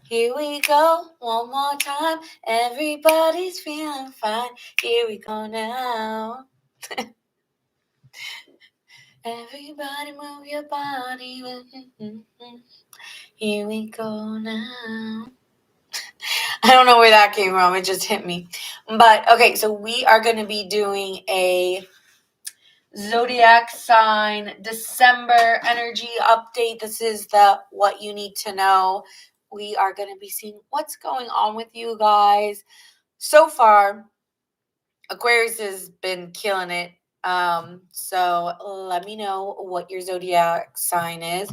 Here we go, one more time. Everybody's feeling fine. Here we go now. Everybody move your body. Here we go now. I don't know where that came from. It just hit me. But okay, so we are going to be doing a zodiac sign December energy update. This is the what you need to know. We are going to be seeing what's going on with you guys. So far, Aquarius has been killing it. So let me know what your zodiac sign is.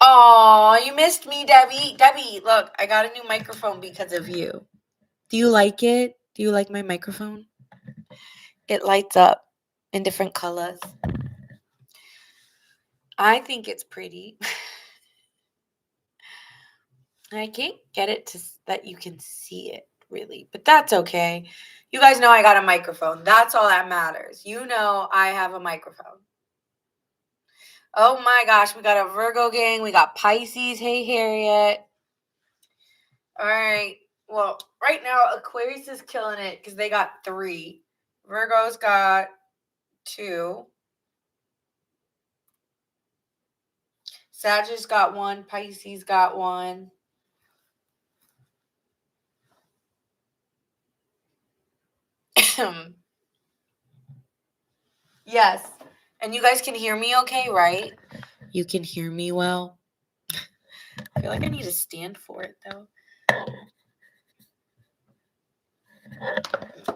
Oh, you missed me, Debbie. Debbie, look, I got a new microphone because of you. Do you like it? Do you like my microphone? It lights up in different colors. I think it's pretty. I can't get it to that you can see it really, but that's okay. You guys know I got a microphone. That's all that matters. You know I have a microphone. Oh my gosh, we got a Virgo gang. We got Pisces. Hey, Harriet. All right. Well, right now, Aquarius is killing it because they got 3. Virgo's got 2. Sagittarius got 1. Pisces got 1. Yes. And you guys can hear me okay, right? You can hear me well. I feel like I need to stand for it, though.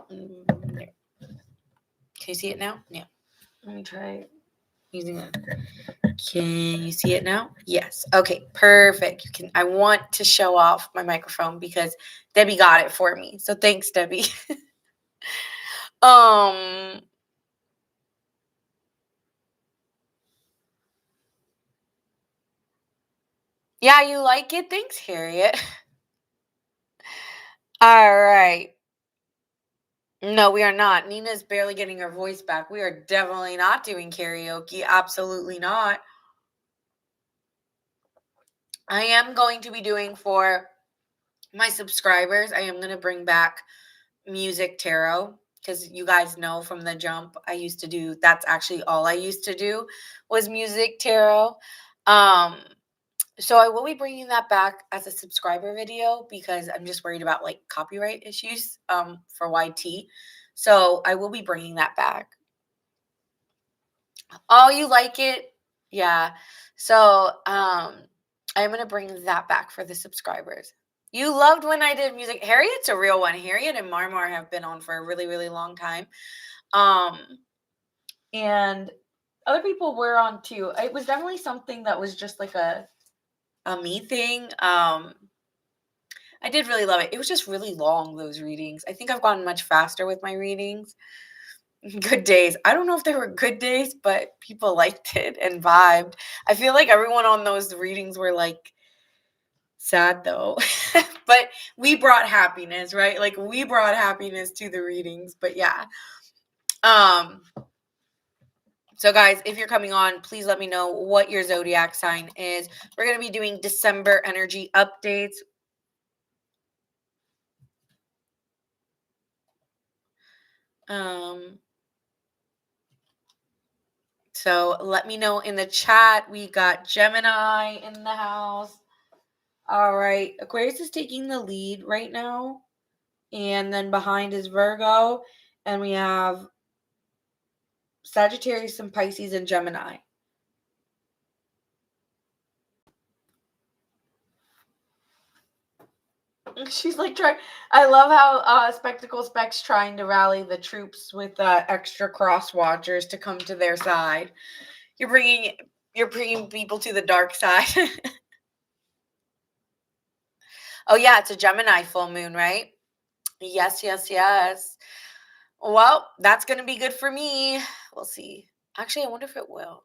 There. Can you see it now? Yeah. Let me try using it. Can you see it now? Yes. Okay, perfect. You can. I want to show off my microphone because Debbie got it for me. So thanks, Debbie. Yeah, you like it? Thanks, Harriet. All right. No, we are not. Nina's barely getting her voice back. We are definitely not doing karaoke. Absolutely not. I am going to be doing for my subscribers, I am going to bring back music tarot because you guys know from the jump I used to do, that's actually all I used to do was music tarot. So I will be bringing that back as a subscriber video because I'm just worried about like copyright issues for YT. So I will be bringing that back. Oh, you like it? Yeah. So I'm going to bring that back for the subscribers. You loved when I did music. Harriet's a real one. Harriet and Marmar have been on for a really, really long time. And other people were on too. It was definitely something that was just like a me thing. I did really love it. It was just really long, those readings. I think I've gotten much faster with my readings. Good days. I don't know if they were good days, but people liked it and vibed. I feel like everyone on those readings were like sad though. But we brought happiness, right? Like we brought happiness to the readings. But yeah. So guys, if you're coming on, please let me know what your zodiac sign is. We're going to be doing December energy updates. So let me know in the chat. We got Gemini in the house. All right. Aquarius is taking the lead right now. And then behind is Virgo. And we have Sagittarius and Pisces and Gemini. She's like trying. I love how Spectacle Specs trying to rally the troops with extra cross watchers to come to their side. You're bringing people to the dark side. Oh yeah, it's a Gemini full moon, right? Yes, yes, yes. Well, that's gonna be good for me. We'll see. Actually, I wonder if it will.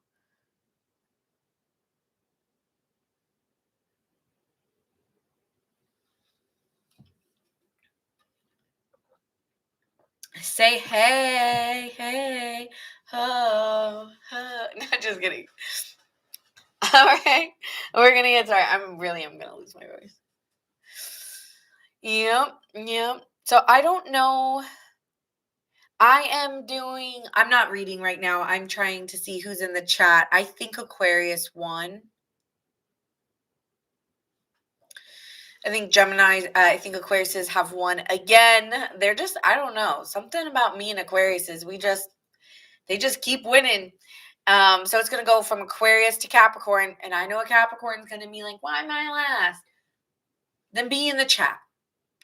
Say hey, hey, No, just kidding. All right, we're going to get started. I'm going to lose my voice. Yep. So I don't know. I'm not reading right now. I'm trying to see who's in the chat. I think Aquarius won. I think Gemini, I think Aquariuses have won again. They're just, I don't know, something about me and Aquariuses. They just keep winning. So it's going to go from Aquarius to Capricorn. And I know a Capricorn's going to be like, why am I last? Then be in the chat.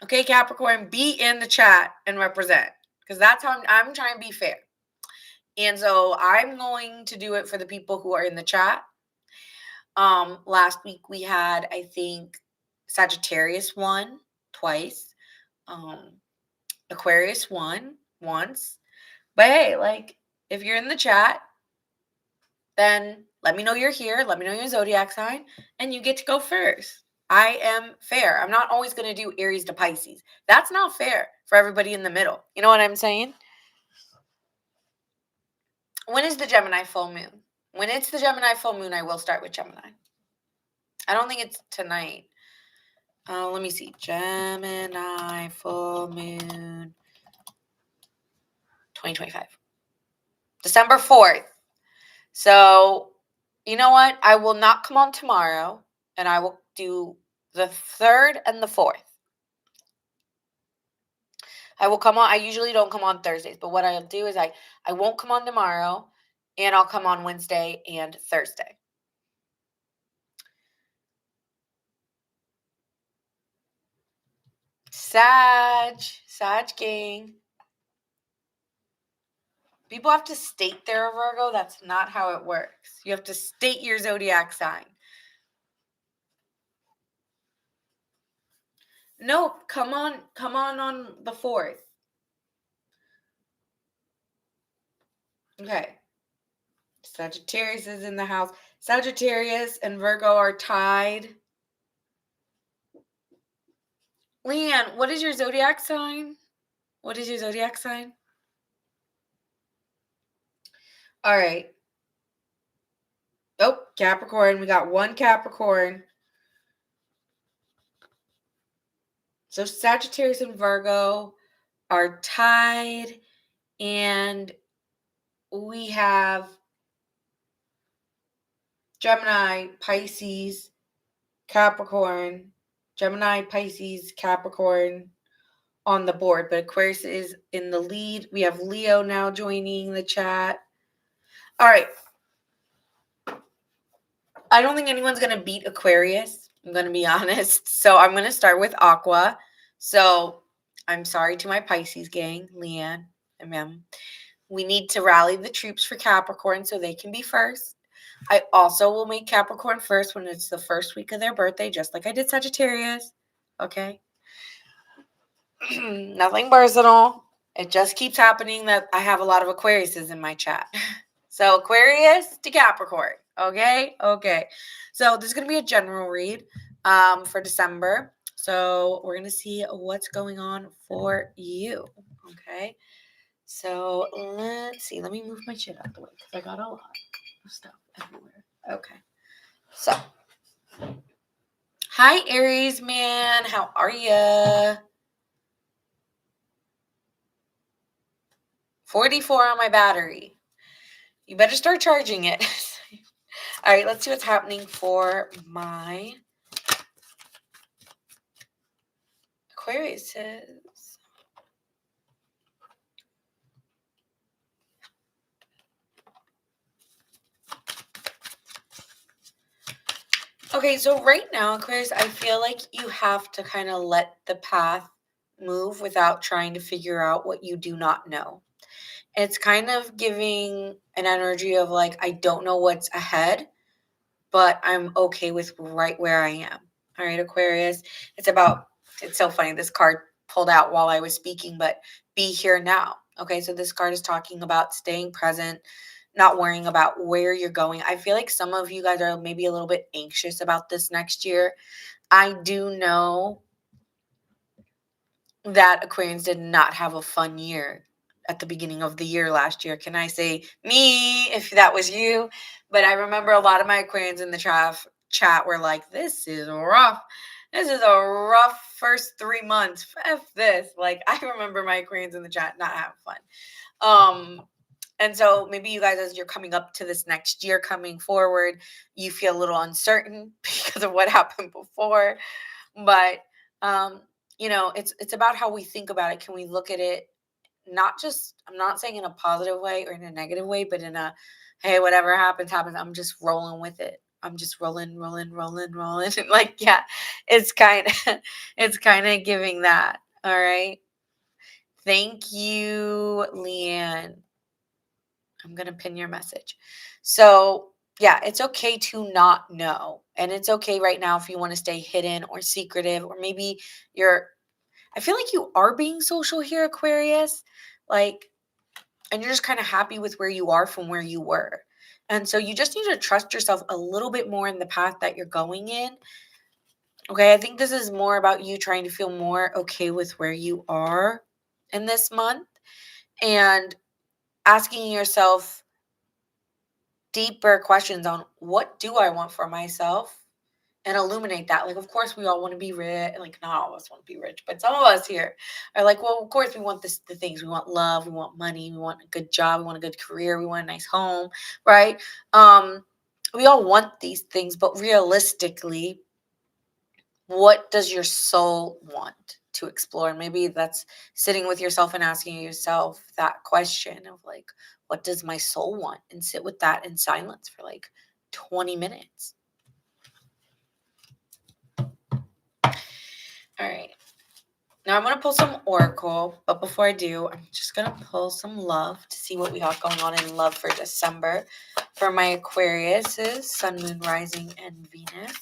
Okay, Capricorn, be in the chat and represent. Because that's how I'm trying to be fair. And so I'm going to do it for the people who are in the chat. Last week we had, I think, Sagittarius won twice. Aquarius won once. But hey, like, if you're in the chat, then let me know you're here. Let me know your zodiac sign, and you get to go first. I am fair. I'm not always going to do Aries to Pisces. That's not fair for everybody in the middle. You know what I'm saying? When is the Gemini full moon? When it's the Gemini full moon, I will start with Gemini. I don't think it's tonight. Let me see. Gemini full moon 2025. December 4th. So, you know what? I will not come on tomorrow, and I will do the 3rd and the 4th. I will come on. I usually don't come on Thursdays, but what I'll do is I won't come on tomorrow, and I'll come on Wednesday and Thursday. Sag gang. People have to state they're a Virgo. That's not how it works. You have to state your zodiac sign. No, come on the 4th. Okay. Sagittarius is in the house. Sagittarius and Virgo are tied. Leanne, what is your zodiac sign? What is your zodiac sign? All right. Oh, Capricorn. We got one Capricorn. So Sagittarius and Virgo are tied. And we have Gemini, Pisces, Capricorn. Gemini, Pisces, Capricorn on the board. But Aquarius is in the lead. We have Leo now joining the chat. All right. I don't think anyone's going to beat Aquarius. I'm going to be honest. So I'm going to start with Aqua. So I'm sorry to my Pisces gang, Leanne and Mem. We need to rally the troops for Capricorn so they can be first. I also will make Capricorn first when it's the first week of their birthday, just like I did Sagittarius. Okay? Nothing personal. It just keeps happening that I have a lot of Aquariuses in my chat. So Aquarius to Capricorn. Okay? Okay. So this is going to be a general read for December. So we're going to see what's going on for you. Okay? So let's see. Let me move my shit out of the way because I got a lot of stuff everywhere. Okay. So, hi Aries man. How are you? 44 on my battery. You better start charging it. All right, let's see what's happening for my Aquariuses. Okay, so right now, Aquarius, I feel like you have to kind of let the path move without trying to figure out what you do not know. It's kind of giving an energy of like, I don't know what's ahead, but I'm okay with right where I am. All right, Aquarius. It's so funny. This card pulled out while I was speaking, but be here now. Okay, so this card is talking about staying present, not worrying about where you're going. I feel like some of you guys are maybe a little bit anxious about this next year. I do know that Aquarians did not have a fun year at the beginning of the year last year. Can I say me if that was you? But I remember a lot of my Aquarians in the chat were like, this is rough. This is a rough first 3 months. F this. Like, I remember my Aquarians in the chat not having fun. And so maybe you guys, as you're coming up to this next year coming forward, you feel a little uncertain because of what happened before. But it's about how we think about it. Can we look at it not just, I'm not saying in a positive way or in a negative way, but in a, hey, whatever happens, happens. I'm just rolling with it. I'm just rolling. Like, yeah, it's kind of giving that. All right. Thank you, Leanne. I'm going to pin your message. So, yeah, it's okay to not know. And it's okay right now if you want to stay hidden or secretive, or maybe I feel like you are being social here, Aquarius. Like, and you're just kind of happy with where you are from where you were. And so you just need to trust yourself a little bit more in the path that you're going in. Okay, I think this is more about you trying to feel more okay with where you are in this month and asking yourself deeper questions on what do I want for myself and illuminate that. Like, of course, we all want to be rich. Like, not all of us want to be rich, but some of us here are like, well, of course, we want the things. We want love. We want money. We want a good job. We want a good career. We want a nice home, right? We all want these things, but realistically, what does your soul want to explore? Maybe that's sitting with yourself and asking yourself that question of like, what does my soul want? And sit with that in silence for like 20 minutes. All right. Now I'm going to pull some oracle, but before I do, I'm just going to pull some love to see what we have going on in love for December for my Aquariuses, Sun, Moon, Rising, and Venus.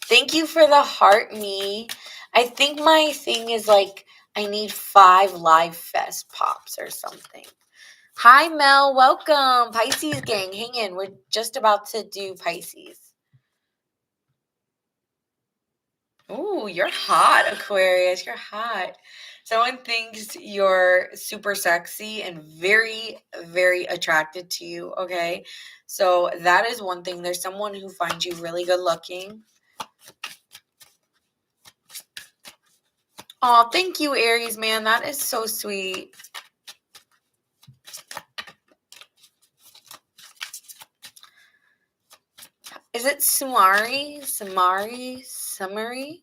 Thank you for the heart, me. I think my thing is like I need 5 Live Fest pops or something. Hi, Mel. Welcome. Pisces gang. Hang in. We're just about to do Pisces. Ooh, you're hot, Aquarius. You're hot. Someone thinks you're super sexy and very, very attracted to you, okay? So that is one thing. There's someone who finds you really good looking. Oh, thank you, Aries, man. That is so sweet. Is it Sumari? Summary?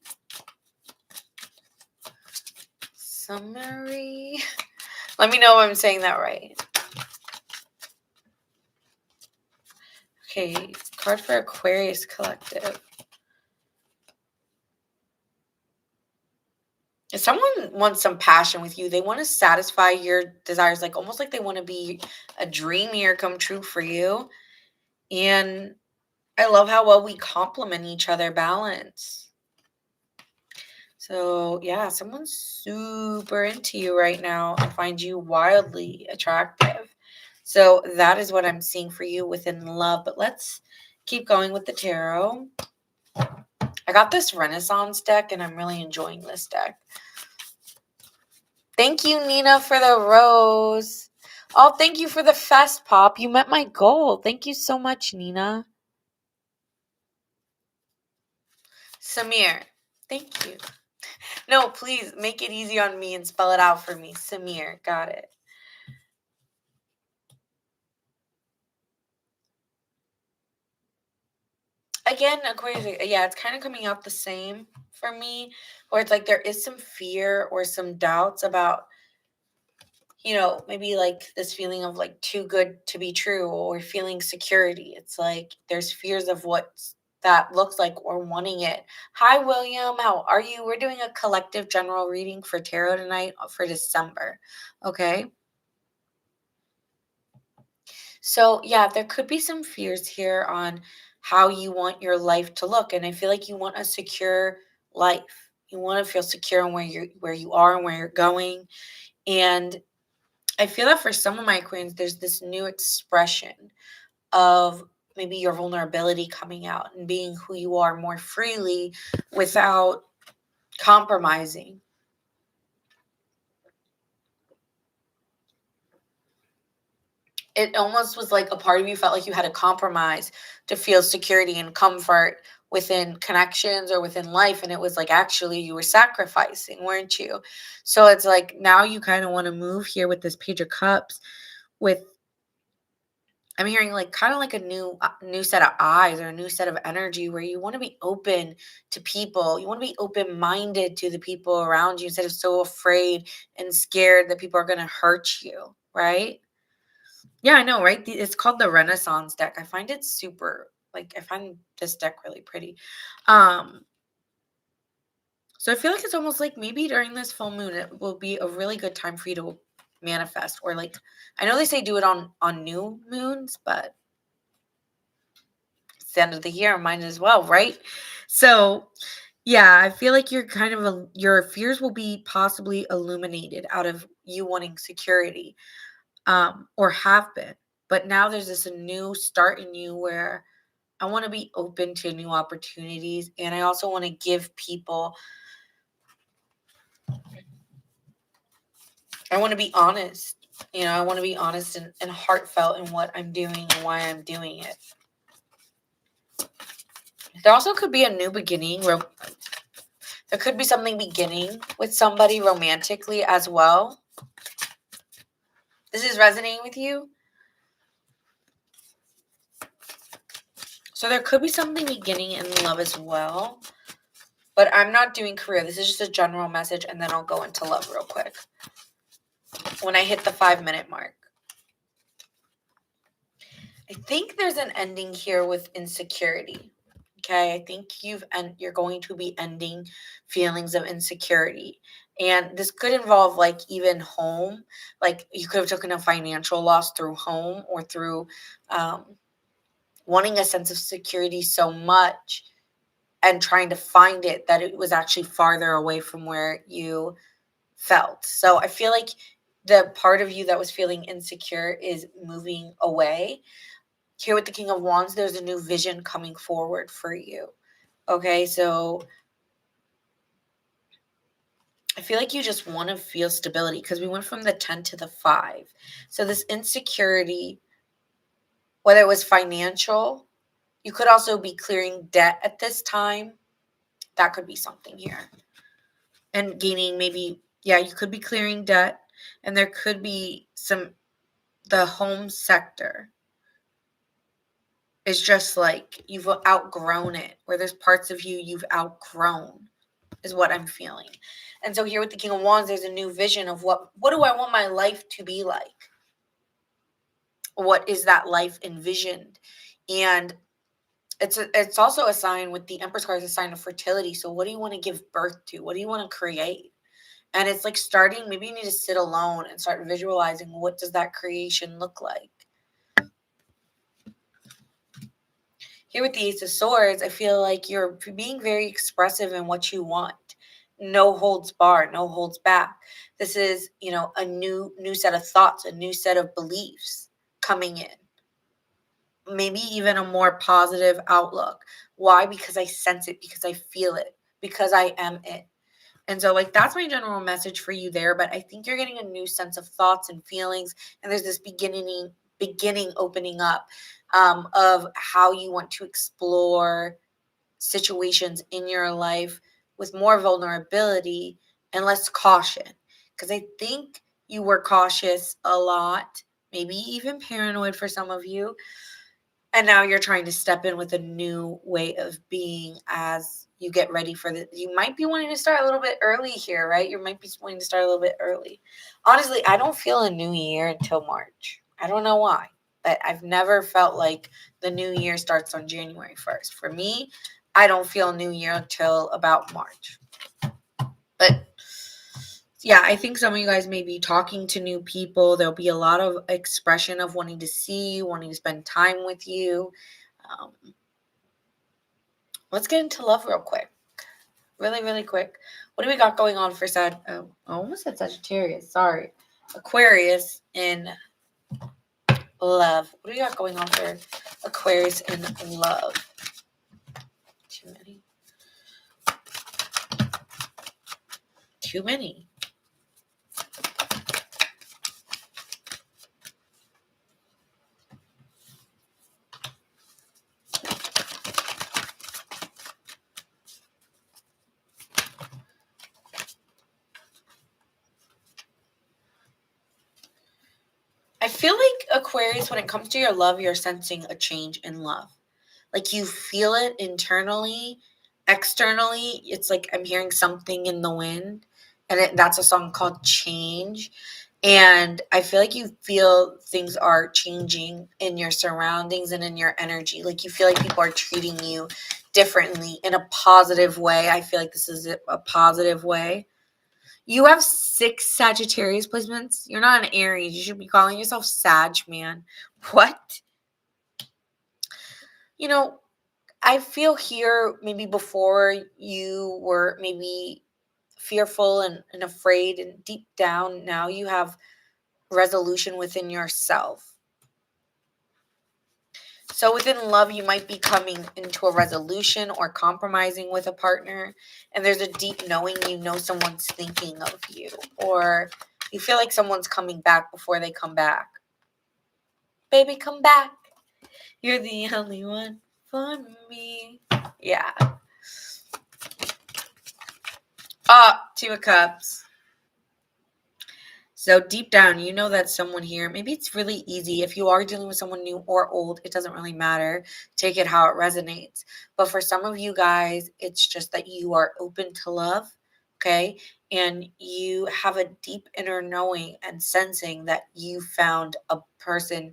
Let me know if I'm saying that right. Okay, card for Aquarius Collective. If someone wants some passion with you, they want to satisfy your desires, like almost like they want to be a dream year come true for you. And I love how well we complement each other, balance. So yeah, someone's super into you right now and finds you wildly attractive. So that is what I'm seeing for you within love. But let's keep going with the tarot. I got this Renaissance deck and I'm really enjoying this deck. Thank you, Nina, for the rose. Oh, thank you for the fest pop. You met my goal. Thank you so much, Nina. Samir, thank you. No, please make it easy on me and spell it out for me. Samir, got it. Again, Aquarius, yeah, it's kind of coming out the same for me, where it's like there is some fear or some doubts about, maybe like this feeling of like too good to be true or feeling security. It's like there's fears of what that looks like or wanting it. Hi, William. How are you? We're doing a collective general reading for tarot tonight for December. Okay. So, yeah, there could be some fears here on how you want your life to look. And I feel like you want a secure life. You want to feel secure in where you are and where you're going. And I feel that for some of my queens, there's this new expression of maybe your vulnerability coming out and being who you are more freely without compromising. It almost was like a part of you felt like you had to compromise to feel security and comfort within connections or within life. And it was like actually you were sacrificing, weren't you? So it's like now you kind of want to move here with this Page of Cups with, I'm hearing like kind of like a new set of eyes or a new set of energy where you want to be open to people. You want to be open-minded to the people around you instead of so afraid and scared that people are going to hurt you, right? Yeah, I know, right? It's called the Renaissance deck. I find it super, like, I find this deck really pretty. So I feel like it's almost like maybe during this full moon, it will be a really good time for you to manifest, or like, I know they say do it on new moons, but it's the end of the year, mine as well, right? So yeah, I feel like you're kind of your fears will be possibly illuminated out of you wanting security, or have been. But now there's this new start in you where I want to be open to new opportunities. And I also want to give people, I want to be honest. I want to be honest and heartfelt in what I'm doing and why I'm doing it. There also could be a new beginning. There could be something beginning with somebody romantically as well. This is resonating with you. So there could be something beginning in love as well. But I'm not doing career. This is just a general message, and then I'll go into love real quick when I hit the 5-minute mark. I think there's an ending here with insecurity. Okay, I think you're going to be ending feelings of insecurity. And this could involve like even home. Like you could have taken a financial loss through home or through wanting a sense of security so much and trying to find it that it was actually farther away from where you felt. So I feel like the part of you that was feeling insecure is moving away. Here with the King of Wands, there's a new vision coming forward for you. Okay, so I feel like you just want to feel stability because we went from the 10 to the 5. So this insecurity, whether it was financial, you could also be clearing debt at this time. That could be something here. And gaining maybe, yeah, you could be clearing debt. And there could be the home sector is just like you've outgrown it, where there's parts of you you've outgrown, is what I'm feeling. And so here with the King of Wands, there's a new vision of what do I want my life to be like? What is that life envisioned? And it's also a sign with the Empress card, is a sign of fertility. So what do you want to give birth to? What do you want to create? And it's like starting, maybe you need to sit alone and start visualizing what does that creation look like? Here with the Ace of Swords, I feel like you're being very expressive in what you want. No holds barred, no holds back. This is, a new set of thoughts, a new set of beliefs coming in. Maybe even a more positive outlook. Why? Because I sense it, because I feel it, because I am it. And so, like, that's my general message for you there. But I think you're getting a new sense of thoughts and feelings. And there's this beginning opening up of how you want to explore situations in your life with more vulnerability and less caution. Because I think you were cautious a lot, maybe even paranoid for some of you. And now you're trying to step in with a new way of being as you get ready for you might be wanting to start a little bit early here, right? You might be wanting to start a little bit early. Honestly, I don't feel a new year until March. I don't know why, but I've never felt like the new year starts on January 1st. For me, I don't feel a new year until about March. But yeah, I think some of you guys may be talking to new people. There'll be a lot of expression of wanting to see you, wanting to spend time with you. Let's get into love real quick. Really, really quick. What do we got going on for I almost said Sagittarius. Sorry. Aquarius in love. What do you got going on for Aquarius in love? Too many. Too many. I feel like Aquarius, when it comes to your love, you're sensing a change in love. Like you feel it internally, externally. It's like I'm hearing something in the wind, and that's a song called Change. And I feel like you feel things are changing in your surroundings and in your energy. Like you feel like people are treating you differently in a positive way. I feel like this is a positive way. You have 6 Sagittarius placements. You're not an Aries. You should be calling yourself Sag, man. What? You know, I feel here maybe before you were maybe fearful and afraid, and deep down now you have resolution within yourself. So within love, you might be coming into a resolution or compromising with a partner, and there's a deep knowing, you know, someone's thinking of you, or you feel like someone's coming back before they come back. Baby, come back. You're the only one for me. Yeah. Two of Cups. So deep down, you know that someone here, maybe it's really easy. If you are dealing with someone new or old, it doesn't really matter. Take it how it resonates. But for some of you guys, it's just that you are open to love, okay? And you have a deep inner knowing and sensing that you found a person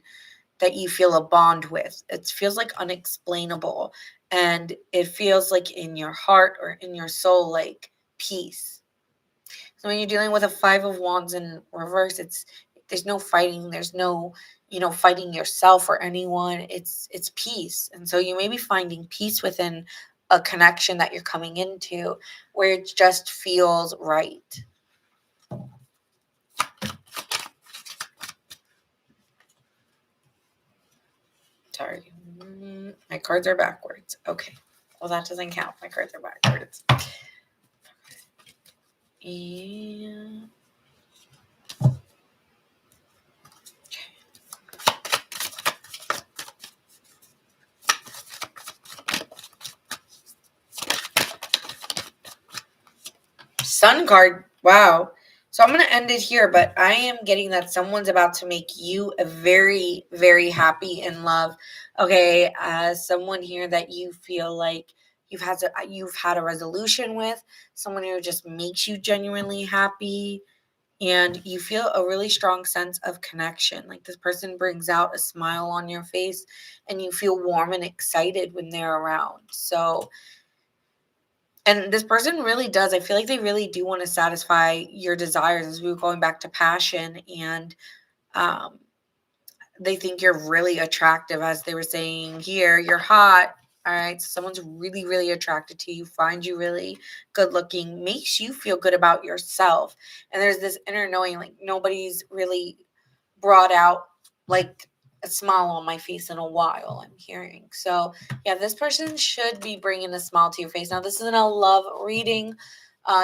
that you feel a bond with. It feels like unexplainable. And it feels like in your heart or in your soul, like peace. So when you're dealing with a 5 of Wands in reverse, there's no fighting, there's no, fighting yourself or anyone. It's peace. And so you may be finding peace within a connection that you're coming into where it just feels right. Sorry. My cards are backwards. Okay. Well, that doesn't count. My cards are backwards. And Sun card. Wow. So I'm going to end it here, but I am getting that someone's about to make you a very, very happy in love. Okay. As someone here that you feel like you've had a resolution with, someone who just makes you genuinely happy, and you feel a really strong sense of connection. Like this person brings out a smile on your face and you feel warm and excited when they're around. So, and this person really does. I feel like they really do want to satisfy your desires, as we were going back to passion. And um, they think you're really attractive, as they were saying here. You're hot. All right. So someone's really, really attracted to you, finds you really good looking, makes you feel good about yourself. And there's this inner knowing, like nobody's really brought out like a smile on my face in a while, I'm hearing. So yeah, this person should be bringing a smile to your face. Now, this isn't a love reading.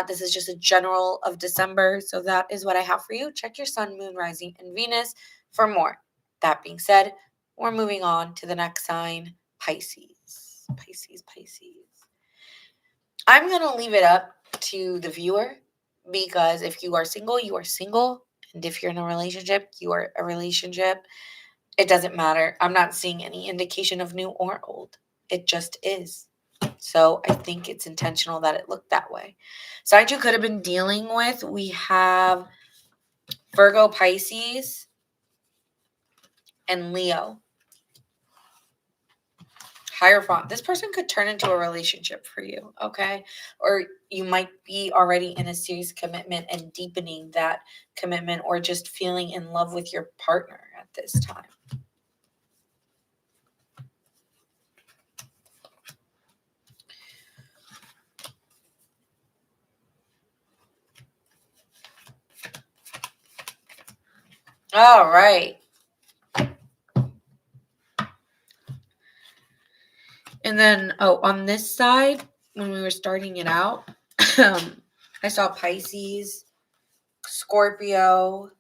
This is just a general of December. So that is what I have for you. Check your sun, moon, rising, and Venus for more. That being said, we're moving on to the next sign, Pisces. Pisces. I'm going to leave it up to the viewer, because if you are single, you are single. And if you're in a relationship, you are a relationship. It doesn't matter. I'm not seeing any indication of new or old. It just is. So I think it's intentional that it looked that way. Signs you could have been dealing with, we have Virgo, Pisces, and Leo. Hierophant. This person could turn into a relationship for you, okay? Or you might be already in a serious commitment and deepening that commitment, or just feeling in love with your partner at this time. All right. And then, on this side, when we were starting it out, I saw Pisces, Scorpio,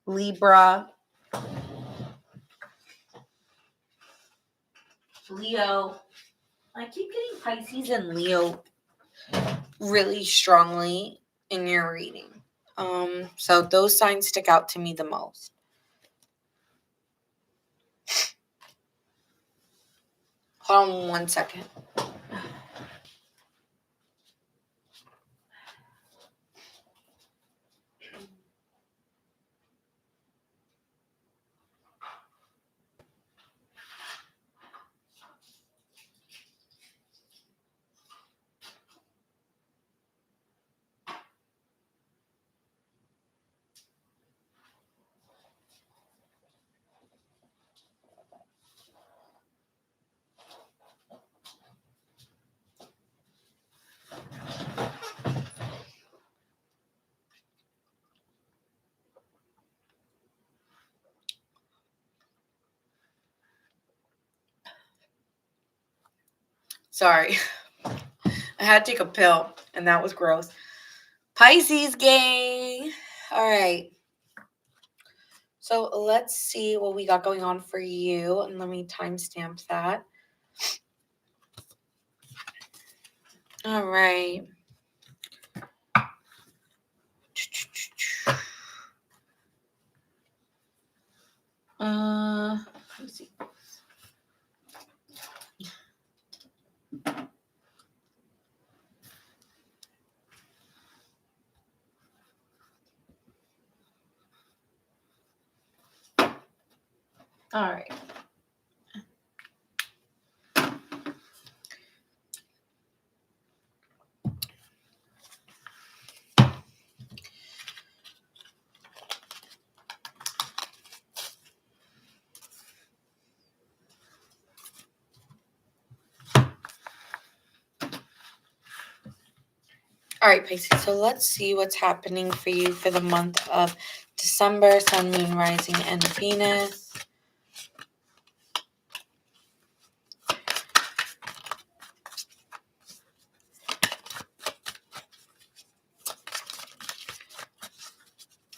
Libra, Leo. I keep getting Pisces and Leo really strongly in your reading. So those signs stick out to me the most. Hold on 1 second. Sorry. I had to take a pill, and that was gross. Pisces gang. All right. So let's see what we got going on for you. And let me timestamp that. All right. Let me see. All right. All right, Pisces. So let's see what's happening for you for the month of December, Sun, Moon, Rising, and Venus.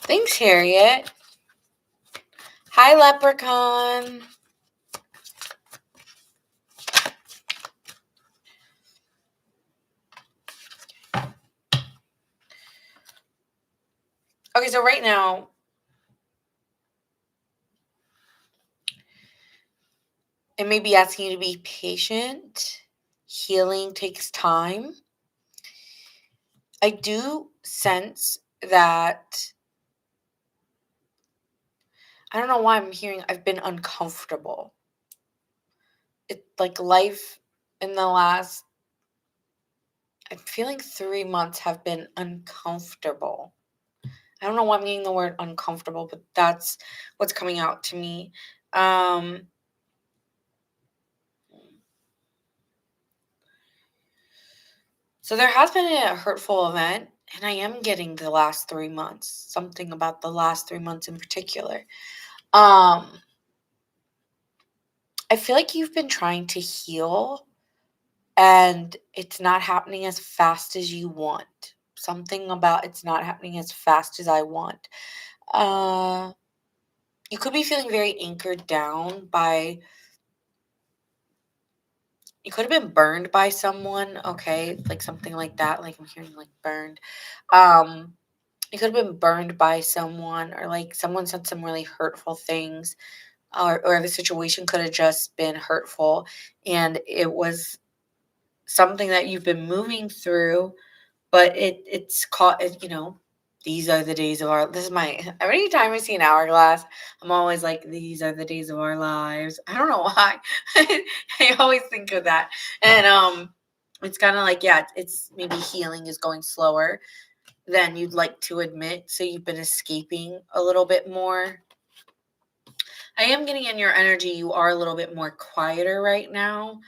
Thanks, Harriet. Hi, Leprechaun. Okay, so right now, it may be asking you to be patient. Healing takes time. I do sense that, I don't know why I'm hearing I've been uncomfortable. It like life in the last, I'm feeling 3 months have been uncomfortable. I don't know why I'm getting the word uncomfortable, but that's what's coming out to me. So there has been a hurtful event, and I am getting the last 3 months, something about the last 3 months in particular. I feel like you've been trying to heal, and it's not happening as fast as you want. Something about it's not happening as fast as I want. You could be feeling very anchored down by, you could have been burned by someone, okay? Like something like that. Like I'm hearing like burned. You could have been burned by someone, or like someone said some really hurtful things, or the situation could have just been hurtful, and it was something that you've been moving through, but it's caught, these are the days of our, this is my, every time I see an hourglass, I'm always like, these are the days of our lives. I don't know why. I always think of that. And it's kind of like, yeah, it's maybe healing is going slower than you'd like to admit. So you've been escaping a little bit more. I am getting in your energy. You are a little bit more quieter right now.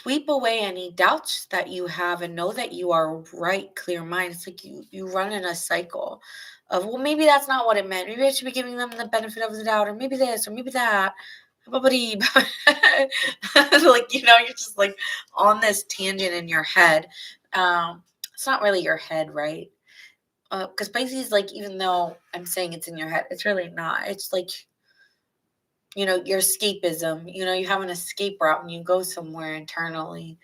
sweep away any doubts that you have and know that you are right, clear mind. It's like you run in a cycle of, well, maybe that's not what it meant. Maybe I should be giving them the benefit of the doubt, or maybe this, or maybe that. Like, you're just like on this tangent in your head. It's not really your head, right? Because Pisces, like, even though I'm saying it's in your head, it's really not. It's like, your escapism. You have an escape route and you go somewhere internally.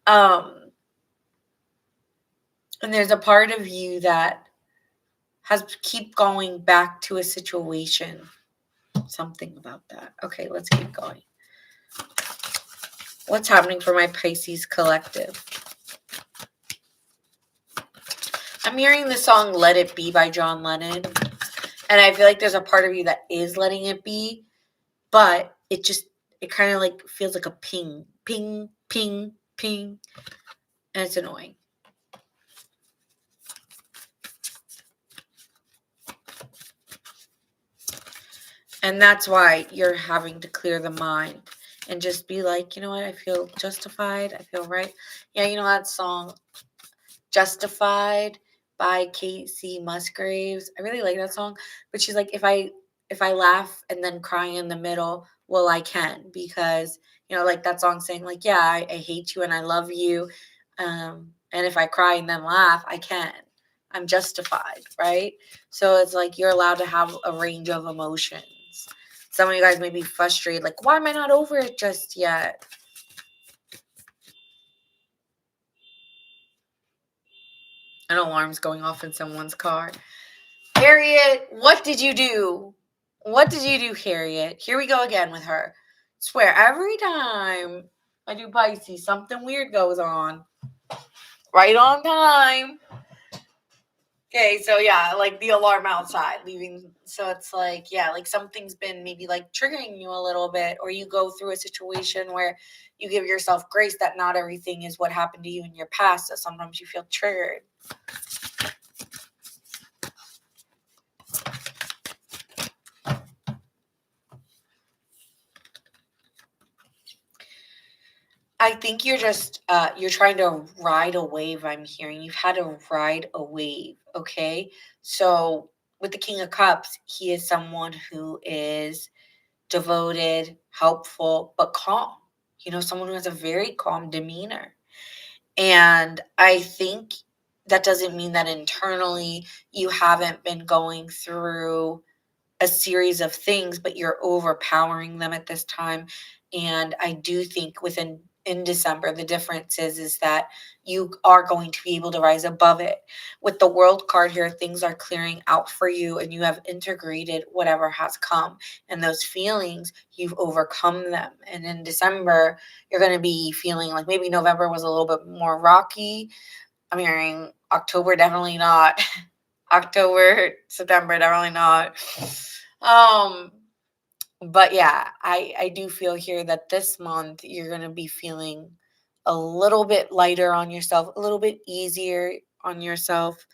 And there's a part of you that has to keep going back to a situation. Something about that. Okay, let's keep going. What's happening for my Pisces collective? I'm hearing the song Let It Be by John Lennon. And I feel like there's a part of you that is letting it be, but it kind of like feels like a ping, ping, ping, ping. And it's annoying. And that's why you're having to clear the mind and just be like, you know what? I feel justified. I feel right. Yeah, that song, Justified by Casey Musgraves. I really like that song. But she's like, if I laugh and then cry in the middle, well, I can. Because, like that song saying, like, yeah, I hate you and I love you. And if I cry and then laugh, I can. I'm justified, right? So it's like you're allowed to have a range of emotions. Some of you guys may be frustrated, like, why am I not over it just yet? An alarm's going off in someone's car. Harriet, what did you do? What did you do, Harriet? Here we go again with her. Swear, every time I do Pisces, something weird goes on. Right on time. Okay, so yeah, like the alarm outside leaving. So it's like, yeah, like something's been maybe like triggering you a little bit, or you go through a situation where you give yourself grace that not everything is what happened to you in your past. So sometimes you feel triggered. I think you're just, you're trying to ride a wave, I'm hearing. You've had to ride a wave, okay? So with the King of Cups, he is someone who is devoted, helpful, but calm. Someone who has a very calm demeanor. And I think that doesn't mean that internally you haven't been going through a series of things, but you're overpowering them at this time. And I do think in December, the difference is that you are going to be able to rise above it. With the World card here, things are clearing out for you and you have integrated whatever has come. And those feelings, you've overcome them. And in December, you're going to be feeling like maybe November was a little bit more rocky. I'm hearing October, definitely not. October, September, definitely not. But yeah, I do feel here that this month you're going to be feeling a little bit lighter on yourself, a little bit easier on yourself.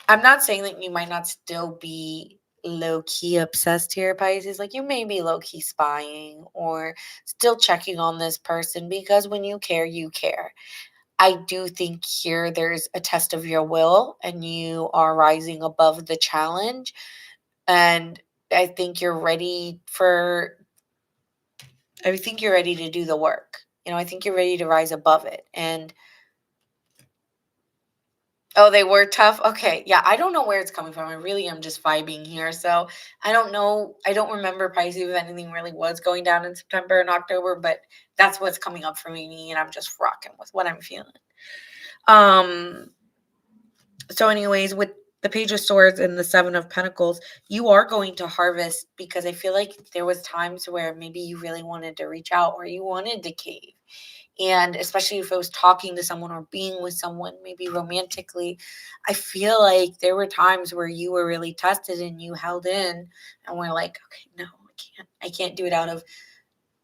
I'm not saying that you might not still be low-key obsessed here, Pisces. Like, you may be low-key spying or still checking on this person, because when you care, you care. I do think here there's a test of your will and you are rising above the challenge. And I think you're ready to do the work. I think you're ready to rise above it. And oh, they were tough. Okay. Yeah. I don't know where it's coming from. I really am just vibing here. So I don't know. I don't remember, Pisces, if anything really was going down in September and October, but that's what's coming up for me. And I'm just rocking with what I'm feeling. So anyways, with the Page of Swords and the Seven of Pentacles, you are going to harvest, because I feel like there was times where maybe you really wanted to reach out or you wanted to cave. And especially if it was talking to someone or being with someone, maybe romantically, I feel like there were times where you were really tested and you held in and were like, okay, no, I can't do it out of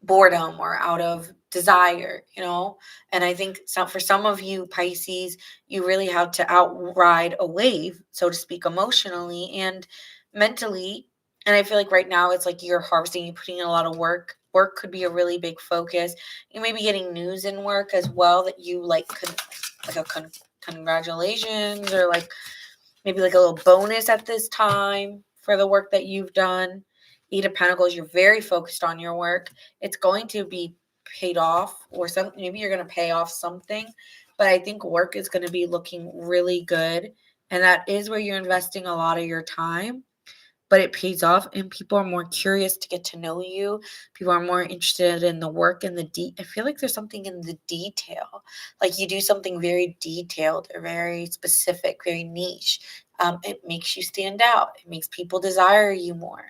boredom or out of desire, and I think for some of you, Pisces, you really have to outride a wave, so to speak, emotionally and mentally. And I feel like right now it's like you're harvesting, you're putting in a lot of work work could be a really big focus. You may be getting news in work as well that you like congratulations, or like maybe like a little bonus at this time for the work that you've done. Eight of Pentacles, you're very focused on your work. It's going to be paid off, or something. Maybe you're going to pay off something, but I think work is going to be looking really good. And that is where you're investing a lot of your time, but it pays off, and people are more curious to get to know you. People are more interested in the work and I feel like there's something in the detail. Like you do something very detailed or very specific, very niche. It makes you stand out. It makes people desire you more.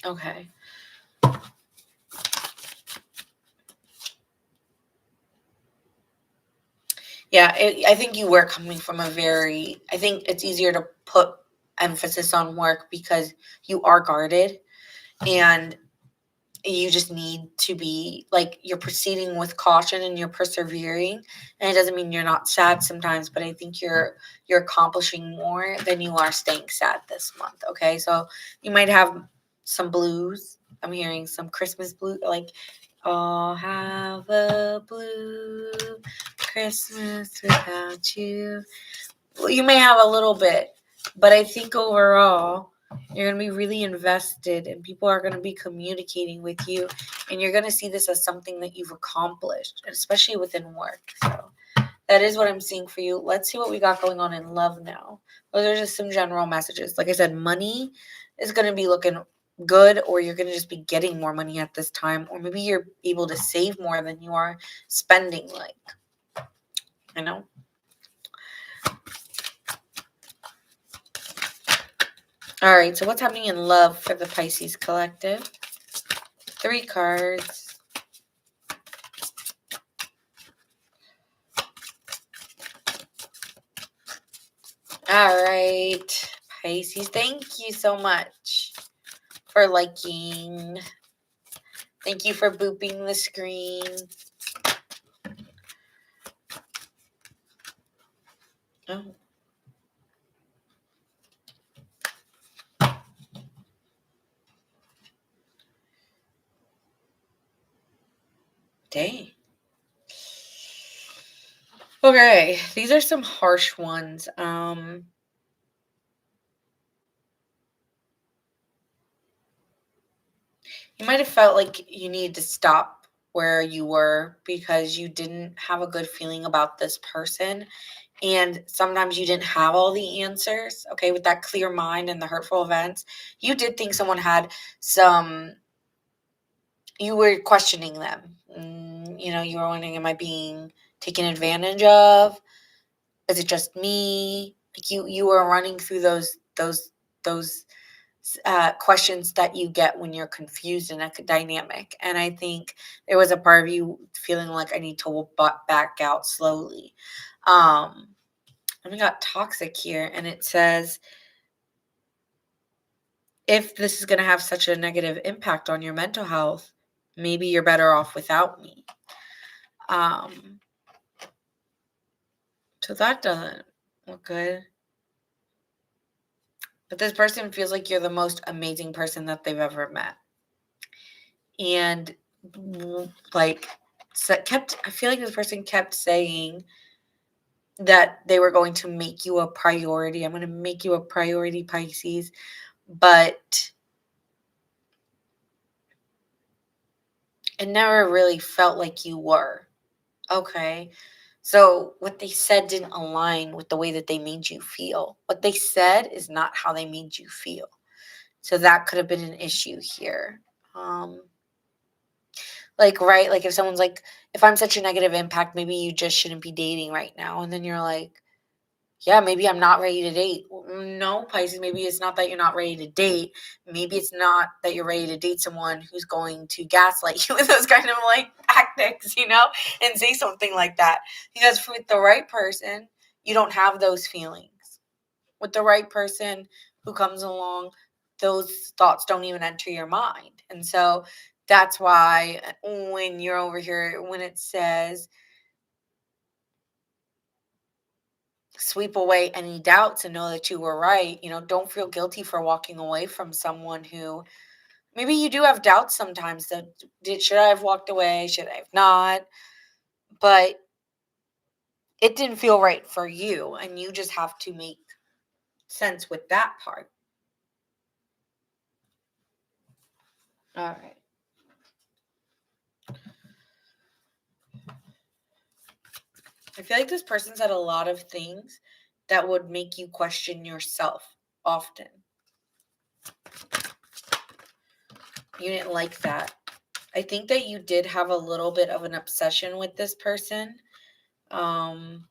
Okay. Yeah, I think you were coming from I think it's easier to put emphasis on work because you are guarded, and you just need to be like, you're proceeding with caution and you're persevering. And it doesn't mean you're not sad sometimes, but I think you're accomplishing more than you are staying sad this month. Okay, so you might have some blues. I'm hearing some Christmas blues, like, I'll have a blue Christmas without you. Well, you may have a little bit, but I think overall you're going to be really invested, and people are going to be communicating with you, and you're going to see this as something that you've accomplished, especially within work. So that is what I'm seeing for you. Let's see what we got going on in love now. Those are just some general messages. Like I said, money is going to be looking good, or you're going to just be getting more money at this time, or maybe you're able to save more than you are spending. Like, I know. All right, so what's happening in love for the Pisces collective? 3 cards. All right, Pisces, thank you so much for liking. Thank you for booping the screen. Oh. Dang. Okay, these are some harsh ones. You might have felt like you needed to stop where you were because you didn't have a good feeling about this person. And sometimes you didn't have all the answers, okay, with that clear mind and the hurtful events. You did think someone had you were questioning them. You were wondering, am I being taken advantage of? Is it just me? Like you were running through those questions that you get when you're confused in a dynamic. And I think there was a part of you feeling like, I need to back out slowly. And we got toxic here, and it says, if this is going to have such a negative impact on your mental health, maybe you're better off without me. So that doesn't look good. But this person feels like you're the most amazing person that they've ever met. And I feel like this person kept saying that they were going to make you a priority. I'm going to make you a priority, Pisces. But it never really felt like you were. Okay. So what they said didn't align with the way that they made you feel. What they said is not how they made you feel. So that could have been an issue here. Right? Like if someone's like, if I'm such a negative impact, maybe you just shouldn't be dating right now. And then you're like, yeah, maybe I'm not ready to date. No, Pisces, maybe it's not that you're not ready to date. Maybe it's not that you're ready to date someone who's going to gaslight you with those kind of like tactics, and say something like that. Because with the right person, you don't have those feelings. With the right person who comes along, those thoughts don't even enter your mind. And so that's why when you're over here, when it says sweep away any doubts and know that you were right. Don't feel guilty for walking away from someone who maybe you do have doubts sometimes that should I have walked away? Should I have not? But it didn't feel right for you, and you just have to make sense with that part. All right. I feel like this person said a lot of things that would make you question yourself often. You didn't like that. I think that you did have a little bit of an obsession with this person. Because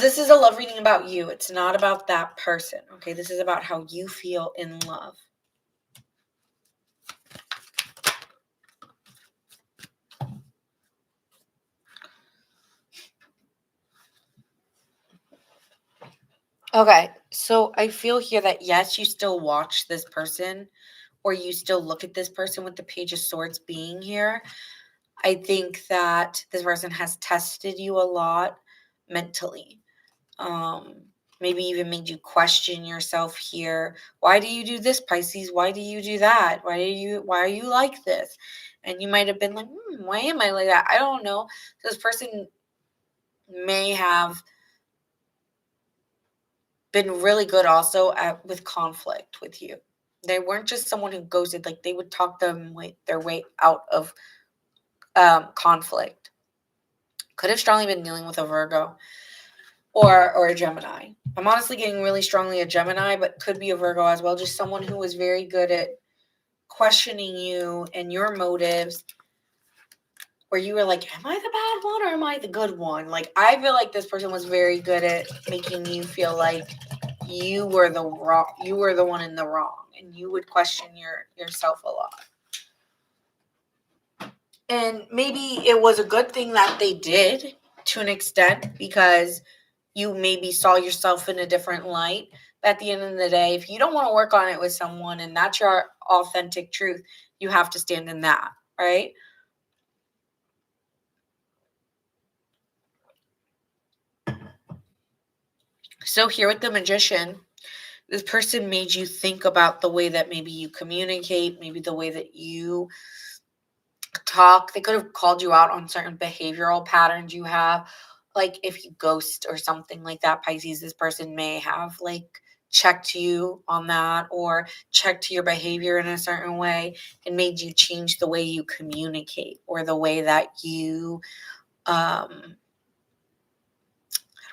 this is a love reading about you. It's not about that person. Okay, this is about how you feel in love. Okay, so I feel here that yes, you still watch this person, or you still look at this person with the Page of Swords being here. I think that this person has tested you a lot mentally. Maybe even made you question yourself here. Why do you do this, Pisces? Why do you do that? Why are you like this? And you might have been like, why am I like that? I don't know. So this person may have been really good also with conflict with you. They weren't just someone who ghosted, like they would talk their way out of conflict. Could have strongly been dealing with a Virgo or a Gemini. I'm honestly getting really strongly a Gemini, but could be a Virgo as well. Just someone who was very good at questioning you and your motives, where you were like, am I the bad one or am I the good one? Like, I feel like this person was very good at making you feel like you were the one in the wrong, and you would question yourself a lot. And maybe it was a good thing that they did to an extent, because you maybe saw yourself in a different light. But at the end of the day, if you don't want to work on it with someone and that's your authentic truth, you have to stand in that, right? So here with the Magician, this person made you think about the way that maybe you communicate, maybe the way that you talk. They could have called you out on certain behavioral patterns you have. Like if you ghost or something like that, Pisces, this person may have like checked you on that, or checked your behavior in a certain way and made you change the way you communicate, or the way that you how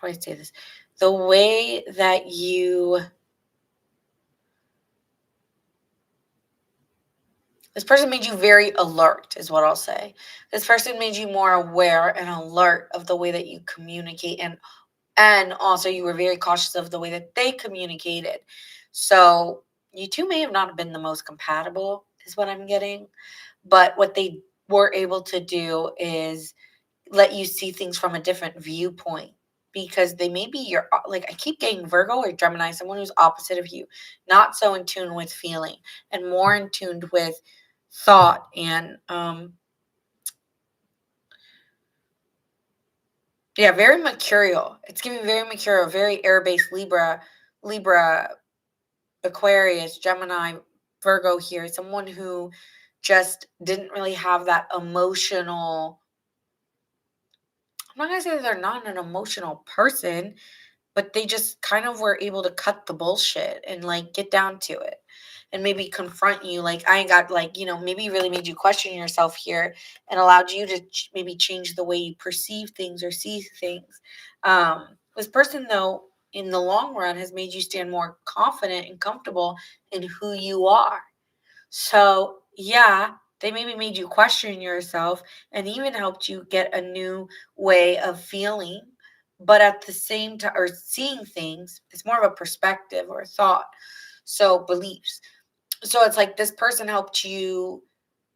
do I say this? The way that you This person made you very alert, is what I'll say. This person made you more aware and alert of the way that you communicate, and also you were very cautious of the way that they communicated. So you two may have not been the most compatible, is what I'm getting. But what they were able to do is let you see things from a different viewpoint, because they may be like, I keep getting Virgo or Gemini, someone who's opposite of you, not so in tune with feeling and more in tune with thought and very mercurial. It's giving very mercurial, very air-based. Libra, Aquarius, Gemini, Virgo here. Someone who just didn't really have that emotional. I'm not gonna say that they're not an emotional person, but they just kind of were able to cut the bullshit and like get down to it, and maybe confront you. Like, I got, like, maybe really made you question yourself here, and allowed you to maybe change the way you perceive things or see things. This person, though, in the long run, has made you stand more confident and comfortable in who you are. So yeah, they maybe made you question yourself, and even helped you get a new way of feeling. But at the same time, or seeing things, it's more of a perspective or thought. So beliefs. So it's like this person helped you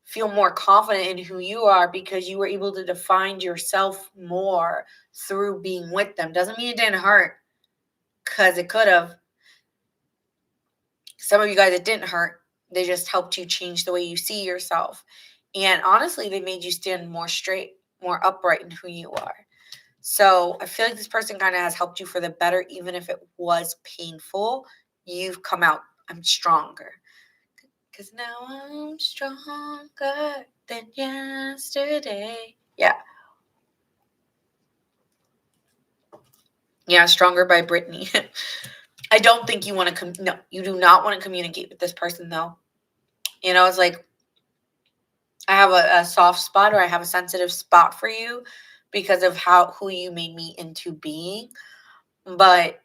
feel more confident in who you are, because you were able to define yourself more through being with them. Doesn't mean it didn't hurt, because it could have. Some of you guys, it didn't hurt. They just helped you change the way you see yourself. And honestly, they made you stand more straight. more upright in who you are. So I feel like this person kind of has helped you for the better, even if it was painful. You've come out, I'm stronger. Because now I'm stronger than yesterday. Yeah. Yeah, Stronger by Britney. I don't think you want to, no, you do not want to communicate with this person, though. It's like, I have a soft spot, or I have a sensitive spot for you because of who you made me into being. But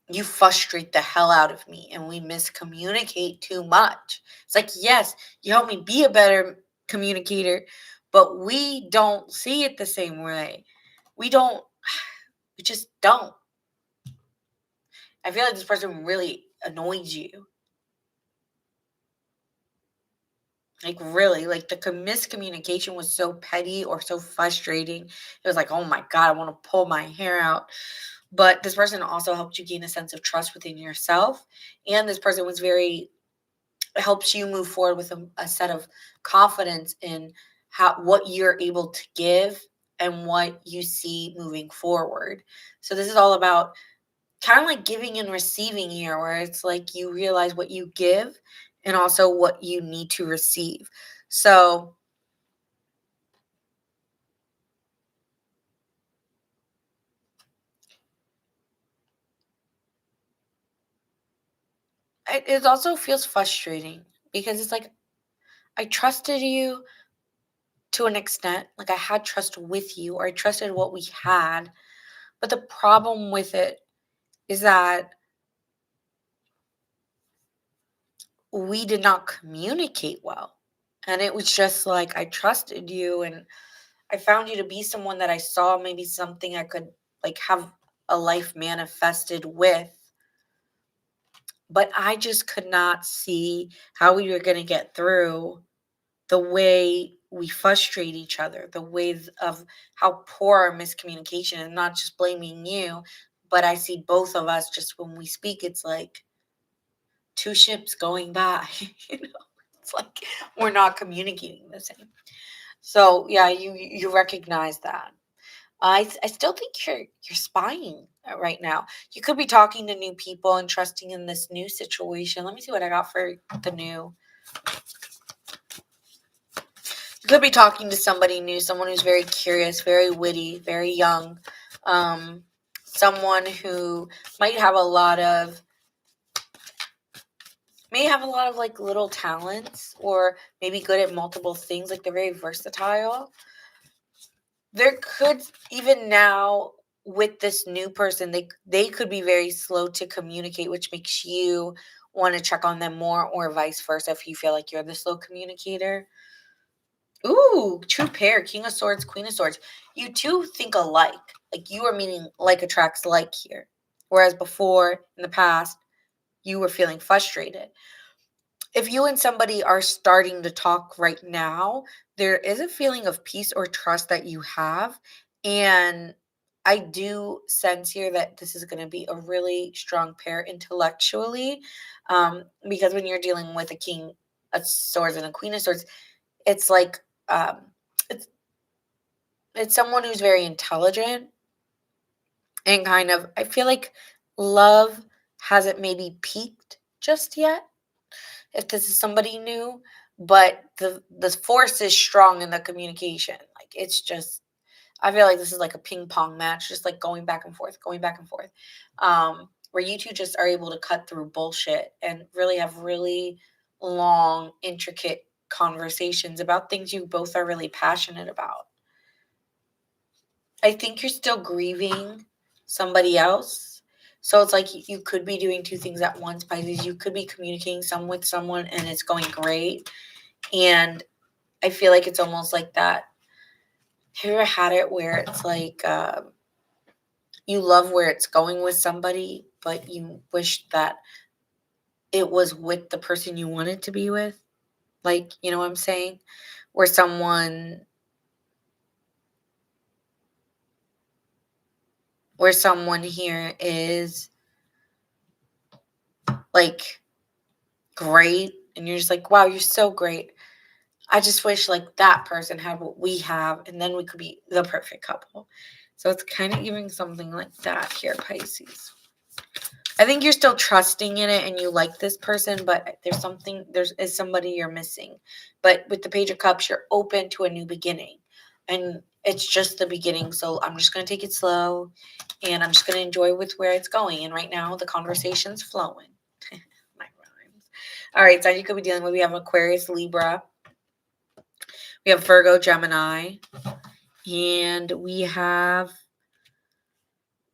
you frustrate the hell out of me, and we miscommunicate too much. It's like, yes, you help me be a better communicator, but we don't see it the same way. We just don't. I feel like this person really annoys you. Like, really, like the miscommunication was so petty or so frustrating. It was like, oh my God, I want to pull my hair out. But this person also helped you gain a sense of trust within yourself. And this person was helps you move forward with a set of confidence in what you're able to give and what you see moving forward. So this is all about kind of like giving and receiving here, where it's like you realize what you give and also what you need to receive. So it also feels frustrating because it's like, I trusted you to an extent, like I had trust with you, or I trusted what we had. But the problem with it is that we did not communicate well. And it was just like, I trusted you, and I found you to be someone that I saw maybe something I could like have a life manifested with. But I just could not see how we were going to get through the way we frustrate each other, the way of how poor our miscommunication, and not just blaming you, but I see both of us just when we speak, it's like two ships going by. It's like we're not communicating the same. So yeah, you recognize that. I still think you're spying right now. You could be talking to new people and trusting in this new situation. Let me see what I got for the new. You could be talking to somebody new, someone who's very curious, very witty, very young, someone who might have a lot of like little talents, or maybe good at multiple things. Like they're very versatile. There could, even now with this new person, they could be very slow to communicate, which makes you want to check on them more, or vice versa if you feel like you're the slow communicator. Ooh, true pair, King of Swords, Queen of Swords. You two think alike. Like you are meaning like attracts like here. Whereas before, in the past, you were feeling frustrated. If you and somebody are starting to talk right now, there is a feeling of peace or trust that you have. And I do sense here that this is going to be a really strong pair intellectually. Because when you're dealing with a King of Swords and a Queen of Swords, it's like, it's someone who's very intelligent, and kind of, I feel like love hasn't maybe peaked just yet, if this is somebody new, but the force is strong in the communication. Like it's just, I feel like this is like a ping pong match, just like going back and forth, where you two just are able to cut through bullshit and really have really long, intricate conversations about things you both are really passionate about. I think you're still grieving somebody else. So it's like you could be doing two things at once, Pisces. You could be communicating with someone and it's going great. And I feel like it's almost like that. Have you ever had it where it's like you love where it's going with somebody, but you wish that it was with the person you wanted to be with? Like, you know what I'm saying? Where someone here is like great, and you're just like, wow, you're so great. I just wish like that person had what we have, and then we could be the perfect couple. So it's kind of giving something like that here, Pisces. I think you're still trusting in it and you like this person, but there is somebody you're missing. But with the Page of Cups, you're open to a new beginning. And it's just the beginning. So I'm just going to take it slow and I'm just going to enjoy with where it's going. And right now, the conversation's flowing. My rhymes. All right, so you could be dealing with, we have Aquarius, Libra. We have Virgo, Gemini. And we have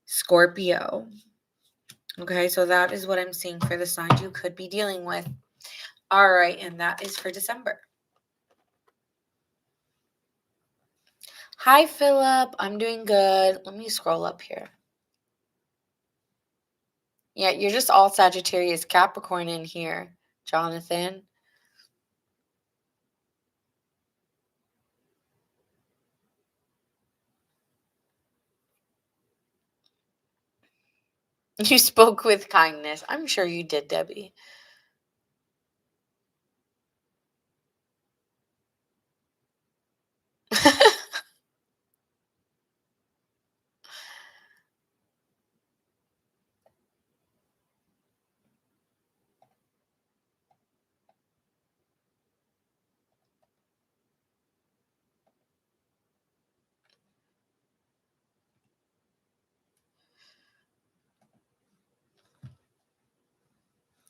Scorpio. Okay, so that is what I'm seeing for the signs you could be dealing with. All right, and that is for December. Hi, Philip. I'm doing good. Let me scroll up here. Yeah, you're just all Sagittarius, Capricorn in here, Jonathan. You spoke with kindness. I'm sure you did, Debbie.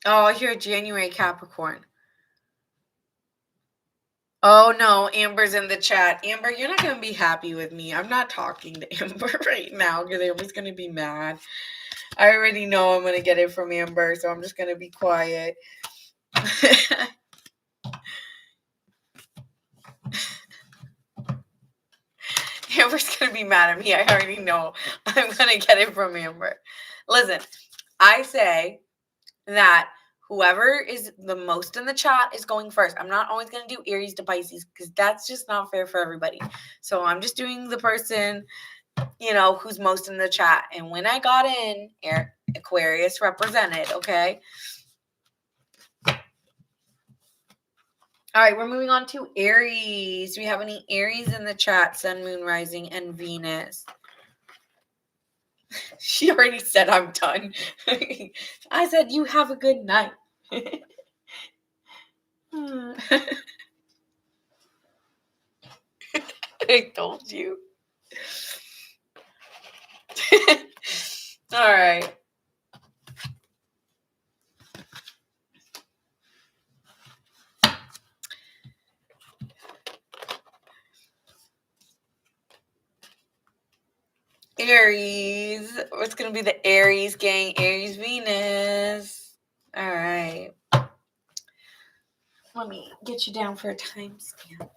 Oh, you're January Capricorn. Oh no, Amber's in the chat. Amber, you're not going to be happy with me. I'm not talking to Amber right now because Amber's going to be mad. I already know I'm going to get it from Amber, so I'm just going to be quiet. Amber's going to be mad at me. I already know I'm going to get it from Amber. Listen, I say that whoever is the most in the chat is going first. I'm not always going to do Aries to Pisces because that's just not fair for everybody. So I'm just doing the person, who's most in the chat. And when I got in, Aquarius represented, okay? All right, we're moving on to Aries. Do we have any Aries in the chat? Sun, Moon, Rising, and Venus. She already said I'm done. I said you have a good night. I told you. All right. Aries. What's going to be the Aries gang? Aries Venus. All right. Let me get you down for a timestamp.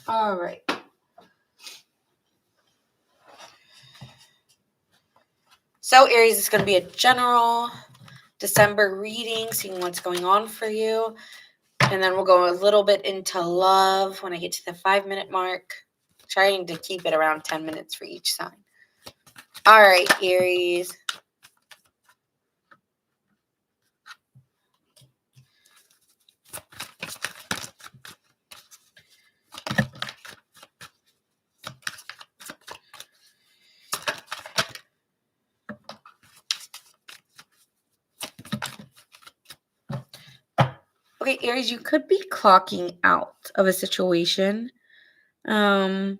All right. So Aries is going to be a general December reading, seeing what's going on for you. And then we'll go a little bit into love when I get to the 5-minute mark. Trying to keep it around 10 minutes for each sign. All right, Aries. Okay, Aries, you could be clocking out of a situation. You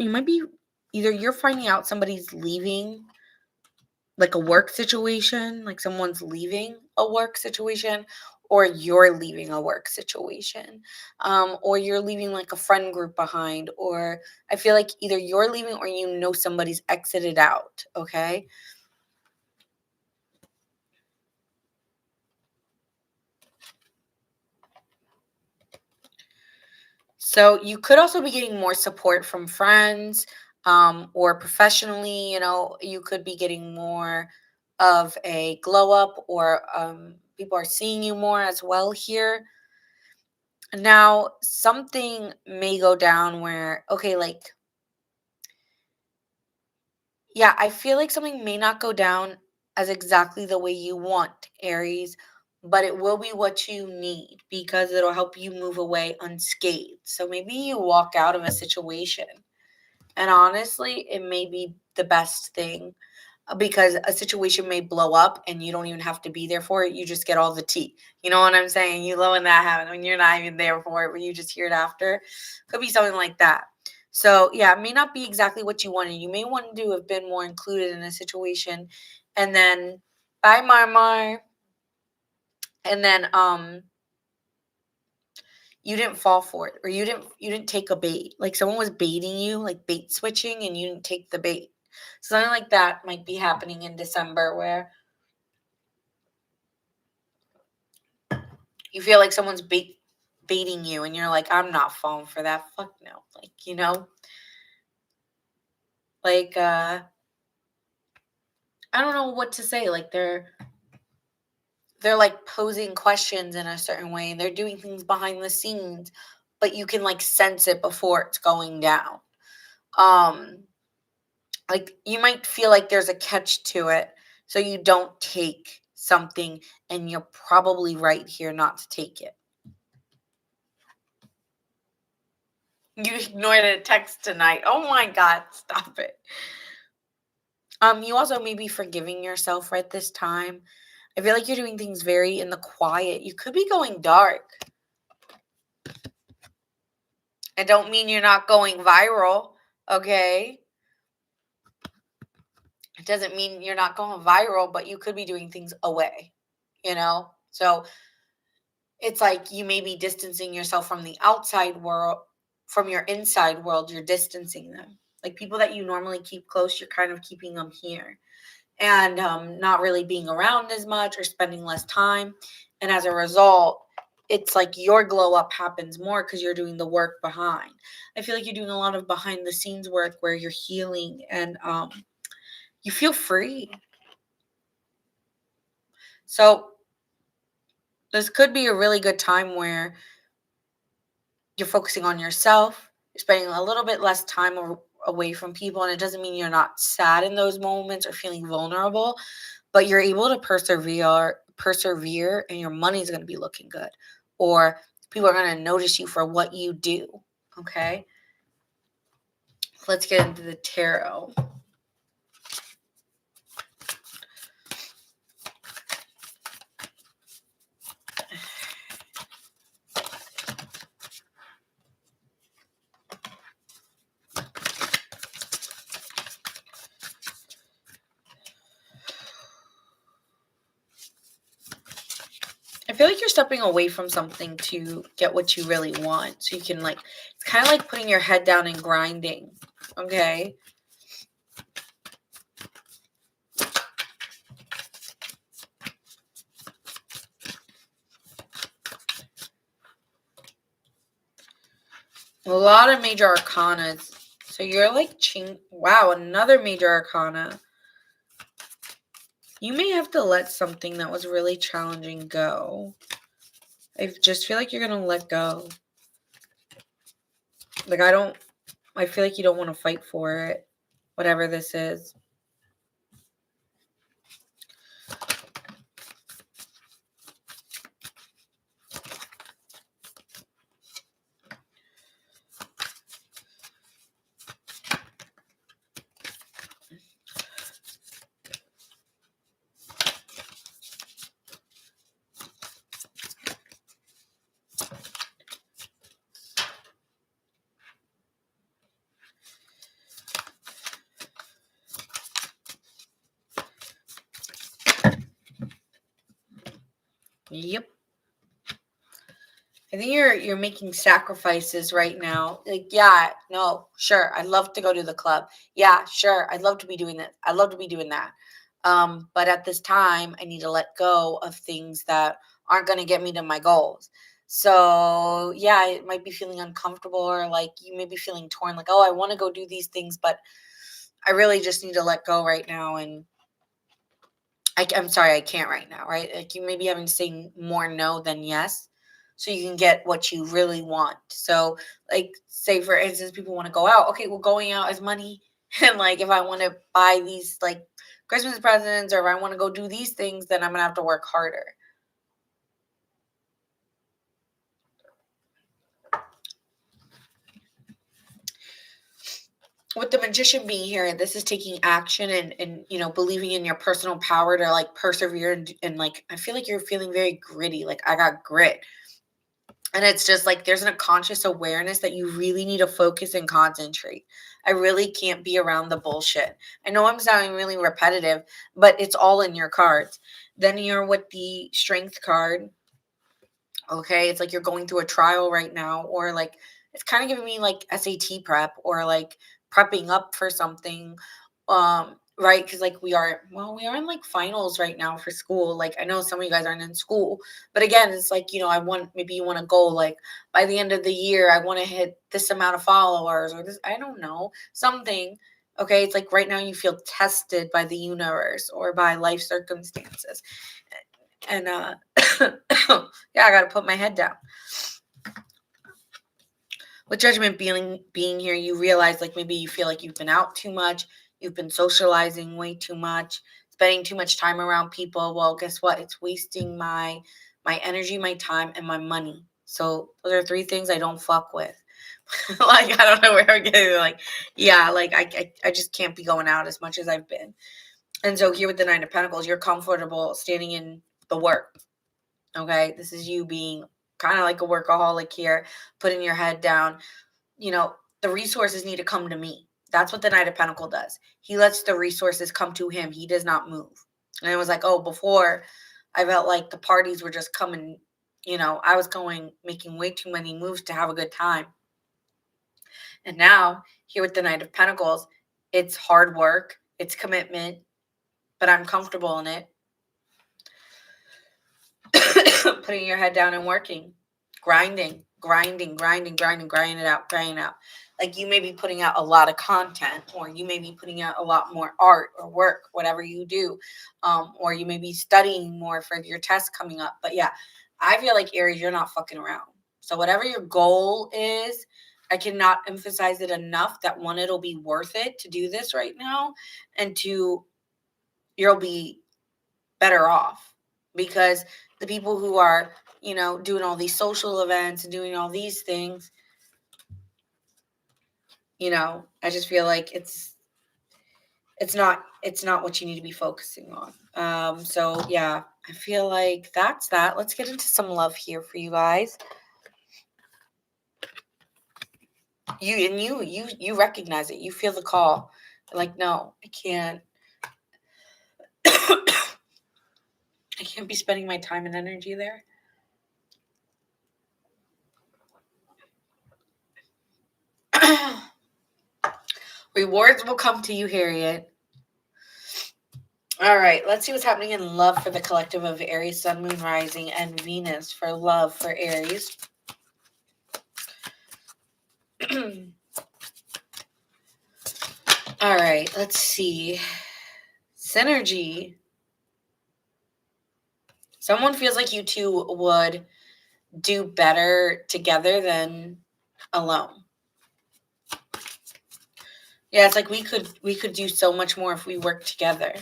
might be, either you're finding out somebody's leaving, like a work situation, like someone's leaving a work situation, or you're leaving a work situation, or you're leaving like a friend group behind, or I feel like either you're leaving or somebody's exited out, okay? So you could also be getting more support from friends, or professionally, you could be getting more of a glow up or People are seeing you more as well here. Now, something may go down where, okay, like, yeah, I feel like something may not go down as exactly the way you want, Aries, but it will be what you need because it'll help you move away unscathed. So maybe you walk out of a situation, and honestly, it may be the best thing because a situation may blow up and you don't even have to be there for it. You just get all the tea. You know what I'm saying? You love when that happens when you're not even there for it, but you just hear it after. Could be something like that. So yeah, it may not be exactly what you wanted. You may want to have been more included in a situation, and then bye, Marmar, and then you didn't fall for it, or you didn't take a bait. Like someone was baiting you, like bait switching, and you didn't take the bait. Something like that might be happening in December, where you feel like someone's baiting you, and you're like, I'm not falling for that. Fuck no. Like, like I don't know what to say. Like they're like posing questions in a certain way, and they're doing things behind the scenes, but you can like sense it before it's going down. Um like you might feel like there's a catch to it, so you don't take something, and you're probably right here not to take it. You ignored a text tonight. Oh my God, stop it. You also may be forgiving yourself right this time. I feel like you're doing things very in the quiet. You could be going dark. I don't mean you're not going viral, okay? It doesn't mean you're not going viral, but you could be doing things away, So it's like you may be distancing yourself from the outside world, from your inside world, you're distancing them. Like people that you normally keep close, you're kind of keeping them here. And not really being around as much or spending less time. And as a result, it's like your glow up happens more because you're doing the work behind. I feel like you're doing a lot of behind the scenes work where you're healing, and you feel free. So this could be a really good time where you're focusing on yourself, you're spending a little bit less time away from people. And it doesn't mean you're not sad in those moments or feeling vulnerable, but you're able to persevere, and your money's going to be looking good, or people are going to notice you for what you do. Okay, let's get into the tarot. I feel like you're stepping away from something to get what you really want. So you can it's kind of like putting your head down and grinding. Okay. A lot of major arcana. So you're like, wow, another major arcana. You may have to let something that was really challenging go. I just feel like you're going to let go. Like, I feel like you don't want to fight for it, whatever this is. Yep. I think you're making sacrifices right now. Like, yeah, no, sure, I'd love to go to the club. Yeah, sure, I'd love to be doing that. I'd love to be doing that. But at this time, I need to let go of things that aren't going to get me to my goals. So, yeah, it might be feeling uncomfortable, or like you may be feeling torn, like, oh, I want to go do these things, but I really just need to let go right now and I'm sorry, I can't right now, right? Like you may be having to say more no than yes so you can get what you really want. So, like, say for instance, people want to go out. Okay, well, going out is money. And like, if I want to buy these like Christmas presents or if I want to go do these things, then I'm going to have to work harder. With the magician being here, this is taking action and believing in your personal power to like persevere and like I feel like you're feeling very gritty. Like I got grit. And it's just like there's a conscious awareness that you really need to focus and concentrate. I really can't be around the bullshit. I know I'm sounding really repetitive, but it's all in your cards. Then you're with the strength card. Okay, it's like you're going through a trial right now, or like it's kind of giving me like SAT prep or like prepping up for something. Right, because like we are in like finals right now for school. Like I know some of you guys aren't in school, but again, it's like I want, maybe you want to go like by the end of the year I want to hit this amount of followers or this, I don't know, something. Okay, it's like right now you feel tested by the universe or by life circumstances. And yeah, I got to put my head down. With judgment being here, you realize like maybe you feel like you've been out too much, you've been socializing way too much, spending too much time around people. Well, guess what? It's wasting my energy, my time, and my money. So those are three things I don't fuck with. Like I don't know where I'm getting like, yeah, like I just can't be going out as much as I've been. And so here with the Nine of Pentacles, you're comfortable standing in the work. Okay, this is you being kind of like a workaholic here, putting your head down. The resources need to come to me. That's what the Knight of Pentacle does. He lets the resources come to him. He does not move. And it was like, oh, before I felt like the parties were just coming, I was making way too many moves to have a good time. And now, here with the Knight of Pentacles, it's hard work, it's commitment, but I'm comfortable in it. Putting your head down and working, grinding it out. Like you may be putting out a lot of content, or you may be putting out a lot more art or work, whatever you do, or you may be studying more for your test coming up. But yeah, I feel like Aries, you're not fucking around. So whatever your goal is, I cannot emphasize it enough that one, it'll be worth it to do this right now, and two, you'll be better off because the people who are, doing all these social events and doing all these things, I just feel like it's not what you need to be focusing on. So yeah, I feel like that's that. Let's get into some love here for you guys. You recognize it. You feel the call. Like, no, I can't. I can't be spending my time and energy there. Rewards will come to you, Harriet. All right, let's see what's happening in love for the collective of Aries, Sun, Moon, Rising, and Venus for love for Aries. All right, let's see. Synergy. Someone feels like you two would do better together than alone. Yeah, it's like we could do so much more if we work together.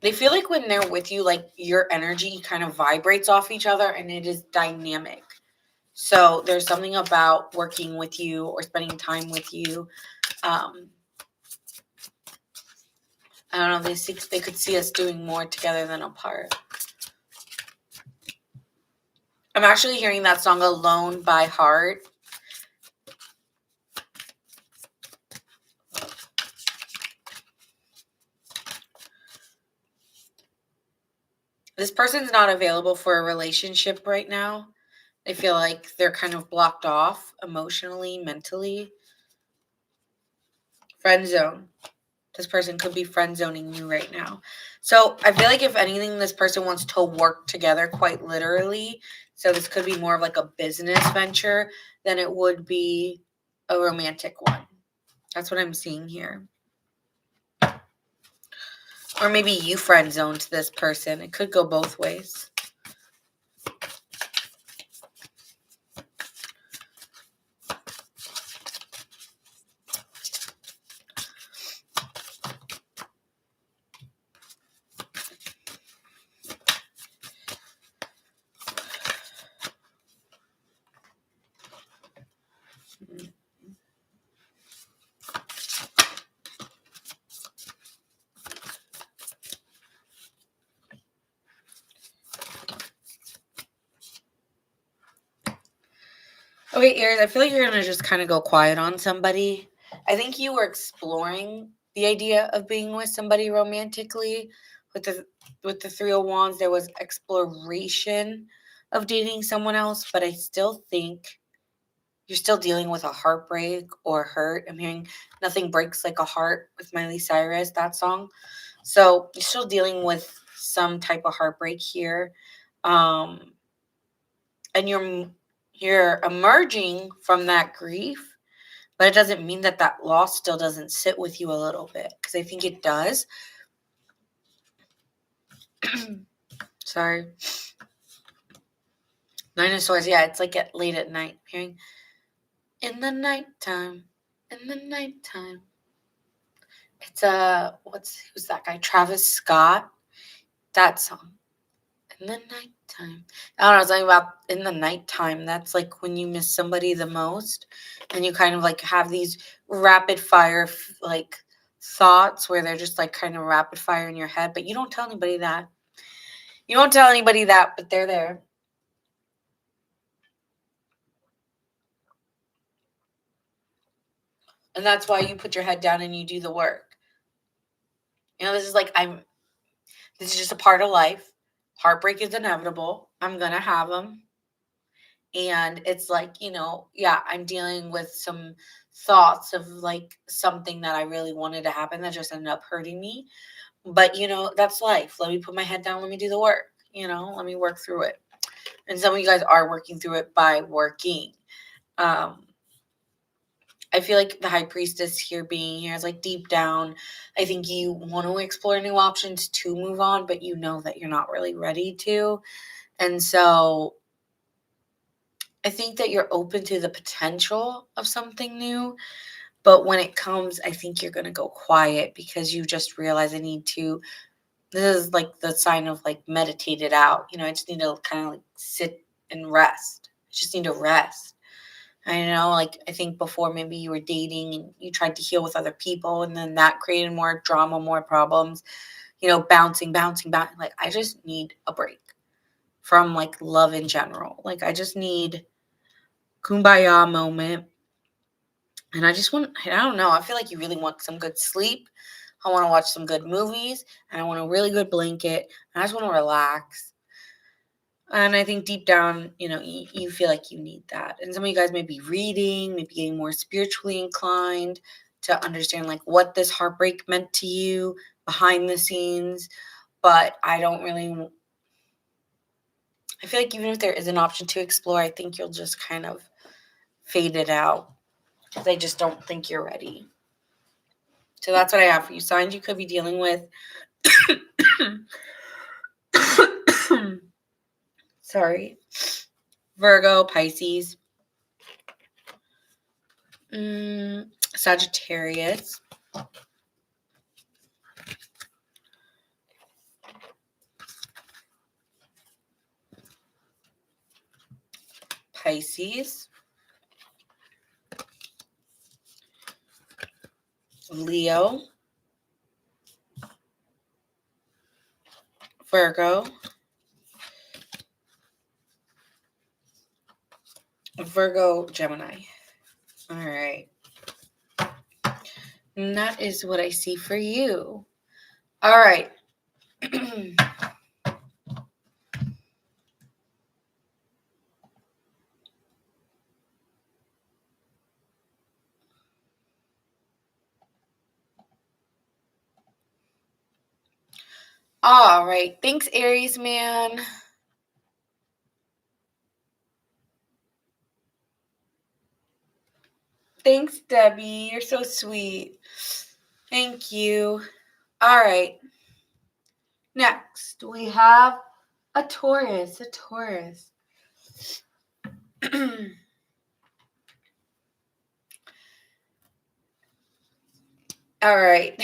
They feel like when they're with you, like your energy kind of vibrates off each other and it is dynamic. So there's something about working with you or spending time with you. I don't know. They could see us doing more together than apart. I'm actually hearing that song Alone by Heart. This person's not available for a relationship right now. They feel like they're kind of blocked off emotionally, mentally. Friend zone. This person could be friend zoning you right now. So I feel like if anything, this person wants to work together quite literally. So this could be more of like a business venture than it would be a romantic one. That's what I'm seeing here. Or maybe you friend zoned this person. It could go both ways. Okay, Aries, I feel like you're going to just kind of go quiet on somebody. I think you were exploring the idea of being with somebody romantically. With the Three of Wands, there was exploration of dating someone else, but I still think you're still dealing with a heartbreak or hurt. I'm hearing Nothing Breaks Like a Heart with Miley Cyrus, that song. So you're still dealing with some type of heartbreak here. And you're emerging from that grief, but it doesn't mean that that loss still doesn't sit with you a little bit, because I think it does. Sorry. Nine of Swords, yeah, it's like late at night. I'm hearing in the nighttime, in the nighttime. It's who's that guy? Travis Scott. That song. In the nighttime. I don't know, something about in the nighttime. That's like when you miss somebody the most, and you kind of like have these rapid fire like thoughts where they're just like kind of rapid fire in your head, but you don't tell anybody that. You don't tell anybody that, but they're there. And that's why you put your head down and you do the work. You know, this is just a part of life. Heartbreak is inevitable. I'm going to have them. And it's like, yeah, I'm dealing with some thoughts of like something that I really wanted to happen that just ended up hurting me. But, that's life. Let me put my head down. Let me do the work. Let me work through it. And some of you guys are working through it by working. I feel like the High Priestess here being here is like deep down, I think you want to explore new options to move on, but you know that you're not really ready to. And so I think that you're open to the potential of something new. But when it comes, I think you're going to go quiet because you just realize this is like the sign of like meditate it out. I just need to kind of like sit and rest. I just need to rest. I know, like, I think before maybe you were dating and you tried to heal with other people, and then that created more drama, more problems, bouncing. Like, I just need a break from like love in general. Like, I just need kumbaya moment. And I don't know, I feel like you really want some good sleep. I want to watch some good movies, and I want a really good blanket, and I just want to relax. And I think deep down, you feel like you need that. And some of you guys may be reading, maybe getting more spiritually inclined to understand like what this heartbreak meant to you behind the scenes. But I feel like even if there is an option to explore, I think you'll just kind of fade it out because I just don't think you're ready. So that's what I have for you. Signs you could be dealing with. Sorry. Virgo, Pisces, Sagittarius, Pisces, Leo, Virgo, Gemini. All right. And that is what I see for you. All right. All right. Thanks, Aries man. Thanks, Debbie. You're so sweet. Thank you. All right. Next, we have a Taurus. All right.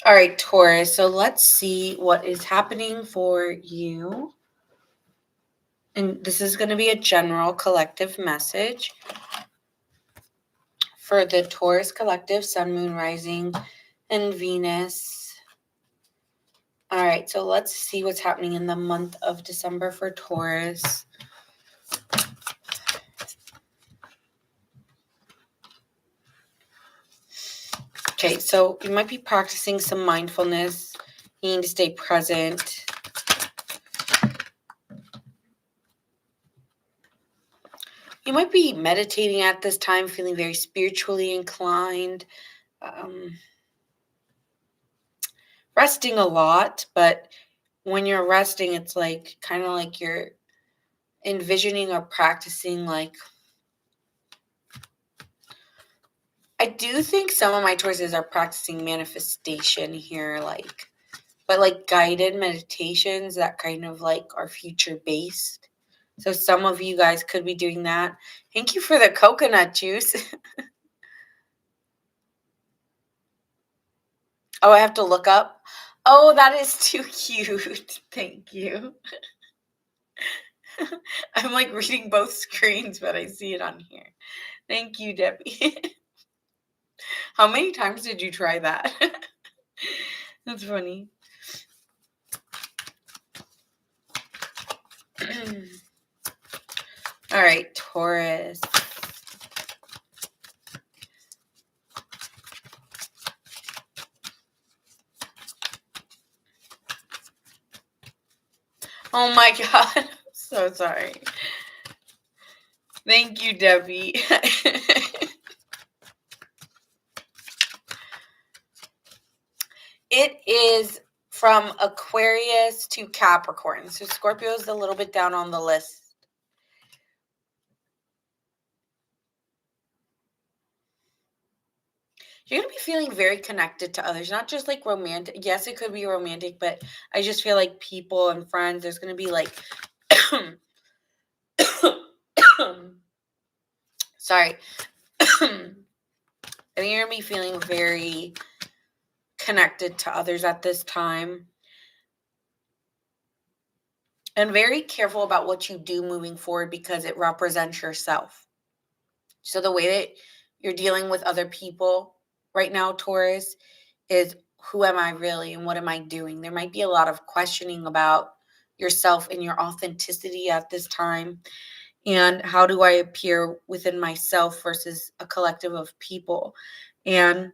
All right, Taurus. So let's see what is happening for you. And this is going to be a general collective message for the Taurus collective, Sun, Moon, Rising, and Venus. All right, so let's see what's happening in the month of December for Taurus. Okay, so you might be practicing some mindfulness. You need to stay present. You might be meditating at this time, feeling very spiritually inclined, resting a lot, but when you're resting, it's like kind of like you're envisioning or practicing like, I do think some of my choices are practicing manifestation here, but like guided meditations that kind of like are future based. So some of you guys could be doing that. Thank you for the coconut juice. Oh, I have to look up. Oh, that is too cute. Thank you. I'm like reading both screens, but I see it on here. Thank you, Debbie. How many times did you try that? That's funny. All right, Taurus. Oh my God. I'm so sorry. Thank you, Debbie. It is from Aquarius to Capricorn. So Scorpio is a little bit down on the list. You're going to be feeling very connected to others, not just like romantic. Yes, it could be romantic, but I just feel like people and friends, there's going to be like, sorry. I think you're going to be feeling very connected to others at this time. And very careful about what you do moving forward because it represents yourself. So the way that you're dealing with other people right now, Taurus, is who am I really and what am I doing? There might be a lot of questioning about yourself and your authenticity at this time. And how do I appear within myself versus a collective of people? And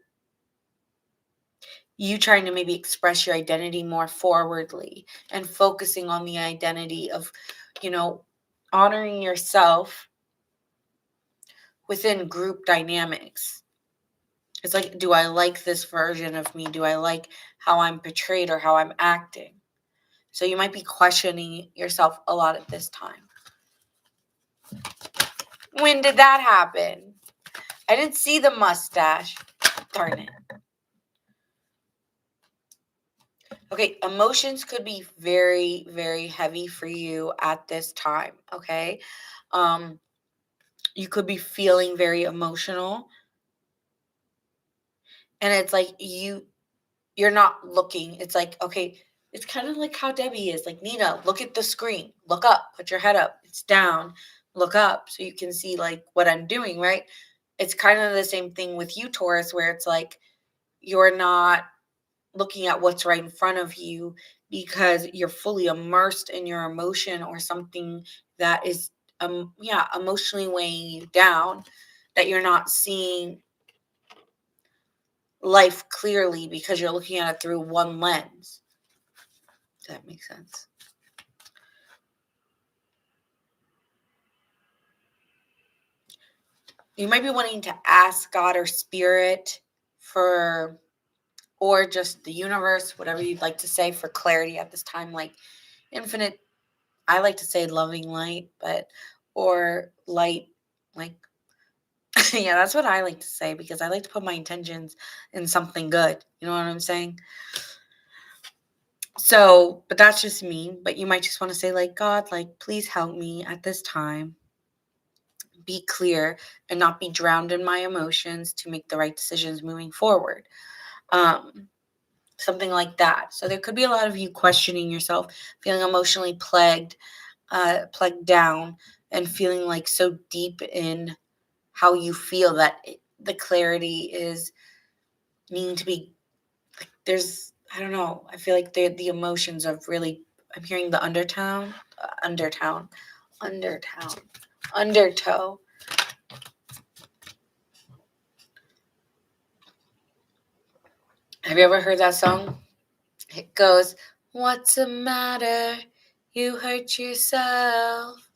you trying to maybe express your identity more forwardly and focusing on the identity of, honoring yourself within group dynamics. It's like, do I like this version of me? Do I like how I'm portrayed or how I'm acting? So you might be questioning yourself a lot at this time. When did that happen? I didn't see the mustache. Darn it. Okay, emotions could be very, very heavy for you at this time, okay? You could be feeling very emotional. And it's like you're not looking. It's like, okay, it's kind of like how Debbie is. Like, Nina, look at the screen. Look up. Put your head up. It's down. Look up so you can see like what I'm doing, right? It's kind of the same thing with you, Taurus, where it's like you're not looking at what's right in front of you because you're fully immersed in your emotion or something that is emotionally weighing you down, that you're not seeing life clearly because you're looking at it through one lens. Does that make sense? You might be wanting to ask God or Spirit or just the universe, whatever you'd like to say, for clarity at this time, like infinite I like to say loving light, or light, like, yeah, that's what I like to say because I like to put my intentions in something good. You know what I'm saying? So, but that's just me. But you might just want to say, like, God, like, please help me at this time be clear and not be drowned in my emotions to make the right decisions moving forward. Um, Something like that. So there could be a lot of you questioning yourself, feeling emotionally plagued down, and feeling like so deep in how you feel that the clarity is needing to be like, there's, I don't know, I feel like the emotions of really, I'm hearing the undertow. Have you ever heard that song? It goes, what's the matter? You hurt yourself.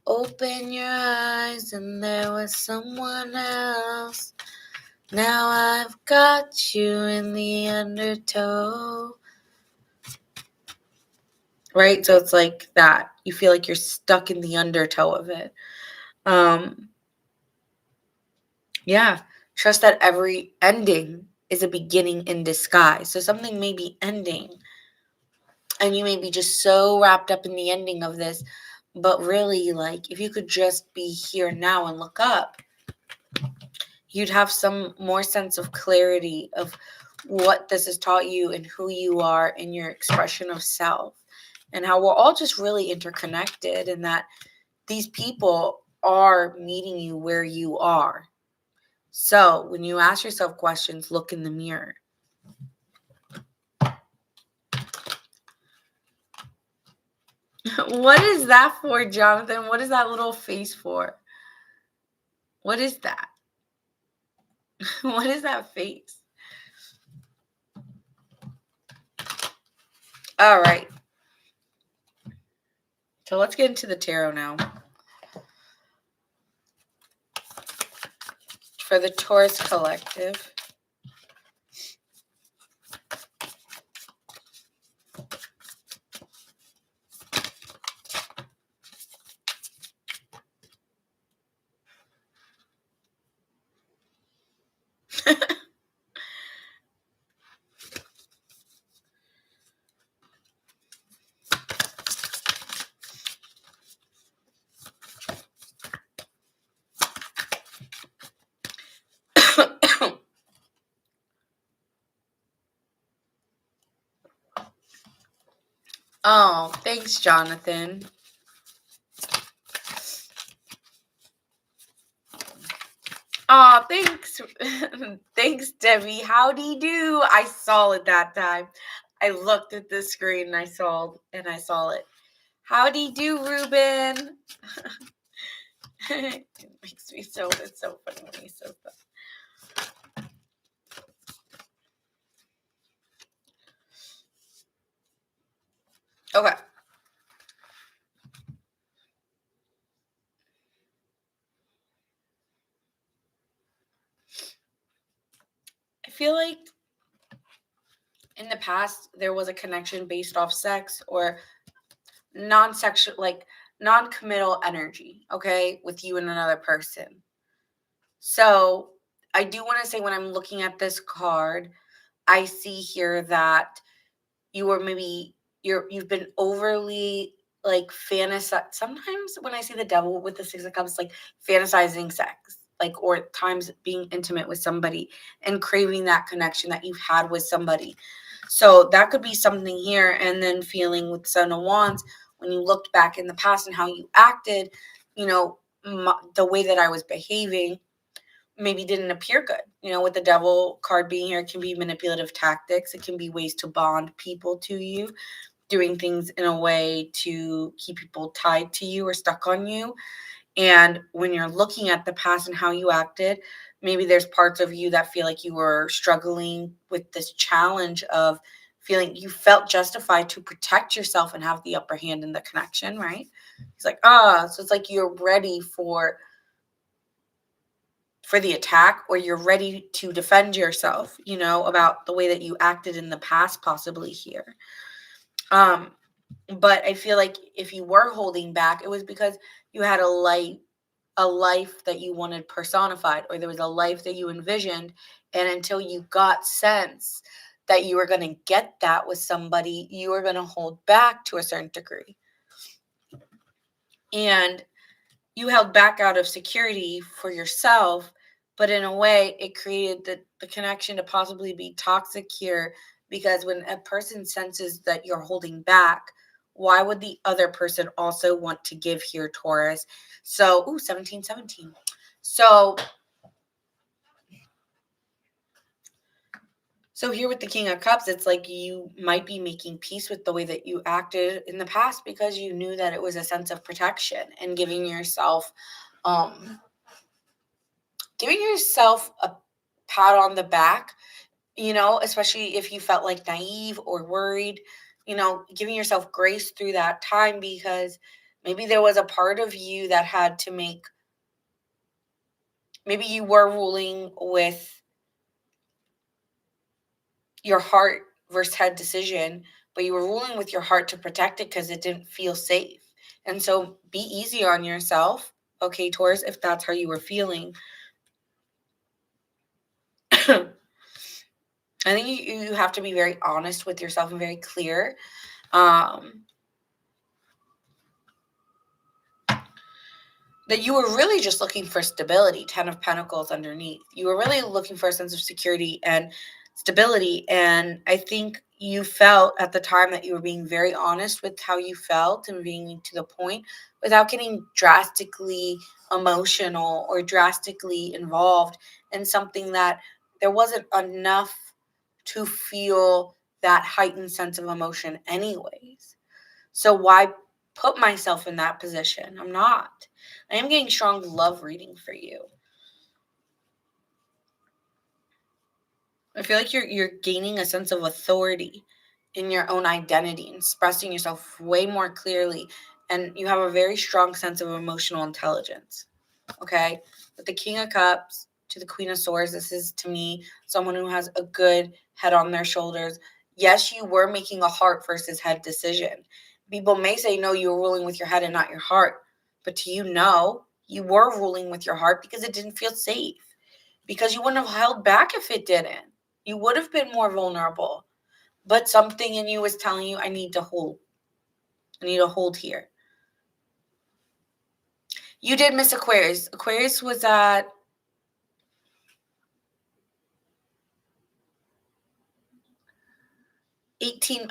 Open your eyes and there was someone else. Now I've got you in the undertow. Right? So it's like that. You feel like you're stuck in the undertow of it. Yeah. Trust that every ending is a beginning in disguise. So something may be ending and you may be just so wrapped up in the ending of this, but really, like, if you could just be here now and look up, you'd have some more sense of clarity of what this has taught you and who you are and your expression of self, and how we're all just really interconnected, and that these people are meeting you where you are. So when you ask yourself questions, look in the mirror. What is that for, Jonathan? What is that little face for? What is that? What is that face? All right. So let's get into the tarot now. For the Taurus collective. Oh, thanks, Jonathan. Oh, thanks. Thanks, Debbie. Howdy do. I saw it that time. I looked at the screen and I saw it. Howdy do, Ruben. It's so funny when he says that. Okay. I feel like in the past there was a connection based off sex or non-sexual, like non-committal energy, okay, with you and another person. So I do want to say, when I'm looking at this card, I see here that you were maybe you've been overly like sometimes when I see the devil with the Six of Cups, like fantasizing sex, like, or times being intimate with somebody and craving that connection that you've had with somebody. So that could be something here. And then feeling with Son of Wands, when you looked back in the past and how you acted, the way that I was behaving maybe didn't appear good. With the devil card being here, it can be manipulative tactics. It can be ways to bond people to you, doing things in a way to keep people tied to you or stuck on you. And when you're looking at the past and how you acted, maybe there's parts of you that feel like you were struggling with this challenge of feeling you felt justified to protect yourself and have the upper hand in the connection, right? It's like, so it's like you're ready for the attack, or you're ready to defend yourself, about the way that you acted in the past, possibly here. But I feel like if you were holding back, it was because you had a life that you wanted personified, or there was a life that you envisioned, and until you got sense that you were going to get that with somebody, you were going to hold back to a certain degree. And you held back out of security for yourself, but in a way it created the connection to possibly be toxic here, because when a person senses that you're holding back, why would the other person also want to give here, Taurus? So 1717. So here with the King of Cups, it's like you might be making peace with the way that you acted in the past, because you knew that it was a sense of protection and giving yourself a pat on the back, especially if you felt like naive or worried, giving yourself grace through that time, because maybe there was a part of you that had to maybe you were ruling with your heart versus head decision, but you were ruling with your heart to protect it because it didn't feel safe. And so be easy on yourself, okay, Taurus, if that's how you were feeling. I think you have to be very honest with yourself and very clear. That you were really just looking for stability, 10 of Pentacles underneath. You were really looking for a sense of security and stability. And I think you felt at the time that you were being very honest with how you felt and being to the point without getting drastically emotional or drastically involved in something that there wasn't enough to feel that heightened sense of emotion anyways. So why put myself in that position? I'm not. I am getting strong love reading for you. I feel like you're gaining a sense of authority in your own identity and expressing yourself way more clearly, and you have a very strong sense of emotional intelligence. Okay? With the King of Cups to the Queen of Swords, this is to me someone who has a good head on their shoulders. Yes, you were making a heart versus head decision. People may say, no, you were ruling with your head and not your heart. But to you, no, you were ruling with your heart because it didn't feel safe. Because you wouldn't have held back if it didn't. You would have been more vulnerable. But something in you was telling you, I need to hold. I need to hold here. You did miss Aquarius. Aquarius was at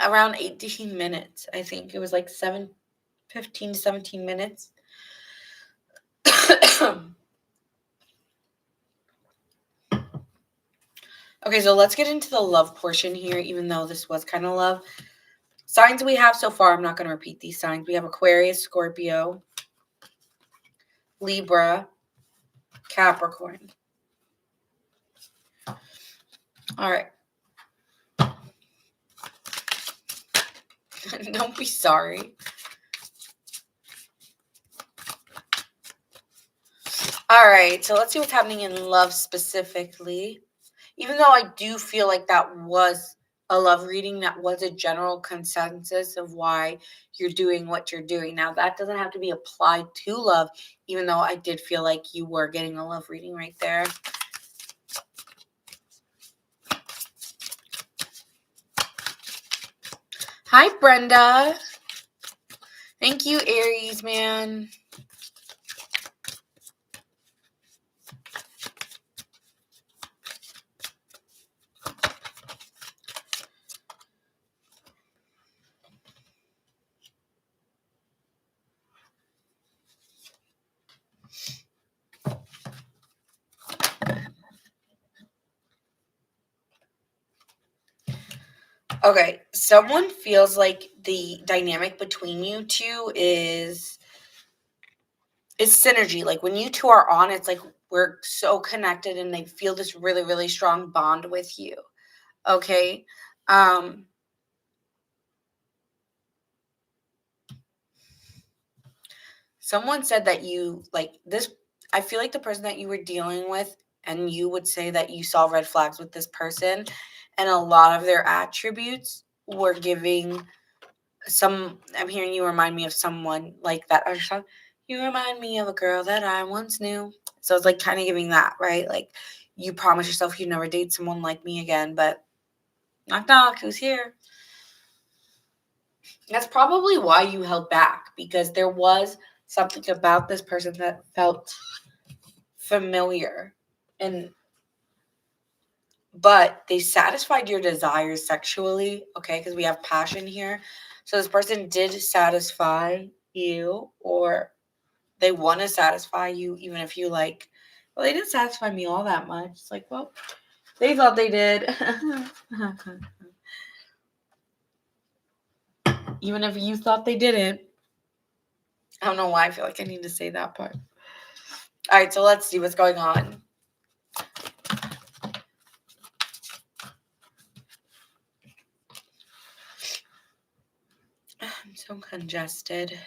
around 18 minutes. I think it was like 15 to 17 minutes. Okay, so let's get into the love portion here, even though this was kind of love. Signs we have so far, I'm not going to repeat these signs. We have Aquarius, Scorpio, Libra, Capricorn. All right. Don't be sorry. All right, so let's see what's happening in love specifically. Even though I do feel like that was a love reading, that was a general consensus of why you're doing what you're doing. Now, that doesn't have to be applied to love, even though I did feel like you were getting a love reading right there. Hi, Brenda. Thank you, Aries, man. Okay, someone feels like the dynamic between you two is synergy. Like when you two are on, it's like we're so connected and they feel this really, really strong bond with you. Okay. Someone said that you like this. I feel like the person that you were dealing with, and you would say that you saw red flags with this person, and a lot of their attributes were giving I'm hearing you remind me of someone like that. You remind me of a girl that I once knew. So it's like kind of giving that, right? Like you promise yourself you never date someone like me again, but knock knock, who's here? That's probably why you held back, because there was something about this person that felt familiar, but they satisfied your desires sexually, okay? Because we have passion here. So this person did satisfy you, or they want to satisfy you, even if you like, well, they didn't satisfy me all that much. It's like, well, they thought they did. Even if you thought they didn't. I don't know why I feel like I need to say that part. All right, so let's see what's going on. I'm so congested.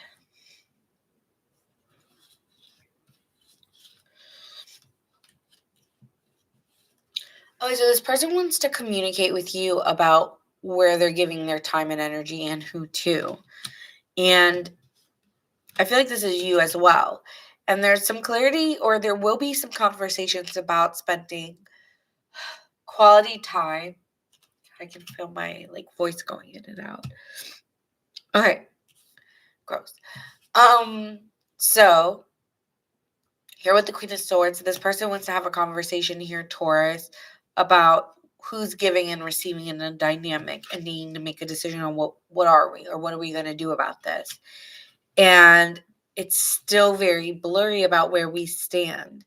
Okay, so this person wants to communicate with you about where they're giving their time and energy and who to. And I feel like this is you as well. And there's some clarity, or there will be some conversations about spending quality time. I can feel my voice going in and out. Okay. Gross. So here with the Queen of Swords, this person wants to have a conversation here, Taurus, about who's giving and receiving in a dynamic and needing to make a decision on what are we, or what are we going to do about this. And it's still very blurry about where we stand.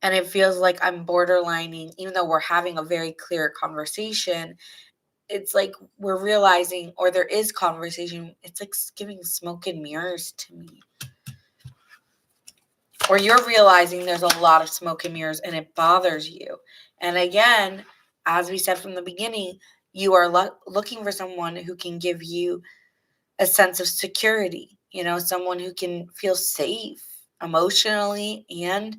And it feels like I'm borderlining, even though we're having a very clear conversation, it's like we're realizing, or there is conversation, it's like giving smoke and mirrors to me. Or you're realizing there's a lot of smoke and mirrors and it bothers you. And again, as we said from the beginning, you are looking for someone who can give you a sense of security, someone who can feel safe emotionally and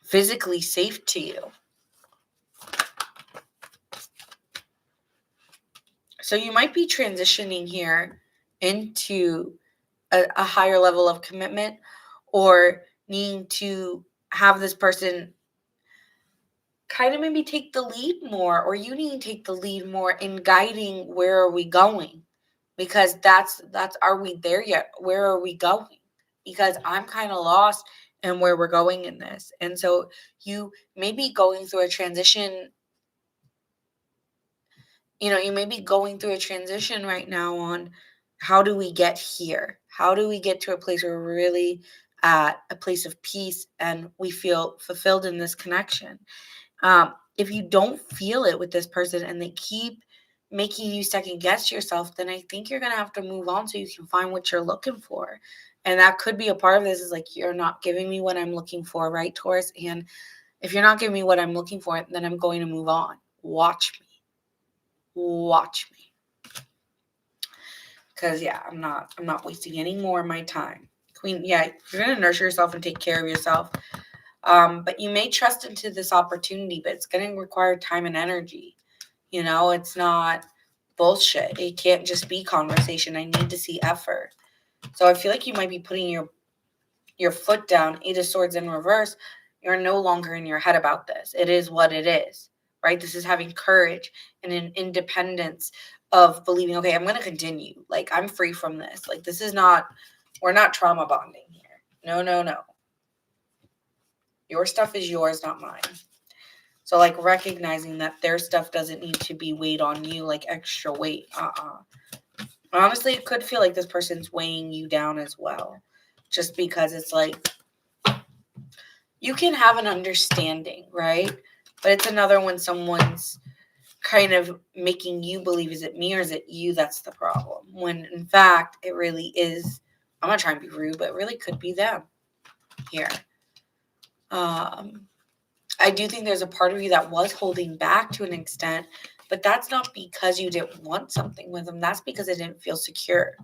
physically safe to you. So you might be transitioning here into a higher level of commitment, or needing to have this person kind of maybe take the lead more, or you need to take the lead more in guiding where are we going, because that's are we there yet? Where are we going? Because I'm kind of lost in where we're going in this. And so you may be going through a transition. You may be going through a transition right now on how do we get here? How do we get to a place where we're really at a place of peace and we feel fulfilled in this connection? If you don't feel it with this person and they keep making you second guess yourself, then I think you're going to have to move on so you can find what you're looking for. And that could be a part of this, is like, you're not giving me what I'm looking for, right, Taurus? And if you're not giving me what I'm looking for, then I'm going to move on. Watch me. Because I'm not wasting any more of my time. Queen, you're going to nurture yourself and take care of yourself. But you may trust into this opportunity, but it's going to require time and energy. It's not bullshit. It can't just be conversation. I need to see effort. So I feel like you might be putting your foot down, 8 of Swords in reverse. You're no longer in your head about this. It is what it is, right? This is having courage and an independence of believing, okay, I'm going to continue. Like, I'm free from this. Like, this is not, we're not trauma bonding here. No. Your stuff is yours, not mine. So, like, recognizing that their stuff doesn't need to be weighed on you, like extra weight. Honestly, it could feel like this person's weighing you down as well. Just because it's like, you can have an understanding, right? But it's another when someone's kind of making you believe, is it me or is it you that's the problem? When in fact, it really is, I'm not trying to be rude, but it really could be them here. I do think there's a part of you that was holding back to an extent, but that's not because you didn't want something with them. That's because it didn't feel secure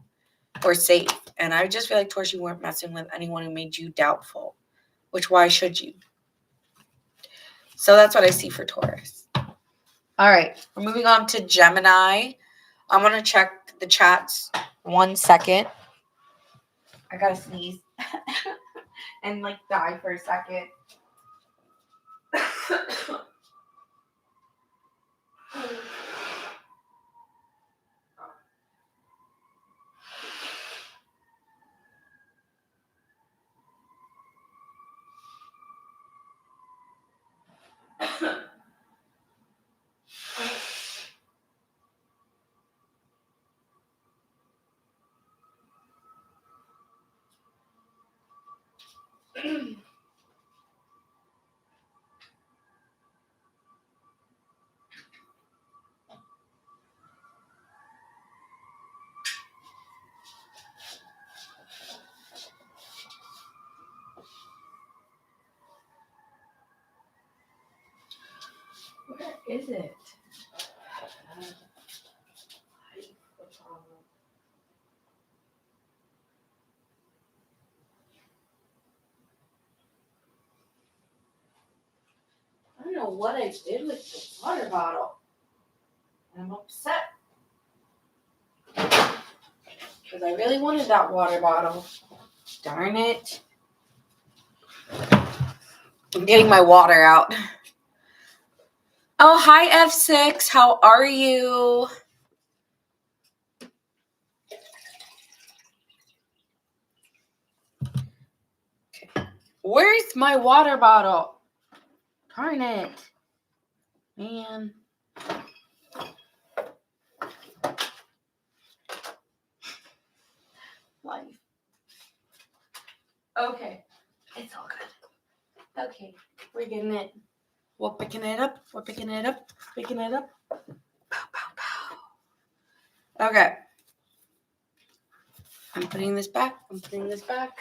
or safe. And I just feel like, Taurus, you weren't messing with anyone who made you doubtful, which why should you? So that's what I see for Taurus. All right, we're moving on to Gemini. I'm going to check the chats 1 second. I got to sneeze and like die for a second. Where is it? I don't know what I did with the water bottle. I'm upset. Because I really wanted that water bottle. Darn it. I'm getting my water out. Oh, hi, F6. How are you? Okay. Where's my water bottle? Darn it. Man. Life. Okay. It's all good. Okay. We're getting it. We're picking it up. We're picking it up. Picking it up. Pow, pow, pow. Okay. I'm putting this back. I'm putting this back.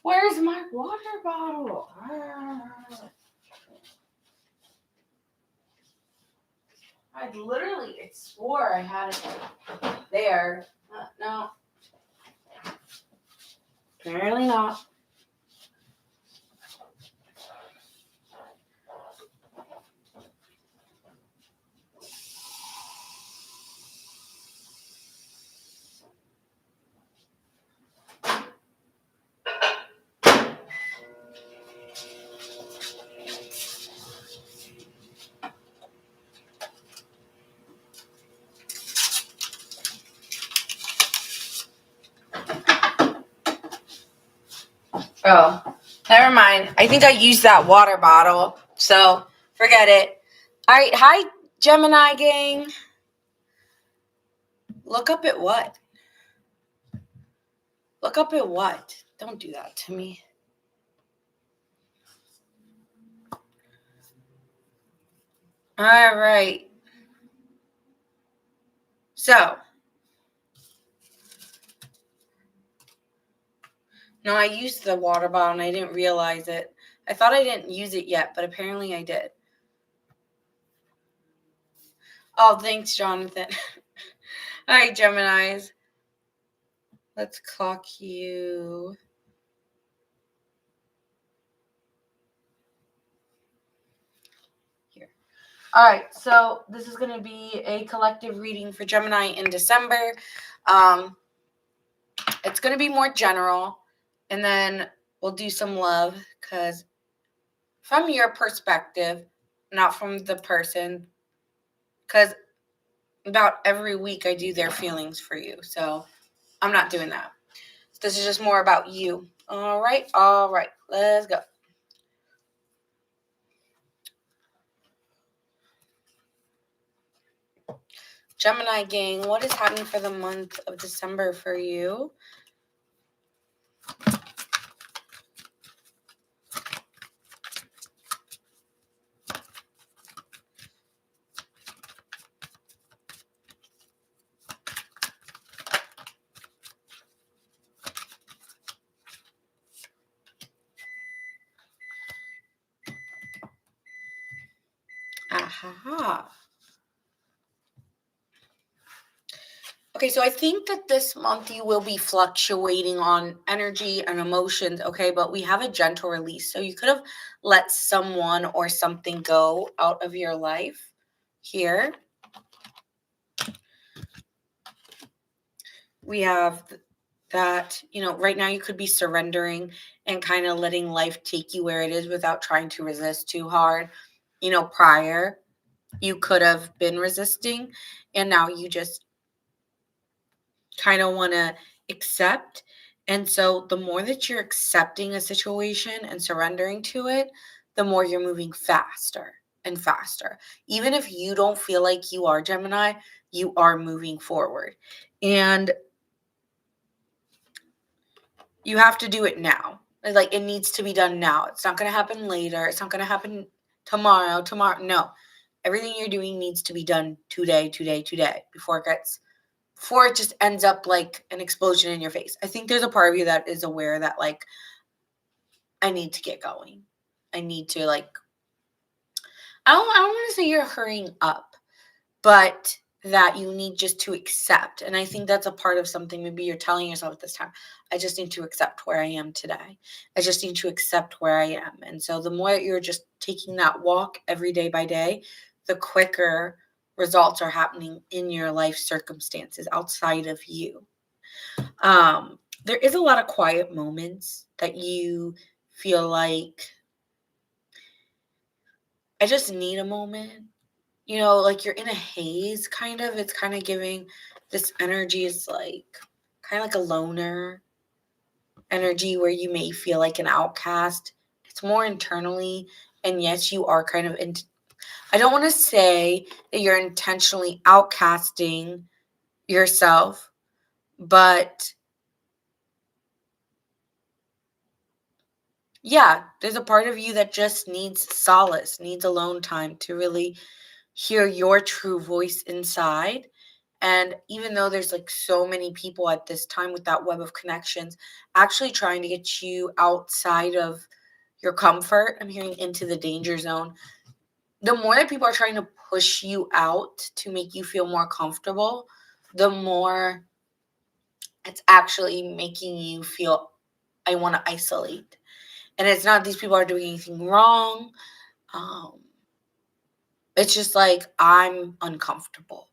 Where's my water bottle? I literally swore I had it there. No. Apparently not. Oh, never mind. I think I used that water bottle, so forget it. All right, hi, Gemini gang. Look up at what? Look up at what? Don't do that to me. All right. So, no, I used the water bottle and I didn't realize it. I thought I didn't use it yet, but apparently I did. Oh, thanks, Jonathan. All right, Geminis. Let's clock you. Here. All right, so this is going to be a collective reading for Gemini in December. It's going to be more general, and then we'll do some love because from your perspective, not from the person, because about every week I do their feelings for you, so I'm not doing that. This is just more about you. All right, let's go. Gemini gang, what is happening for the month of December for you? Aha. Okay, so I think that this month you will be fluctuating on energy and emotions, okay? But we have a gentle release. So you could have let someone or something go out of your life here. we have that, right now you could be surrendering and kind of letting life take you where it is without trying to resist too hard. Prior, you could have been resisting, and now you just kind of want to accept. And so the more that you're accepting a situation and surrendering to it, the more you're moving faster and faster. Even if you don't feel like you are Gemini, you are moving forward. And you have to do it now. Like, it needs to be done now. It's not going to happen later. It's not going to happen tomorrow. No. Everything you're doing needs to be done today, before it just ends up like an explosion in your face. I think there's a part of you that is aware that, like, I need to get going. I need to, like, I don't want to say you're hurrying up, but that you need just to accept. And I think that's a part of something maybe you're telling yourself at this time. I just need to accept where I am today. I just need to accept where I am. And so the more you're just taking that walk every day by day, the quicker results are happening in your life circumstances outside of you. There is a lot of quiet moments that you feel like, I just need a moment. Like you're in a haze, kind of. It's kind of giving this energy is like kind of like a loner energy where you may feel like an outcast. It's more internally. And yes, you are kind of I don't want to say that you're intentionally outcasting yourself, but yeah, there's a part of you that just needs solace, needs alone time to really hear your true voice inside. And even though there's like so many people at this time with that web of connections actually trying to get you outside of your comfort, I'm hearing into the danger zone. The more that people are trying to push you out to make you feel more comfortable, the more it's actually making you feel, I want to isolate. And it's not these people are doing anything wrong. Um, it's just like, I'm uncomfortable.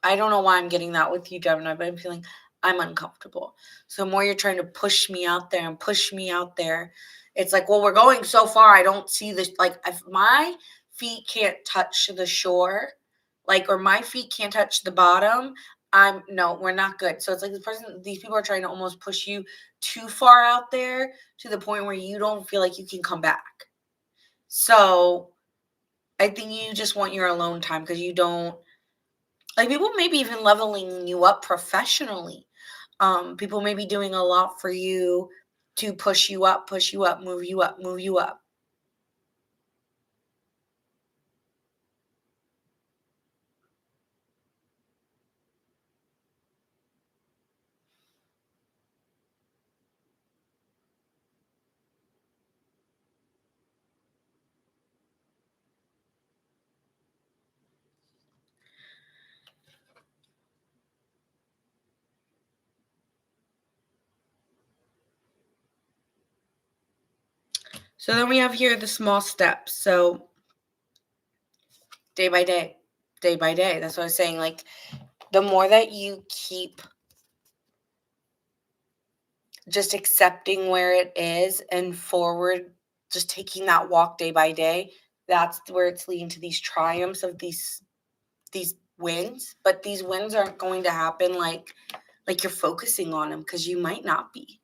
I don't know why I'm getting that with you, Gemini, but I'm feeling I'm uncomfortable. So the more you're trying to push me out there and push me out there, it's like, well, we're going so far. I don't see this. Like, if my feet can't touch the shore, like, or my feet can't touch the bottom, no, we're not good. So it's like these people are trying to almost push you too far out there to the point where you don't feel like you can come back. So I think you just want your alone time because you don't, like, people maybe even leveling you up professionally. People may be doing a lot for you to push you up, move you up, move you up. So then we have here the small steps. So day by day, day by day. That's what I was saying. Like, the more that you keep just accepting where it is and forward, just taking that walk day by day, that's where it's leading to these triumphs of these wins. But these wins aren't going to happen like you're focusing on them, because you might not be.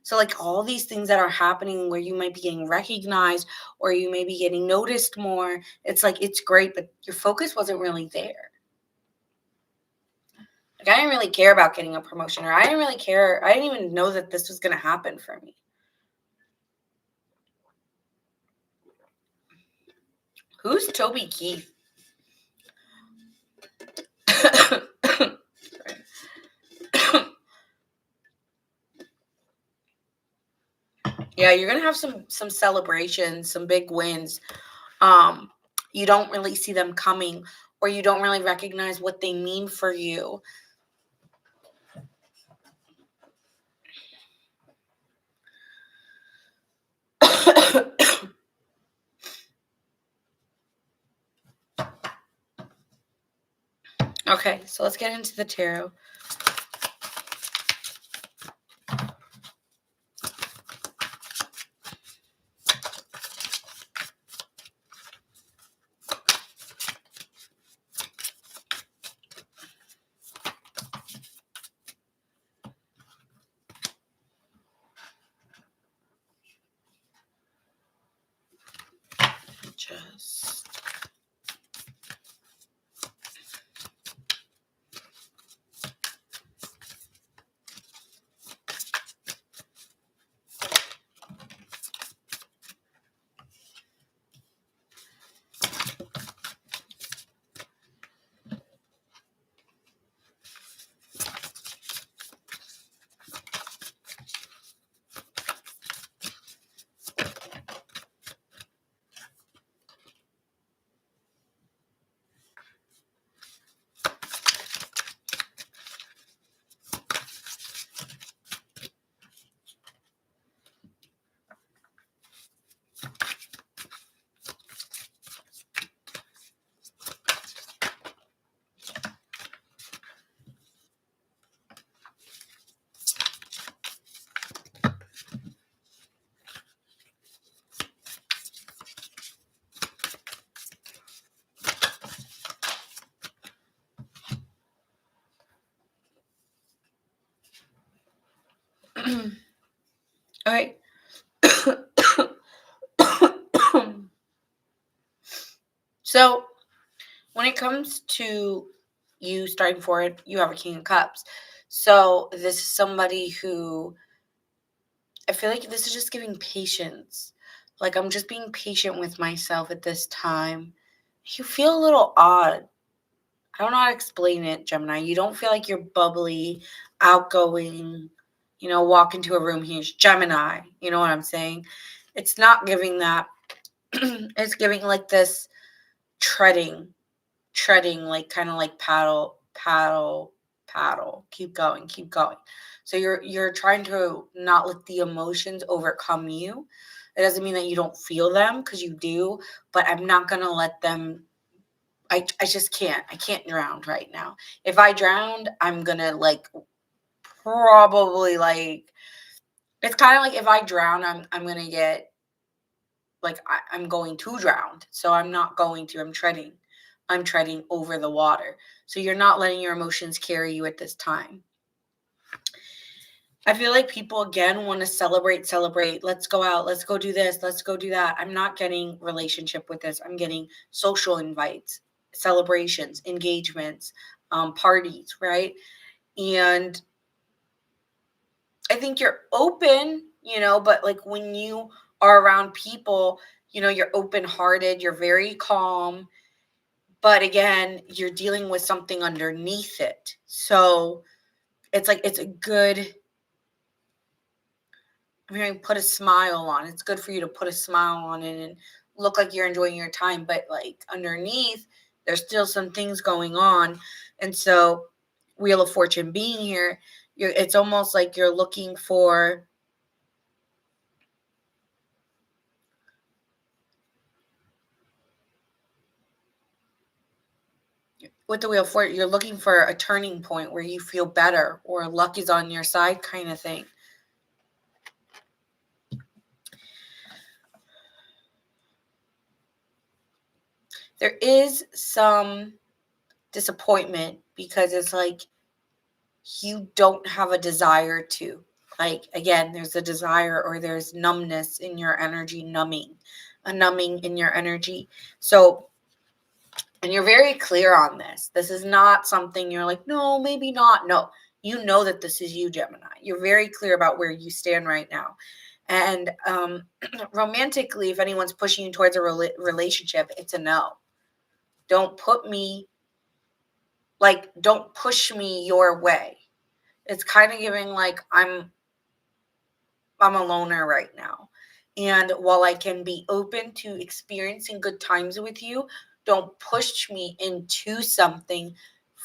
So, like, all these things that are happening where you might be getting recognized or you may be getting noticed more, it's like, it's great, but your focus wasn't really there. Like, I didn't really care about getting a promotion, or I didn't really care. I didn't even know that this was going to happen for me. Who's Toby Keith? Yeah, you're gonna have some celebrations, some big wins. You don't really see them coming, or you don't really recognize what they mean for you. Okay, so let's get into the tarot. All right. So when it comes to you starting forward, you have a King of Cups. So this is somebody who, I feel like this is just giving patience. Like, I'm just being patient with myself at this time. You feel a little odd. I don't know how to explain it, Gemini. You don't feel like you're bubbly, outgoing, walk into a room, here's Gemini. You know what I'm saying? It's not giving that. It's giving like this treading, like kind of like paddle, paddle, paddle. Keep going, keep going. So you're trying to not let the emotions overcome you. It doesn't mean that you don't feel them, because you do, but I'm not gonna let them. I just can't. I can't drown right now. If I drowned, I'm gonna probably it's kind of like if I drown, I'm gonna get I'm going to drown. So I'm not going to. I'm treading over the water. So you're not letting your emotions carry you at this time. I feel like people again want to celebrate. Let's go out. Let's go do this. Let's go do that. I'm not getting relationship with this. I'm getting social invites, celebrations, engagements, parties, right? And I think you're open, but like when you are around people, you're open-hearted, you're very calm, but again, you're dealing with something underneath it. So it's like, it's a good, I'm hearing put a smile on. It's good for you to put a smile on it and look like you're enjoying your time, but like underneath, there's still some things going on. And so Wheel of Fortune being here, it's almost like you're looking for, with the Wheel of Fortune, you're looking for a turning point where you feel better or luck is on your side kind of thing. There is some disappointment because it's like you don't have a desire to. Like, again, there's a desire or there's numbness in your energy, a numbing in your energy. So, and you're very clear on this. This is not something you're like, no, maybe not. No, you know that this is you, Gemini. You're very clear about where you stand right now. And romantically, if anyone's pushing you towards a relationship, it's a no. Don't push me your way. It's kind of giving like I'm a loner right now. And while I can be open to experiencing good times with you, don't push me into something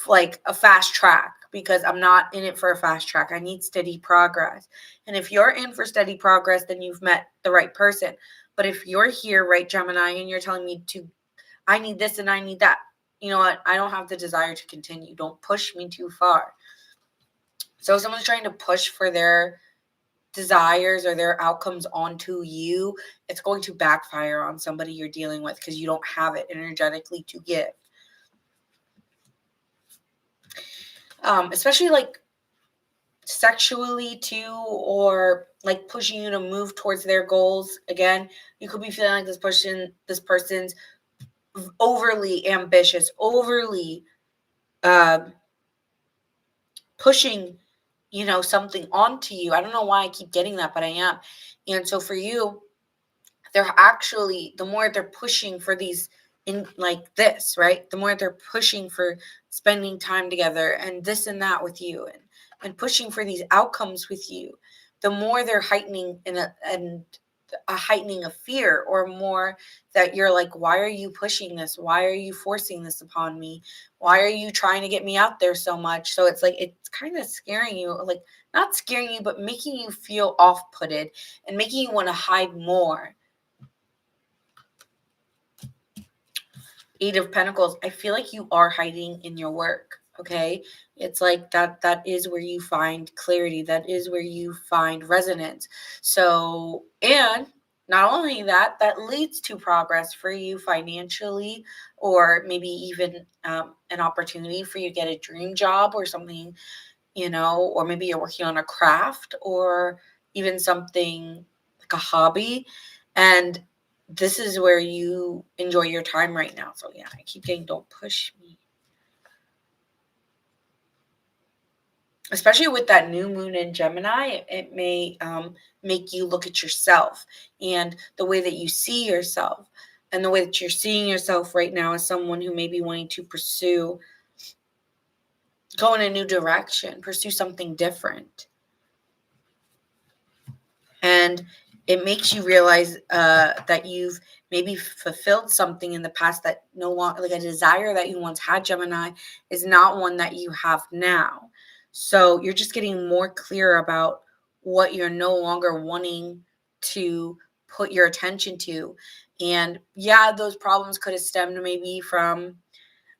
like a fast track, because I'm not in it for a fast track. I need steady progress. And if you're in for steady progress, then you've met the right person. But if you're here, right, Gemini, and you're telling me I need this and I need that, you know what? I don't have the desire to continue. Don't push me too far. So if someone's trying to push for their desires or their outcomes onto you, it's going to backfire on somebody you're dealing with because you don't have it energetically to give. Especially like sexually too, or like pushing you to move towards their goals. Again, you could be feeling like this person's overly ambitious, overly pushing something onto you. I don't know why I keep getting that, but I am. And so for you, they're actually, the more they're pushing for these in like this, right? The more they're pushing for spending time together and this and that with you, and pushing for these outcomes with you, the more they're heightening and a heightening of fear, or more that you're like, why are you pushing this? Why are you forcing this upon me? Why are you trying to get me out there so much? So it's like, it's kind of scaring you, like not scaring you, but making you feel off-putted and making you want to hide more. Eight of Pentacles, I feel like you are hiding in your work. Okay. It's like that is where you find clarity. That is where you find resonance. So, and not only that leads to progress for you financially, or maybe even an opportunity for you to get a dream job or something, or maybe you're working on a craft or even something like a hobby. And this is where you enjoy your time right now. So yeah, I keep getting, don't push me. Especially with that new moon in Gemini, it may make you look at yourself and the way that you see yourself. And the way that you're seeing yourself right now as someone who may be wanting to go in a new direction, pursue something different. And it makes you realize that you've maybe fulfilled something in the past that no longer, like a desire that you once had, Gemini, is not one that you have now. So you're just getting more clear about what you're no longer wanting to put your attention to. And yeah, those problems could have stemmed maybe from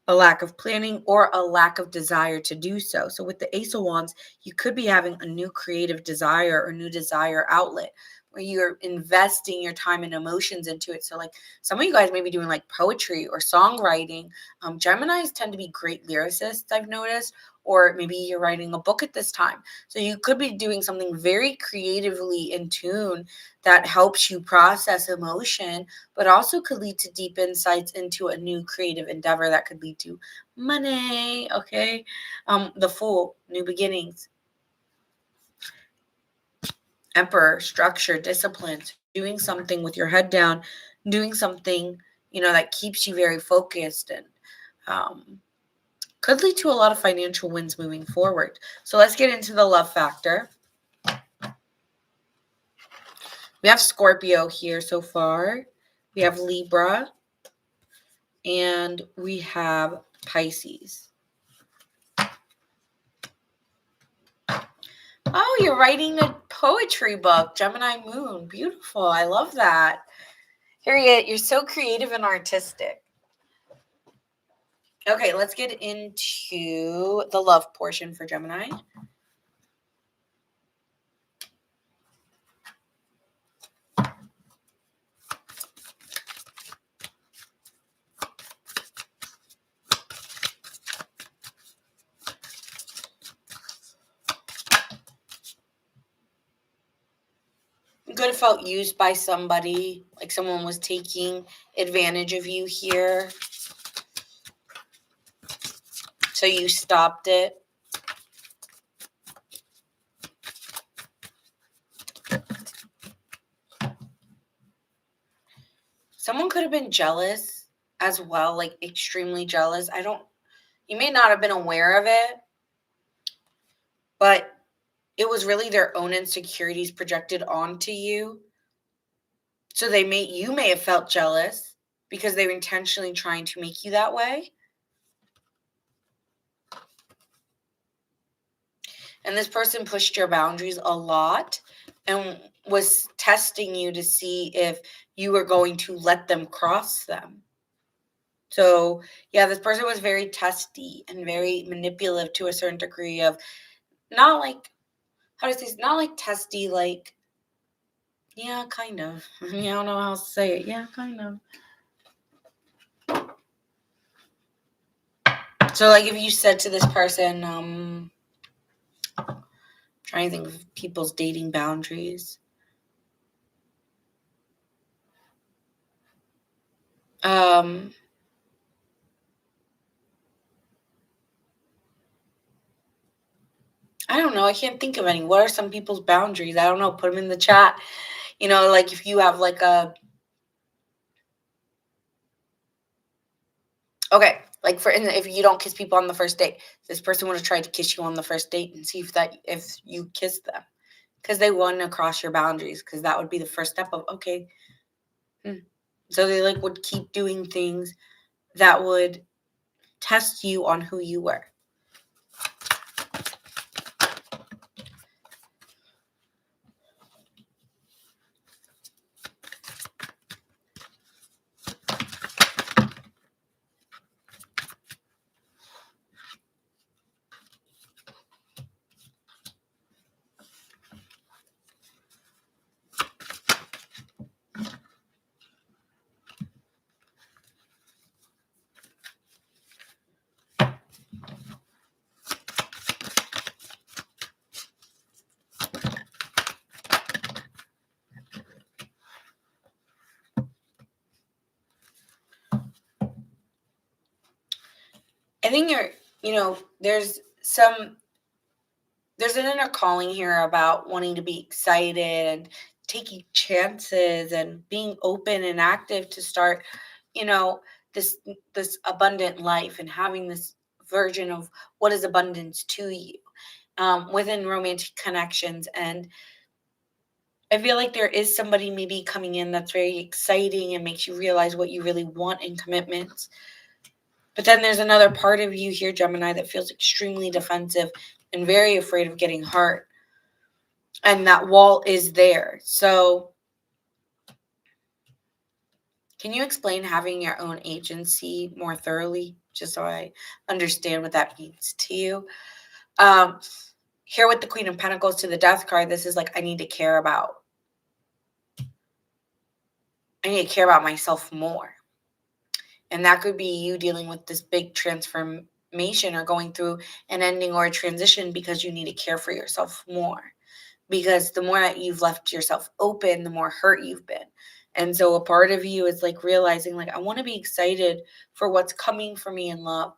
a lack of planning or a lack of desire to do so. So with the Ace of Wands, you could be having a new creative desire or new desire outlet where you're investing your time and emotions into it. So like some of you guys may be doing like poetry or songwriting. Geminis tend to be great lyricists, I've noticed, or maybe you're writing a book at this time. So you could be doing something very creatively in tune that helps you process emotion, but also could lead to deep insights into a new creative endeavor that could lead to money. Okay. The Fool, new beginnings. Emperor, structure, discipline, doing something with your head down, doing something, that keeps you very focused and could lead to a lot of financial wins moving forward. So let's get into the love factor. We have Scorpio here so far. We have Libra. And we have Pisces. Oh, you're writing a poetry book, Gemini Moon. Beautiful. I love that. Harriet, you're so creative and artistic. Okay, let's get into the love portion for Gemini. You could have felt used by somebody, like someone was taking advantage of you here. So you stopped it. Someone could have been jealous as well, like extremely jealous. You may not have been aware of it, but it was really their own insecurities projected onto you. So you may have felt jealous because they were intentionally trying to make you that way. And this person pushed your boundaries a lot and was testing you to see if you were going to let them cross them. So, yeah, this person was very testy and very manipulative to a certain degree of not like, how to say this, not like testy, like, yeah, kind of. I don't know how to say it. Yeah, kind of. So, like, if you said to this person, trying to think of people's dating boundaries. I don't know. I can't think of any. What are some people's boundaries? I don't know. Put them in the chat. Like if you have like okay, like if you don't kiss people on the first date, this person would have tried to kiss you on the first date and see if you kissed them, because they want to cross your boundaries, because that would be the first step of okay. So they would keep doing things that would test you on who you were. I think there's an inner calling here about wanting to be excited and taking chances and being open and active to start, this abundant life and having this version of what is abundance to you within romantic connections. And I feel like there is somebody maybe coming in that's very exciting and makes you realize what you really want in commitments. But then there's another part of you here, Gemini, that feels extremely defensive and very afraid of getting hurt. And that wall is there. So can you explain having your own agency more thoroughly, just so I understand what that means to you? Here with the Queen of Pentacles to the Death card, this is like, I need to care about myself more. And that could be you dealing with this big transformation or going through an ending or a transition because you need to care for yourself more. Because the more that you've left yourself open, the more hurt you've been. And so a part of you is like realizing, like, I want to be excited for what's coming for me in love,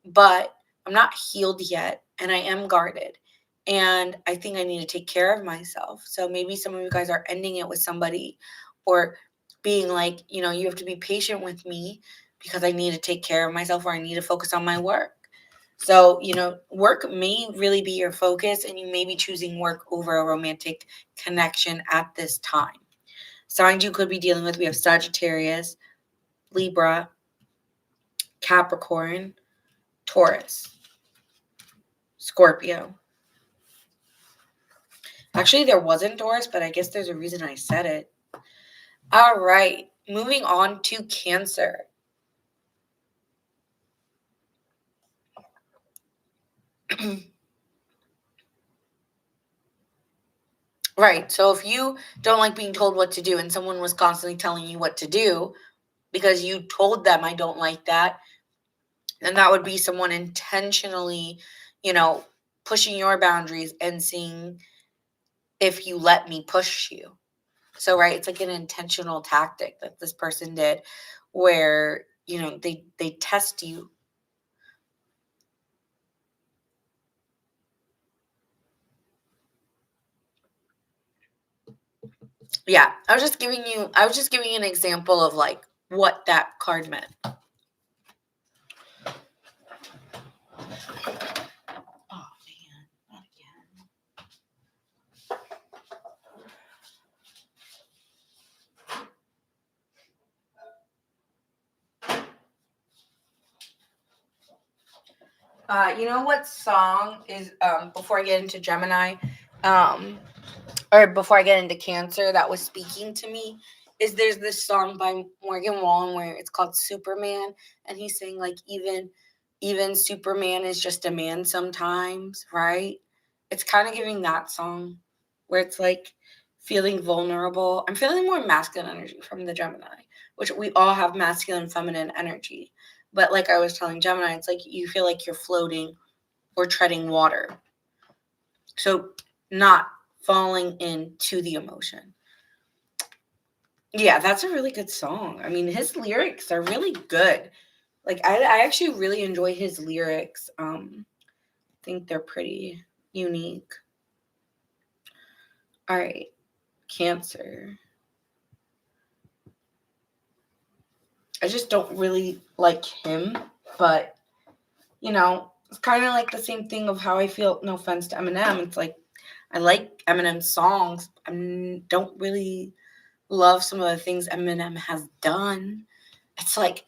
but I'm not healed yet and I am guarded. And I think I need to take care of myself. So maybe some of you guys are ending it with somebody or being like, you have to be patient with me because I need to take care of myself or I need to focus on my work. So, work may really be your focus and you may be choosing work over a romantic connection at this time. Signs you could be dealing with, we have Sagittarius, Libra, Capricorn, Taurus, Scorpio. Actually, there wasn't Taurus, but I guess there's a reason I said it. All right, moving on to Cancer. Right. So if you don't like being told what to do and someone was constantly telling you what to do because you told them I don't like that, then that would be someone intentionally, pushing your boundaries and seeing if you let me push you. So, right, it's like an intentional tactic that this person did where, they test you. Yeah, I was just giving you an example of like what that card meant. Oh man, not again. You know what song is before I get into Gemini, or before I get into Cancer that was speaking to me is there's this song by Morgan Wallen where it's called Superman, and he's saying like even Superman is just a man sometimes, right? It's kind of giving that song where it's like feeling vulnerable. I'm feeling more masculine energy from the Gemini, which we all have masculine, feminine energy. But like I was telling Gemini, it's like you feel like you're floating or treading water. So not falling into the emotion. Yeah, that's a really good song. I mean, his lyrics are really good. Like I actually really enjoy his lyrics. I think they're pretty unique. All right, Cancer. I just don't really like him, but it's kind of like the same thing of how I feel. No offense to Eminem, it's like I like Eminem's songs. I don't really love some of the things Eminem has done. It's like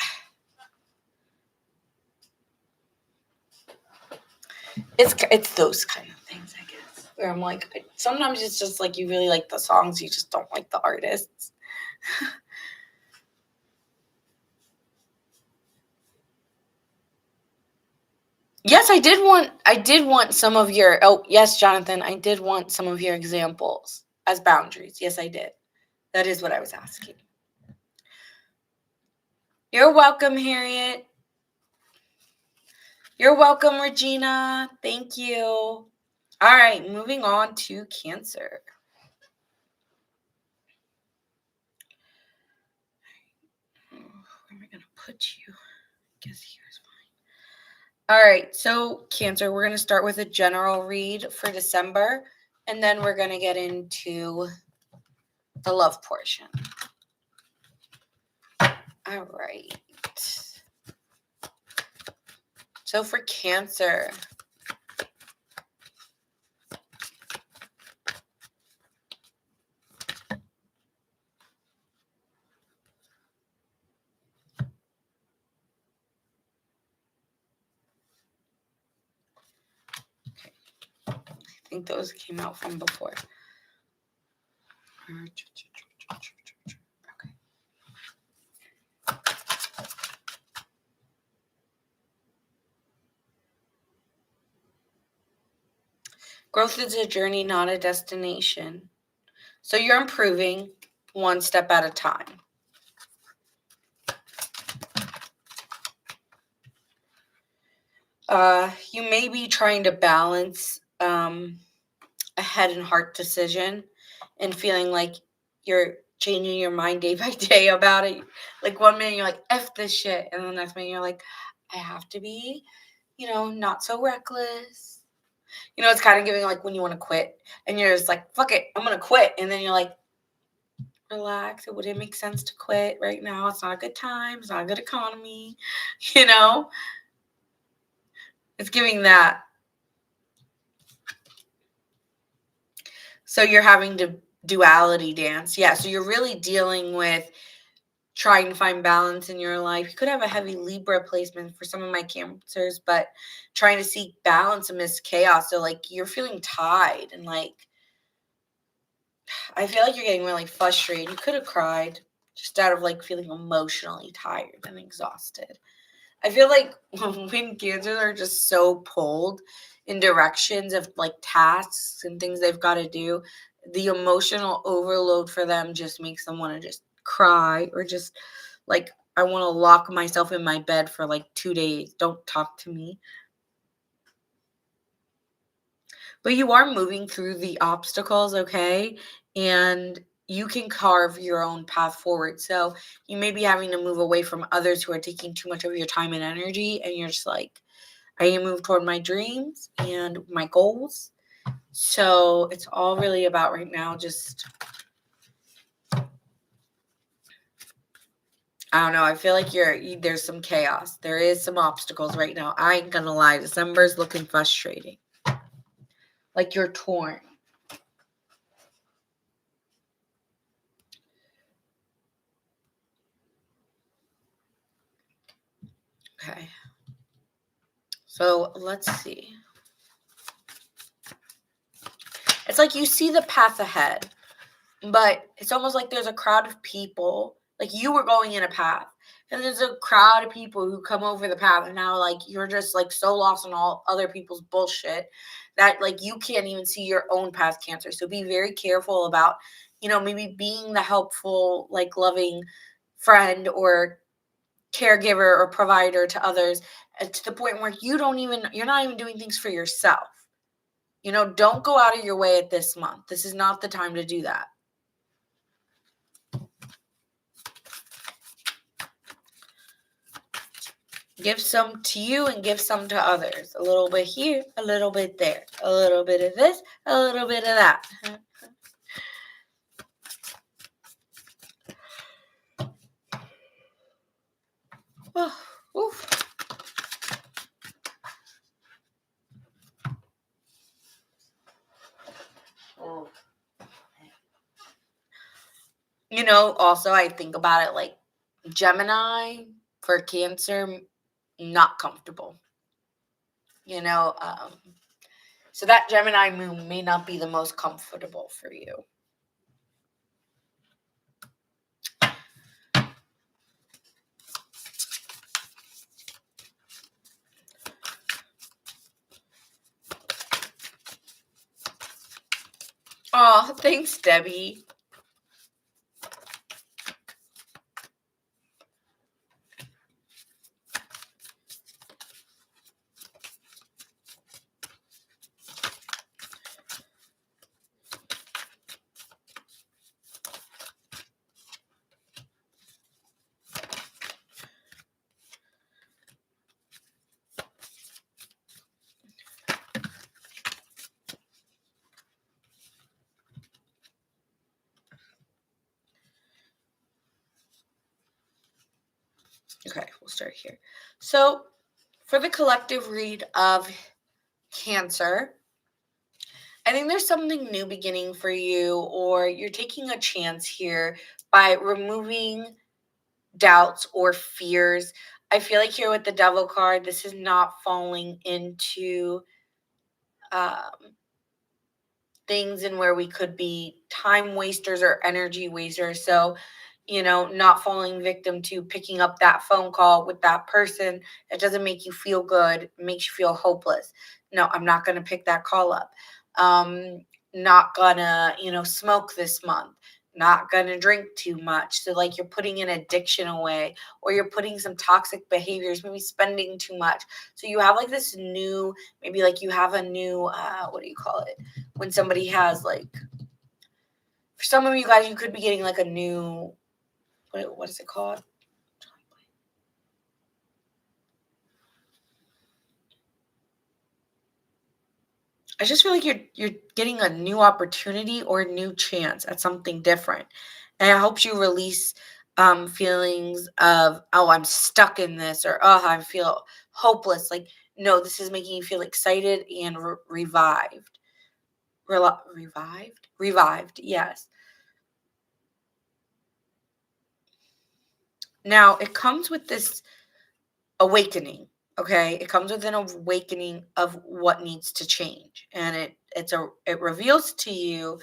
it's those kind of things, I guess. Where I'm like, sometimes it's just like you really like the songs, you just don't like the artists. Yes, I did want some of your. Oh, yes, Jonathan, I did want some of your examples as boundaries. Yes, I did. That is what I was asking. You're welcome, Harriet. You're welcome, Regina. Thank you. All right, moving on to Cancer. Where am I going to put you? I guess here's All right, so Cancer, we're going to start with a general read for December, and then we're going to get into the love portion. All right. So for Cancer, I think those came out from before. Okay. Growth is a journey, not a destination. So you're improving one step at a time. You may be trying to balance a head and heart decision and feeling like you're changing your mind day by day about it. Like 1 minute you're like, F this shit. And the next minute you're like, I have to be, not so reckless. It's kind of giving like when you want to quit and you're just like, fuck it, I'm going to quit. And then you're like, relax. It wouldn't make sense to quit right now. It's not a good time. It's not a good economy. It's giving that. So you're having to duality dance. Yeah. So you're really dealing with trying to find balance in your life. You could have a heavy Libra placement for some of my Cancers, but trying to seek balance amidst chaos. So like you're feeling tied and like, I feel like you're getting really frustrated. You could have cried just out of like feeling emotionally tired and exhausted. I feel like when Cancers are just so pulled in directions of like tasks and things they've got to do, the emotional overload for them just makes them want to just cry or just like, I want to lock myself in my bed for like 2 days. Don't talk to me. But you are moving through the obstacles, okay? And you can carve your own path forward. So you may be having to move away from others who are taking too much of your time and energy. And you're just like, I need to move toward my dreams and my goals. So it's all really about right now just, I don't know. I feel like there's some chaos. There is some obstacles right now. I ain't gonna lie. December's looking frustrating. Like you're torn. Okay. So let's see. It's like you see the path ahead, but it's almost like there's a crowd of people. Like you were going in a path, and there's a crowd of people who come over the path, and now like you're just like so lost in all other people's bullshit that like you can't even see your own path, Cancer. So be very careful about, maybe being the helpful, like loving friend or caregiver or provider to others, to the point where you're not even doing things for yourself. Don't go out of your way at this month. This is not the time to do that. Give some to you and give some to others. A little bit here, a little bit there. A little bit of this, a little bit of that. Oof. Also I think about it like Gemini for Cancer, not comfortable. So that Gemini moon may not be the most comfortable for you. Oh, thanks, Debbie. start here. So for the collective read of Cancer, I think there's something new beginning for you, or you're taking a chance here by removing doubts or fears. I feel like here with the Devil card, this is not falling into things in where we could be time wasters or energy wasters. So, not falling victim to picking up that phone call with that person. It doesn't make you feel good. It makes you feel hopeless. No, I'm not going to pick that call up. Not gonna, smoke this month. Not gonna drink too much. So like you're putting an addiction away, or you're putting some toxic behaviors, maybe spending too much. So you have like this new, maybe like you have a new, what do you call it? When somebody has like, for some of you guys, you could be getting like a new, what is it called? I just feel like you're getting a new opportunity or a new chance at something different, and it helps you release feelings of, oh, I'm stuck in this, or oh, I feel hopeless. Like, no, this is making you feel excited and revived. Revived. Yes. Now it comes with this awakening. Okay, it comes with an awakening of what needs to change, and it reveals to you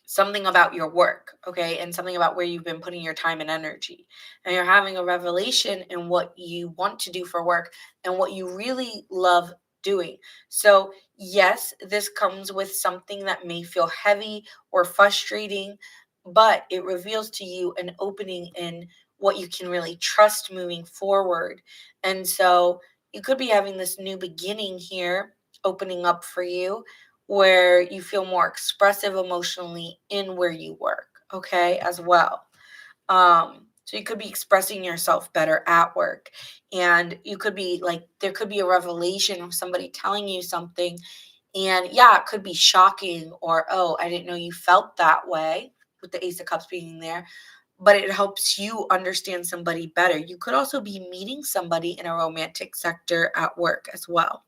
something about your work, okay, and something about where you've been putting your time and energy, and you're having a revelation in what you want to do for work and what you really love doing. So yes, this comes with something that may feel heavy or frustrating, but it reveals to you an opening in what you can really trust moving forward. And so you could be having this new beginning here opening up for you, where you feel more expressive emotionally in where you work, okay, as well. So you could be expressing yourself better at work. And you could be like, there could be a revelation of somebody telling you something. And yeah, it could be shocking, or, oh, I didn't know you felt that way, with the Ace of Cups being there. But it helps you understand somebody better. You could also be meeting somebody in a romantic sector at work as well.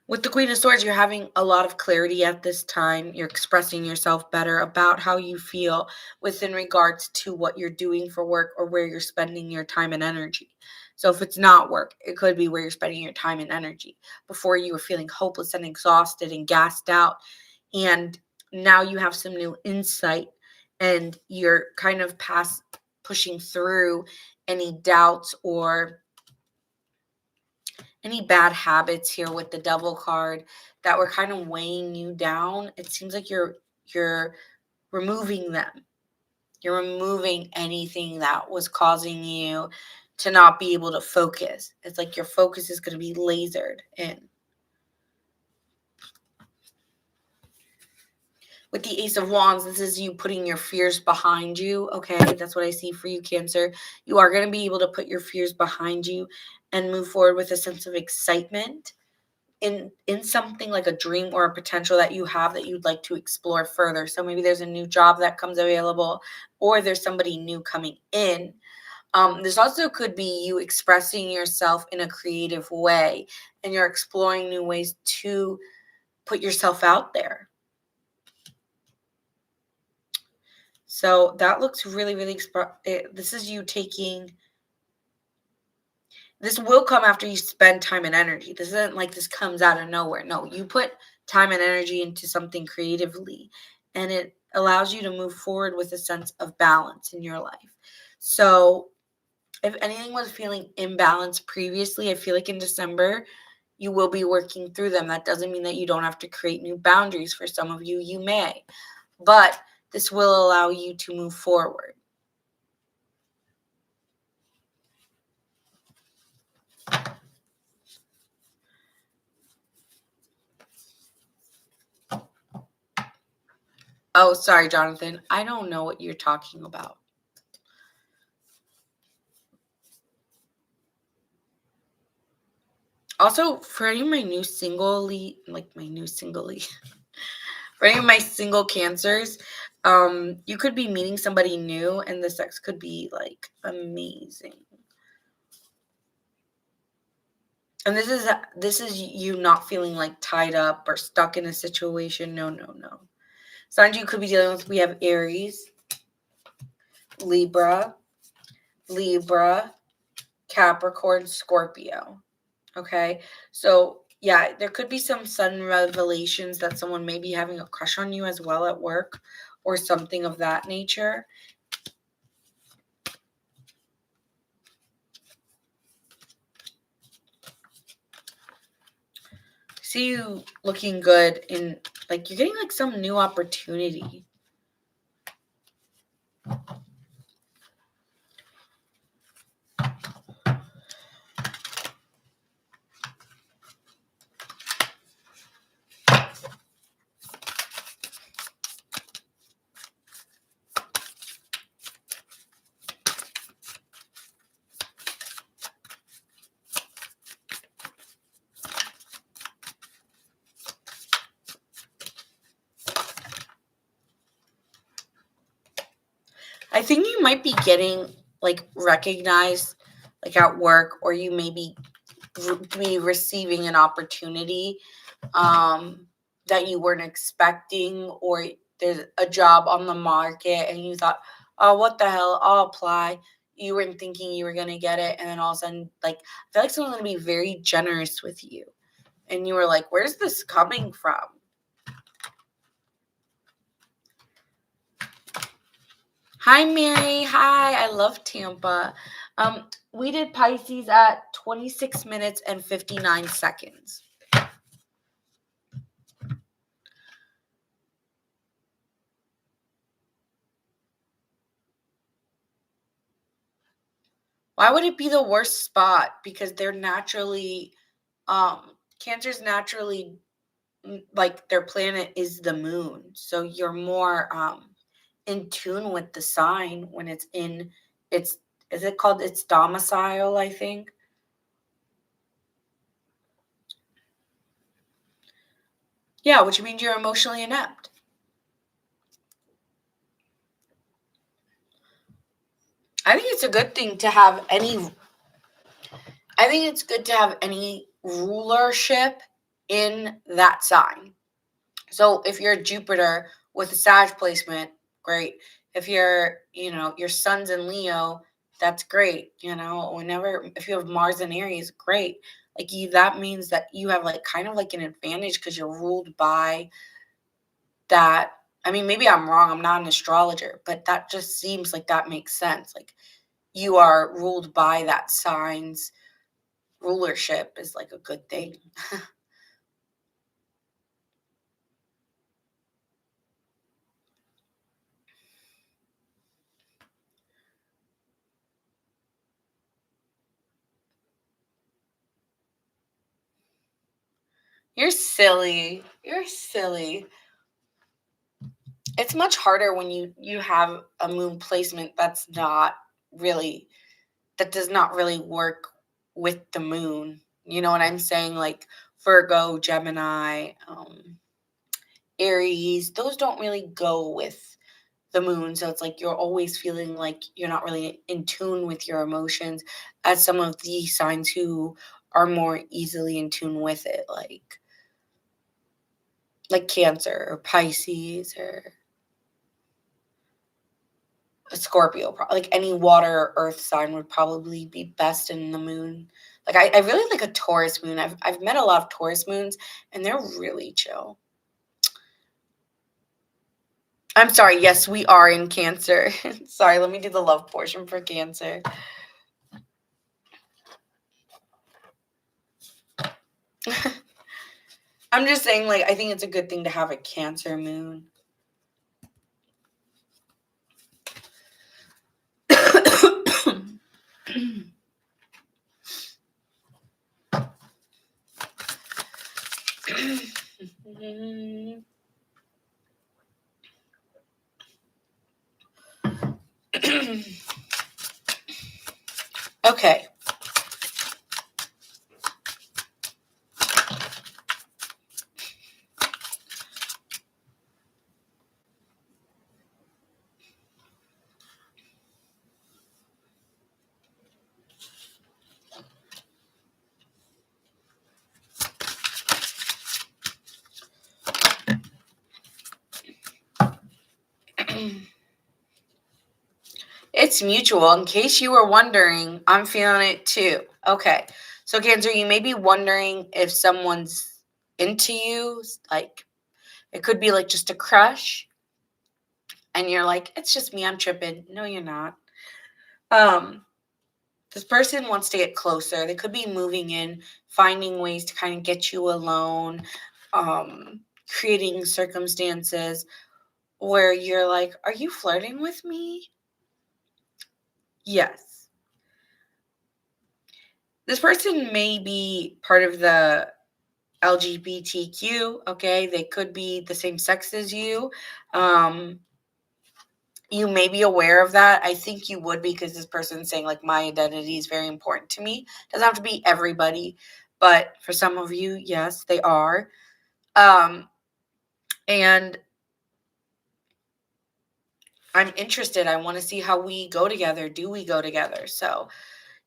With the Queen of Swords, you're having a lot of clarity at this time. You're expressing yourself better about how you feel within regards to what you're doing for work or where you're spending your time and energy. So if it's not work, it could be where you're spending your time and energy. Before, you were feeling hopeless and exhausted and gassed out, and now you have some new insight, and you're kind of pushing through any doubts or any bad habits here with the Devil card that were kind of weighing you down. It seems like you're removing them. You're removing anything that was causing you to not be able to focus. It's like your focus is going to be lasered in. With the Ace of Wands, this is you putting your fears behind you, okay? That's what I see for you, Cancer. You are going to be able to put your fears behind you and move forward with a sense of excitement in something like a dream or a potential that you have that you'd like to explore further. So maybe there's a new job that comes available, or there's somebody new coming in. This also could be you expressing yourself in a creative way, and you're exploring new ways to put yourself out there. So that looks really, really, this is you taking, this will come after you spend time and energy. This isn't like this comes out of nowhere. No, you put time and energy into something creatively, and it allows you to move forward with a sense of balance in your life. So if anything was feeling imbalanced previously, I feel like in December, you will be working through them. That doesn't mean that you don't have to create new boundaries. For some of you, you may, but this will allow you to move forward. Oh, sorry, Jonathan. I don't know what you're talking about. Also, for any of my new for any of my single cancers, you could be meeting somebody new and the sex could be like amazing. And this is you not feeling like tied up or stuck in a situation. No. Signs you could be dealing with, we have Aries, Libra, Capricorn, Scorpio. Okay, so yeah, there could be some sudden revelations that someone may be having a crush on you as well at work or something of that nature. See you looking good in, like, you're getting like some new opportunity. I think you might be getting like recognized like at work, or you may be receiving an opportunity that you weren't expecting, or there's a job on the market and you thought, oh, what the hell, I'll apply. You weren't thinking you were going to get it, and then all of a sudden, like, I feel like someone's going to be very generous with you, and you were like, where's this coming from? Hi, Mary. Hi. I love Tampa. We did Pisces at 26 minutes and 59 seconds. Why would it be the worst spot? Because they're naturally, Cancer's naturally, like, their planet is the moon. So you're more in tune with the sign when it's in its, is it called its domicile, I think? Yeah, which means you're emotionally inept. I think it's a good thing to have any, I think it's good to have any rulership in that sign. So if you're Jupiter with a Sag placement, great. If you're, your sun's in Leo, that's great. If you have Mars in Aries, great. Like, that means that you have like kind of like an advantage because you're ruled by that. I mean, maybe I'm wrong. I'm not an astrologer, but that just seems like that makes sense. Like, you are ruled by that sign's rulership is like a good thing. You're silly. You're silly. It's much harder when you have a moon placement that does not really work with the moon. You know what I'm saying? Like Virgo, Gemini, Aries, those don't really go with the moon. So it's like you're always feeling like you're not really in tune with your emotions, as some of the signs who are more easily in tune with it, like Cancer or Pisces or a Scorpio, like any water or earth sign would probably be best in the moon. Like, I really like a Taurus moon. I've met a lot of Taurus moons and they're really chill. I'm sorry. Yes, we are in Cancer. Sorry, let me do the love portion for Cancer. I'm just saying, like, I think it's a good thing to have a Cancer moon. Okay. It's mutual. In case you were wondering, I'm feeling it too. Okay. So, Cancer, you may be wondering if someone's into you. Like, it could be like just a crush. And you're like, it's just me. I'm tripping. No, you're not. This person wants to get closer. They could be moving in, finding ways to kind of get you alone, creating circumstances where you're like, are you flirting with me? Yes. This person may be part of the LGBTQ, okay? They could be the same sex as you. You may be aware of that. I think you would, because this person's saying, like, my identity is very important to me. Doesn't have to be everybody, but for some of you, yes, they are. And I'm interested. I want to see how we go together. Do we go together? So,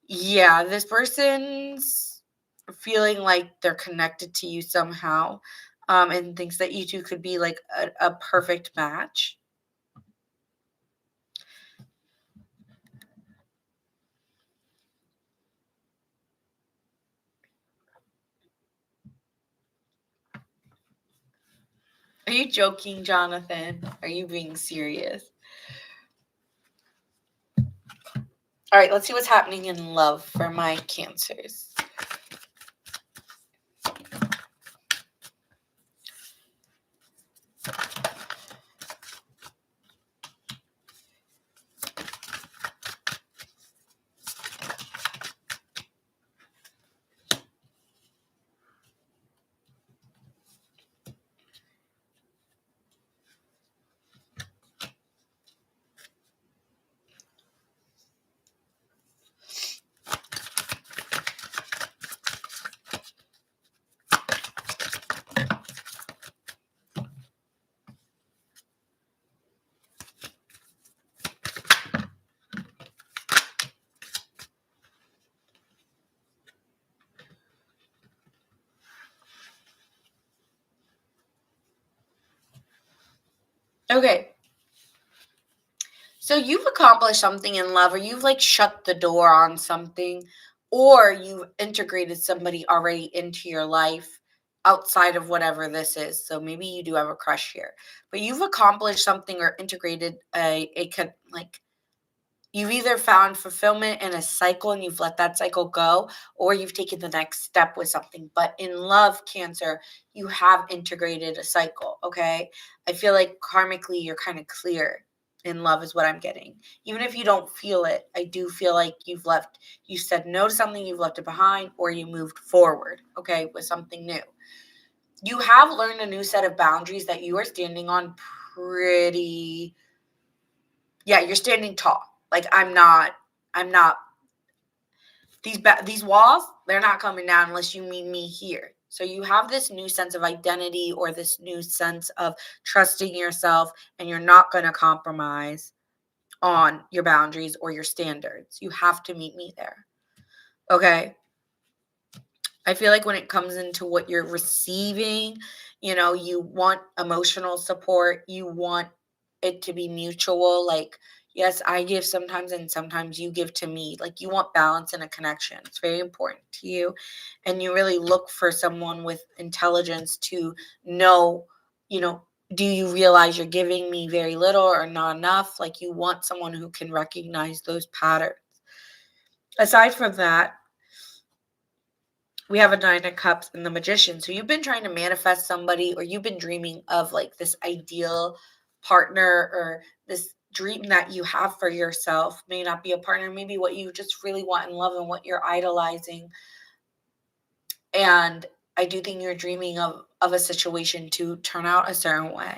yeah, this person's feeling like they're connected to you somehow, and thinks that you two could be like a perfect match. Are you joking, Jonathan? Are you being serious? All right, let's see what's happening in love for my Cancers. Okay. So you've accomplished something in love, or you've like shut the door on something, or you've integrated somebody already into your life outside of whatever this is. So maybe you do have a crush here, but you've accomplished something or integrated like, you've either found fulfillment in a cycle and you've let that cycle go, or you've taken the next step with something. But in love, Cancer, you have integrated a cycle, okay? I feel like karmically you're kind of clear in love, is what I'm getting. Even if you don't feel it, I do feel like you said no to something, you've left it behind, or you moved forward, okay, with something new. You have learned a new set of boundaries that you are standing on pretty, yeah, you're standing tall. Like, I'm not these walls, they're not coming down unless you meet me here. So you have this new sense of identity, or this new sense of trusting yourself, and you're not going to compromise on your boundaries or your standards. You have to meet me there. Okay? I feel like when it comes into what you're receiving, you want emotional support, you want it to be mutual. Like, yes, I give sometimes and sometimes you give to me. Like, you want balance and a connection. It's very important to you. And you really look for someone with intelligence to know, do you realize you're giving me very little or not enough? Like, you want someone who can recognize those patterns. Aside from that, we have a Nine of Cups and the Magician. So you've been trying to manifest somebody, or you've been dreaming of like this ideal partner, or this dream that you have for yourself. May not be a partner, maybe what you just really want in love and what you're idolizing. And I do think you're dreaming of a situation to turn out a certain way,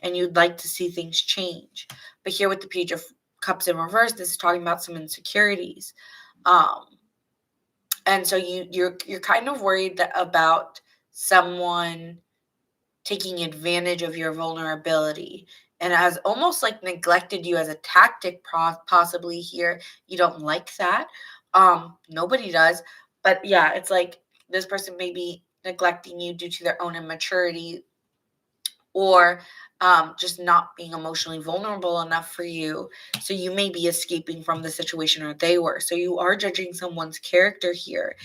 and you'd like to see things change. But here with the Page of Cups in reverse, this is talking about some insecurities. And so you're kind of worried about someone taking advantage of your vulnerability, and has almost like neglected you as a tactic, possibly here. You don't like that. Nobody does. But yeah, it's like this person may be neglecting you due to their own immaturity, or just not being emotionally vulnerable enough for you. So you may be escaping from the situation, or they were. So you are judging someone's character here.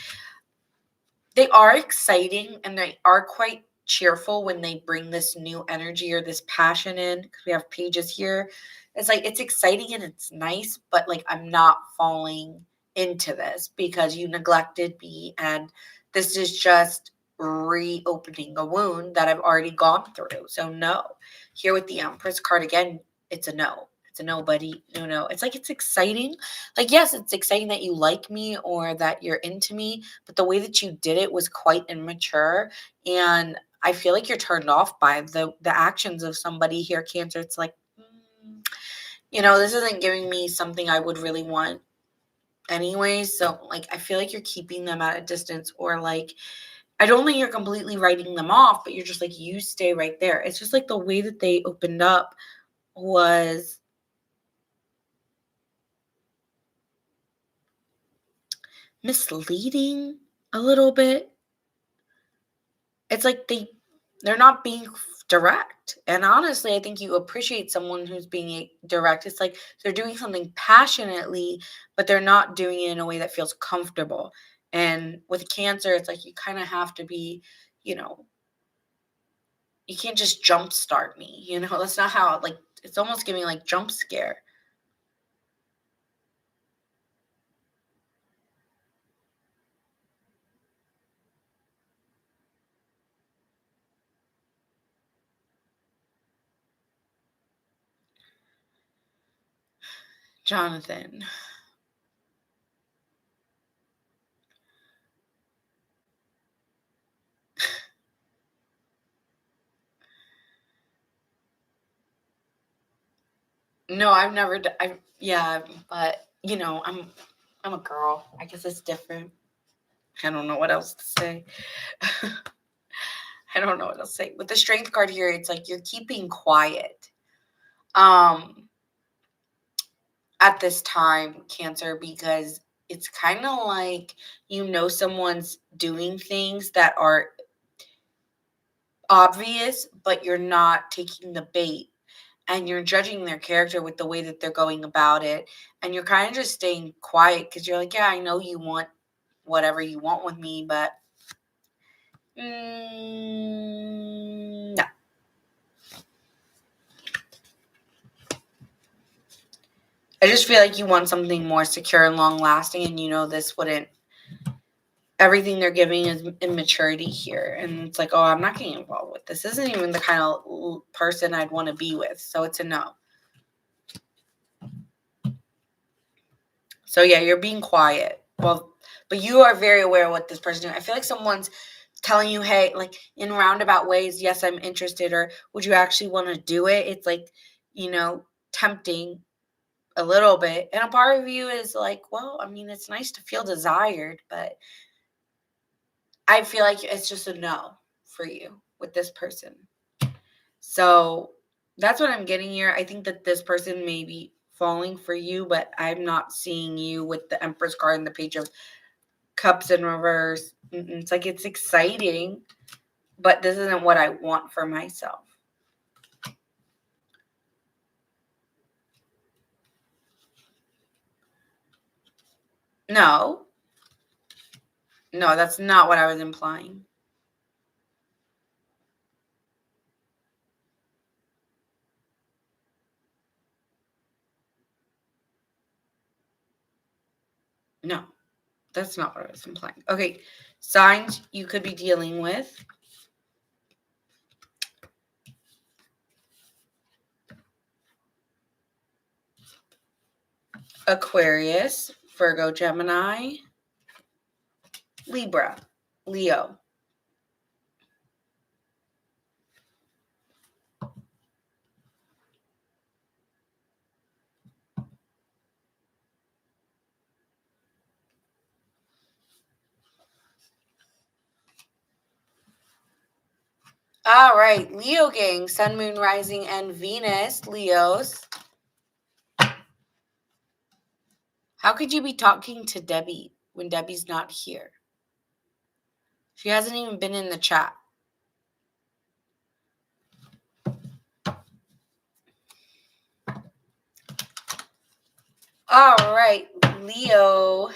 They are exciting and they are quite cheerful when they bring this new energy or this passion in, because we have pages here. It's like it's exciting and it's nice, but like I'm not falling into this because you neglected me, and this is just reopening a wound that I've already gone through. So no. Here with the Empress card again, it's a no. It's a no, buddy. No. It's like it's exciting. Like, yes, it's exciting that you like me or that you're into me, but the way that you did it was quite immature. And I feel like you're turned off by the actions of somebody here, Cancer. It's like, this isn't giving me something I would really want anyway. So, like, I feel like you're keeping them at a distance, or like, I don't think you're completely writing them off, but you're just like, you stay right there. It's just like the way that they opened up was misleading a little bit. It's like they're not being direct. And honestly, I think you appreciate someone who's being direct. It's like they're doing something passionately, but they're not doing it in a way that feels comfortable. And with Cancer, it's like you kind of have to be, you can't just jumpstart me. That's not how, like, it's almost giving like jump scare. Jonathan. No, I've never. Yeah, but I'm a girl. I guess it's different. I don't know what else to say. I don't know what else to say. With the Strength card here, it's like you're keeping quiet. At this time, Cancer, because it's kind of like someone's doing things that are obvious, but you're not taking the bait, and you're judging their character with the way that they're going about it, and you're kind of just staying quiet because you're like, yeah, I know you want whatever you want with me, but no. I just feel like you want something more secure and long lasting, and this wouldn't. Everything they're giving is immaturity here, and it's like, oh, I'm not getting involved with this. This isn't even the kind of person I'd want to be with, so it's a no. So yeah, you're being quiet. Well, but you are very aware of what this person's doing. I feel like someone's telling you, hey, like in roundabout ways, yes, I'm interested, or would you actually want to do it? It's like, tempting a little bit. And a part of you is like, well, I mean, it's nice to feel desired, but I feel like it's just a no for you with this person. So that's what I'm getting here. I think that this person may be falling for you, but I'm not seeing you with the Empress card and the Page of Cups in reverse. It's like it's exciting, but this isn't what I want for myself. No, that's not what I was implying. No, that's not what I was implying. Okay, signs you could be dealing with. Aquarius, Virgo, Gemini, Libra, Leo. All right, Leo gang, Sun, Moon, Rising, and Venus, Leos. How could you be talking to Debbie when Debbie's not here? She hasn't even been in the chat. All right, Leo.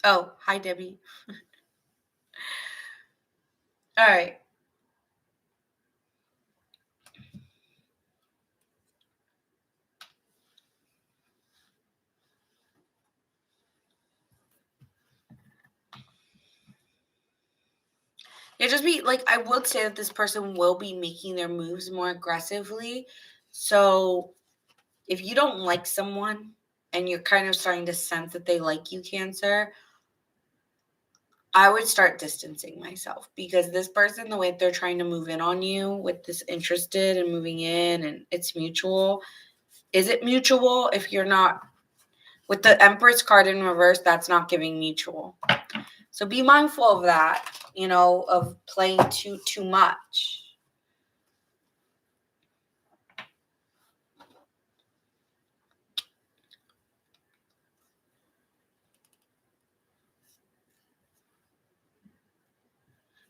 Oh, hi, Debbie. All right. Yeah, just be like, I would say that this person will be making their moves more aggressively. So if you don't like someone and you're kind of starting to sense that they like you, Cancer, I would start distancing myself, because this person, the way they're trying to move in on you with this interested and moving in and it's mutual. Is it mutual? If you're not, with the Empress card in reverse, that's not giving mutual. So be mindful of that, of playing too much.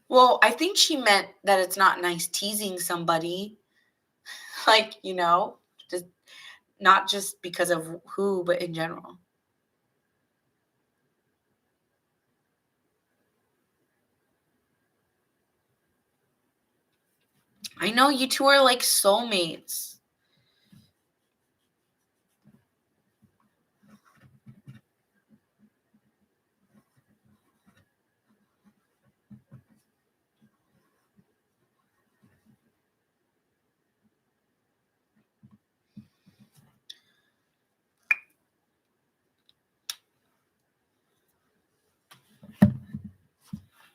Well, I think she meant that it's not nice teasing somebody. Like, just not just because of who, but in general. I know you two are like soulmates.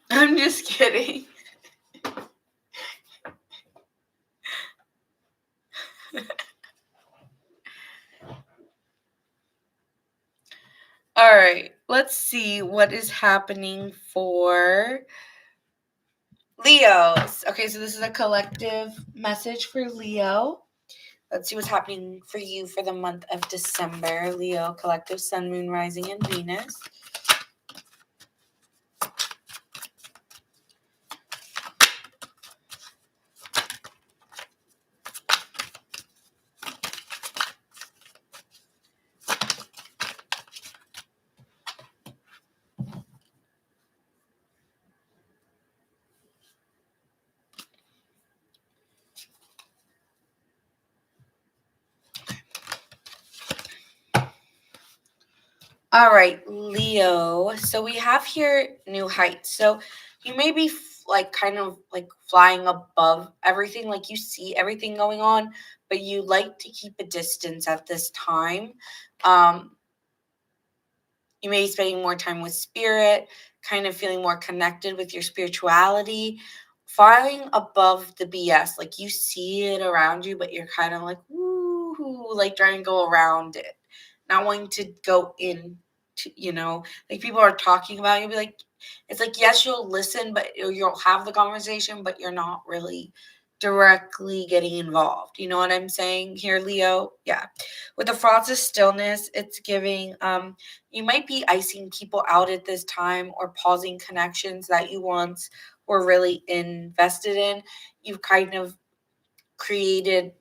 I'm just kidding. All right, let's see what is happening for Leos. Okay, so this is a collective message for Leo. Let's see what's happening for you for the month of December. Leo, collective sun, moon, rising, and Venus. All right, Leo. So we have here new heights. So you may be like kind of like flying above everything, like you see everything going on, but you like to keep a distance at this time. You may be spending more time with spirit, kind of feeling more connected with your spirituality, flying above the BS. Like you see it around you, but you're kind of like, woo, like trying to go around it, not wanting to go in to, like people are talking about you, be like, it's like, yes, you'll listen, but you'll have the conversation, but you're not really directly getting involved. You know what I'm saying here, Leo? Yeah. With the frost of stillness, it's giving, you might be icing people out at this time or pausing connections that you once were really invested in. You've kind of created,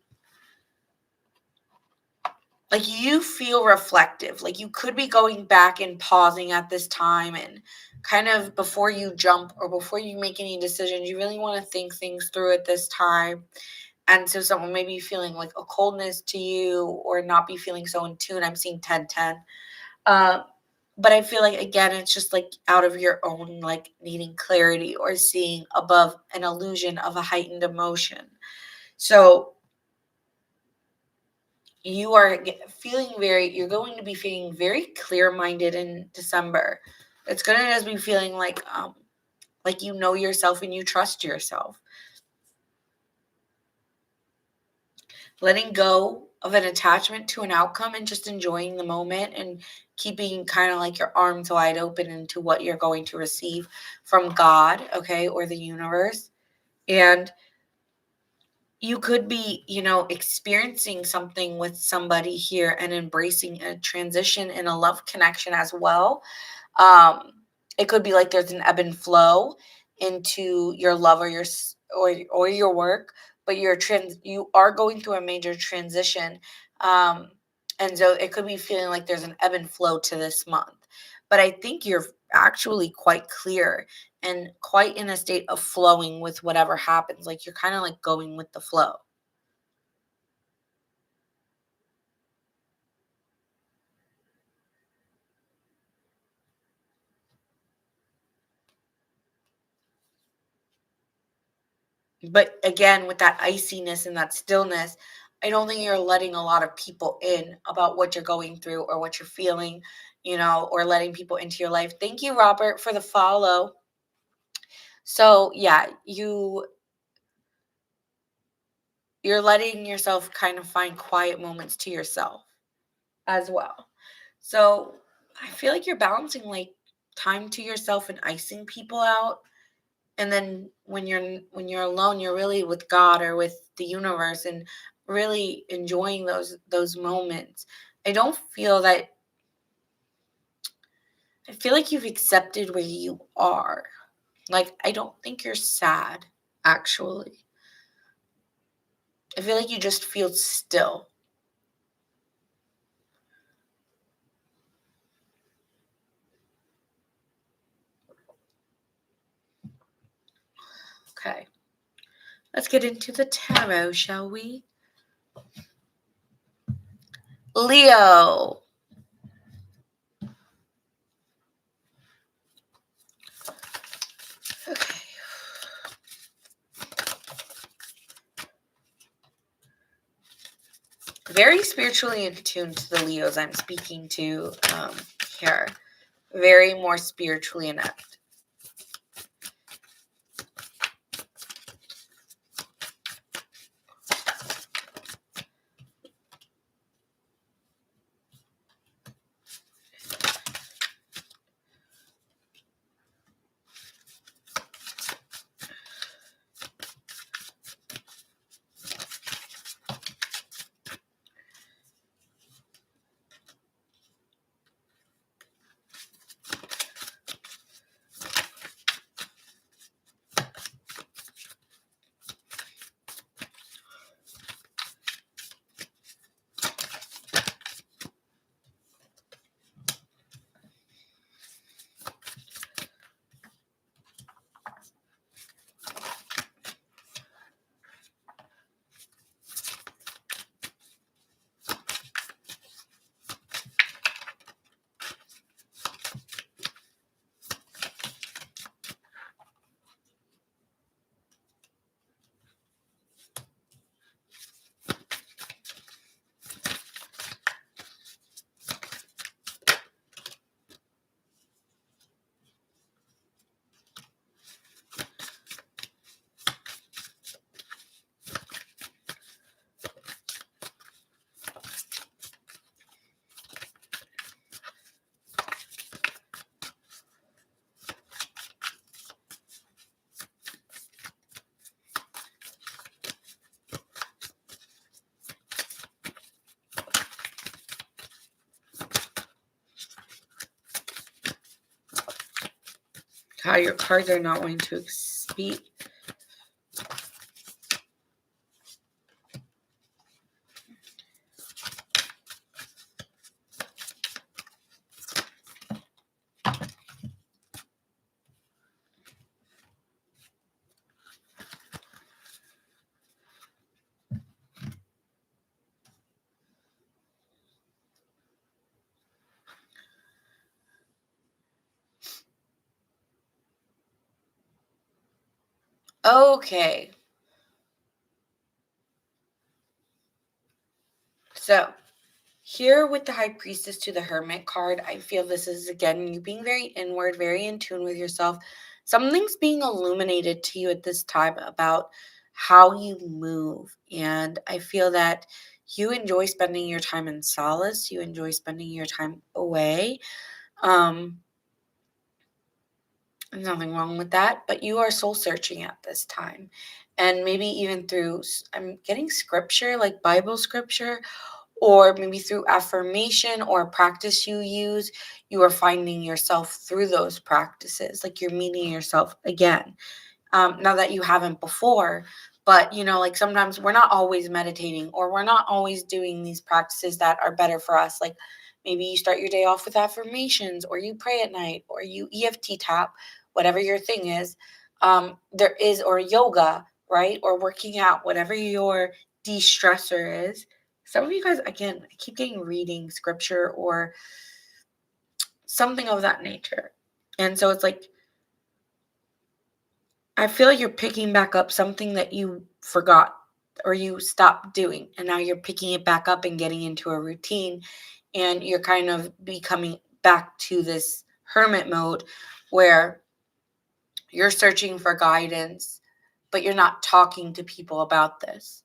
like, you feel reflective. Like you could be going back and pausing at this time, and kind of before you jump or before you make any decisions, you really want to think things through at this time. And so someone may be feeling like a coldness to you or not be feeling so in tune. I'm seeing 10-10. But I feel like, again, it's just like out of your own, like needing clarity or seeing above an illusion of a heightened emotion. So you're going to be feeling very clear minded in December. It's going to just be feeling like you know yourself and you trust yourself. Letting go of an attachment to an outcome and just enjoying the moment and keeping kind of like your arms wide open into what you're going to receive from God, okay, or the universe. And you could be, experiencing something with somebody here and embracing a transition in a love connection as well. It could be like there's an ebb and flow into your love or your work, but you are going through a major transition. And so it could be feeling like there's an ebb and flow to this month. But I think you're actually quite clear and quite in a state of flowing with whatever happens. Like you're kind of like going with the flow. But again, with that iciness and that stillness, I don't think you're letting a lot of people in about what you're going through or what you're feeling, or letting people into your life. Thank you, Robert, for the follow. So yeah, you're letting yourself kind of find quiet moments to yourself as well. So I feel like you're balancing like time to yourself and icing people out. And then when you're alone, you're really with God or with the universe and really enjoying those moments. I don't feel that I feel like you've accepted where you are. Like I don't think you're sad, actually. I feel like you just feel still. Okay. Let's get into the tarot, shall we? Leo. Okay. Very spiritually in tune to the Leos I'm speaking to here. Very more spiritually inept. How your cards are not wanting to speak. Okay. So, here with the High Priestess to the Hermit card, I feel this is, again, you being very inward, very in tune with yourself. Something's being illuminated to you at this time about how you move. And I feel that you enjoy spending your time in solace. You enjoy spending your time away. There's nothing wrong with that, but you are soul searching at this time. And maybe even through, I'm getting scripture, like Bible scripture, or maybe through affirmation or a practice you use, you are finding yourself through those practices. Like you're meeting yourself again. Not that you haven't before, but, like sometimes we're not always meditating, or we're not always doing these practices that are better for us. Like maybe you start your day off with affirmations, or you pray at night, or you EFT tap, whatever your thing is. There is, or yoga, right? Or working out, whatever your de-stressor is. Some of you guys, again, I keep getting reading scripture or something of that nature. And so it's like, I feel like you're picking back up something that you forgot or you stopped doing. And now you're picking it back up and getting into a routine. And you're kind of becoming back to this hermit mode where you're searching for guidance, but you're not talking to people about this.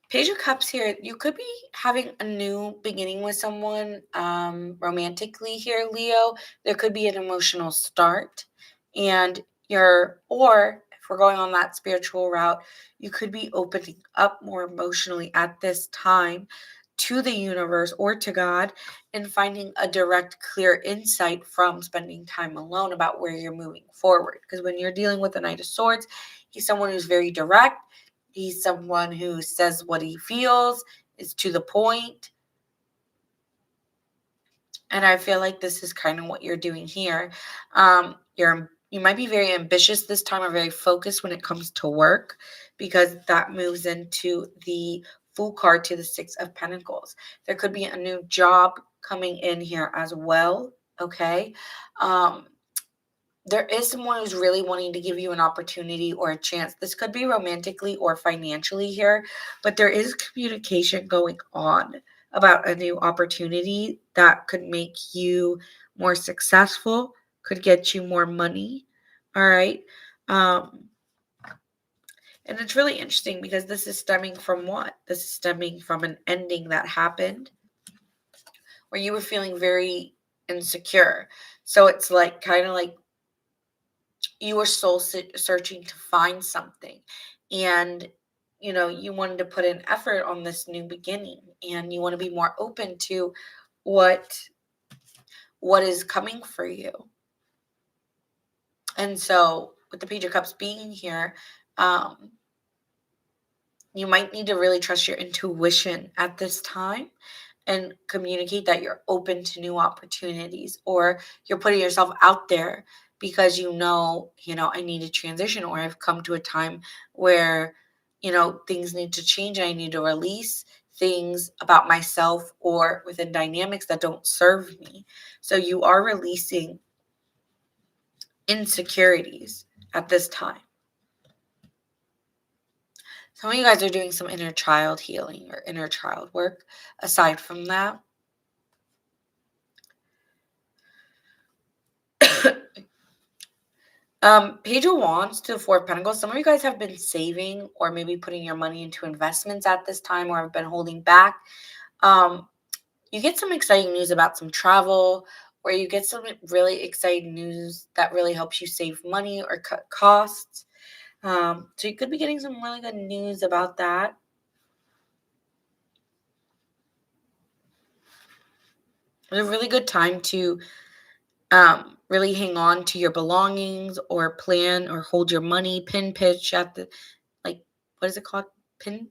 Page of Cups here, you could be having a new beginning with someone romantically here, Leo. There could be an emotional start. And or if we're going on that spiritual route, you could be opening up more emotionally at this time to the universe or to God, and finding a direct, clear insight from spending time alone about where you're moving forward. Because when you're dealing with the Knight of Swords, he's someone who's very direct. He's someone who says what he feels, is to the point. And I feel like this is kind of what you're doing here. You might be very ambitious this time, or very focused when it comes to work, because that moves into the Fool card to the Six of Pentacles. There could be a new job coming in here as well. Okay. There is someone who's really wanting to give you an opportunity or a chance. This could be romantically or financially here, but there is communication going on about a new opportunity that could make you more successful, could get you more money. All right. And it's really interesting because this is stemming from what? This is stemming from an ending that happened where you were feeling very insecure. So it's like kind of like you were soul searching to find something, and you wanted to put an effort on this new beginning, and you want to be more open to what is coming for you. And so with the Page of Cups being here, you might need to really trust your intuition at this time and communicate that you're open to new opportunities, or you're putting yourself out there because I need to transition, or I've come to a time where things need to change, and I need to release things about myself or within dynamics that don't serve me. So you are releasing insecurities at this time. Some of you guys are doing some inner child healing or inner child work. Aside from that, Page of Wands to the Four of Pentacles. Some of you guys have been saving or maybe putting your money into investments at this time, or have been holding back. You get some exciting news about some travel, or you get some really exciting news that really helps you save money or cut costs. So you could be getting some really good news about that. It's a really good time to really hang on to your belongings, or plan or hold your money, pin pitch at the, what is it called? Penny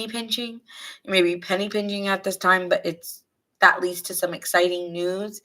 pinching. You may be penny pinching at this time, but that leads to some exciting news.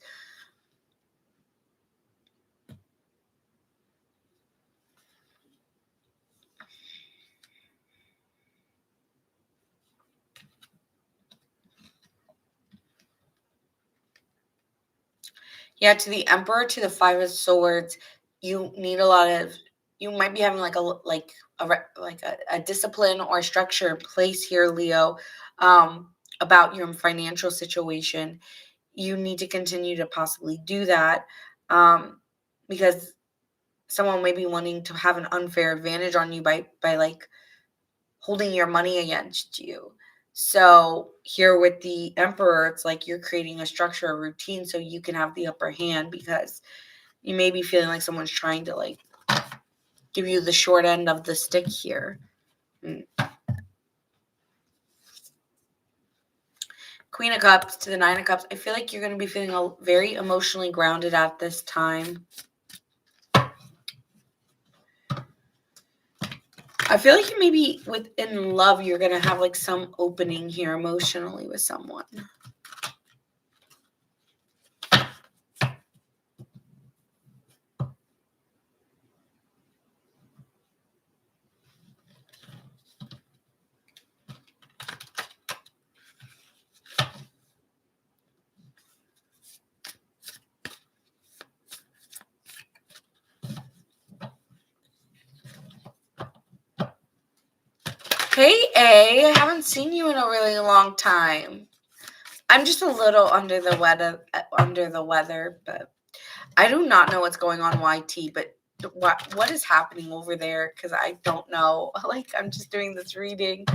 Yeah, to the Emperor, to the Five of Swords, you might be having a discipline or a structure in place here, Leo, about your financial situation. You need to continue to possibly do that, because someone may be wanting to have an unfair advantage on you by holding your money against you. So here with the Emperor, it's like you're creating a structure, a routine, so you can have the upper hand, because you may be feeling like someone's trying to give you the short end of the stick here. Queen of Cups to the Nine of Cups. I feel like you're going to be feeling very emotionally grounded at this time. I feel like maybe within love, you're going to have like some opening here emotionally with someone. Hey, A, I haven't seen you in a really long time. I'm just a little under the weather, but I do not know what's going on YT, but what is happening over there? Because I don't know. Like, I'm just doing this reading.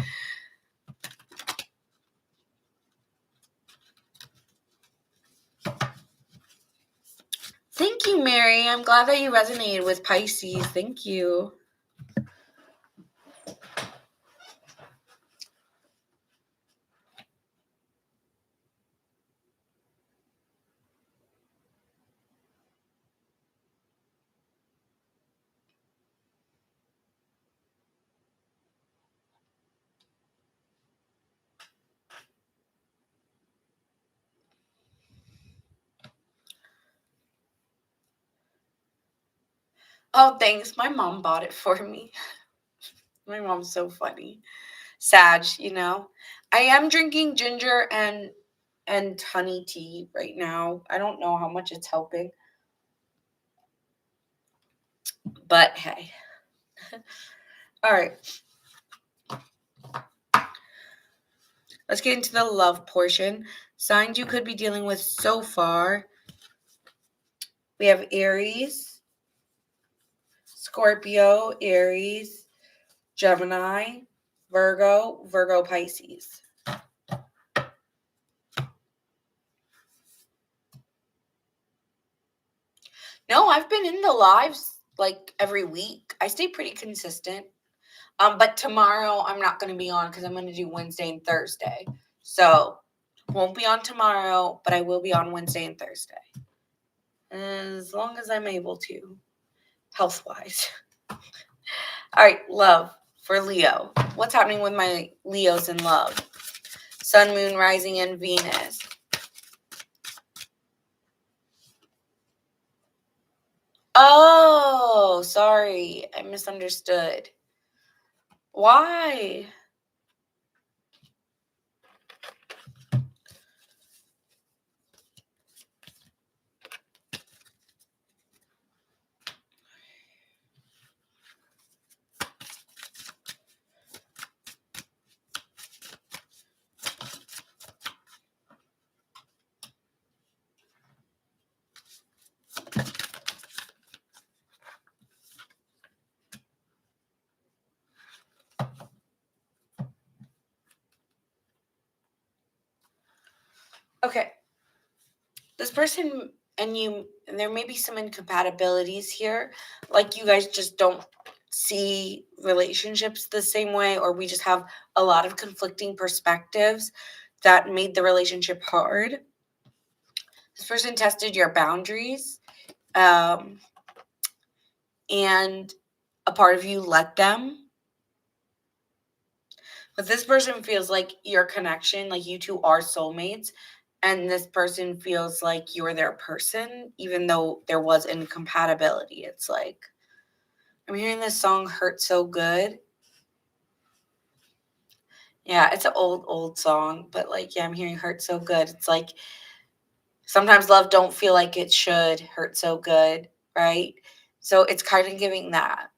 Thank you, Mary. I'm glad that you resonated with Pisces. Thank you. Oh, thanks. My mom bought it for me. My mom's so funny. Sag, you know. I am drinking ginger and honey tea right now. I don't know how much it's helping. But hey. All right. Let's get into the love portion. Signs you could be dealing with so far. We have Aries, Scorpio, Aries, Gemini, Virgo, Pisces. No, I've been in the lives like every week. I stay pretty consistent. But tomorrow I'm not going to be on because I'm going to do Wednesday and Thursday. So won't be on tomorrow, but I will be on Wednesday and Thursday. As long as I'm able to, health-wise. All right, love for Leo. What's happening with my Leos in love? Sun, Moon, Rising, and Venus. Oh, sorry. I misunderstood. Why? Okay. This person and you, and there may be some incompatibilities here. Like you guys just don't see relationships the same way, or we just have a lot of conflicting perspectives that made the relationship hard. This person tested your boundaries, and a part of you let them. But this person feels like your connection, like you two are soulmates, and this person feels like you're their person, even though there was incompatibility. It's like, I'm hearing this song Hurt So Good. Yeah, it's an old song, but like, yeah, I'm hearing Hurt So Good. It's like, sometimes love don't feel like it should hurt so good, right? So it's kind of giving that.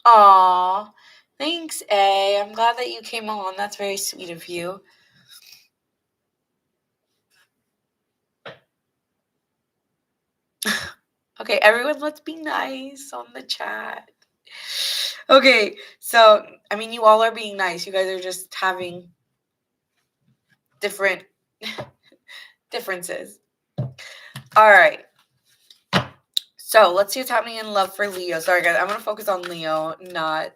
Aw, thanks, A. I'm glad that you came on. That's very sweet of you. Okay, everyone, let's be nice on the chat. Okay, so, I mean, you all are being nice. You guys are just having different differences. All right. So let's see what's happening in love for Leo. Sorry, guys. I'm going to focus on Leo, not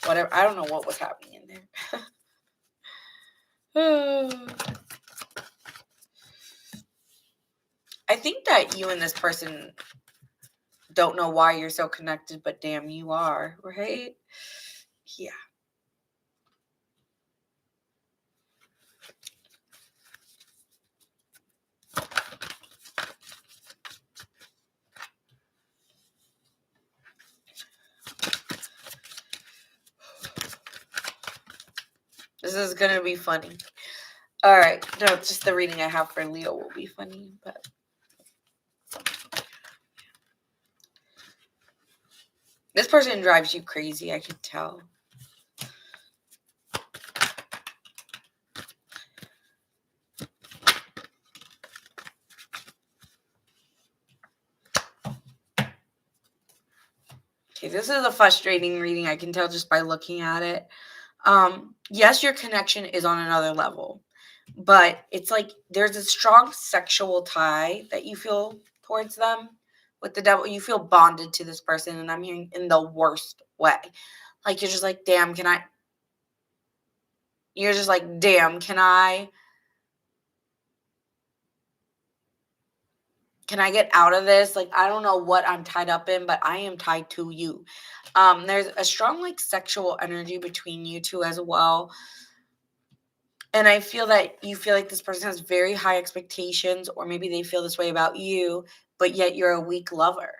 whatever. I don't know what was happening in there. I think that you and this person don't know why you're so connected, but damn, you are, right? Yeah. This is going to be funny. All right. No, just the reading I have for Leo will be funny, but this person drives you crazy, I can tell. Okay, this is a frustrating reading, I can tell just by looking at it. Yes, your connection is on another level, but it's like there's a strong sexual tie that you feel towards them. With the devil, you feel bonded to this person, and I'm hearing in the worst way. Like you're just like, damn, can I? You're just like, damn, can I get out of this? Like, I don't know what I'm tied up in, but I am tied to you. There's a strong like sexual energy between you two as well. And I feel that you feel like this person has very high expectations, or maybe they feel this way about you, but yet you're a weak lover,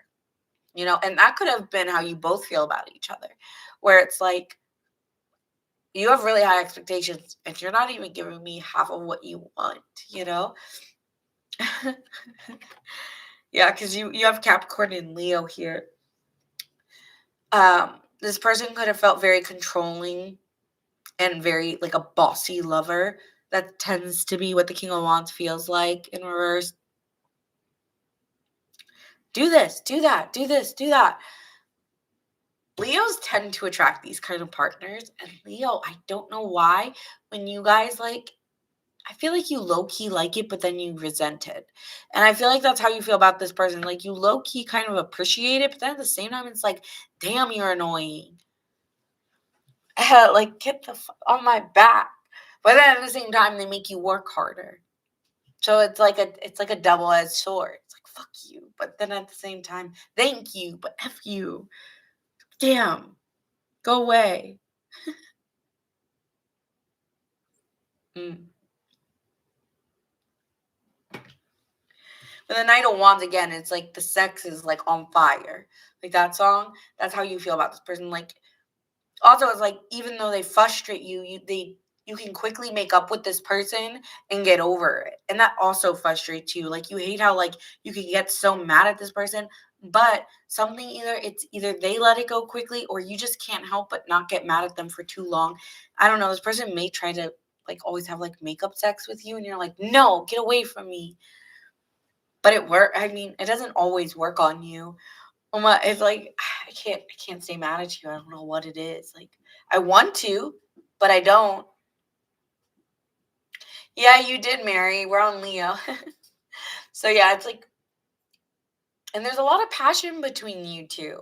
and that could have been how you both feel about each other, where it's like you have really high expectations and you're not even giving me half of what you want, Yeah, because you have Capricorn and Leo here. This person could have felt very controlling and very like a bossy lover. That tends to be what the King of Wands feels like in reverse. Do this, do that, do this, do that. Leos tend to attract these kind of partners. And Leo, I don't know why, when you guys I feel like you low-key like it, but then you resent it. And I feel like that's how you feel about this person. Like you low-key kind of appreciate it, but then at the same time, it's like, damn, you're annoying. Like, get the fuck on my back. But then at the same time, they make you work harder. So it's like a double-edged sword. It's like, fuck you. But then at the same time, thank you, but F you. Damn. Go away. Mm. But the Knight of Wands, again, it's like the sex is like on fire. Like that song, that's how you feel about this person. Like, also, it's like even though they frustrate you, you can quickly make up with this person and get over it. And that also frustrates you. Like you hate how like you can get so mad at this person, but something either they let it go quickly or you just can't help but not get mad at them for too long. I don't know. This person may try to like always have like makeup sex with you and you're like, no, get away from me. But it work. I mean, it doesn't always work on you. It's like I can't stay mad at you. I don't know what it is. Like I want to, but I don't. Yeah, you did marry. We're on Leo. So yeah, it's like, and there's a lot of passion between you two.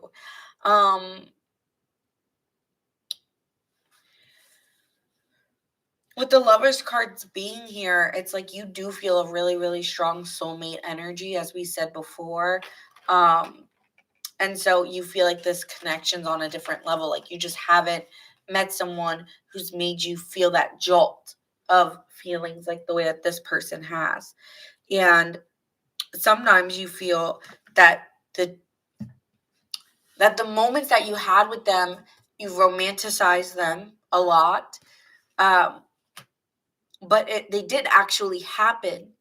With the lovers cards being here, it's like you do feel a really, really strong soulmate energy, as we said before. And so you feel like this connection's on a different level. Like you just haven't met someone who's made you feel that jolt of feelings like the way that this person has. And sometimes you feel that the moments that you had with them, you romanticize them a lot. But they did actually happen.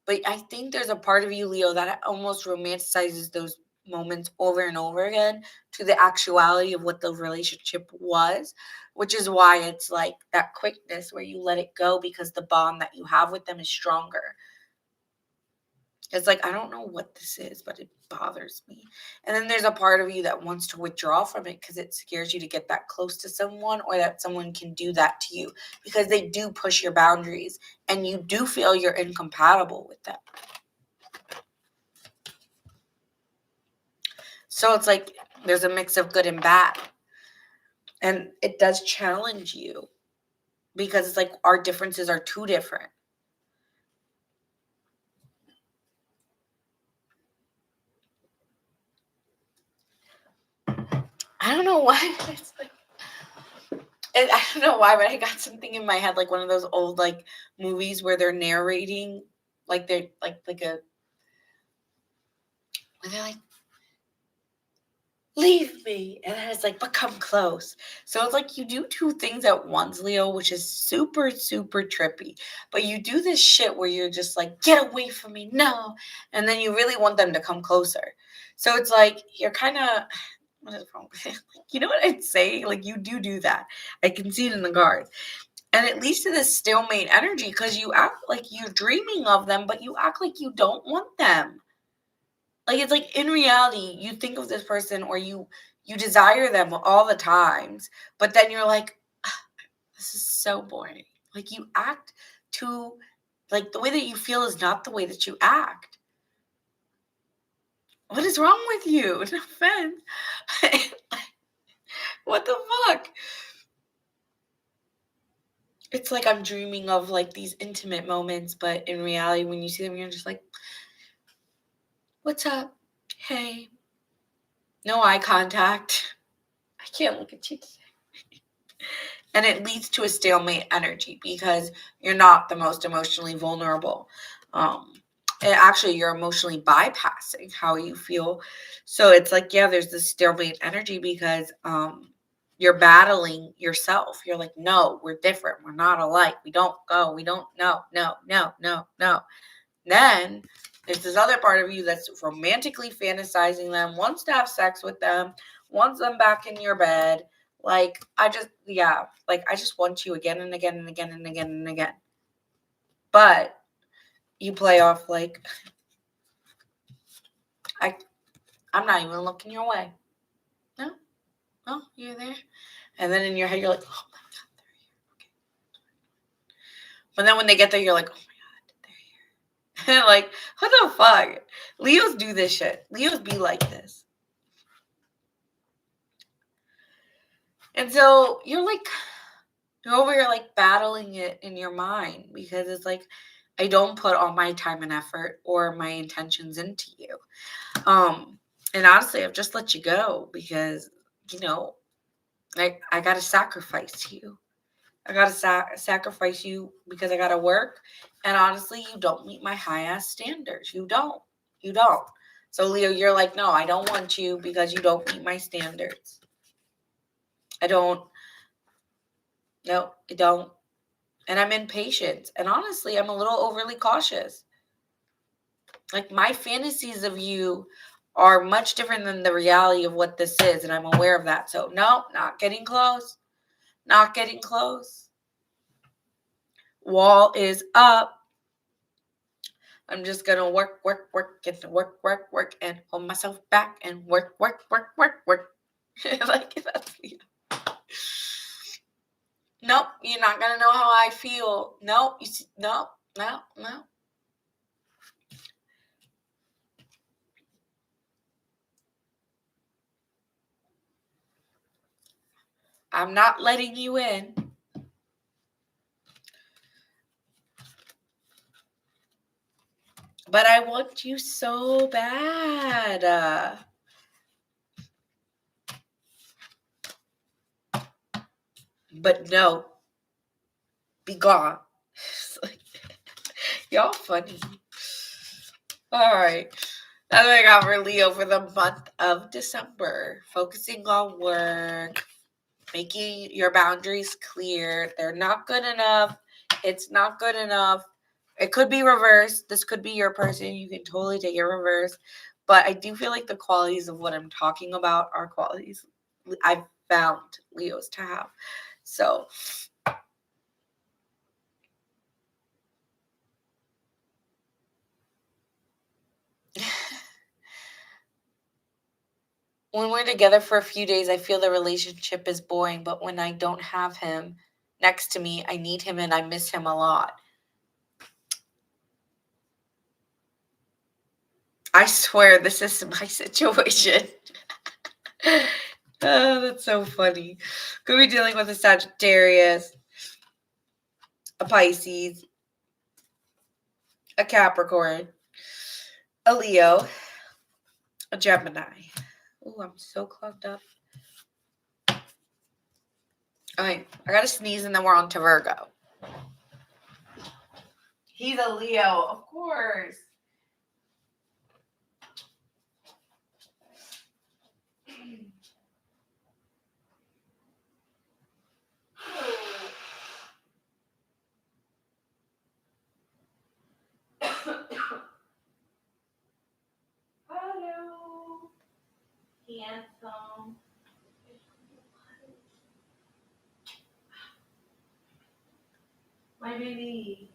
But I think there's a part of you, Leo, that almost romanticizes those moments over and over again to the actuality of what the relationship was, which is why it's like that quickness where you let it go because the bond that you have with them is stronger. It's like, I don't know what this is, but it bothers me. And then there's a part of you that wants to withdraw from it because it scares you to get that close to someone or that someone can do that to you because they do push your boundaries and you do feel you're incompatible with them. So it's like there's a mix of good and bad. And it does challenge you because it's like our differences are too different. I don't know why. It's like, I don't know why, but I got something in my head, like one of those old like movies where they're narrating, like they're like a, where they're like, leave me, and then it's like, but come close. So it's like you do two things at once, Leo, which is super super trippy. But you do this shit where you're just like, get away from me, no, and then you really want them to come closer. So it's like you're kind of, what is wrong with it? You know what I'd say? Like you do that. I can see it in the cards. And it leads to this stalemate energy because you act like you're dreaming of them, but you act like you don't want them. Like it's like in reality, you think of this person or you desire them all the times, but then you're like, this is so boring. Like you act too, like the way that you feel is not the way that you act. What is wrong with you? No offense. What the fuck? It's like I'm dreaming of like these intimate moments, but in reality, when you see them, you're just like, what's up? Hey. No eye contact. I can't look at you today. And it leads to a stalemate energy because you're not the most emotionally vulnerable. And actually, you're emotionally bypassing how you feel. So it's like, yeah, there's this stalemate energy because you're battling yourself. You're like, no, we're different. We're not alike. We don't go. We don't, no. Then there's this other part of you that's romantically fantasizing them, wants to have sex with them, wants them back in your bed. Like, I just want you again and again and again and again and again. But you play off like, I'm not even looking your way. No, you're there. And then in your head, you're like, oh my God, they're here. Okay. But then when they get there, you're like, oh my God, they're here. Like, what the fuck? Leos do this shit. Leos be like this. And so you're over here like battling it in your mind because it's like, I don't put all my time and effort or my intentions into you. And honestly, I've just let you go because, I got to sacrifice you. I got to sacrifice you because I got to work. And honestly, you don't meet my high ass standards. You don't. So, Leo, you're like, no, I don't want you because you don't meet my standards. I don't. No, I don't. And I'm impatient. And honestly, I'm a little overly cautious. Like my fantasies of you are much different than the reality of what this is. And I'm aware of that. So, no, not getting close. Not getting close. Wall is up. I'm just going to work, get to work, and hold myself back and work. Like, that's me. Nope, you're not going to know how I feel. Nope, no. I'm not letting you in. But I want you so bad. But no. Be gone. Y'all funny. All right. That's what I got for Leo for the month of December. Focusing on work. Making your boundaries clear. They're not good enough. It's not good enough. It could be reversed. This could be your person. You can totally take it reverse. But I do feel like the qualities of what I'm talking about are qualities I've found Leos to have. So when we're together for a few days, I feel the relationship is boring. But when I don't have him next to me, I need him and I miss him a lot. I swear this is my situation. Oh, that's so funny. Could be dealing with a Sagittarius, a Pisces, a Capricorn, a Leo, a Gemini. Oh, I'm so clogged up. Okay, I gotta sneeze and then we're on to Virgo. He's a Leo, of course. Hello, handsome. My baby.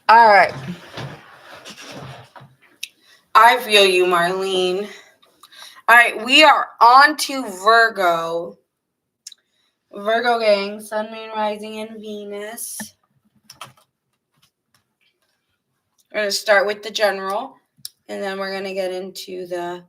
All right. I feel you, Marlene. All right, we are on to Virgo. Virgo gang, Sun, Moon, Rising, and Venus. We're going to start with the general, and then we're going to get into the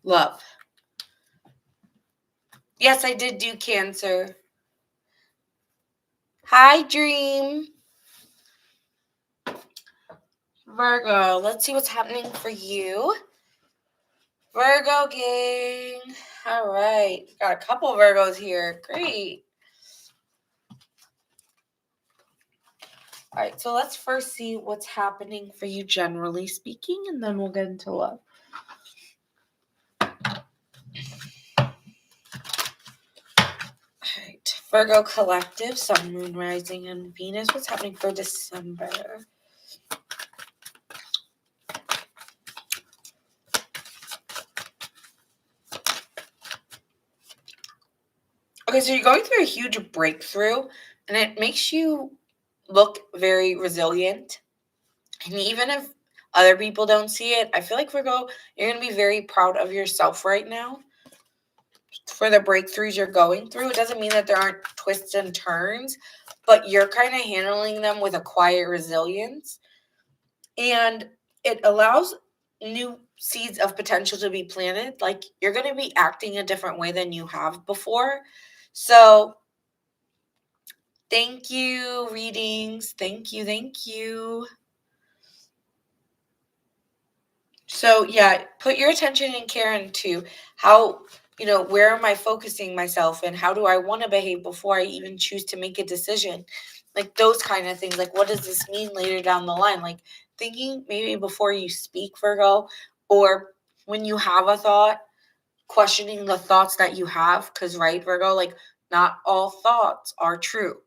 love. Yes, I did do Cancer. Hi, Dream. Virgo, let's see what's happening for you. Virgo gang. All right. Got a couple Virgos here. Great. All right, so let's first see what's happening for you generally speaking, and then we'll get into love. All right, Virgo collective, Sun, Moon, Rising, and Venus. What's happening for December? Okay, so you're going through a huge breakthrough, and it makes you look very resilient. And even if other people don't see it, I feel like Virgo, you're going to be very proud of yourself right now for the breakthroughs you're going through. It doesn't mean that there aren't twists and turns, but you're kind of handling them with a quiet resilience. And it allows new seeds of potential to be planted. Like, you're going to be acting a different way than you have before. So thank you, readings. Thank you. Thank you. So yeah, put your attention and care into how, where am I focusing myself and how do I want to behave before I even choose to make a decision? Like those kind of things. Like, what does this mean later down the line? Like thinking maybe before you speak, Virgo, or when you have a thought, questioning the thoughts that you have. Because, right, Virgo, like not all thoughts are true.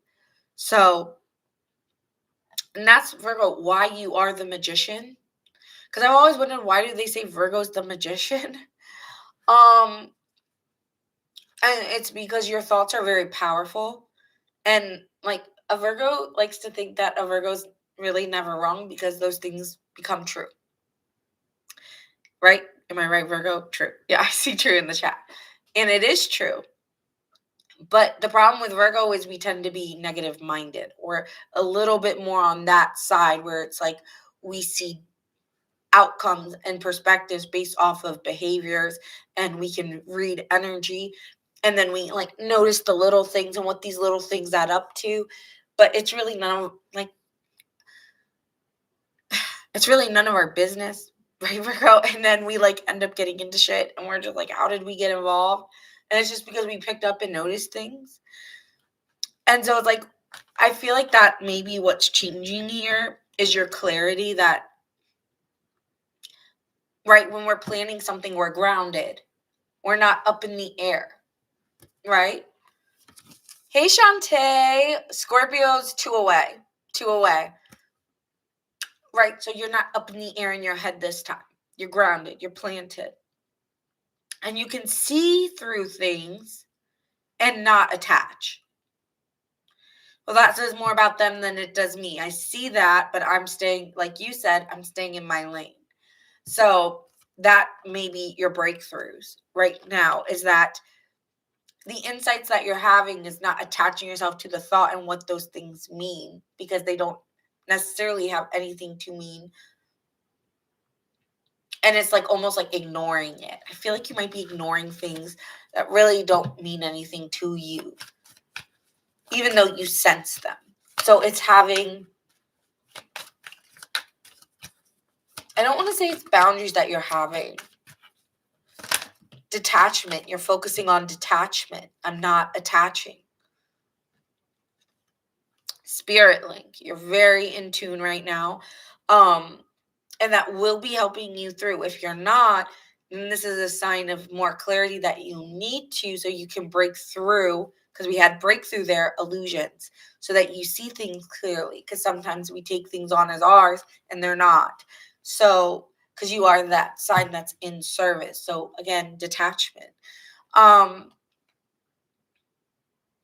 So, and that's Virgo, why you are the magician. Because I've always wondered, why do they say Virgo's the magician? And it's because your thoughts are very powerful. And like a Virgo likes to think that a Virgo's really never wrong because those things become true. Right? Am I right, Virgo? True. Yeah, I see true in the chat. And it is true. But the problem with Virgo is we tend to be negative minded, or a little bit more on that side where it's like we see outcomes and perspectives based off of behaviors, and we can read energy, and then we like notice the little things and what these little things add up to. But it's really none of our business, right, Virgo? And then we like end up getting into shit and we're just like, how did we get involved? And it's just because we picked up and noticed things. And so it's like, I feel like that maybe what's changing here is your clarity that, right, when we're planning something, we're grounded. We're not up in the air, right? Hey, Shantae. Scorpio's 2 away. 2 away. Right, so you're not up in the air in your head this time. You're grounded. You're planted. And you can see through things and not attach. Well, that says more about them than it does me. I see that, but I'm staying, like you said, I'm staying in my lane. So that may be your breakthroughs right now, is that the insights that you're having is not attaching yourself to the thought and what those things mean, because they don't necessarily have anything to mean. And it's like almost like ignoring it. I feel like you might be ignoring things that really don't mean anything to you, even though you sense them. So it's having, I don't want to say it's boundaries that you're having. Detachment. You're focusing on detachment. I'm not attaching. Spirit link. You're very in tune right now. And that will be helping you through. If you're not, then this is a sign of more clarity that you need to, so you can break through, because we had breakthrough there, illusions, so that you see things clearly, because sometimes we take things on as ours and they're not. So, because you are that sign that's in service. So again, detachment.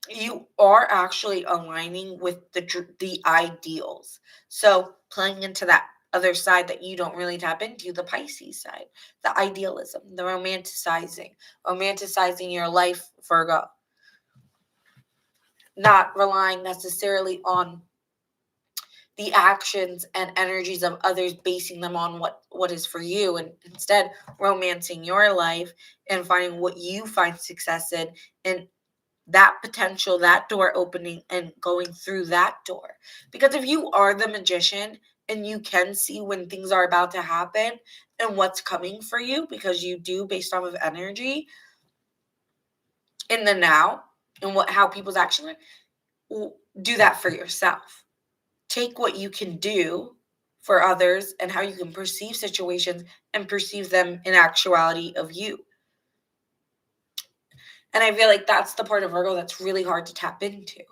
You are actually aligning with the ideals. So playing into that other side that you don't really tap into, the Pisces side, the idealism, the romanticizing your life, Virgo. Not relying necessarily on the actions and energies of others, basing them on what is for you, and instead romancing your life and finding what you find success in, and that potential, that door opening, and going through that door. Because if you are the magician and you can see when things are about to happen and what's coming for you, because you do, based off of energy in the now and how people's actions are, do that for yourself. Take what you can do for others and how you can perceive situations and perceive them in actuality of you. And I feel like that's the part of Virgo that's really hard to tap into.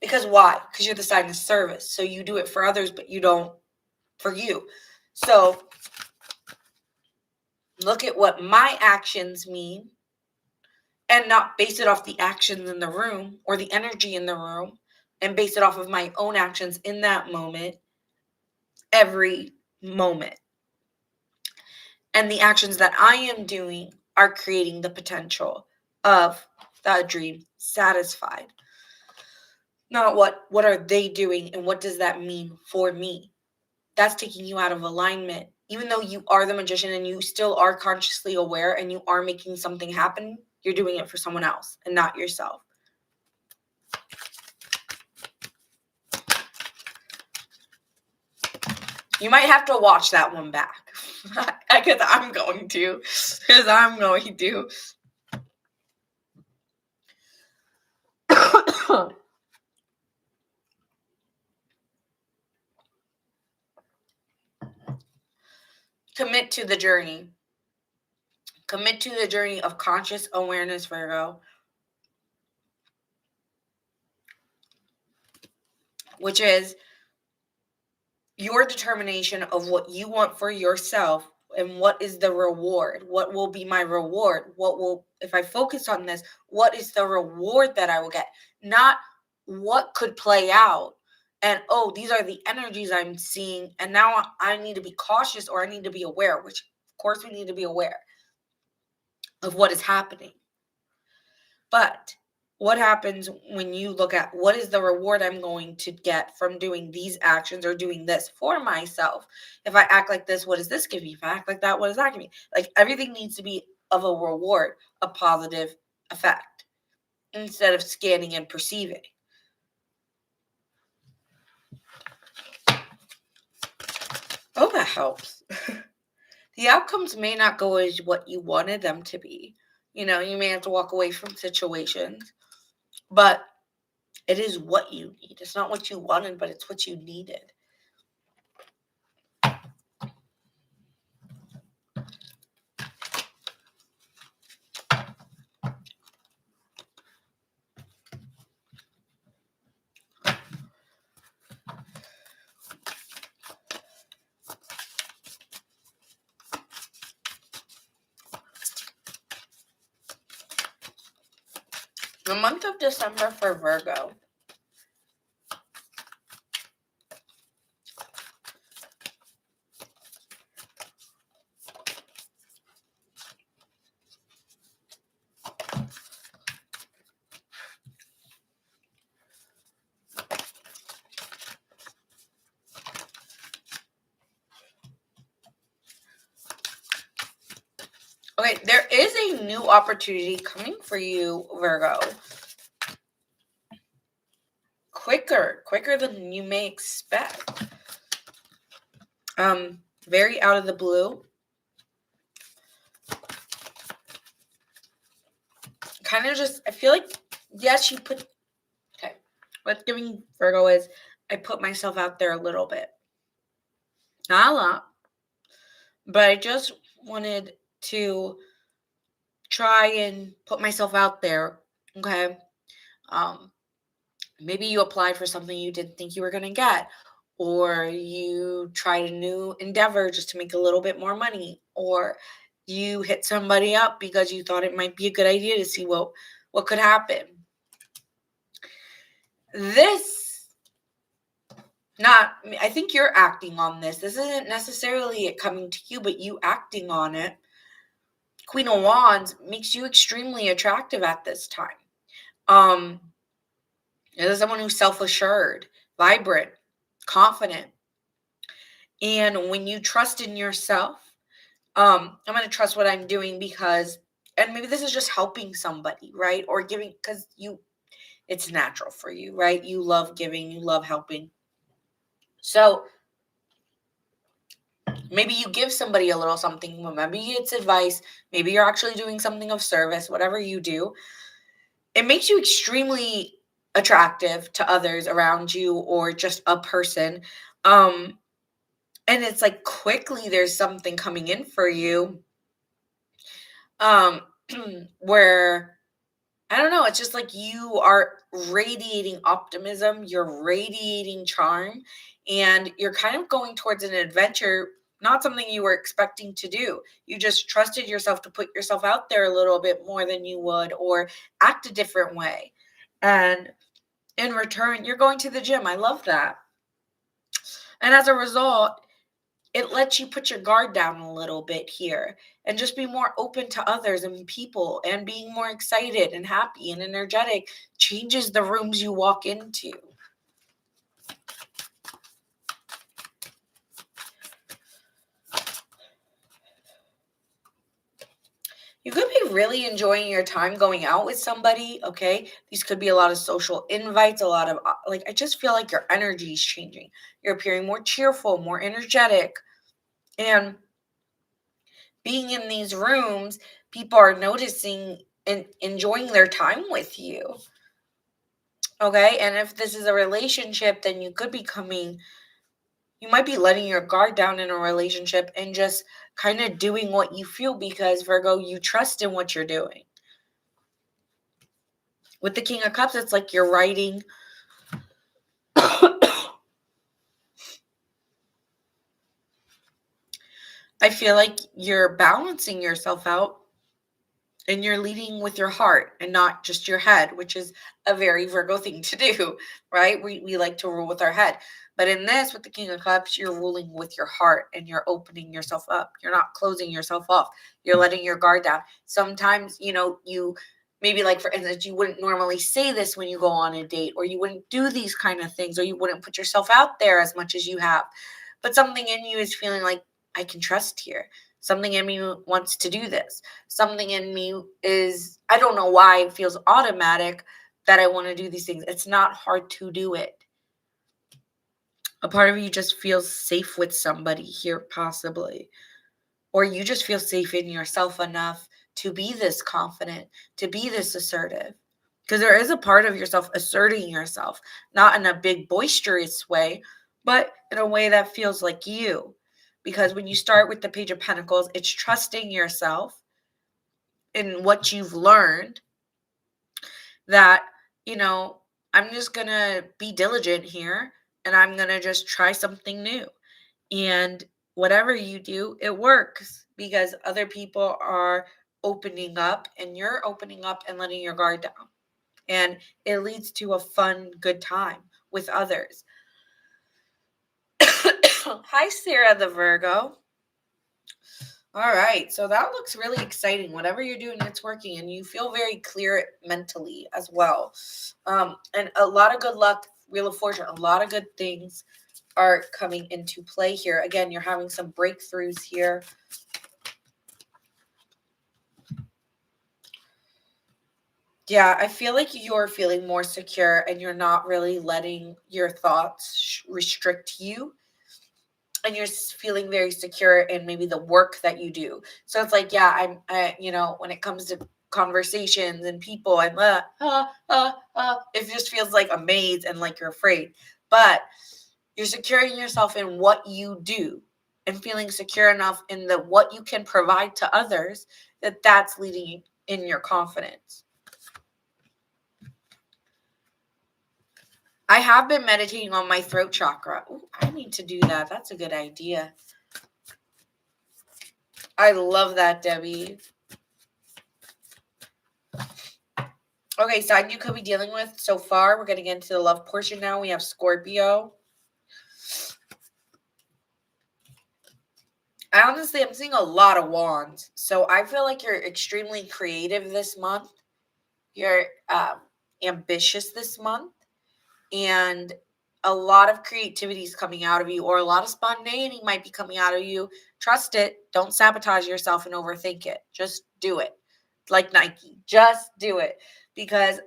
Because why? Because you're the sign of service. So you do it for others, but you don't for you. So look at what my actions mean, and not base it off the actions in the room or the energy in the room, and base it off of my own actions in that moment, every moment. And the actions that I am doing are creating the potential of that dream satisfied. Not what are they doing and what does that mean for me? That's taking you out of alignment. Even though you are the magician and you still are consciously aware and you are making something happen, you're doing it for someone else and not yourself. You might have to watch that one back. Because I'm going to. Commit to the journey. Commit to the journey of conscious awareness, Virgo. Which is your determination of what you want for yourself, and what is the reward? What will be my reward? If I focus on this, what is the reward that I will get? Not what could play out. and, oh, these are the energies I'm seeing, and now I need to be cautious, or I need to be aware, which of course we need to be aware of what is happening. But what happens when you look at what is the reward I'm going to get from doing these actions or doing this for myself? If I act like this, what does this give me? If I act like that, what does that give me? Like, everything needs to be of a reward, a positive effect, instead of scanning and perceiving. Oh, that helps. The outcomes may not go as what you wanted them to be. You may have to walk away from situations, but it is what you need. It's not what you wanted, but it's what you needed. The month of December for Virgo. Okay, there is a new opportunity coming for you, Virgo. Quicker than you may expect. Very out of the blue. Kind of just, I feel like, yes, okay, what's giving Virgo is, I put myself out there a little bit. Not a lot, but I just wanted to try and put myself out there, okay? Maybe you applied for something you didn't think you were going to get, or you tried a new endeavor just to make a little bit more money, or you hit somebody up because you thought it might be a good idea to see what could happen. I think you're acting on this. This isn't necessarily it coming to you, but you acting on it. Queen of Wands makes you extremely attractive at this time. As someone who's self-assured, vibrant, confident. And when you trust in yourself, I'm going to trust what I'm doing because, and maybe this is just helping somebody, right? Or giving, because it's natural for you, right? You love giving, you love helping. So maybe you give somebody a little something, maybe it's advice, maybe you're actually doing something of service, whatever you do. It makes you extremely attractive to others around you or just a person. And it's like quickly there's something coming in for you. Where, I don't know, it's just like you are radiating optimism, you're radiating charm, and you're kind of going towards an adventure, not something you were expecting to do. You just trusted yourself to put yourself out there a little bit more than you would, or act a different way. And in return, you're going to the gym. I love that. And as a result, it lets you put your guard down a little bit here and just be more open to others and people, and being more excited and happy and energetic changes the rooms you walk into. You could be really enjoying your time going out with somebody, okay? These could be a lot of social invites, a lot of, I just feel like your energy is changing. You're appearing more cheerful, more energetic. And being in these rooms, people are noticing and enjoying their time with you. Okay? And if this is a relationship, then you might be letting your guard down in a relationship and just kind of doing what you feel because, Virgo, you trust in what you're doing. With the King of Cups, it's like you're writing. I feel like you're balancing yourself out and you're leading with your heart and not just your head, which is a very Virgo thing to do, right? We like to rule with our head. But in this, with the King of Cups, you're ruling with your heart and you're opening yourself up. You're not closing yourself off. You're letting your guard down. Sometimes, you maybe, like, for instance, you wouldn't normally say this when you go on a date, or you wouldn't do these kind of things, or you wouldn't put yourself out there as much as you have. But something in you is feeling like, I can trust here. Something in me wants to do this. Something in me is, I don't know why it feels automatic that I want to do these things. It's not hard to do it. A part of you just feels safe with somebody here, possibly. Or you just feel safe in yourself enough to be this confident, to be this assertive. Because there is a part of yourself asserting yourself, not in a big boisterous way, but in a way that feels like you. Because when you start with the Page of Pentacles, it's trusting yourself in what you've learned, that, I'm just going to be diligent here and I'm going to just try something new. And whatever you do, it works because other people are opening up and you're opening up and letting your guard down. And it leads to a fun, good time with others. Hi, Sarah the Virgo. All right, so that looks really exciting. Whatever you're doing, it's working, and you feel very clear mentally as well. And a lot of good luck, Wheel of Fortune, a lot of good things are coming into play here. Again, you're having some breakthroughs here. Yeah, I feel like you're feeling more secure and you're not really letting your thoughts restrict you. And you're feeling very secure in maybe the work that you do. So it's like, yeah, when it comes to conversations and people, it just feels like a maze and like you're afraid. But you're securing yourself in what you do and feeling secure enough in what you can provide to others, that's leading in your confidence. I have been meditating on my throat chakra. Ooh, I need to do that. That's a good idea. I love that, Debbie. Okay, sign you could be dealing with so far. We're going to get into the love portion now. We have Scorpio. I'm seeing a lot of wands. So I feel like you're extremely creative this month. You're ambitious this month. And a lot of creativity is coming out of you, or a lot of spontaneity might be coming out of you. Trust it. Don't sabotage yourself and overthink it. Just do it. Like Nike. Just do it. Because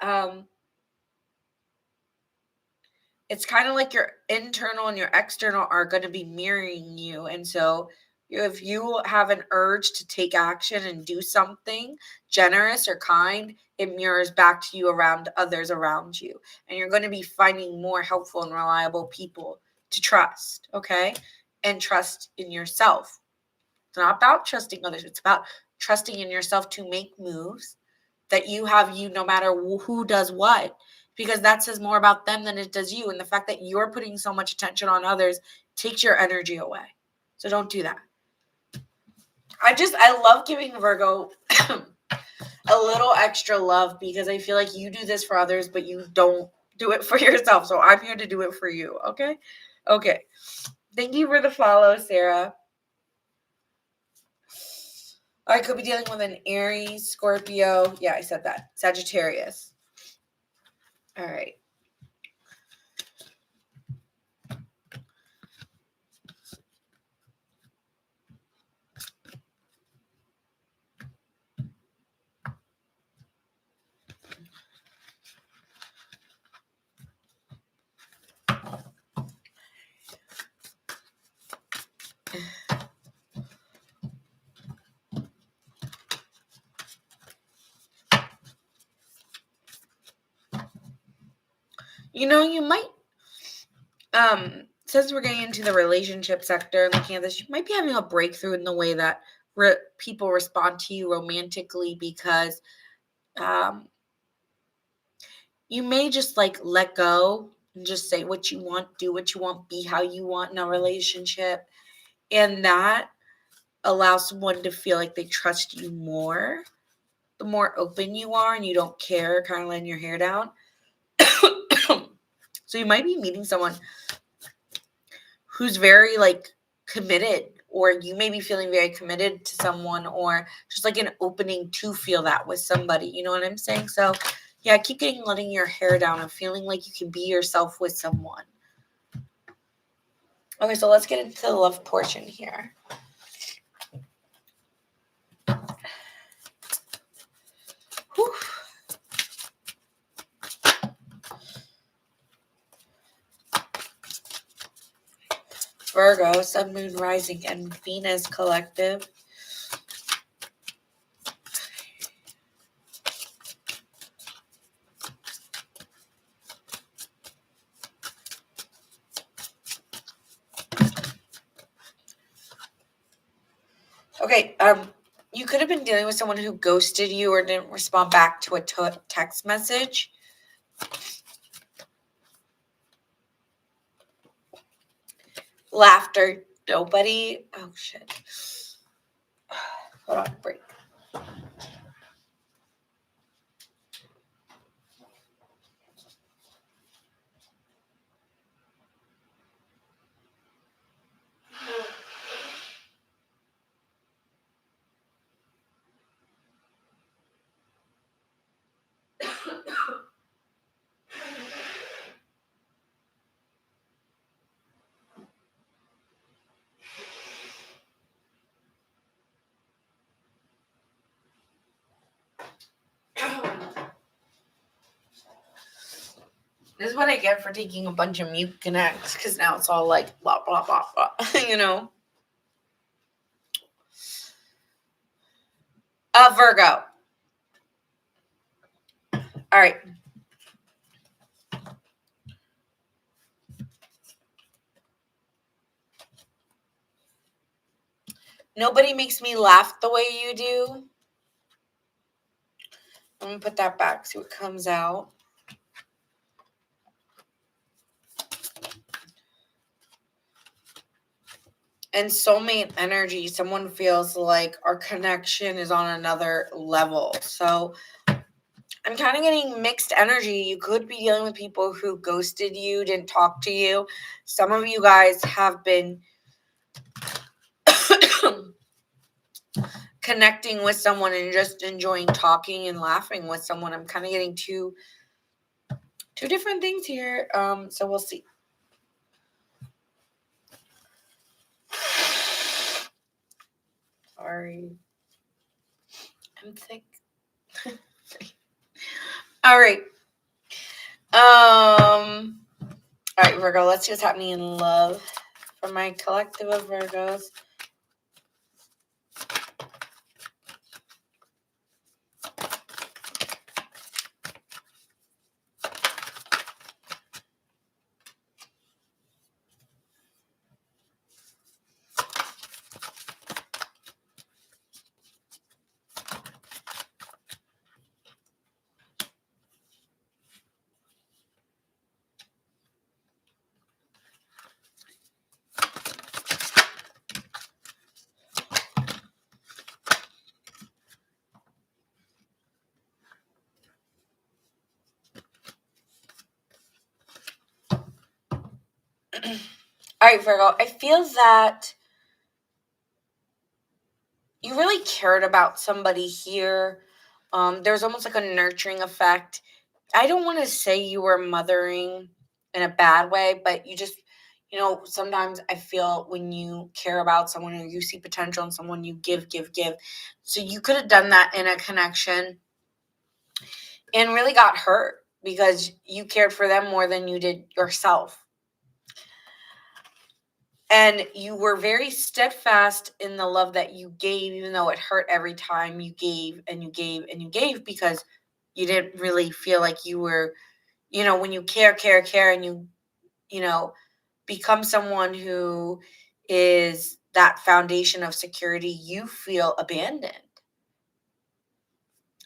it's kind of like your internal and your external are going to be mirroring you. And so if you have an urge to take action and do something generous or kind, it mirrors back to you around others around you. And you're going to be finding more helpful and reliable people to trust, okay? And trust in yourself. It's not about trusting others. It's about trusting in yourself to make moves that you have no matter who does what. Because that says more about them than it does you. And the fact that you're putting so much attention on others takes your energy away. So don't do that. I love giving Virgo a little extra love because I feel like you do this for others, but you don't do it for yourself. So I'm here to do it for you. Okay? Okay. Thank you for the follow, Sarah. I could be dealing with an Aries, Scorpio. Yeah, I said that. Sagittarius. All right. You might, since we're getting into the relationship sector and looking at this, you might be having a breakthrough in the way that people respond to you romantically, because you may just let go and just say what you want, do what you want, be how you want in a relationship. And that allows someone to feel like they trust you more. the more open you are and you don't care, kind of letting your hair down. So you might be meeting someone who's very like committed, or you may be feeling very committed to someone, or just like an opening to feel that with somebody. You know what I'm saying? So yeah, keep letting your hair down and feeling like you can be yourself with someone. Okay, so let's get into the love portion here. Whew. Virgo, Sun, Moon, Rising, and Venus collective. Okay, you could have been dealing with someone who ghosted you or didn't respond back to a text message. Laughter, nobody. Oh shit. Hold on, break. This is what I get for taking a bunch of mute connects, because now it's all like blah, blah, blah, blah, you know? Virgo. All right. Nobody makes me laugh the way you do. I'm going to put that back, see what comes out. And soulmate energy, someone feels like our connection is on another level. So I'm kind of getting mixed energy. You could be dealing with people who ghosted you, didn't talk to you. Some of you guys have been connecting with someone and just enjoying talking and laughing with someone. I'm kind of getting two different things here. So we'll see. Sorry. I'm thick. All right. All right, Virgo, let's see what's happening in love for my collective of Virgos. All right, Virgo, I feel that you really cared about somebody here. There's almost like a nurturing effect. I don't want to say you were mothering in a bad way, but you just, sometimes I feel when you care about someone or you see potential in someone, you give. So you could have done that in a connection and really got hurt because you cared for them more than you did yourself. And you were very steadfast in the love that you gave, even though it hurt every time you gave and you gave and you gave, because you didn't really feel like you were, when you care and you become someone who is that foundation of security, you feel abandoned.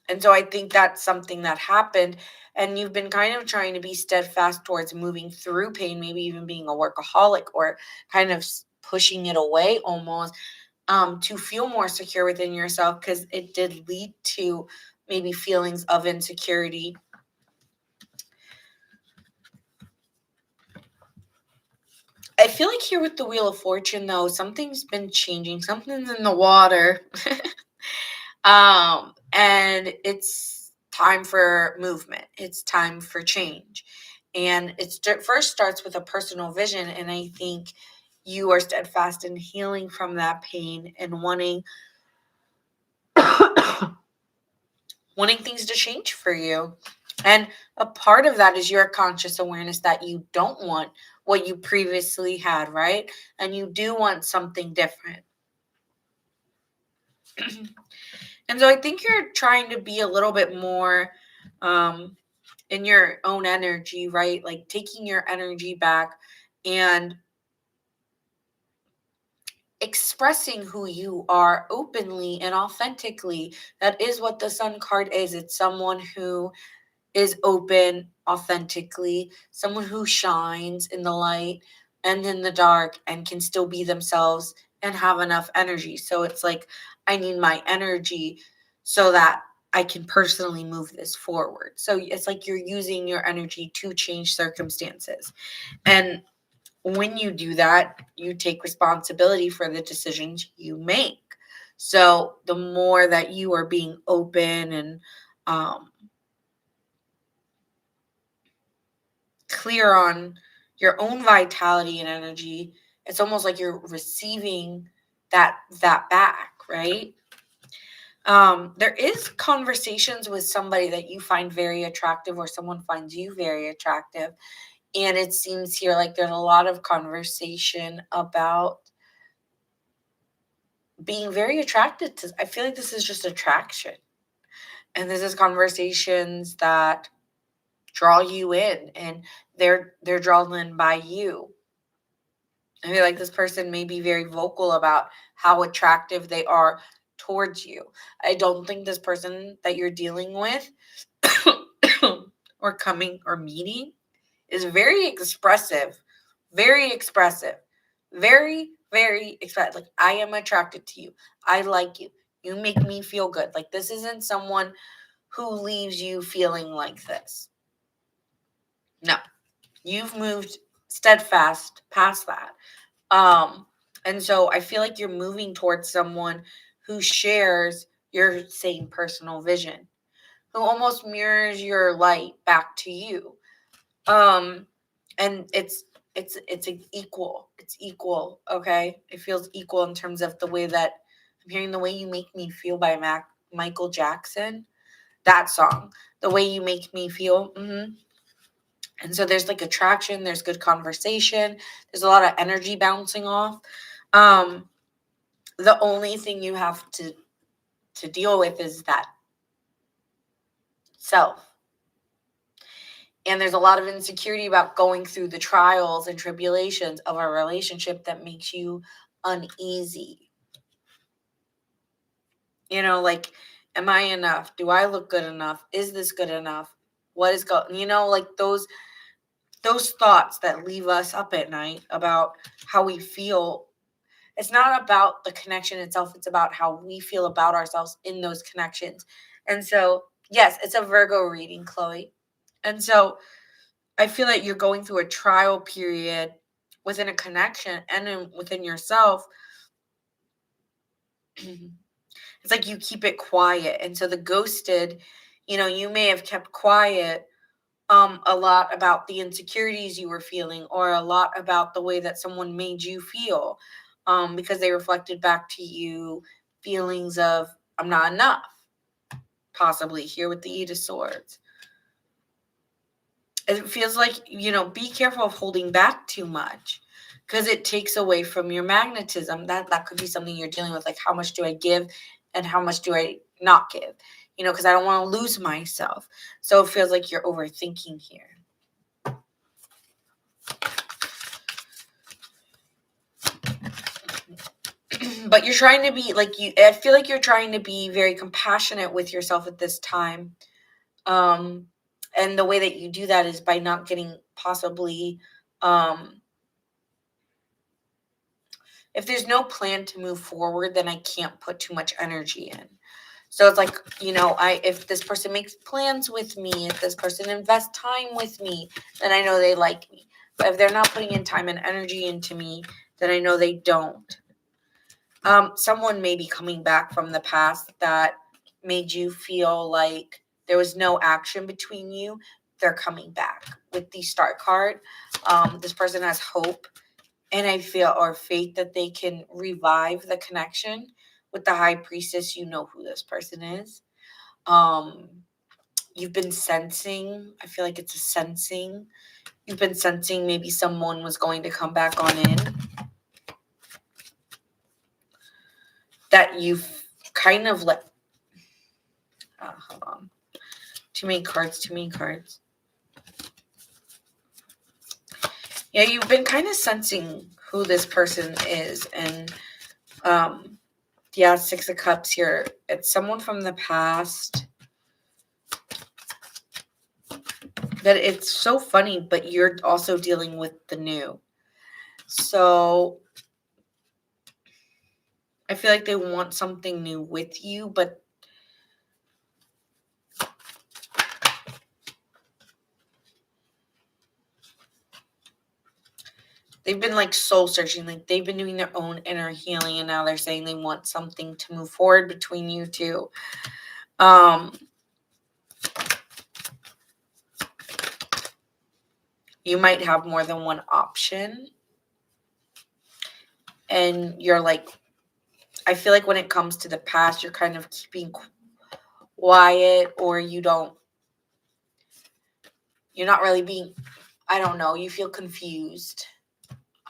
And so I think that's something that happened. And you've been kind of trying to be steadfast towards moving through pain, maybe even being a workaholic or kind of pushing it away almost, to feel more secure within yourself, because it did lead to maybe feelings of insecurity. I feel like here with the Wheel of Fortune, though, something's been changing. Something's in the water. And it's time for movement. It's time for change. And it first starts with a personal vision. And I think you are steadfast in healing from that pain and wanting things to change for you. And a part of that is your conscious awareness that you don't want what you previously had, right? And you do want something different. And so I think you're trying to be a little bit more in your own energy, right? Like taking your energy back and expressing who you are openly and authentically. That is what the Sun card is. It's someone who is open authentically, someone who shines in the light and in the dark and can still be themselves and have enough energy. So it's like, I need my energy so that I can personally move this forward. So it's like you're using your energy to change circumstances. And when you do that, you take responsibility for the decisions you make. So the more that you are being open and clear on your own vitality and energy, it's almost like you're receiving that back, right? There is conversations with somebody that you find very attractive or someone finds you very attractive. And it seems here like there's a lot of conversation about being very attracted to. I feel like this is just attraction. And this is conversations that draw you in and they're drawn in by you. I feel like this person may be very vocal about how attractive they are towards you. I don't think this person that you're dealing with or coming or meeting is very expressive, very expressive, very, very expressive. Like, I am attracted to you. I like you. You make me feel good. Like, this isn't someone who leaves you feeling like this. No, you've moved steadfast past that. And so I feel like you're moving towards someone who shares your same personal vision, who almost mirrors your light back to you. And it's equal. It's equal, okay? It feels equal in terms of the way that I'm hearing The Way You Make Me Feel by Michael Jackson. That song, The Way You Make Me Feel. And so there's like attraction, there's good conversation, there's a lot of energy bouncing off. The only thing you have to deal with is that self. And there's a lot of insecurity about going through the trials and tribulations of a relationship that makes you uneasy. You know, like, am I enough? Do I look good enough? Is this good enough? What is going, like those thoughts that leave us up at night about how we feel. It's not about the connection itself. It's about how we feel about ourselves in those connections. And so, yes, it's a Virgo reading, Chloe. And so I feel like you're going through a trial period within a connection and within yourself. It's like you keep it quiet. And so the ghosted, you may have kept quiet a lot about the insecurities you were feeling or a lot about the way that someone made you feel because they reflected back to you feelings of, I'm not enough, possibly here with the Eight of Swords. It feels like, be careful of holding back too much because it takes away from your magnetism. That could be something you're dealing with, like how much do I give and how much do I not give? Because I don't want to lose myself. So it feels like you're overthinking here. But you're trying to be I feel like you're trying to be very compassionate with yourself at this time. And the way that you do that is by not getting possibly, if there's no plan to move forward, then I can't put too much energy in. So it's like, if this person makes plans with me, if this person invests time with me, then I know they like me. But if they're not putting in time and energy into me, then I know they don't. Someone may be coming back from the past that made you feel like there was no action between you. They're coming back with the Star card. This person has hope, and I feel, or faith, that they can revive the connection. With the High Priestess, you know who this person is. You've been sensing, I feel like it's a sensing. You've been sensing maybe someone was going to come back on in. That you've kind of let, hold on. Too many cards. Yeah, you've been kind of sensing who this person is. And, yeah, Six of Cups here. It's someone from the past. But it's so funny, but you're also dealing with the new. So I feel like they want something new with you, but they've been like soul searching. Like they've been doing their own inner healing, and now they're saying they want something to move forward between you two. You might have more than one option. And you're like, I feel like when it comes to the past, you're kind of keeping quiet, or you're not really being, I don't know, you feel confused.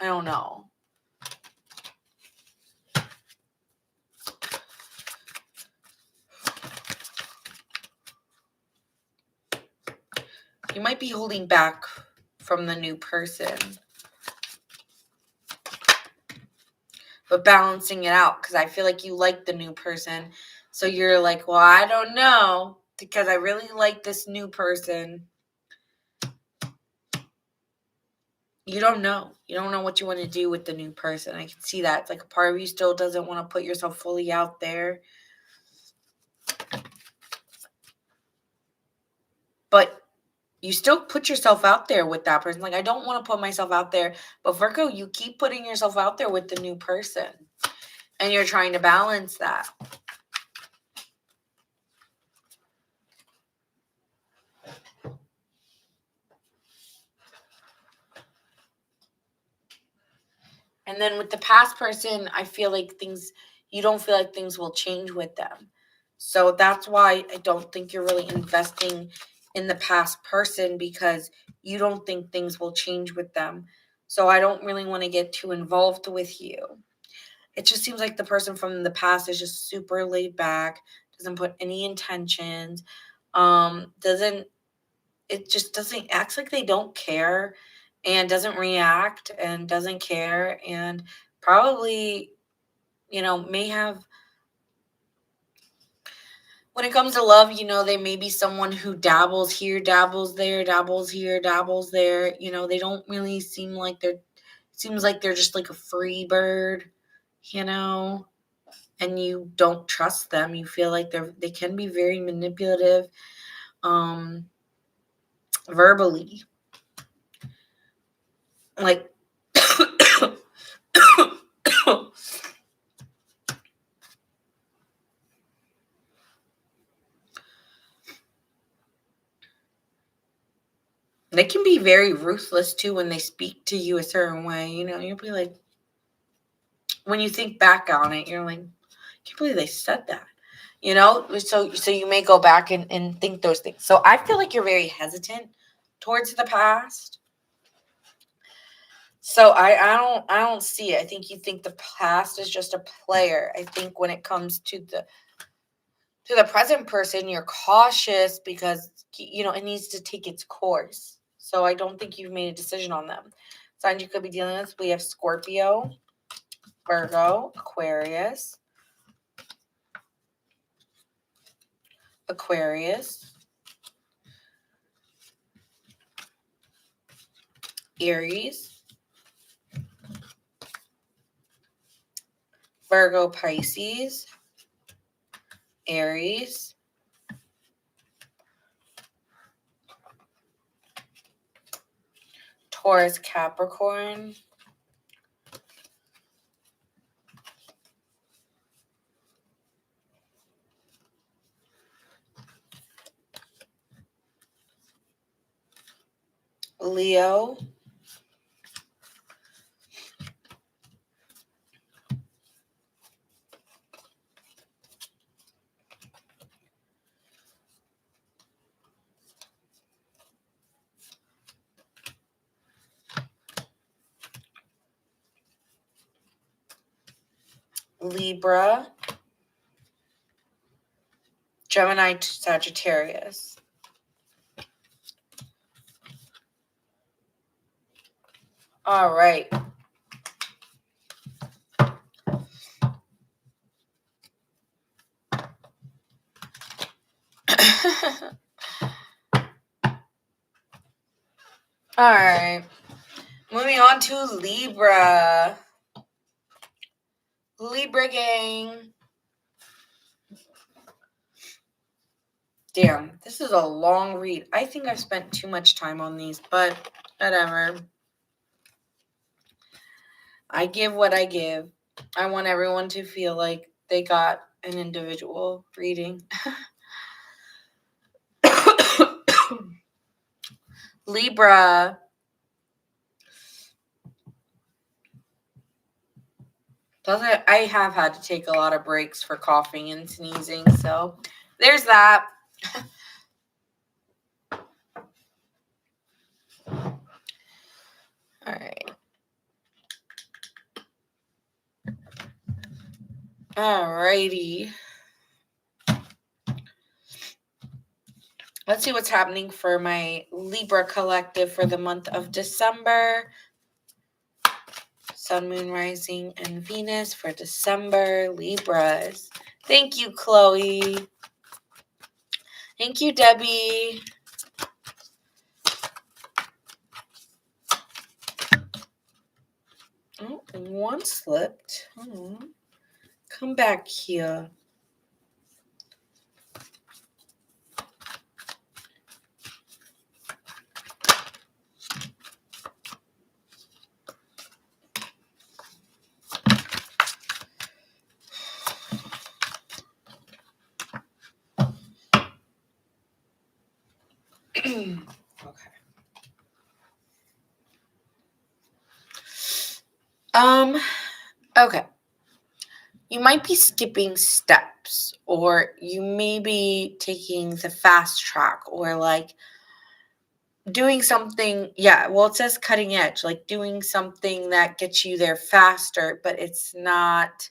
I don't know. You might be holding back from the new person, but balancing it out, because I feel like you like the new person. So you're like, well, I don't know, because I really like this new person. You don't know. You don't know what you want to do with the new person. I can see that. It's like a part of you still doesn't want to put yourself fully out there. But you still put yourself out there with that person. Like, I don't want to put myself out there. But Virgo, you keep putting yourself out there with the new person. And you're trying to balance that. And then with the past person, I feel like you don't feel like things will change with them. So that's why I don't think you're really investing in the past person, because you don't think things will change with them. So I don't really want to get too involved with you. It just seems like the person from the past is just super laid back, doesn't put any intentions, acts like they don't care, and doesn't react and doesn't care, and probably, may have, when it comes to love, they may be someone who dabbles here, dabbles there, dabbles here, dabbles there. They don't really seems like they're just like a free bird, and you don't trust them. You feel like they can be very manipulative, verbally. Like, they can be very ruthless too when they speak to you a certain way. You'll be like, when you think back on it, you're like, I can't believe they said that. So you may go back and think those things. So I feel like you're very hesitant towards the past. So I don't see it. I think you think the past is just a player. I think when it comes to the present person, you're cautious because it needs to take its course. So I don't think you've made a decision on them. Signs you could be dealing with, we have Scorpio, Virgo, Aquarius, Aries, Virgo, Pisces, Aries. Taurus, Capricorn. Leo. Libra. Gemini, Sagittarius. All right. All right. Moving on to Libra. Libra gang. Damn, this is a long read. I think I've spent too much time on these, but whatever. I give what I give. I want everyone to feel like they got an individual reading. Libra. I have had to take a lot of breaks for coughing and sneezing, so there's that. All right. All righty. Let's see what's happening for my Libra collective for the month of December. Sun, Moon, Rising, and Venus for December. Libras. Thank you, Chloe. Thank you, Debbie. Oh, one slipped. Oh. Come back here. Okay. Okay. You might be skipping steps, or you may be taking the fast track, or like doing something. Yeah, well, it says cutting edge, like doing something that gets you there faster, but it's not,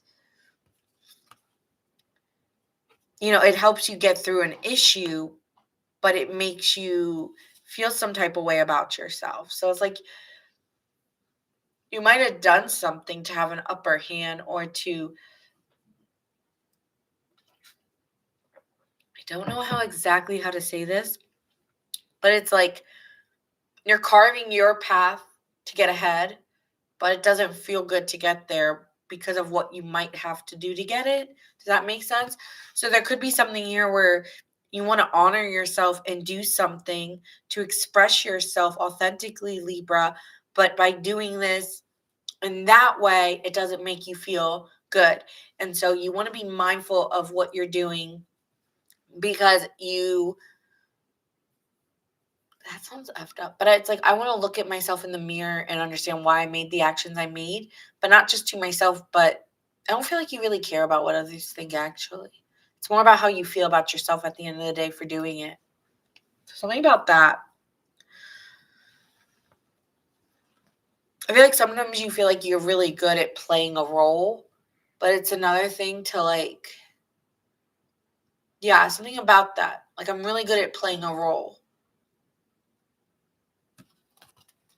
it helps you get through an issue, but it makes you feel some type of way about yourself. So it's like you might have done something to have an upper hand, or to, I don't know how to say this, but it's like you're carving your path to get ahead, but it doesn't feel good to get there because of what you might have to do to get it. Does that make sense? So there could be something here where you want to honor yourself and do something to express yourself authentically, Libra, but by doing this in that way, it doesn't make you feel good. And so you want to be mindful of what you're doing, because that sounds effed up, but it's like I want to look at myself in the mirror and understand why I made the actions I made, but not just to myself, but I don't feel like you really care about what others think, actually. It's more about how you feel about yourself at the end of the day for doing it. Something about that. I feel like sometimes you feel like you're really good at playing a role, but it's another thing to like, yeah, something about that. Like, I'm really good at playing a role.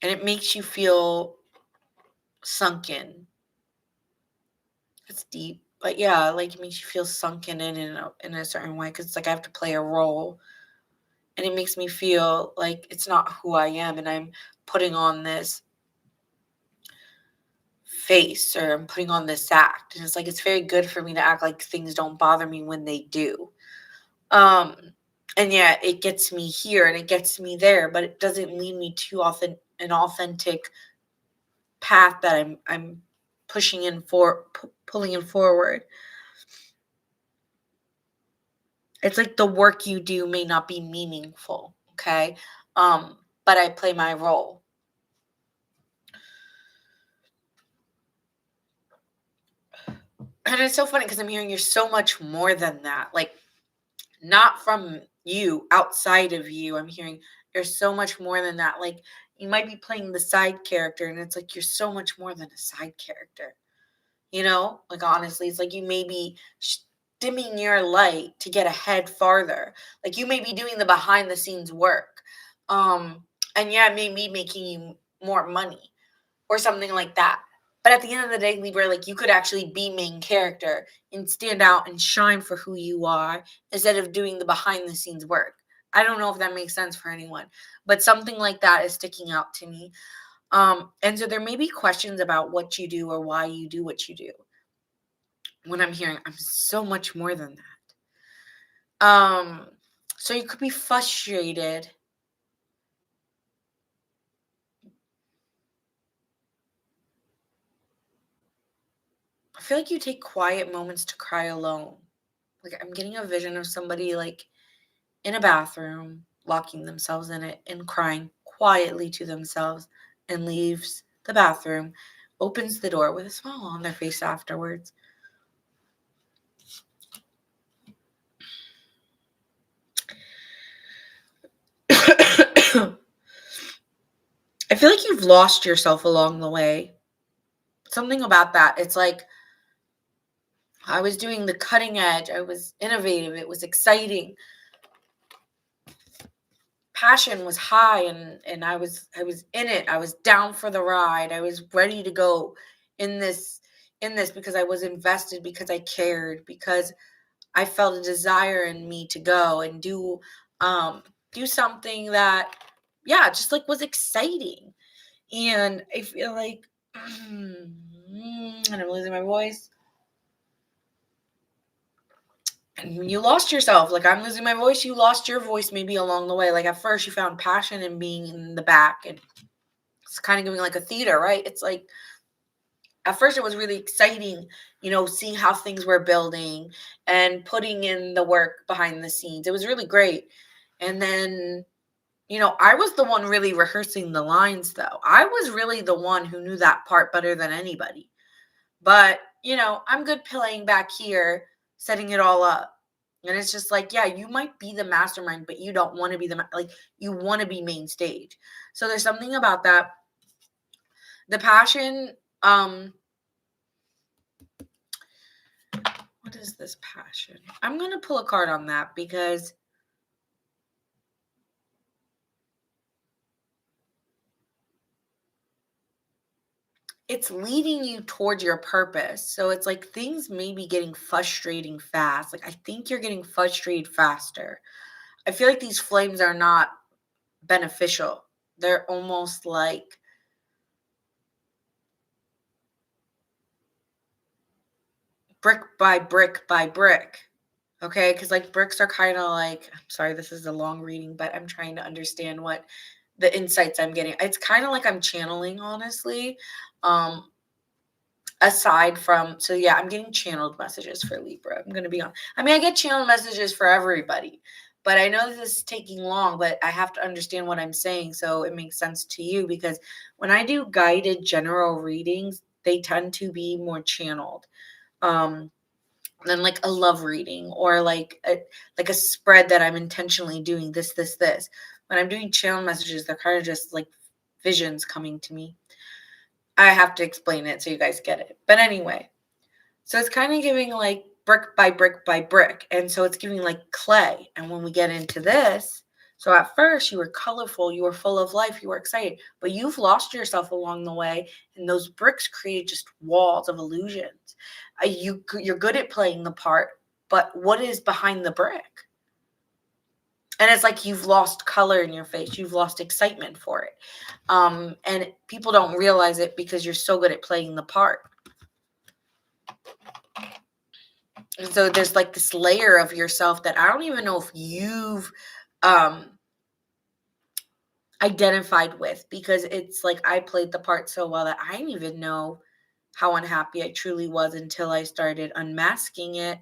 And it makes you feel sunken. It's deep. But yeah, like, it makes you feel sunken in a certain way, because it's like I have to play a role. And it makes me feel like it's not who I am, and I'm putting on this face, or I'm putting on this act. And it's like, it's very good for me to act like things don't bother me when they do. And yeah, it gets me here and it gets me there, but it doesn't lead me to an authentic path that I'm pushing in for, pulling in forward. It's like the work you do may not be meaningful, okay? But I play my role. And it's so funny because I'm hearing you're so much more than that. Like, not from you, outside of you. I'm hearing you're so much more than that. Like, you might be playing the side character, and it's like you're so much more than a side character. You know, like, honestly, it's like you may be dimming your light to get ahead farther. Like, you may be doing the behind the scenes work. And yeah, it may be making you more money or something like that. But at the end of the day, Libra, like, you could actually be main character and stand out and shine for who you are instead of doing the behind the scenes work. I don't know if that makes sense for anyone, but something like that is sticking out to me. And so there may be questions about what you do or why you do what you do. When I'm hearing, I'm so much more than that. So you could be frustrated. I feel like you take quiet moments to cry alone. Like, I'm getting a vision of somebody like in a bathroom, locking themselves in it and crying quietly to themselves, and leaves the bathroom, opens the door with a smile on their face afterwards. I feel like you've lost yourself along the way. Something about that. It's like, I was doing the cutting edge. I was innovative. It was exciting. Passion was high, and I was in it. I was down for the ride. I was ready to go in this because I was invested, because I cared, because I felt a desire in me to go and do something that, yeah, just like was exciting. And I feel like and I'm losing my voice. And you lost yourself. Like, I'm losing my voice. You lost your voice maybe along the way. Like, at first you found passion in being in the back, and it's kind of giving like a theater, right? It's like, at first it was really exciting, seeing how things were building and putting in the work behind the scenes. It was really great. And then, I was the one really rehearsing the lines, though. I was really the one who knew that part better than anybody. But, I'm good playing back here, setting it all up. And it's just like, yeah, you might be the mastermind, but you don't want to be you want to be main stage. So there's something about that. The passion, what is this passion? I'm going to pull a card on that because it's leading you towards your purpose. So it's like things may be getting frustrating fast. Like, I think you're getting frustrated faster. I feel like these flames are not beneficial. They're almost like brick by brick by brick. Okay, because like bricks are kind of like, I'm sorry, this is a long reading, but I'm trying to understand what the insights I'm getting. It's kind of like I'm channeling, honestly. Aside from, so yeah, I'm getting channeled messages for Libra. I'm going to be on. I mean, I get channeled messages for everybody, but I know this is taking long, but I have to understand what I'm saying so it makes sense to you, because when I do guided general readings, they tend to be more channeled. Than like a love reading or like a spread that I'm intentionally doing this. When I'm doing channel messages, they're kind of just like visions coming to me. I have to explain it so you guys get it. But anyway, so it's kind of giving like brick by brick by brick. And so it's giving like clay. And when we get into this, so at first you were colorful, you were full of life, you were excited, but you've lost yourself along the way. And those bricks create just walls of illusions. You're good at playing the part, but what is behind the brick? And it's like you've lost color in your face. You've lost excitement for it. And people don't realize it because you're so good at playing the part. And so there's like this layer of yourself that I don't even know if you've identified with, because it's like I played the part so well that I didn't even know how unhappy I truly was until I started unmasking it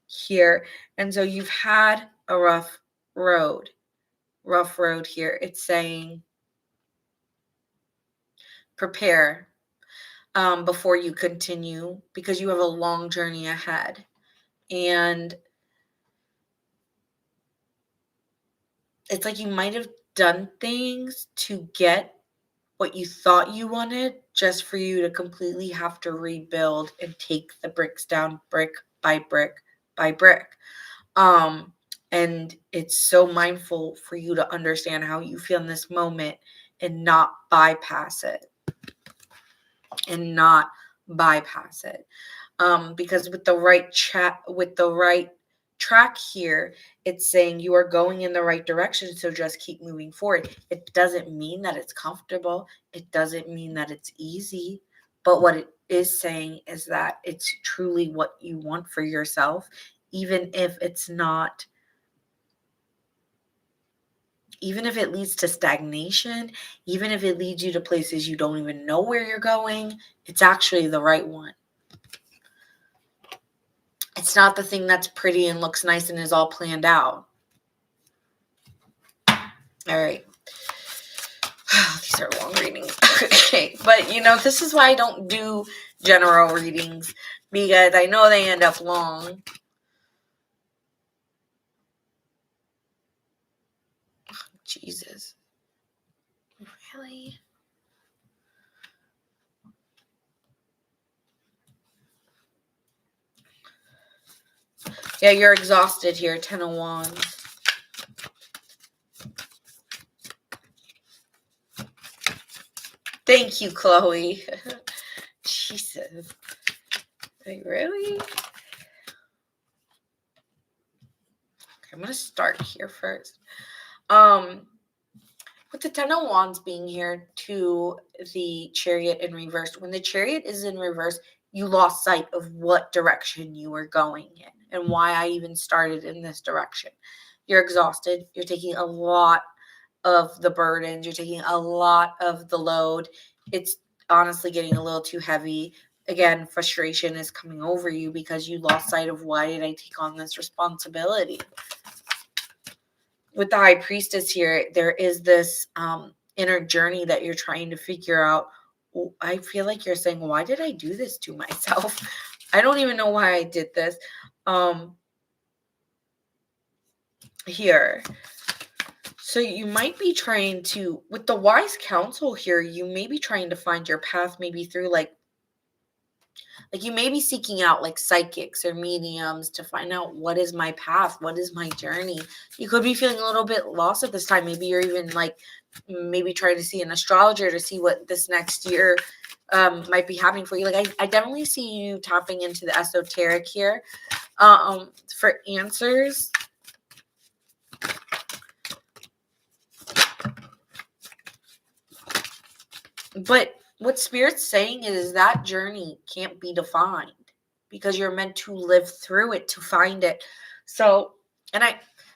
here. And so you've had a rough road here. It's saying prepare before you continue, because you have a long journey ahead. And it's like you might have done things to get what you thought you wanted, just for you to completely have to rebuild and take the bricks down brick by brick by brick. And it's so mindful for you to understand how you feel in this moment and not bypass it. Because with the right track here, it's saying you are going in the right direction, so just keep moving forward. It doesn't mean that it's comfortable. It doesn't mean that it's easy. But what it is saying is that it's truly what you want for yourself, even if it's not, even if it leads to stagnation, even if it leads you to places you don't even know where you're going, it's actually the right one. It's not the thing that's pretty and looks nice and is all planned out. All right. These are long readings. Okay. But, this is why I don't do general readings, because I know they end up long. Jesus. Really? Yeah, you're exhausted here, 10 of Wands. Thank you, Chloe. Jesus. Like, really? Okay, I'm going to start here first. With the 10 of Wands being here to the Chariot in reverse, when the Chariot is in reverse, you lost sight of what direction you were going in and why I even started in this direction. You're exhausted. You're taking a lot of the burdens. You're taking a lot of the load. It's honestly getting a little too heavy. Again, frustration is coming over you because you lost sight of, why did I take on this responsibility? With the High Priestess here, there is this inner journey that you're trying to figure out. I feel like you're saying, why did I do this to myself? I don't even know why I did this. Here. So you might be trying to, with the Wise Counsel here, you may be trying to find your path, maybe through like you may be seeking out like psychics or mediums to find out, what is my path? What is my journey? You could be feeling a little bit lost at this time. Maybe you're even maybe trying to see an astrologer to see what this next year might be happening for you. I definitely see you tapping into the esoteric here for answers. But what Spirit's saying is that journey can't be defined, because you're meant to live through it to find it. So, and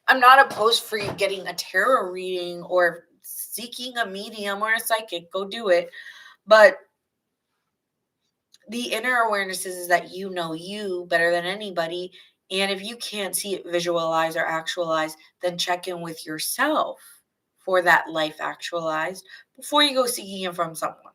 I'm not opposed for you getting a tarot reading or seeking a medium or a psychic. Go do it. But the inner awareness is that you know you better than anybody. And if you can't see it, visualize, or actualize, then check in with yourself for that life actualized before you go seeking it from someone.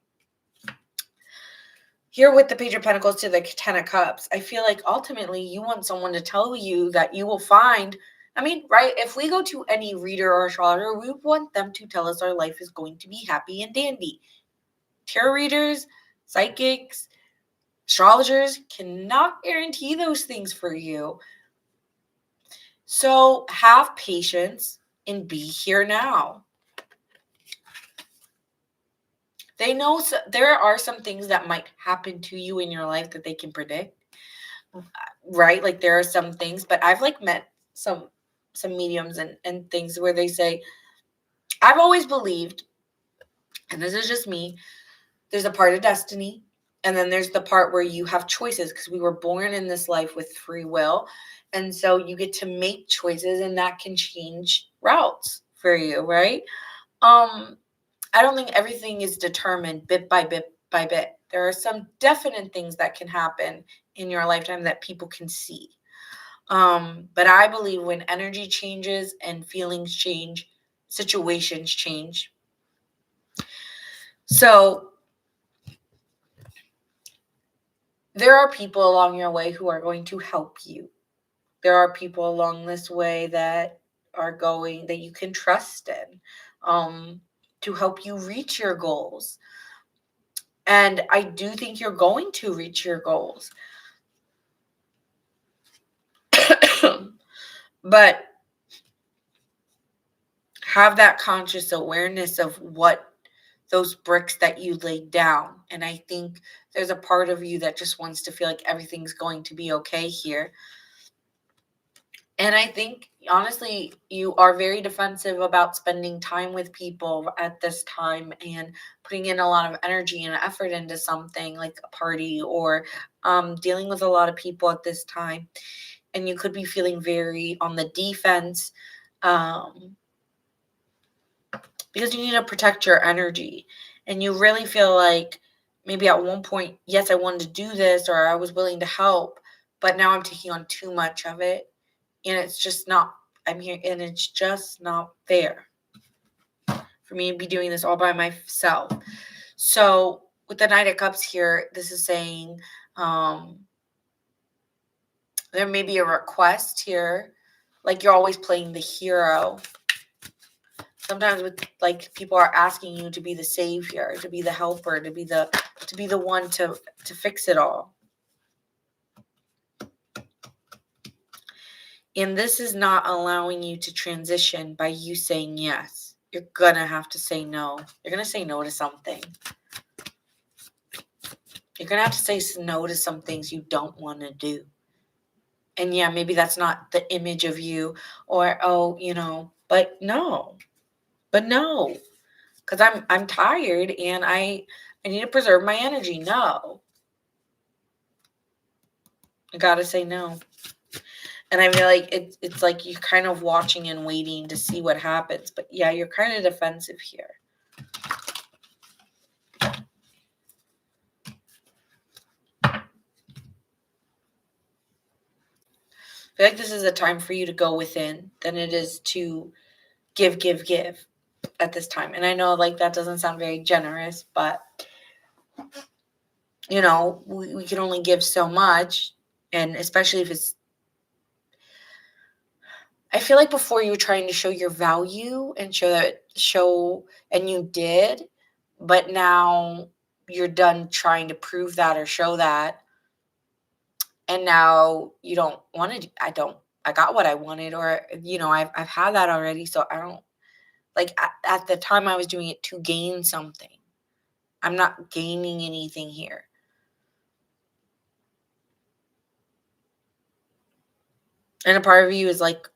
Here with the Page of Pentacles to the 10 of Cups, I feel like ultimately you want someone to tell you that you will find, right? If we go to any reader or astrologer, we want them to tell us our life is going to be happy and dandy. Tarot readers, psychics, astrologers cannot guarantee those things for you. So have patience and be here now. They know there are some things that might happen to you in your life that they can predict, right? Like there are some things, but I've met some some mediums and things where they say, I've always believed, and this is just me, there's a part of destiny, and then there's the part where you have choices, because we were born in this life with free will. And so you get to make choices, and that can change routes for you, right? I don't think everything is determined bit by bit by bit. There are some definite things that can happen in your lifetime that people can see. But I believe when energy changes and feelings change, situations change. So there are people along your way who are going to help you. There are people along this way that you can trust in, to help you reach your goals. And I do think you're going to reach your goals. But have that conscious awareness of what those bricks that you laid down. And I think there's a part of you that just wants to feel like everything's going to be okay here. And I think, honestly, you are very defensive about spending time with people at this time and putting in a lot of energy and effort into something like a party, or dealing with a lot of people at this time. And you could be feeling very on the defense, because you need to protect your energy. And you really feel like maybe at one point, yes, I wanted to do this, or I was willing to help, but now I'm taking on too much of it. And it's just not, I'm here, and it's just not fair for me to be doing this all by myself. So with the Knight of Cups here, this is saying there may be a request here, like you're always playing the hero. Sometimes with like people are asking you to be the savior, to be the helper, to be the one to fix it all. And this is not allowing you to transition by you saying yes. You're going to have to say no. You're going to say no to something. You're going to have to say no to some things you don't want to do. And yeah, maybe that's not the image of you, or, but no. But no. Because I'm tired and I need to preserve my energy. No. I got to say no. And I feel like it's like you're kind of watching and waiting to see what happens. But yeah, you're kind of defensive here. I feel like this is a time for you to go within than it is to give at this time. And I know like that doesn't sound very generous, but we can only give so much. And especially if it's, I feel like before you were trying to show your value and and you did, but now you're done trying to prove that or show that. And now you don't want to, I got what I wanted, or, I've had that already. So I don't, like at the time I was doing it to gain something. I'm not gaining anything here. And a part of you is like,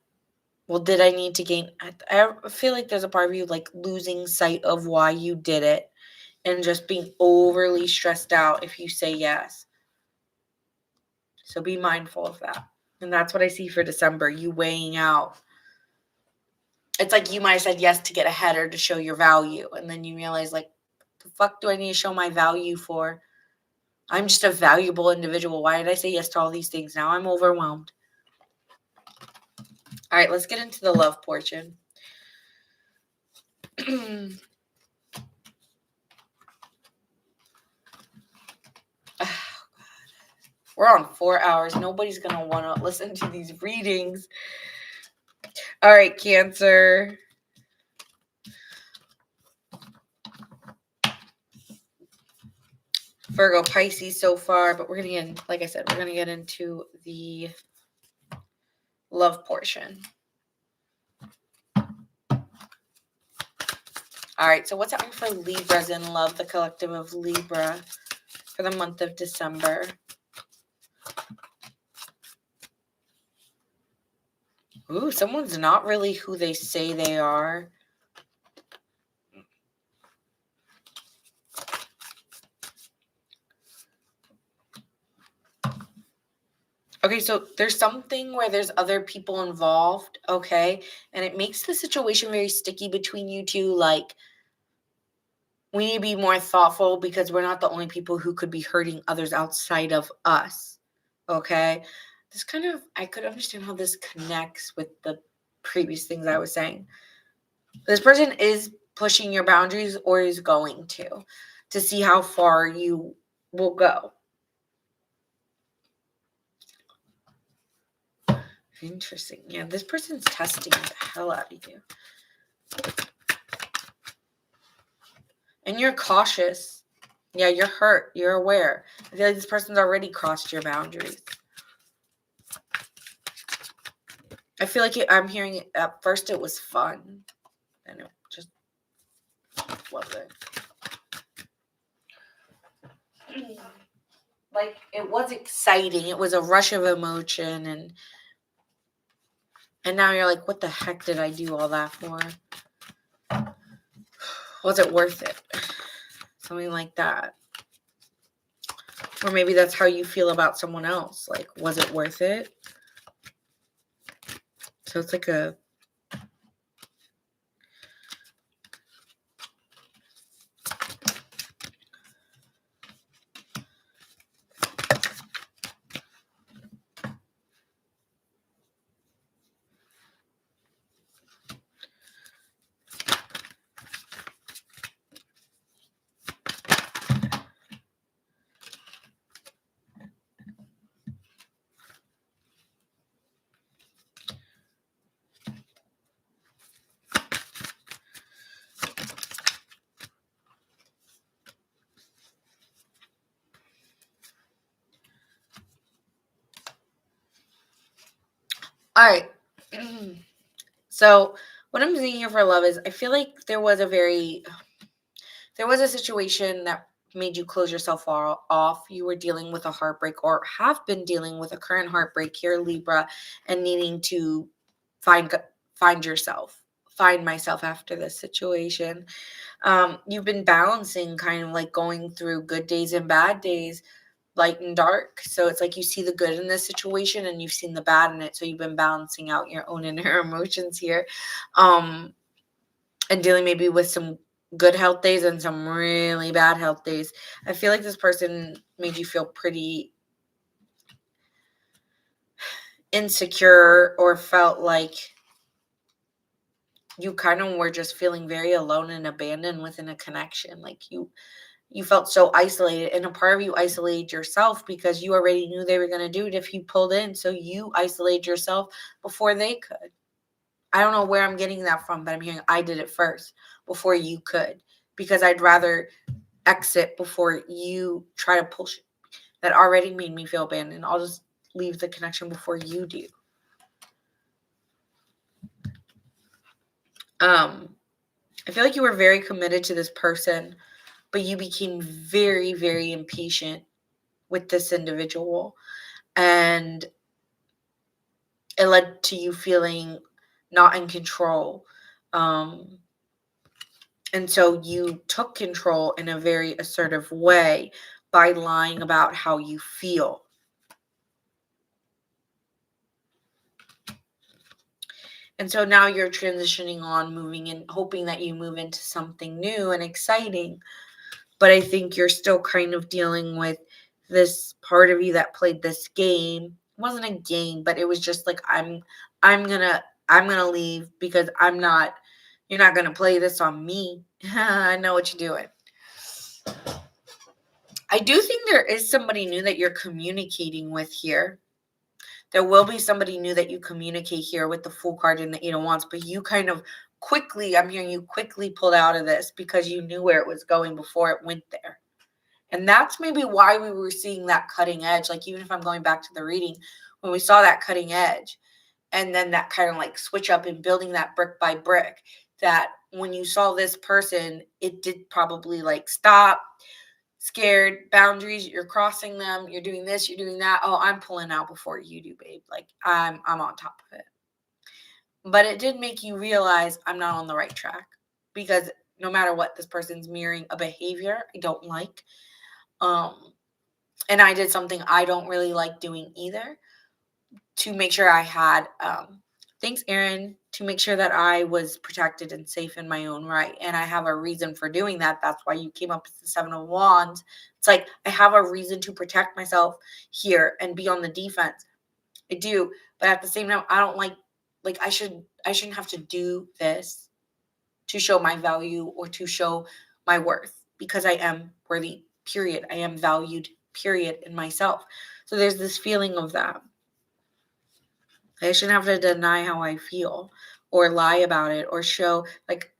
well, did I need to gain? I feel like there's a part of you like losing sight of why you did it and just being overly stressed out if you say yes. So be mindful of that. And that's what I see for December, you weighing out. It's like you might have said yes to get ahead or to show your value. And then you realize, like, the fuck do I need to show my value for? I'm just a valuable individual. Why did I say yes to all these things? Now I'm overwhelmed. All right, let's get into the love portion. We're on 4 hours. Nobody's going to want to listen to these readings. All right, Cancer. Virgo, Pisces so far, but we're going to get, like I said, we're going to get into the love portion. All right, so what's happening for Libras in love, the collective of Libra, for the month of December? Ooh, someone's not really who they say they are. Okay, so there's something where there's other people involved, okay? And it makes the situation very sticky between you two. Like, we need to be more thoughtful because we're not the only people who could be hurting others outside of us, okay? This kind of, I could understand how this connects with the previous things I was saying. This person is pushing your boundaries or is going to see how far you will go. Interesting. Yeah, this person's testing the hell out of you. And you're cautious. Yeah, you're hurt. You're aware. I feel like this person's already crossed your boundaries. I feel like I'm hearing it, at first it was fun. And it just wasn't. Like, it was exciting. It was a rush of emotion. And now you're like, what the heck did I do all that for? Was it worth it? Something like that. Or maybe that's how you feel about someone else. Like, was it worth it? So it's like a... All right. So what I'm seeing here for love is I feel like there was a situation that made you close yourself off. You were dealing with a heartbreak or have been dealing with a current heartbreak here, Libra, and needing to find myself after this situation. You've been balancing, kind of like going through good days and bad days, light and dark. So it's like you see the good in this situation and you've seen the bad in it. So you've been balancing out your own inner emotions here. And dealing maybe with some good health days and some really bad health days. I feel like this person made you feel pretty insecure or felt like you kind of were just feeling very alone and abandoned within a connection. Like you felt so isolated, and a part of you isolated yourself because you already knew they were going to do it if you pulled in. So you isolated yourself before they could. I don't know where I'm getting that from, but I'm hearing I did it first before you could, because I'd rather exit before you try to push it. That already made me feel abandoned. I'll just leave the connection before you do. I feel like you were very committed to this person, but you became very, very impatient with this individual. And it led to you feeling not in control. And so you took control in a very assertive way by lying about how you feel. And so now you're transitioning on, moving and hoping that you move into something new and exciting. But I think you're still kind of dealing with this part of you that played this game. It wasn't a game, but it was just like, I'm gonna leave because you're not gonna play this on me. I know what you're doing. I do think there is somebody new that you're communicating with here. There will be somebody new that you communicate here with the Fool card and the Eight of Wands, but you kind of I'm hearing you quickly pulled out of this because you knew where it was going before it went there. And that's maybe why we were seeing that cutting edge. Like, even if I'm going back to the reading, when we saw that cutting edge and then that kind of like switch up and building that brick by brick, that when you saw this person, it did probably like stop, scared, boundaries, you're crossing them, you're doing this, you're doing that. Oh, I'm pulling out before you do, babe. Like I'm on top of it. But it did make you realize I'm not on the right track, because no matter what, this person's mirroring a behavior I don't like. And I did something I don't really like doing either, to make sure I had, thanks, Aaron, to make sure that I was protected and safe in my own right. And I have a reason for doing that. That's why you came up with the Seven of Wands. It's like, I have a reason to protect myself here and be on the defense. I do. But at the same time, I don't like I shouldn't have to do this to show my value or to show my worth, because I am worthy, period. I am valued, period, in myself. So there's this feeling of that. I shouldn't have to deny how I feel or lie about it or show, like,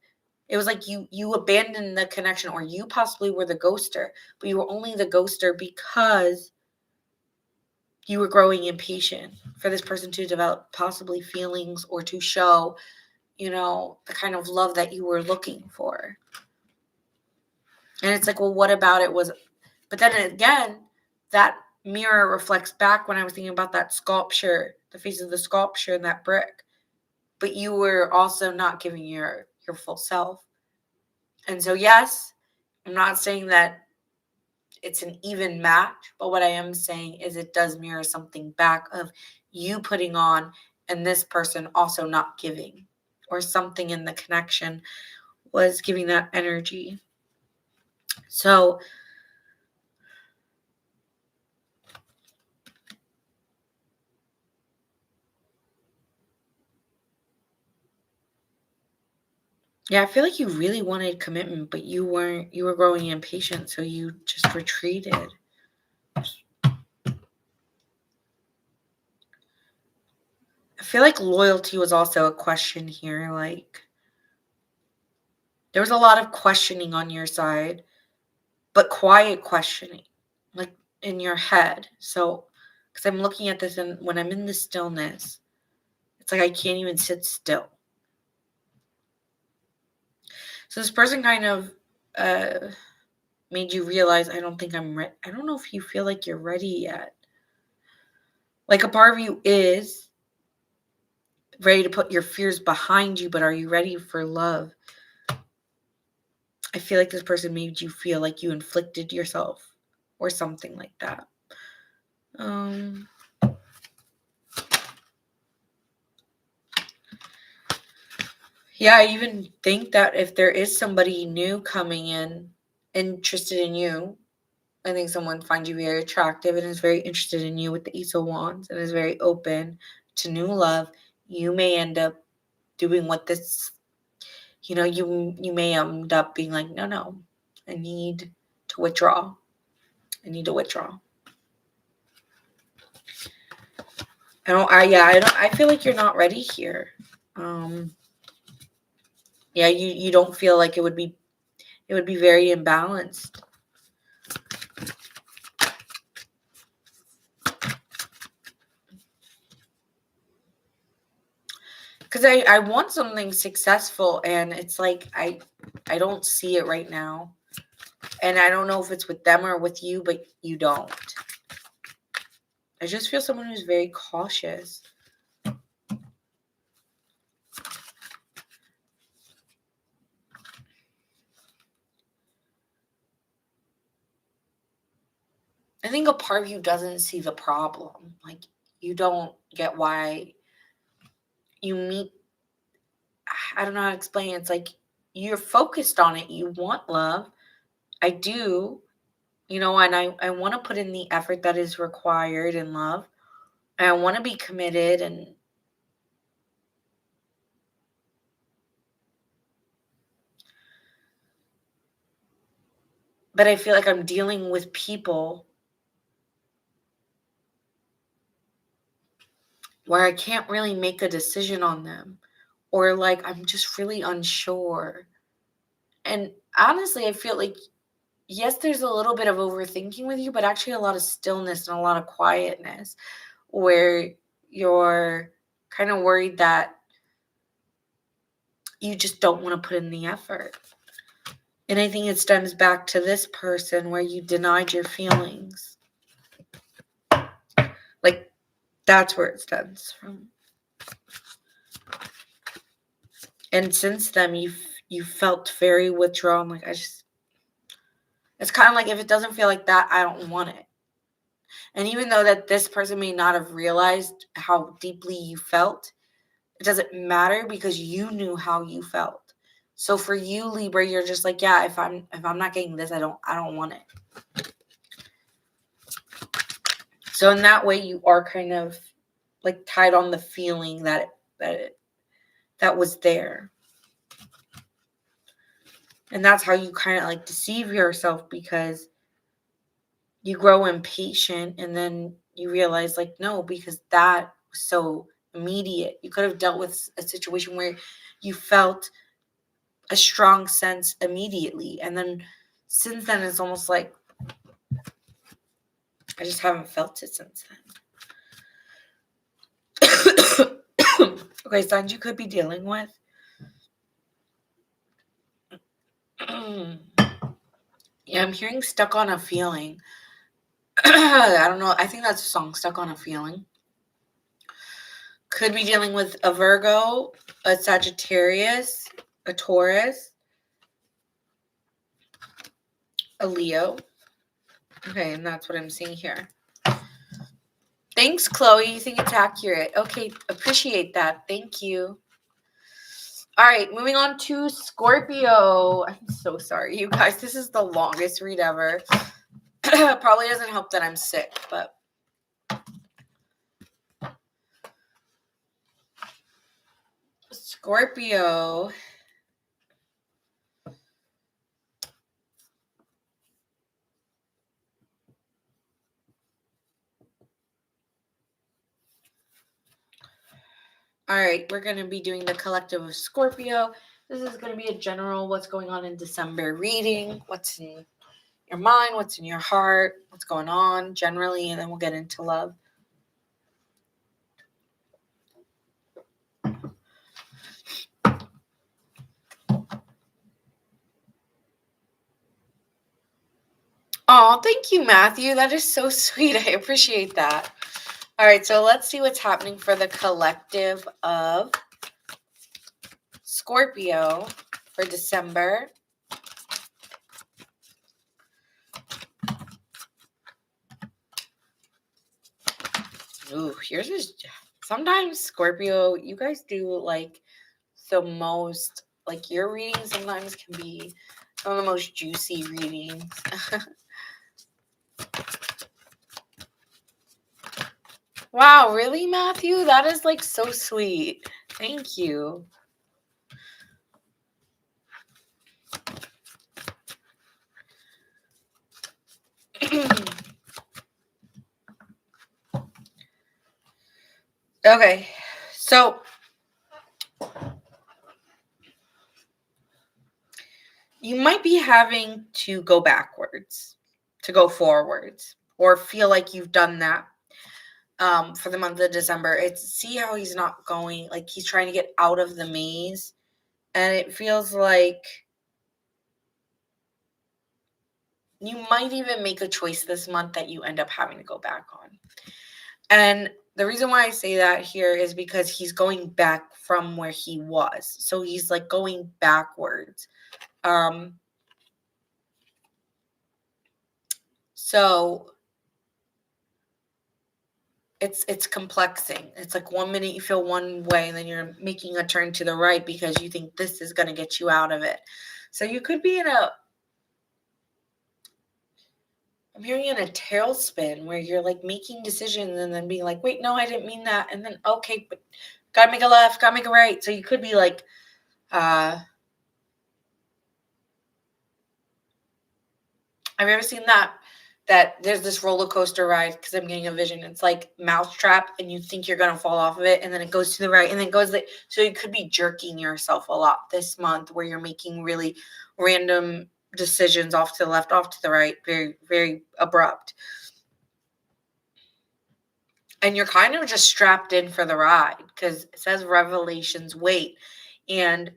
it was like you abandoned the connection, or you possibly were the ghoster, but you were only the ghoster because you were growing impatient for this person to develop possibly feelings or to show, the kind of love that you were looking for. And it's like, well, what about it was, but then again, that mirror reflects back when I was thinking about that sculpture, the face of the sculpture and that brick. But you were also not giving your full self. And so, yes, I'm not saying that it's an even match, but what I am saying is it does mirror something back of you putting on and this person also not giving, or something in the connection was giving that energy. So yeah, I feel like you really wanted commitment, but you were growing impatient, so you just retreated. I feel like loyalty was also a question here. Like, there was a lot of questioning on your side, but quiet questioning, like in your head. So, because I'm looking at this, and when I'm in the stillness, it's like I can't even sit still. So this person kind of made you realize, I don't think I'm ready. I don't know if you feel like you're ready yet. Like, a part of you is ready to put your fears behind you, but are you ready for love? I feel like this person made you feel like you inflicted yourself or something like that. Yeah, I even think that if there is somebody new coming in, interested in you, I think someone finds you very attractive and is very interested in you with the Ace of Wands and is very open to new love. You may end up doing what this, you may end up being like, no, I need to withdraw. I feel like you're not ready here. You don't feel like it would be very imbalanced. Because I want something successful, and it's like I don't see it right now. And I don't know if it's with them or with you, but you don't. I just feel someone who's very cautious. I think a part of you doesn't see the problem. Like, you don't get why you meet. I don't know how to explain it. It's like you're focused on it. You want love. I do, and I want to put in the effort that is required in love. And I want to be committed, but I feel like I'm dealing with people where I can't really make a decision on them, or like I'm just really unsure. And honestly, I feel like, yes, there's a little bit of overthinking with you, but actually a lot of stillness and a lot of quietness, where you're kind of worried that you just don't want to put in the effort. And I think it stems back to this person where you denied your feelings. Like, that's where it stems from. And since then, you felt very withdrawn. Like, it's kind of like, if it doesn't feel like that, I don't want it. And even though that this person may not have realized how deeply you felt, it doesn't matter because you knew how you felt. So for you, Libra, you're just like, yeah, if I'm not getting this, I don't want it. So in that way, you are kind of like tied on the feeling that was there. And that's how you kind of like deceive yourself, because you grow impatient and then you realize, like, no, because that was so immediate. You could have dealt with a situation where you felt a strong sense immediately. And then since then, it's almost like I just haven't felt it since then. Okay, signs you could be dealing with. Yeah, I'm hearing stuck on a feeling. I don't know. I think that's a song, Stuck on a Feeling. Could be dealing with a Virgo, a Sagittarius, a Taurus, a Leo. Okay, and that's what I'm seeing here. Thanks, Chloe. You think it's accurate. Okay, appreciate that. Thank you. All right, moving on to Scorpio. I'm so sorry, you guys. This is the longest read ever. Probably doesn't help that I'm sick, but Scorpio. All right, we're going to be doing the collective of Scorpio. This is going to be a general what's going on in December reading, what's in your mind, what's in your heart, what's going on generally, and then we'll get into love. Oh, thank you, Matthew. That is so sweet. I appreciate that. All right, so let's see what's happening for the collective of Scorpio for December. Ooh, yours is sometimes Scorpio. You guys do like the most, like your readings sometimes can be some of the most juicy readings. Wow, really, Matthew? That is like so sweet. Thank you. Okay, so you might be having to go backwards to go forwards, or feel like you've done that for the month of December. See how he's not going, like he's trying to get out of the maze, and it feels like you might even make a choice this month that you end up having to go back on. And the reason why I say that here is because he's going back from where he was. So he's like going backwards. So it's complexing. It's like 1 minute you feel one way, and then you're making a turn to the right because you think this is going to get you out of it. So you could be I'm hearing in a tailspin where you're like making decisions and then being like, wait, no, I didn't mean that. And then, okay, but gotta make a left, gotta make a right. So you could be like, have you ever seen that there's this roller coaster ride, because I'm getting a vision. It's like Mousetrap, and you think you're going to fall off of it, and then it goes to the right, and then it goes so you could be jerking yourself a lot this month, where you're making really random decisions off to the left, off to the right, very, very abrupt. And you're kind of just strapped in for the ride, because it says revelations wait. And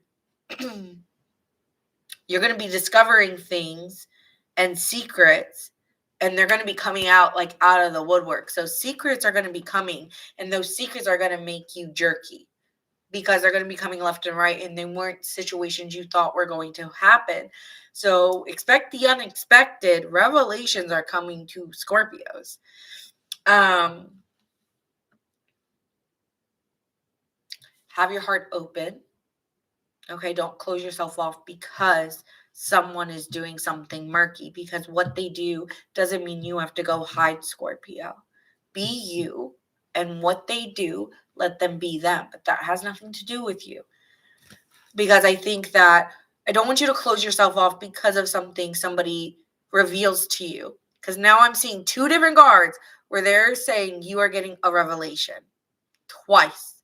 you're going to be discovering things and secrets, and they're going to be coming out like out of the woodwork. So secrets are going to be coming, and those secrets are going to make you jerky. because they're going to be coming left and right, and they weren't situations you thought were going to happen. So expect the unexpected. Revelations are coming to Scorpios. Have your heart open. Okay, don't close yourself off because someone is doing something murky, because what they do doesn't mean you have to go hide, Scorpio. Be you, and what they do, let them be them. But that has nothing to do with you. Because I think that I don't want you to close yourself off because of something somebody reveals to you. Because now I'm seeing two different cards where they're saying you are getting a revelation twice.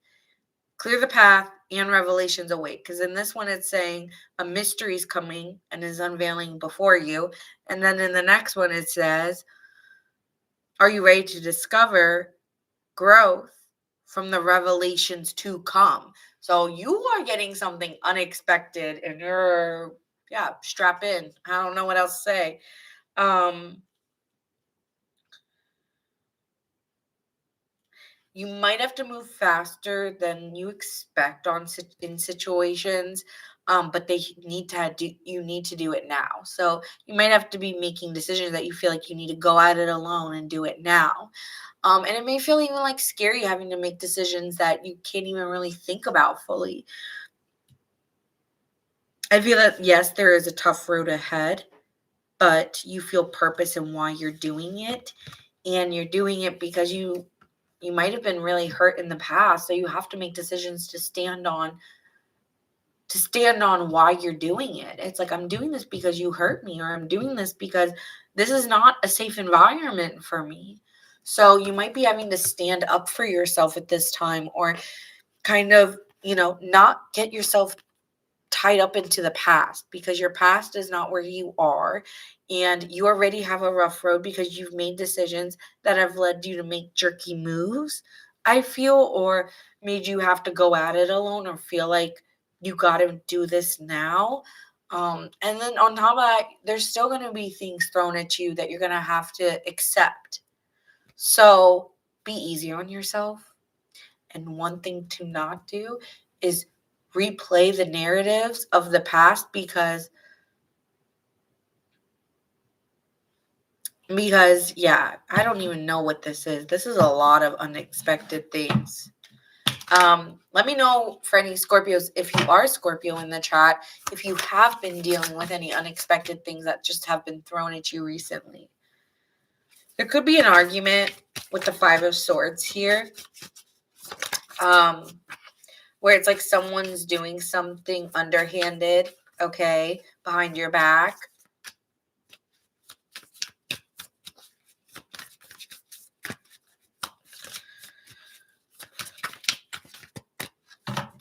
Clear the path and revelations await. Because in this one, it's saying a mystery is coming and is unveiling before you. And then in the next one, it says, are you ready to discover growth from the revelations to come? So you are getting something unexpected, and you're, strap in. I don't know what else to say. You might have to move faster than you expect in situations, but you need to do it now. So you might have to be making decisions that you feel like you need to go at it alone and do it now. And it may feel even like scary having to make decisions that you can't even really think about fully. I feel that, yes, there is a tough road ahead, but you feel purpose in why you're doing it. And you're doing it because you might have been really hurt in the past. So you have to make decisions to stand on why you're doing it. It's like, I'm doing this because you hurt me, or I'm doing this because this is not a safe environment for me. So you might be having to stand up for yourself at this time, or kind of, not get yourself tied up into the past, because your past is not where you are, and you already have a rough road because you've made decisions that have led you to make jerky moves, I feel, or made you have to go at it alone, or feel like you got to do this now. And then on top of that, there's still going to be things thrown at you that you're going to have to accept. So be easy on yourself. And one thing to not do is replay the narratives of the past, because I don't even know what this is. This is a lot of unexpected things. Let me know, for any Scorpios, if you are Scorpio, in the chat, if you have been dealing with any unexpected things that just have been thrown at you recently. There could be an argument with the Five of Swords here, where it's like someone's doing something underhanded, okay, behind your back.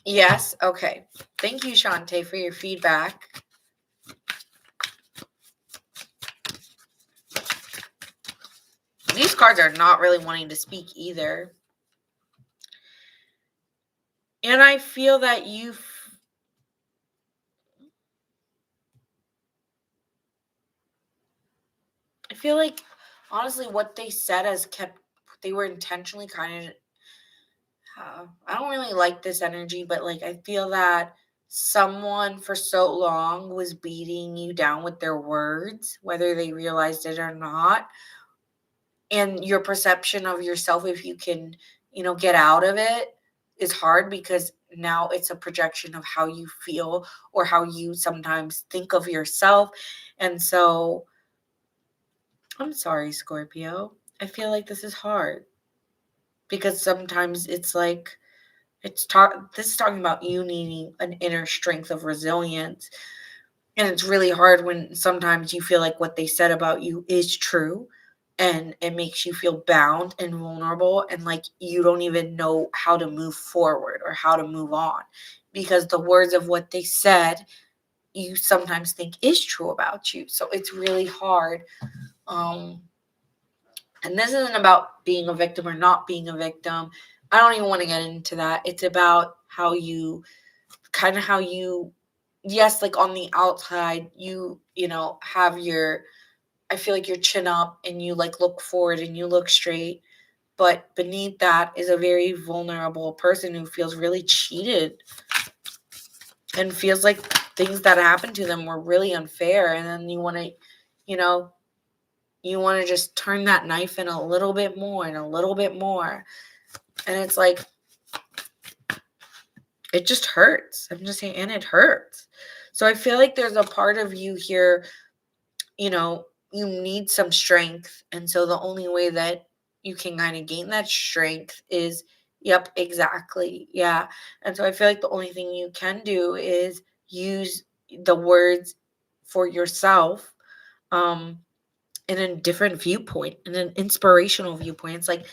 Yes, okay. Thank you, Shantae, for your feedback. These cards are not really wanting to speak either. And I feel that I feel like, honestly, what they said they were intentionally kind of, I don't really like this energy, but like, I feel that someone for so long was beating you down with their words, whether they realized it or not. And your perception of yourself, if you can, get out of it, is hard, because now it's a projection of how you feel or how you sometimes think of yourself. And so I'm sorry, Scorpio. I feel like this is hard, because sometimes it's like, this is talking about you needing an inner strength of resilience. And it's really hard when sometimes you feel like what they said about you is true, and it makes you feel bound and vulnerable, and like you don't even know how to move forward or how to move on, because the words of what they said you sometimes think is true about you. So it's really hard. And this isn't about being a victim or not being a victim. I don't even want to get into that. It's about how you yes, like on the outside, have I feel like your chin up, and you like look forward and you look straight. But beneath that is a very vulnerable person who feels really cheated and feels like things that happened to them were really unfair. And then you want to, you want to just turn that knife in a little bit more and a little bit more. And it's like, it just hurts. I'm just saying, and it hurts. So I feel like there's a part of you here, you need some strength. And so the only way that you can kind of gain that strength is, yep, exactly. Yeah. And so I feel like the only thing you can do is use the words for yourself in a different viewpoint, in an inspirational viewpoint. It's like,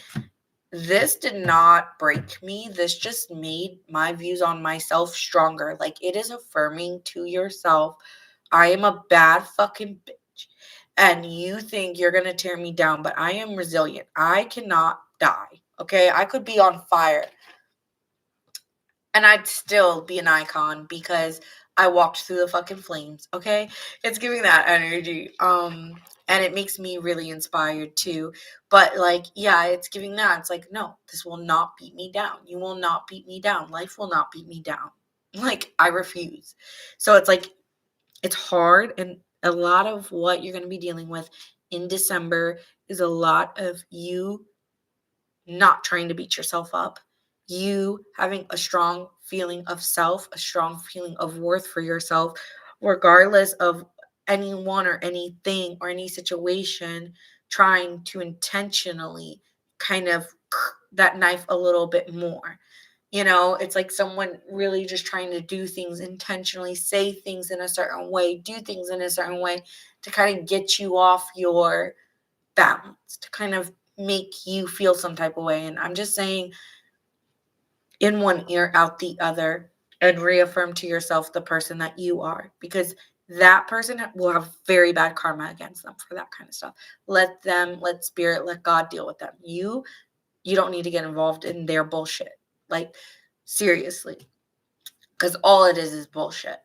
this did not break me. This just made my views on myself stronger. Like, it is affirming to yourself, I am a bad fucking bitch. And you think you're going to tear me down, but I am resilient. I cannot die. Okay? I could be on fire and I'd still be an icon because I walked through the fucking flames. Okay? It's giving that energy. And it makes me really inspired too. But like, yeah, it's giving that. It's like, no, this will not beat me down. You will not beat me down. Life will not beat me down. Like, I refuse. So it's like, it's hard. And a lot of what you're going to be dealing with in December is a lot of you not trying to beat yourself up, you having a strong feeling of self, a strong feeling of worth for yourself, regardless of anyone or anything or any situation trying to intentionally kind of that knife a little bit more. It's like someone really just trying to do things intentionally, say things in a certain way, do things in a certain way to kind of get you off your balance, to kind of make you feel some type of way. And I'm just saying, in one ear, out the other, and reaffirm to yourself the person that you are, because that person will have very bad karma against them for that kind of stuff. Let spirit, let God deal with them. You don't need to get involved in their bullshit. Like, seriously, because all it is bullshit.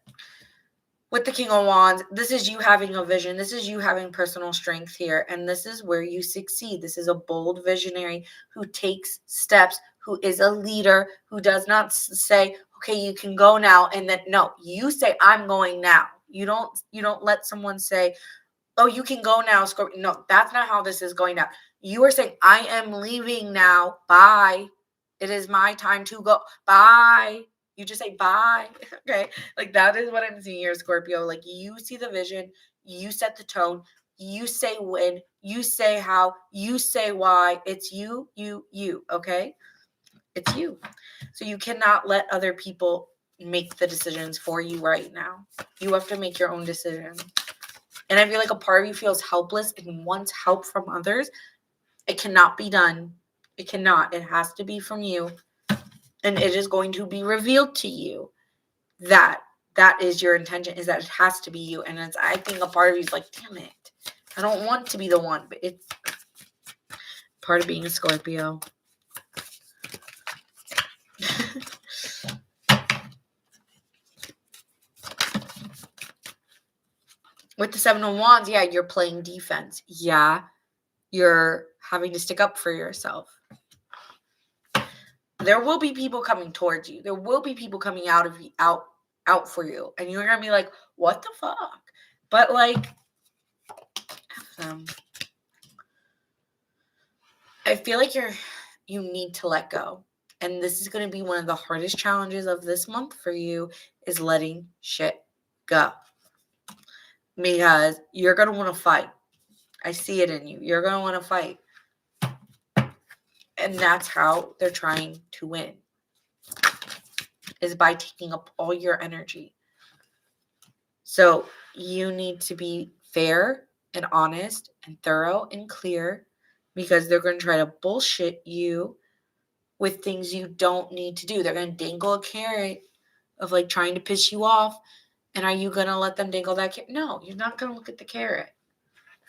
With the King of Wands, this is you having a vision. This is you having personal strength here. And this is where you succeed. This is a bold visionary who takes steps, who is a leader, who does not say, okay, you can go now. And then, no, you say, I'm going now. You don't let someone say, oh, you can go now, Scorpio. No, that's not how this is going down. You are saying, I am leaving now. Bye. It is my time to go. Bye. You just say bye. Okay. Like, that is what I'm seeing here, Scorpio. Like, you see the vision, you set the tone, you say when, you say how, you say why. It's you. Okay. It's you. So you cannot let other people make the decisions for you right now. You have to make your own decisions. And I feel like a part of you feels helpless and wants help from others. It cannot be done. It cannot. It has to be from you. And it is going to be revealed to you that is your intention, is that it has to be you. And I think a part of you is like, damn it, I don't want to be the one. But it's part of being a Scorpio. With the Seven of Wands, yeah, you're playing defense. Yeah, you're having to stick up for yourself. There will be people coming towards you. There will be people coming out for you. And you're going to be like, what the fuck? But like, I feel like you need to let go. And this is going to be one of the hardest challenges of this month for you, is letting shit go. Because you're going to want to fight. I see it in you. You're going to want to fight. And that's how they're trying to win, is by taking up all your energy. So you need to be fair and honest and thorough and clear, because they're going to try to bullshit you with things you don't need to do. They're going to dangle a carrot of like trying to piss you off. And are you going to let them dangle that carrot? No, you're not going to look at the carrot.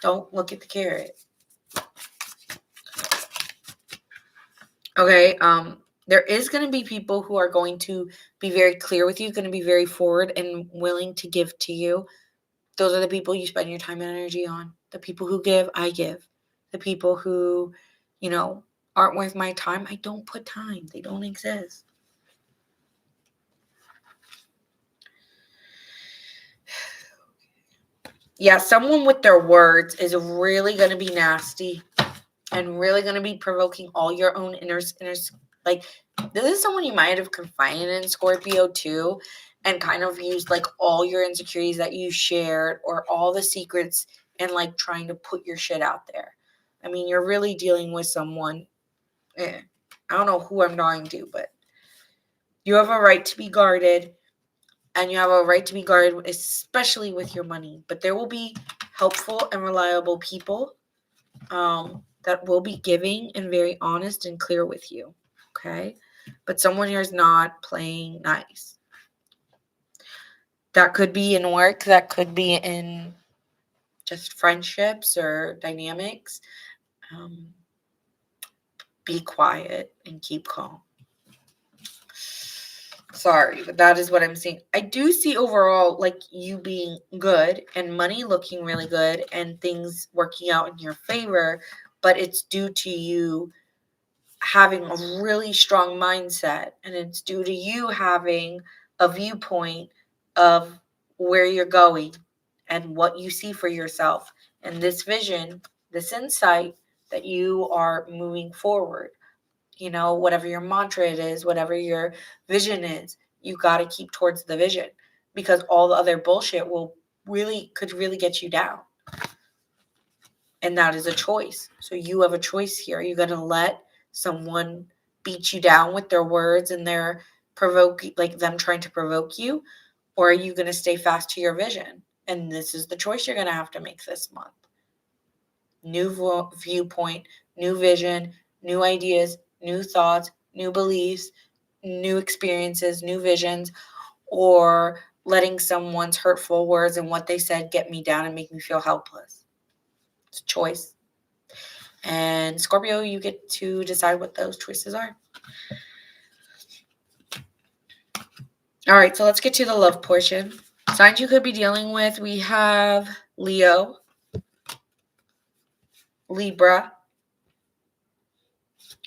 Don't look at the carrot. Okay. There is going to be people who are going to be very clear with you, going to be very forward and willing to give to you. Those are the people you spend your time and energy on. The people who give, I give. The people who, aren't worth my time, I don't put time. They don't exist. Yeah, someone with their words is really going to be nasty and really going to be provoking all your own inner like, this is someone you might have confided in, Scorpio, too, and kind of used like all your insecurities that you shared or all the secrets and like trying to put your shit out there. I mean, you're really dealing with someone. I don't know who I'm talking to, but you have a right to be guarded, and you have a right to be guarded, especially with your money. But there will be helpful and reliable people that will be giving and very honest and clear with you. Okay? But someone here is not playing nice. That could be in work, that could be in just friendships or dynamics. Be quiet and keep calm. Sorry, but that is what I'm seeing. I do see overall like you being good and money looking really good and things working out in your favor, but it's due to you having a really strong mindset, and it's due to you having a viewpoint of where you're going and what you see for yourself, and this vision, this insight that you are moving forward. Whatever your mantra it is, whatever your vision is, you got to keep towards the vision, because all the other bullshit could really get you down. And that is a choice. So you have a choice here. Are you going to let someone beat you down with their words and their them trying to provoke you? Or are you going to stay fast to your vision? And this is the choice you're going to have to make this month. New viewpoint, new vision, new ideas, new thoughts, new beliefs, new experiences, new visions, or letting someone's hurtful words and what they said get me down and make me feel helpless. It's a choice. And Scorpio, you get to decide what those choices are. All right, so let's get to the love portion. Signs you could be dealing with. We have Leo, Libra,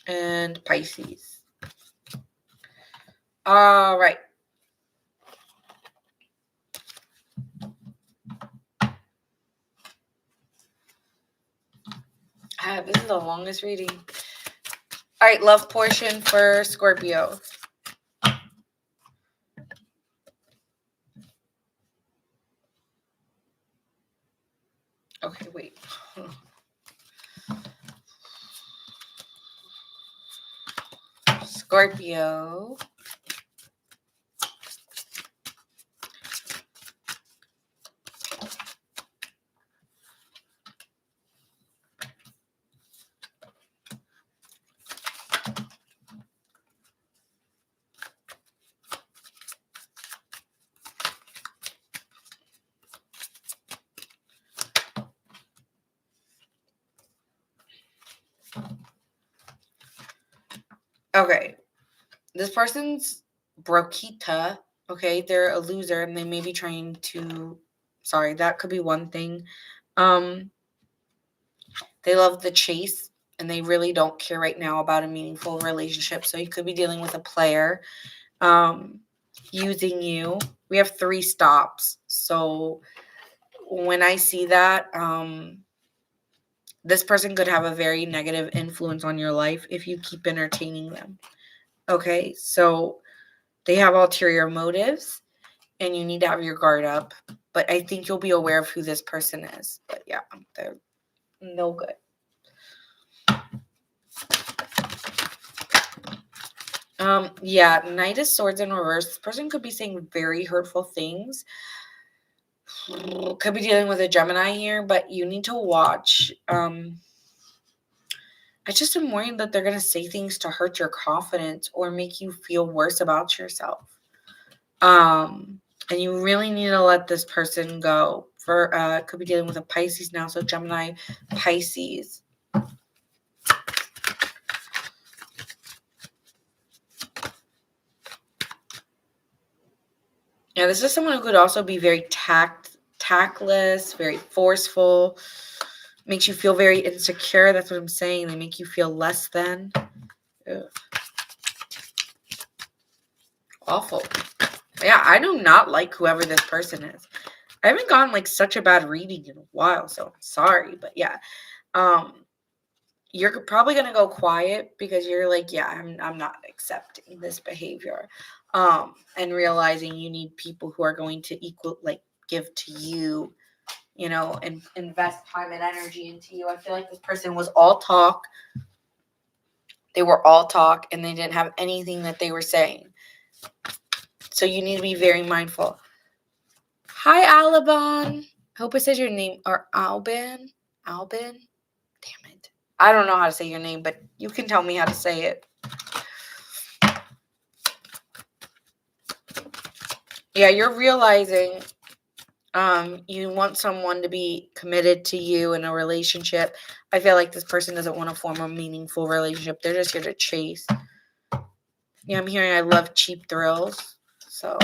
and Pisces. All right. This is the longest reading. All right, love portion for Scorpio. Okay, wait. Scorpio. Okay. This person's brokita. Okay, they're a loser and they may be trying to. Sorry, that could be one thing. They love the chase and they really don't care right now about a meaningful relationship. So you could be dealing with a player using you. We have 3 stops. So when I see that, this person could have a very negative influence on your life if you keep entertaining them. Okay, so they have ulterior motives and you need to have your guard up. But I think you'll be aware of who this person is. But yeah, they're no good. Yeah, Knight of Swords in reverse. This person could be saying very hurtful things. Could be dealing with a Gemini here, but you need to watch. I just am worried that they're going to say things to hurt your confidence or make you feel worse about yourself. And you really need to let this person go. Could be dealing with a Pisces now, so Gemini, Pisces. Yeah, this is someone who could also be very tactless, very forceful. Makes you feel very insecure. That's what I'm saying. They make you feel less than. Ugh. Awful. Yeah, I do not like whoever this person is. I haven't gotten like such a bad reading in a while, so I'm sorry. But yeah, you're probably gonna go quiet because you're like, yeah, I'm not accepting this behavior, and realizing you need people who are going to give to you, and invest time and energy into you. I feel like this person was all talk. They were all talk, and they didn't have anything that they were saying. So you need to be very mindful. Hi, Alabon. Hope I said your name, or Albin. Albin. Damn it. I don't know how to say your name, but you can tell me how to say it. Yeah, you're realizing you want someone to be committed to you in a relationship. I feel like this person doesn't want to form a meaningful relationship. They're just here to chase. Yeah, I'm hearing I love cheap thrills. So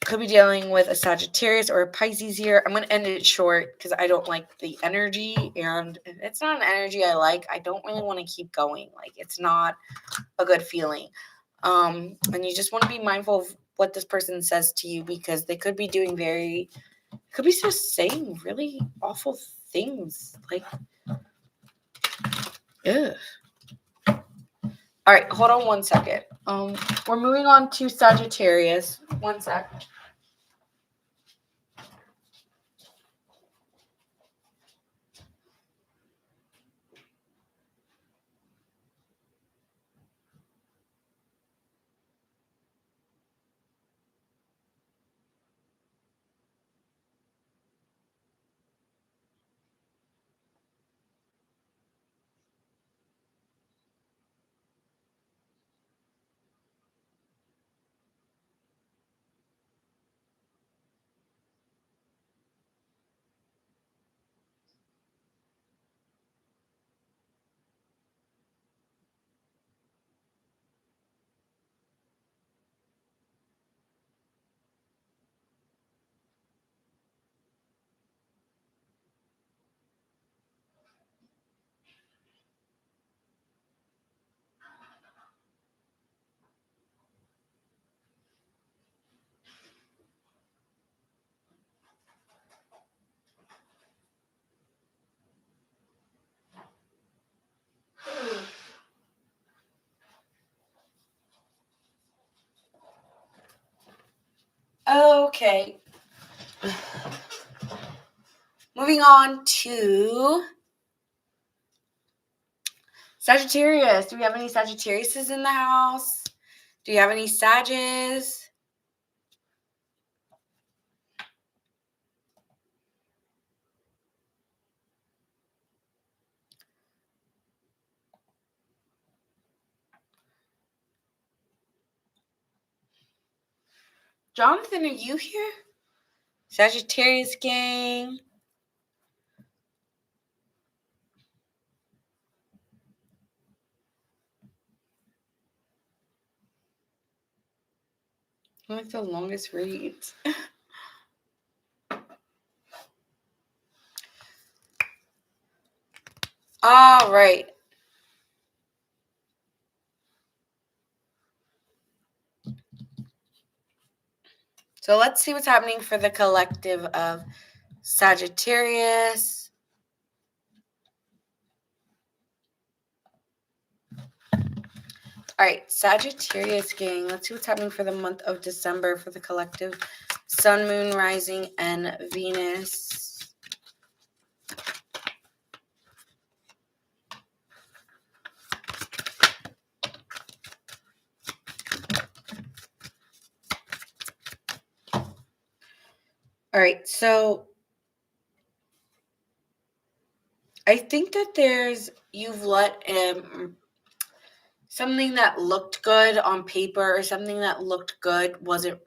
could be dealing with a Sagittarius or a Pisces here. I'm going to end it short because I don't like the energy, and it's not an energy I like. I don't really want to keep going. Like, it's not a good feeling. And you just want to be mindful of what this person says to you, because they could be could be just saying really awful things. Like, ugh. All right, hold on one second. We're moving on to Sagittarius. One sec. Okay. Moving on to Sagittarius. Do we have any Sagittariuses in the house? Do you have any Sages? Jonathan, are you here? Sagittarius gang. I like the longest reads. All right. So let's see what's happening for the collective of Sagittarius. All right, Sagittarius gang. Let's see what's happening for the month of December for the collective Sun, Moon, Rising, and Venus. All right, so I think that you've let something that looked good on paper, or something that looked good wasn't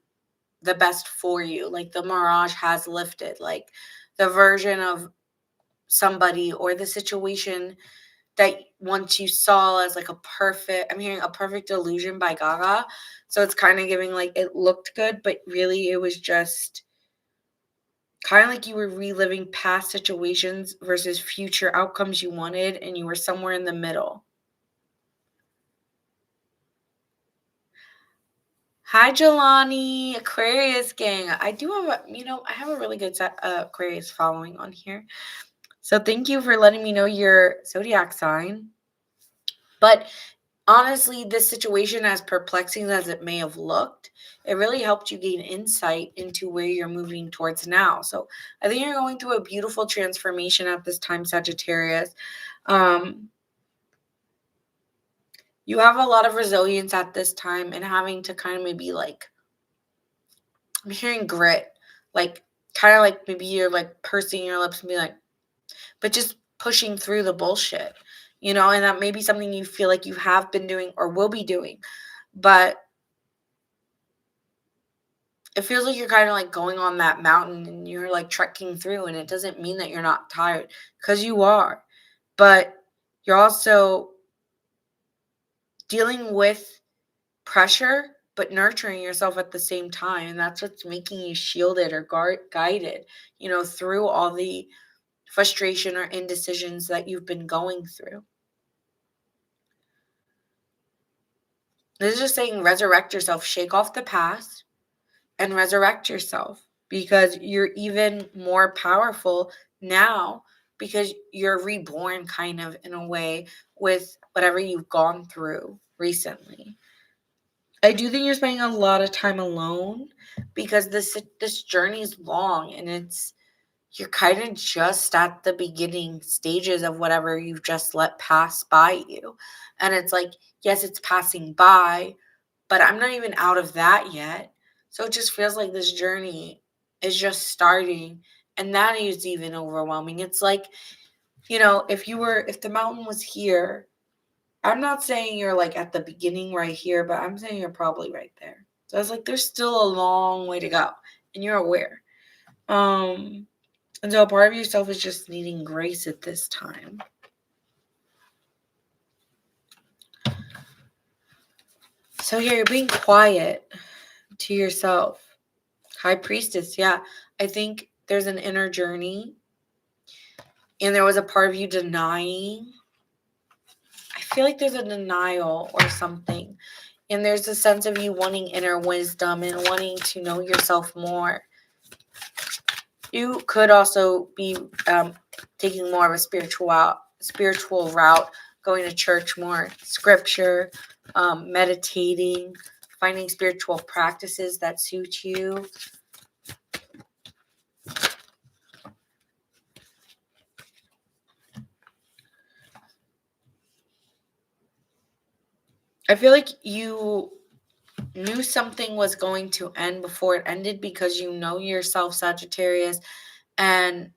the best for you. Like, the mirage has lifted. Like, the version of somebody or the situation that once you saw as like I'm hearing A Perfect Illusion by Gaga. So it's kind of giving like it looked good, but really it was just kind of like you were reliving past situations versus future outcomes you wanted, and you were somewhere in the middle. Hi, Jelani, Aquarius gang. I do have I have a really good Aquarius following on here. So thank you for letting me know your zodiac sign. But honestly, this situation, as perplexing as it may have looked, it really helped you gain insight into where you're moving towards now. So I think you're going through a beautiful transformation at this time, Sagittarius. You have a lot of resilience at this time, and having to kind of maybe like, I'm hearing grit, like kind of like maybe you're like pursing your lips and be like, but just pushing through the bullshit, and that may be something you feel like you have been doing or will be doing, but it feels like you're kind of like going on that mountain and you're like trekking through, and it doesn't mean that you're not tired, because you are, but you're also dealing with pressure but nurturing yourself at the same time, and that's what's making you shielded or guided, through all the frustration or indecisions that you've been going through. This is just saying resurrect yourself, shake off the past and resurrect yourself, because you're even more powerful now, because you're reborn kind of in a way with whatever you've gone through recently. I do think you're spending a lot of time alone, because this journey is long, and you're kind of just at the beginning stages of whatever you've just let pass by you. And it's like, yes, it's passing by, but I'm not even out of that yet. So it just feels like this journey is just starting, and that is even overwhelming. It's like, if the mountain was here, I'm not saying you're like at the beginning right here, but I'm saying you're probably right there. So it's like there's still a long way to go, and you're aware. And so a part of yourself is just needing grace at this time. So yeah, you're being quiet to yourself. High Priestess, yeah. I think there's an inner journey, and there was a part of you denying. I feel like there's a denial or something. And there's a sense of you wanting inner wisdom and wanting to know yourself more. You could also be taking more of a spiritual route, going to church more, scripture, meditating, finding spiritual practices that suit you. I feel like you knew something was going to end before it ended, because you know yourself, Sagittarius, and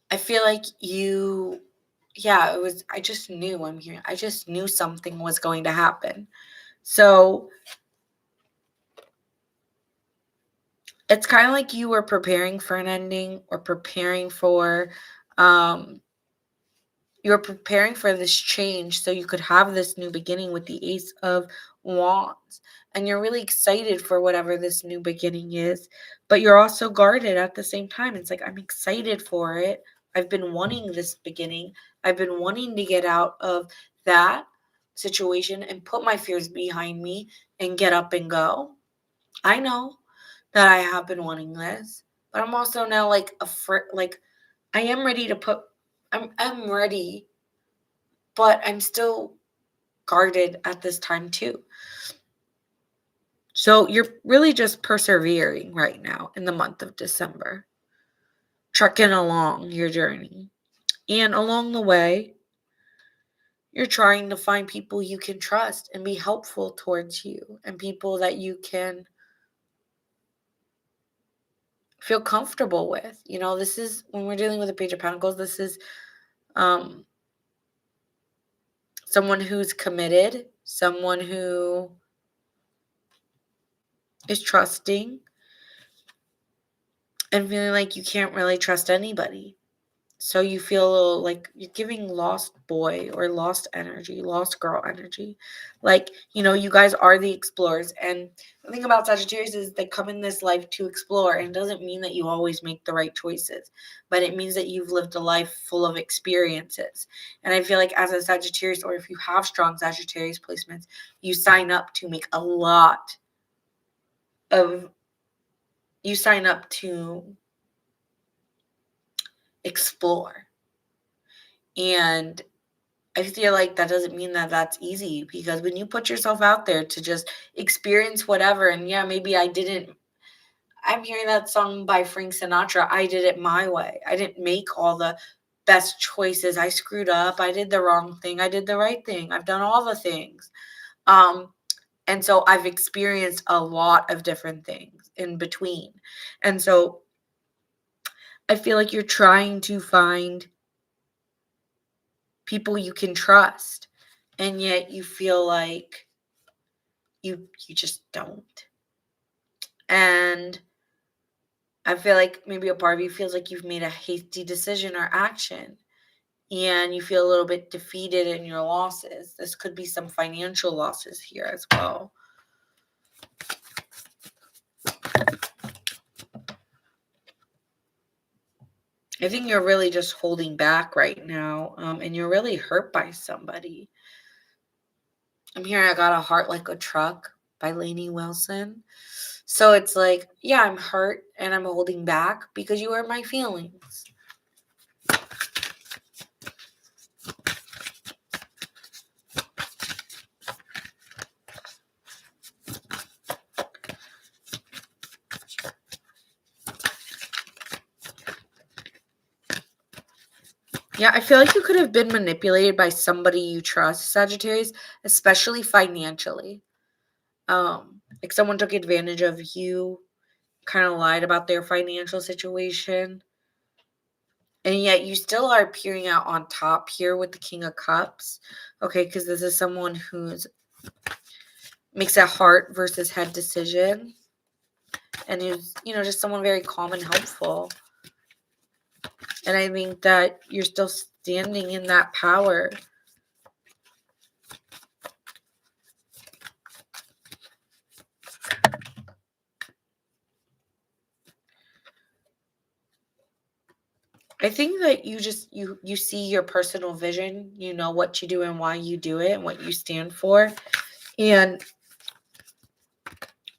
I feel like I just knew, I just knew something was going to happen. So it's kind of like you were preparing for an ending, or preparing for you're preparing for this change so you could have this new beginning with the Ace of Wands. And you're really excited for whatever this new beginning is, but you're also guarded at the same time. It's like, I'm excited for it. I've been wanting this beginning. I've been wanting to get out of that situation and put my fears behind me and get up and go. I know that I have been wanting this, but I'm also now like I am ready to I'm ready, but I'm still guarded at this time too. So you're really just persevering right now in the month of December, trucking along your journey. And along the way, you're trying to find people you can trust and be helpful towards you, and people that you can feel comfortable with. This is, when we're dealing with the Page of Pentacles, this is someone who's committed, someone who is trusting, and feeling like you can't really trust anybody. So you feel a little like you're giving lost boy or lost energy, lost girl energy. Like, you guys are the explorers. And the thing about Sagittarius is they come in this life to explore. And it doesn't mean that you always make the right choices, but it means that you've lived a life full of experiences. And I feel like as a Sagittarius, or if you have strong Sagittarius placements, you sign up to make a lot of, you sign up to explore. And I feel like that doesn't mean that that's easy, because when you put yourself out there to just experience whatever, and yeah, maybe I'm hearing that song by Frank Sinatra, I did it my way. I didn't make all the best choices. I screwed up. I did the wrong thing. I did the right thing. I've done all the things. And so I've experienced a lot of different things in between. And so I feel like you're trying to find people you can trust, and yet you feel like you just don't. And I feel like maybe a part of you feels like you've made a hasty decision or action, and you feel a little bit defeated in your losses. This could be some financial losses here as well. I think you're really just holding back right now, and you're really hurt by somebody. I'm hearing I Got a Heart Like a Truck by Lainey Wilson. So it's like, yeah, I'm hurt and I'm holding back because you hurt my feelings. Yeah, I feel like you could have been manipulated by somebody you trust, Sagittarius, especially financially. Like someone took advantage of you, kind of lied about their financial situation. And yet you still are appearing out on top here with the King of Cups. Okay, because this is someone who's makes a heart versus head decision. And is, just someone very calm and helpful. And I think that you're still standing in that power. I think that you just you see your personal vision, you know what you do and why you do it and what you stand for. And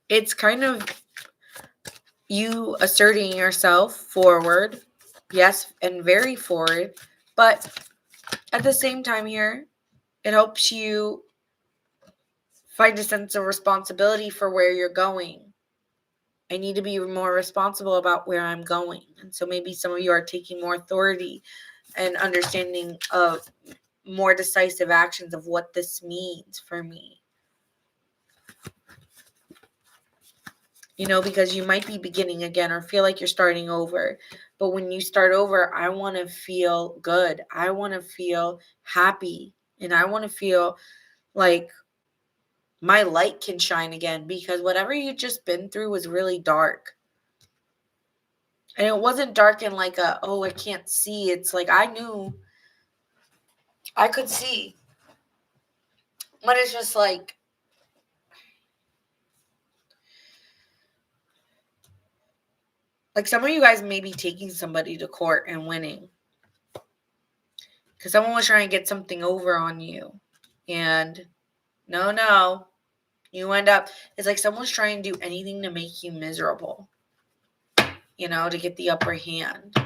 it's kind of you asserting yourself forward. Yes, and very forward, but at the same time here, it helps you find a sense of responsibility for where you're going. I need to be more responsible about where I'm going. And so maybe some of you are taking more authority and understanding of more decisive actions of what this means for me. Because you might be beginning again or feel like you're starting over. But when you start over, I want to feel good. I want to feel happy. And I want to feel like my light can shine again, because whatever you just been through was really dark. And it wasn't dark in like I can't see. It's like I knew I could see. But it's just like some of you guys may be taking somebody to court and winning. Because someone was trying to get something over on you. And no. You end up, it's like someone's trying to do anything to make you miserable. To get the upper hand.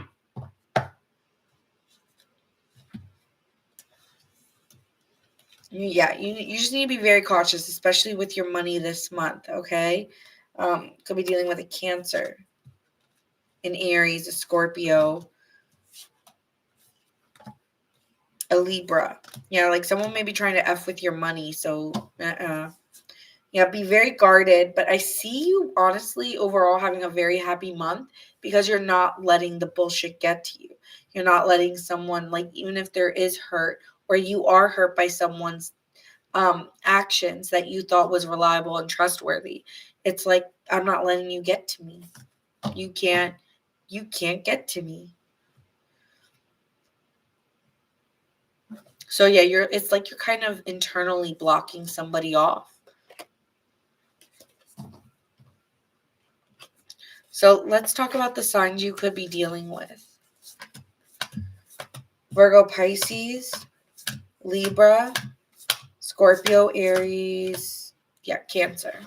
Yeah, you just need to be very cautious, especially with your money this month, okay? Could be dealing with a Cancer, an Aries, a Scorpio, a Libra. Yeah, like someone may be trying to F with your money, so yeah, be very guarded. But I see you honestly overall having a very happy month because you're not letting the bullshit get to you. You're not letting someone, like, even if there is hurt or you are hurt by someone's actions that you thought was reliable and trustworthy, it's like, I'm not letting you get to me. You can't get to me. So yeah, it's like you're kind of internally blocking somebody off. So let's talk about the signs you could be dealing with. Virgo, Pisces, Libra, Scorpio, Aries, Cancer.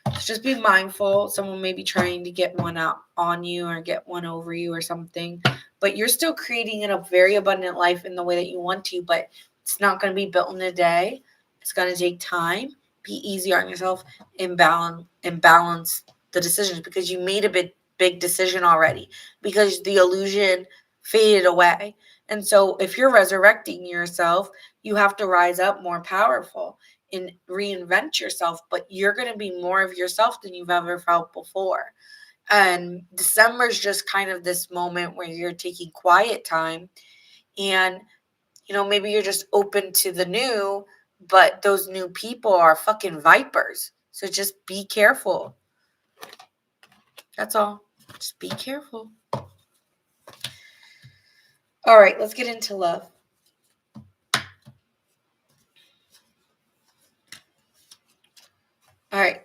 So just be mindful. Someone may be trying to get one out on you or get one over you or something, but you're still creating a very abundant life in the way that you want to, but it's not going to be built in a day. It's going to take time. Be easy on yourself and balance the decisions, because you made a big decision already, because the illusion faded away. And so if you're resurrecting yourself, you have to rise up more powerful and reinvent yourself, but you're going to be more of yourself than you've ever felt before. And December is just kind of this moment where you're taking quiet time, and maybe you're just open to the new, but those new people are fucking vipers. So just be careful. That's all. Just be careful. All right, let's get into love. All right.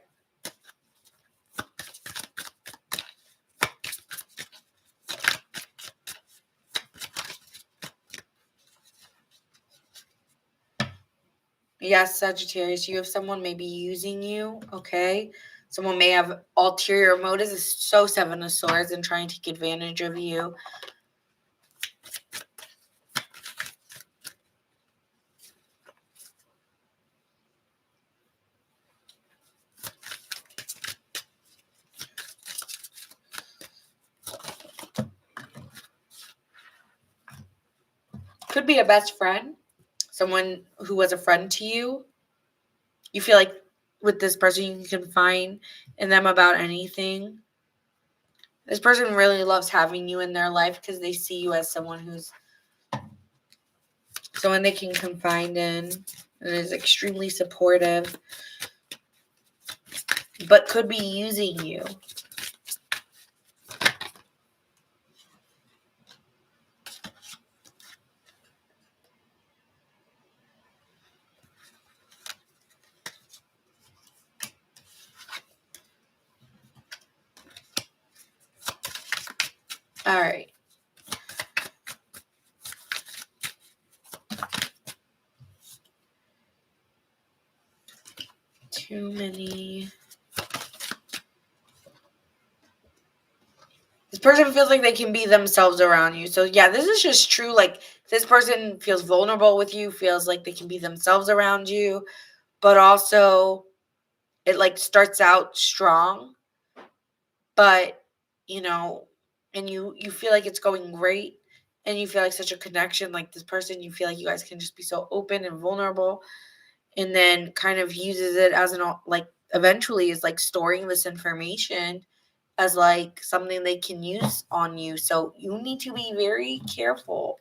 Yes, Sagittarius, you have someone maybe using you, okay? Someone may have ulterior motives. It's so Seven of Swords and trying to take advantage of you. Could be a best friend, someone who was a friend to you. You feel like with this person you can confide in them about anything. This person really loves having you in their life because they see you as someone they can confide in and is extremely supportive, but could be using you. All right. Too many. This person feels like they can be themselves around you. So yeah, this is just true. Like, this person feels vulnerable with you, feels like they can be themselves around you, but also it like starts out strong, but and you feel like it's going great, and you feel like such a connection, like this person, you feel like you guys can just be so open and vulnerable, and then kind of uses it as eventually is like storing this information as like something they can use on you. So you need to be very careful.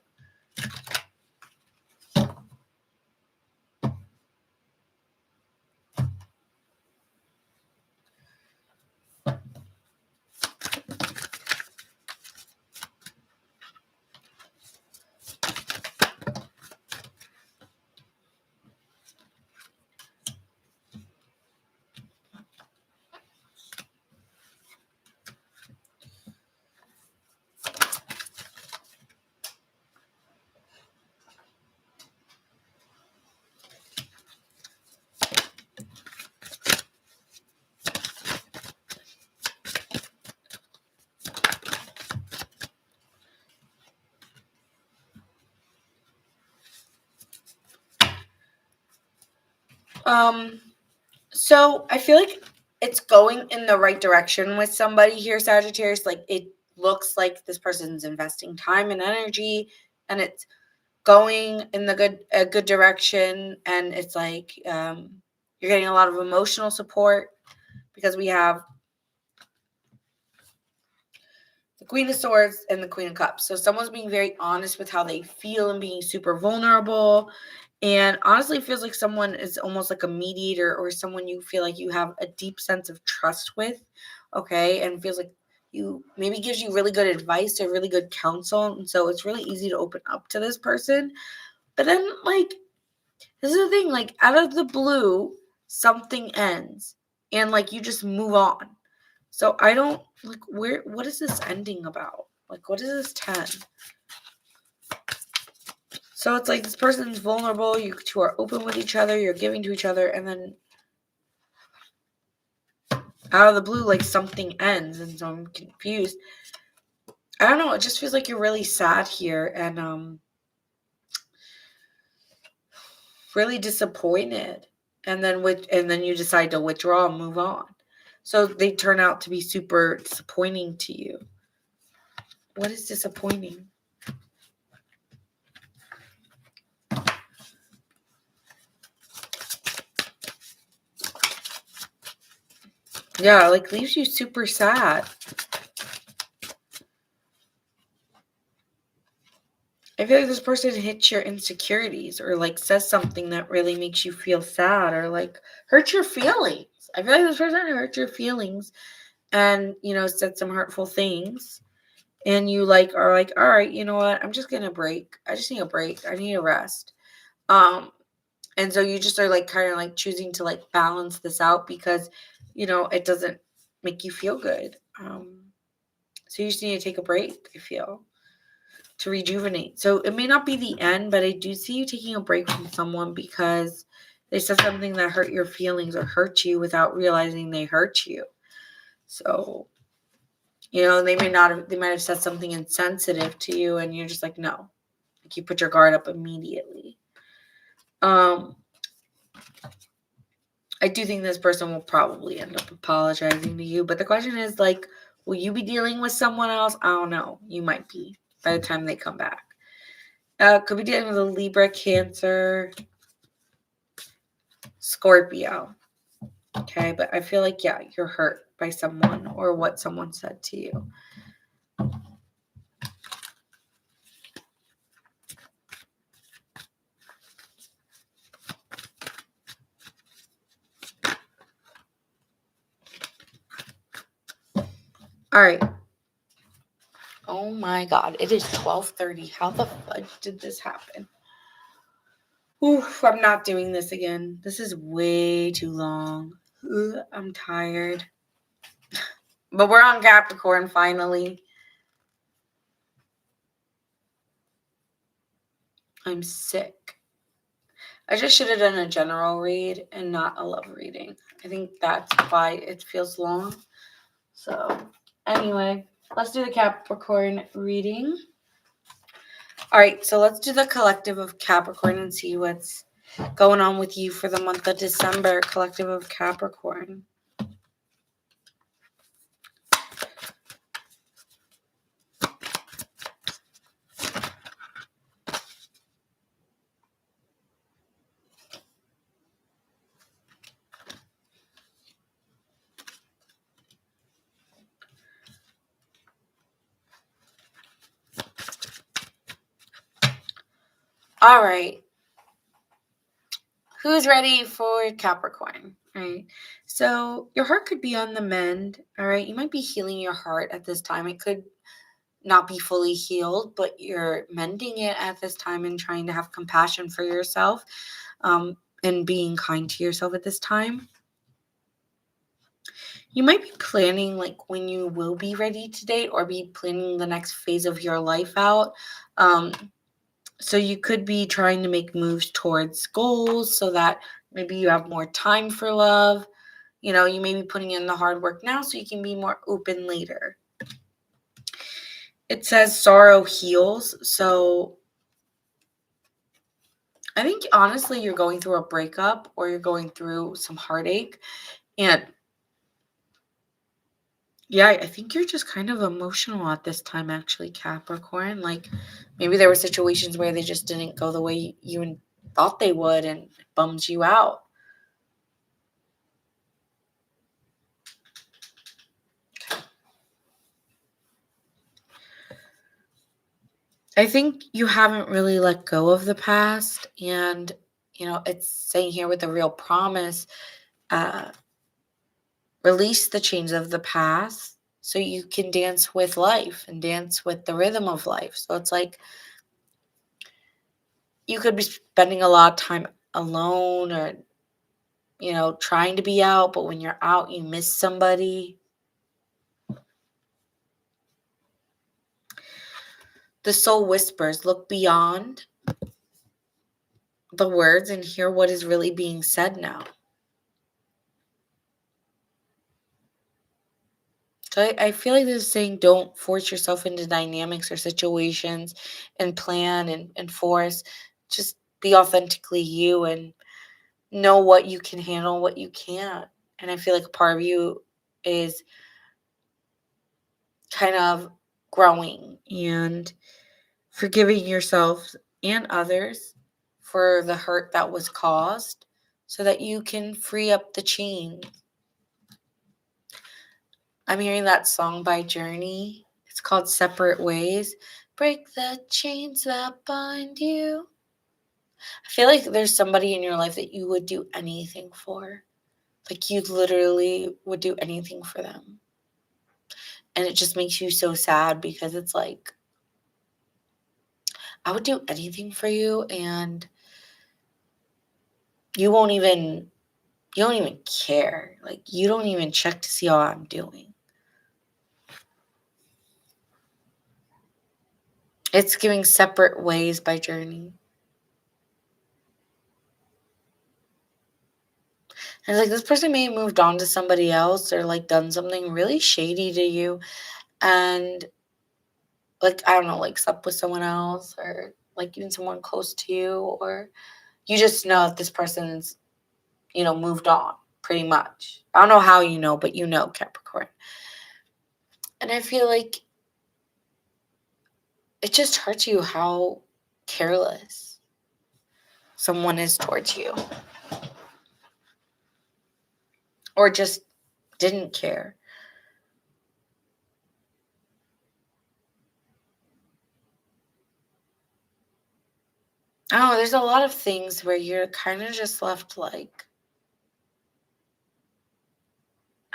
So I feel like it's going in the right direction with somebody here, Sagittarius. Like, it looks like this person's investing time and energy, and it's going in a good direction. And it's like you're getting a lot of emotional support, because we have the Queen of Swords and the Queen of Cups. So someone's being very honest with how they feel and being super vulnerable. And honestly, feels like someone is almost like a mediator, or someone you feel like you have a deep sense of trust with, okay? And feels like you maybe gives you really good advice or really good counsel. And so it's really easy to open up to this person. But then, like, this is the thing, like, out of the blue, something ends. And, like, you just move on. So I don't, like, what is this ending about? Like, what is this 10? So it's like this person's vulnerable, you two are open with each other, you're giving to each other, and then out of the blue, like, something ends, and so I'm confused. I don't know, it just feels like you're really sad here, and really disappointed. And then you decide to withdraw and move on. So they turn out to be super disappointing to you. What is disappointing? Yeah, like, leaves you super sad. I feel like this person hits your insecurities or, like, says something that really makes you feel sad or, like, hurts your feelings. I feel like this person hurt your feelings and, said some hurtful things. And you, like, are like, all right, you know what? I'm just going to break. I just need a break. I need a rest. And so you just are, like, kind of, like, choosing to, like, balance this out because, it doesn't make you feel good. So you just need to take a break, I feel, to rejuvenate. So it may not be the end, but I do see you taking a break from someone because they said something that hurt your feelings or hurt you without realizing they hurt you. So, they might have said something insensitive to you and you're just like, no. Like, you put your guard up immediately. I do think this person will probably end up apologizing to you. But the question is, like, will you be dealing with someone else? I don't know. You might be by the time they come back. Could be dealing with a Libra, Cancer, Scorpio. Okay, but I feel like, yeah, you're hurt by someone or what someone said to you. All right. Oh my God, it is 12:30. How the fudge did this happen? Oof, I'm not doing this again. This is way too long. I'm tired. But we're on Capricorn finally. I'm sick. I just should have done a general read and not a love reading. I think that's why it feels long. So, anyway, let's do the Capricorn reading. All right, so let's do the collective of Capricorn and see what's going on with you for the month of December. Collective of Capricorn. All right. Who's ready for Capricorn? All right. So your heart could be on the mend. All right. You might be healing your heart at this time. It could not be fully healed, but you're mending it at this time and trying to have compassion for yourself, and being kind to yourself at this time. You might be planning, like, when you will be ready to date or be planning the next phase of your life out. So you could be trying to make moves towards goals so that maybe you have more time for love. You may be putting in the hard work now so you can be more open later. It says sorrow heals. So I think, honestly, you're going through a breakup or you're going through some heartache. And yeah, I think you're just kind of emotional at this time, actually, Capricorn. Like, maybe there were situations where they just didn't go the way you thought they would and it bums you out. I think you haven't really let go of the past. And, it's saying here with a real promise, release the chains of the past so you can dance with life and dance with the rhythm of life. So it's like, you could be spending a lot of time alone or, trying to be out, but when you're out, you miss somebody. The soul whispers, look beyond the words and hear what is really being said now. So I feel like this is saying don't force yourself into dynamics or situations and plan and force. Just be authentically you and know what you can handle, what you can't. And I feel like a part of you is kind of growing and forgiving yourself and others for the hurt that was caused so that you can free up the chains. I'm hearing that song by Journey. It's called Separate Ways. Break the chains that bind you. I feel like there's somebody in your life that you would do anything for. Like you literally would do anything for them. And it just makes you so sad because it's like, I would do anything for you and you don't even care. Like you don't even check to see how I'm doing. It's giving Separate Ways by Journey. And it's like this person may have moved on to somebody else or like done something really shady to you and like, I don't know, like slept with someone else or like even someone close to you, or you just know that this person's, moved on pretty much. I don't know how you know, but Capricorn. And I feel like it just hurts you how careless someone is towards you or just didn't care. Oh, there's a lot of things where you're kind of just left like,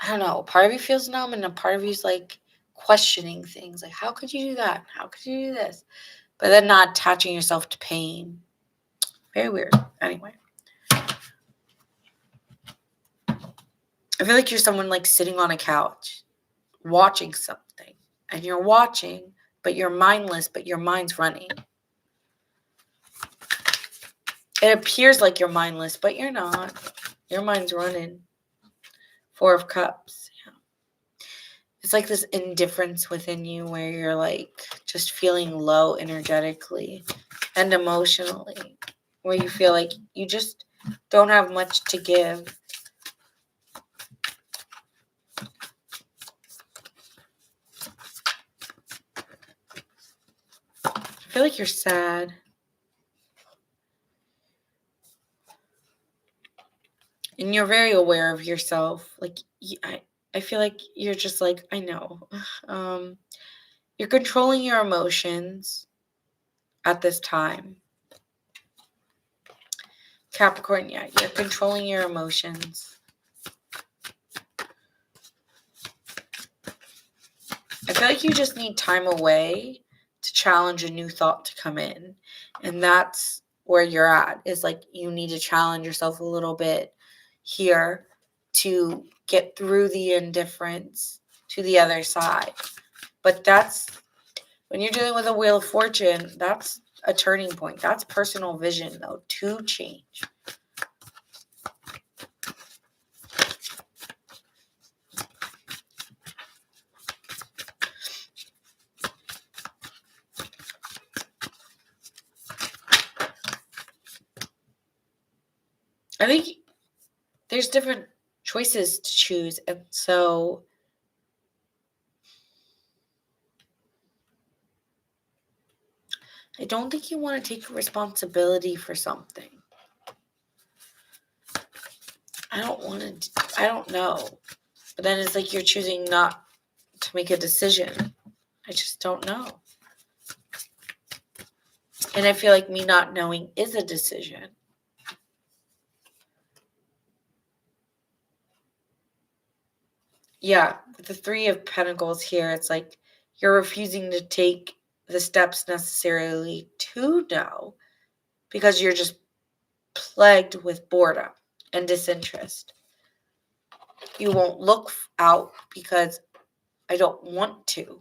I don't know, part of you feels numb and a part of you's like questioning things. Like, how could you do that? How could you do this? But then not attaching yourself to pain. Very weird. Anyway. I feel like you're someone like sitting on a couch watching something. And you're watching, but you're mindless, but your mind's running. It appears like you're mindless, but you're not. Your mind's running. 4 of Cups. Yeah. It's like this indifference within you where you're like just feeling low energetically and emotionally, where you feel like you just don't have much to give. I feel like you're sad. And you're very aware of yourself. Like, I feel like you're just like, I know. You're controlling your emotions at this time. Capricorn, yeah, you're controlling your emotions. I feel like you just need time away to challenge a new thought to come in. And that's where you're at, is like you need to challenge yourself a little bit here to get through the indifference to the other side. But that's when you're dealing with a Wheel of Fortune, that's a turning point. That's personal vision, though, to change. I think there's different choices to choose. And so I don't think you want to take responsibility for something. I don't know. But then it's like you're choosing not to make a decision. I just don't know. And I feel like me not knowing is a decision. Yeah, with the 3 of Pentacles here, it's like you're refusing to take the steps necessarily to know because you're just plagued with boredom and disinterest. You won't look out because I don't want to.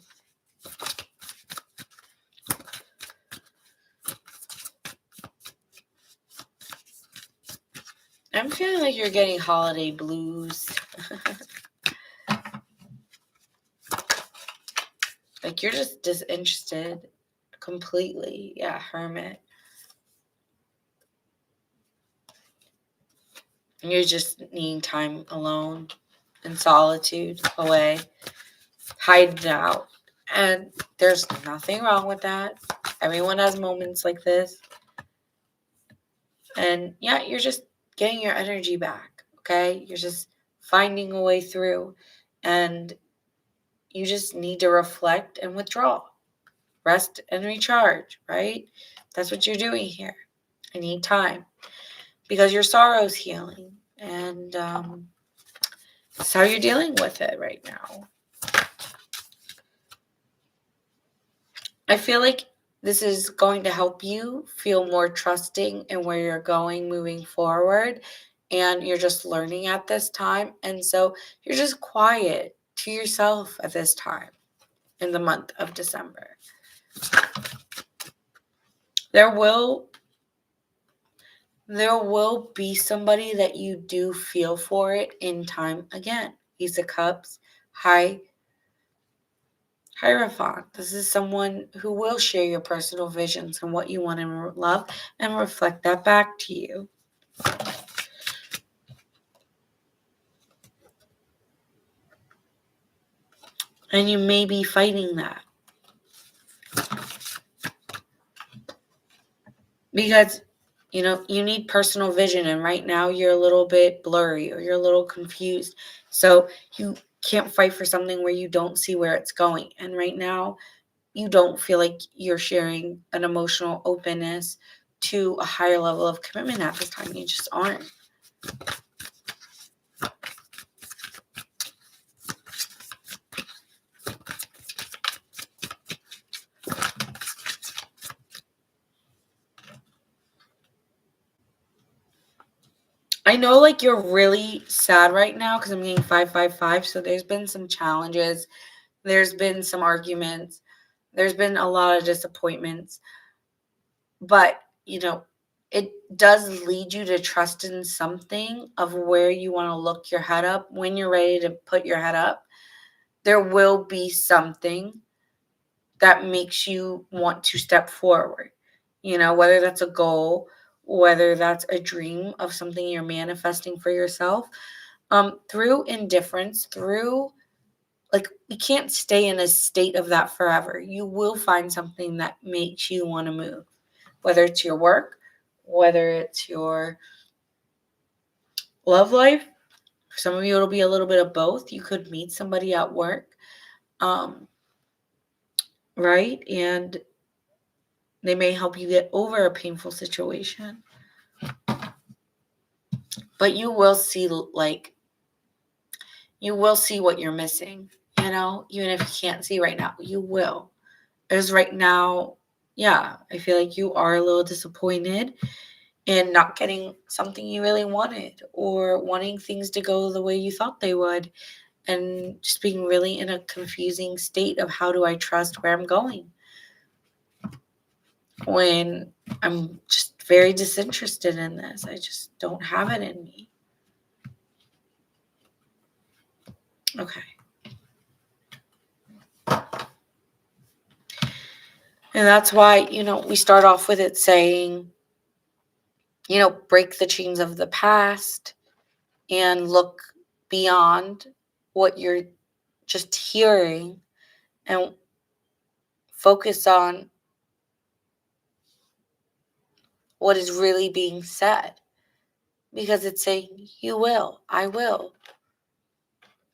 I'm feeling like you're getting holiday blues. Like you're just disinterested completely. Yeah, hermit. You're just needing time alone, in solitude, away, hiding out. And there's nothing wrong with that. Everyone has moments like this. And yeah, you're just getting your energy back, okay? You're just finding a way through. And you just need to reflect and withdraw. Rest and recharge, right? That's what you're doing here. I need time because your sorrow's healing. And that's how you're dealing with it right now. I feel like this is going to help you feel more trusting in where you're going moving forward. And you're just learning at this time. And so you're just quiet to yourself at this time in the month of December. There will be somebody that you do feel for it in time again. Ace of Cups, Hierophant. This is someone who will share your personal visions and what you want in love and reflect that back to you. And you may be fighting that. Because, you need personal vision. And right now you're a little bit blurry or you're a little confused. So you can't fight for something where you don't see where it's going. And right now you don't feel like you're sharing an emotional openness to a higher level of commitment at this time. You just aren't. I know like you're really sad right now because I'm getting 555. So there's been some challenges. There's been some arguments. There's been a lot of disappointments. But, it does lead you to trust in something of where you want to look your head up. When you're ready to put your head up, there will be something that makes you want to step forward. Whether that's a goal, whether that's a dream of something you're manifesting for yourself, through indifference, through you can't stay in a state of that forever. You will find something that makes you want to move, whether it's your work, whether it's your love life. For some of you, it'll be a little bit of both. You could meet somebody at work, right? And they may help you get over a painful situation. But you will see, what you're missing, even if you can't see right now, you will. As right now, yeah, I feel like you are a little disappointed in not getting something you really wanted or wanting things to go the way you thought they would and just being really in a confusing state of how do I trust where I'm going when I'm just very disinterested in this. I just don't have it in me. Okay. And that's why, we start off with it saying, break the chains of the past and look beyond what you're just hearing and focus on what is really being said. Because it's saying, you will, I will.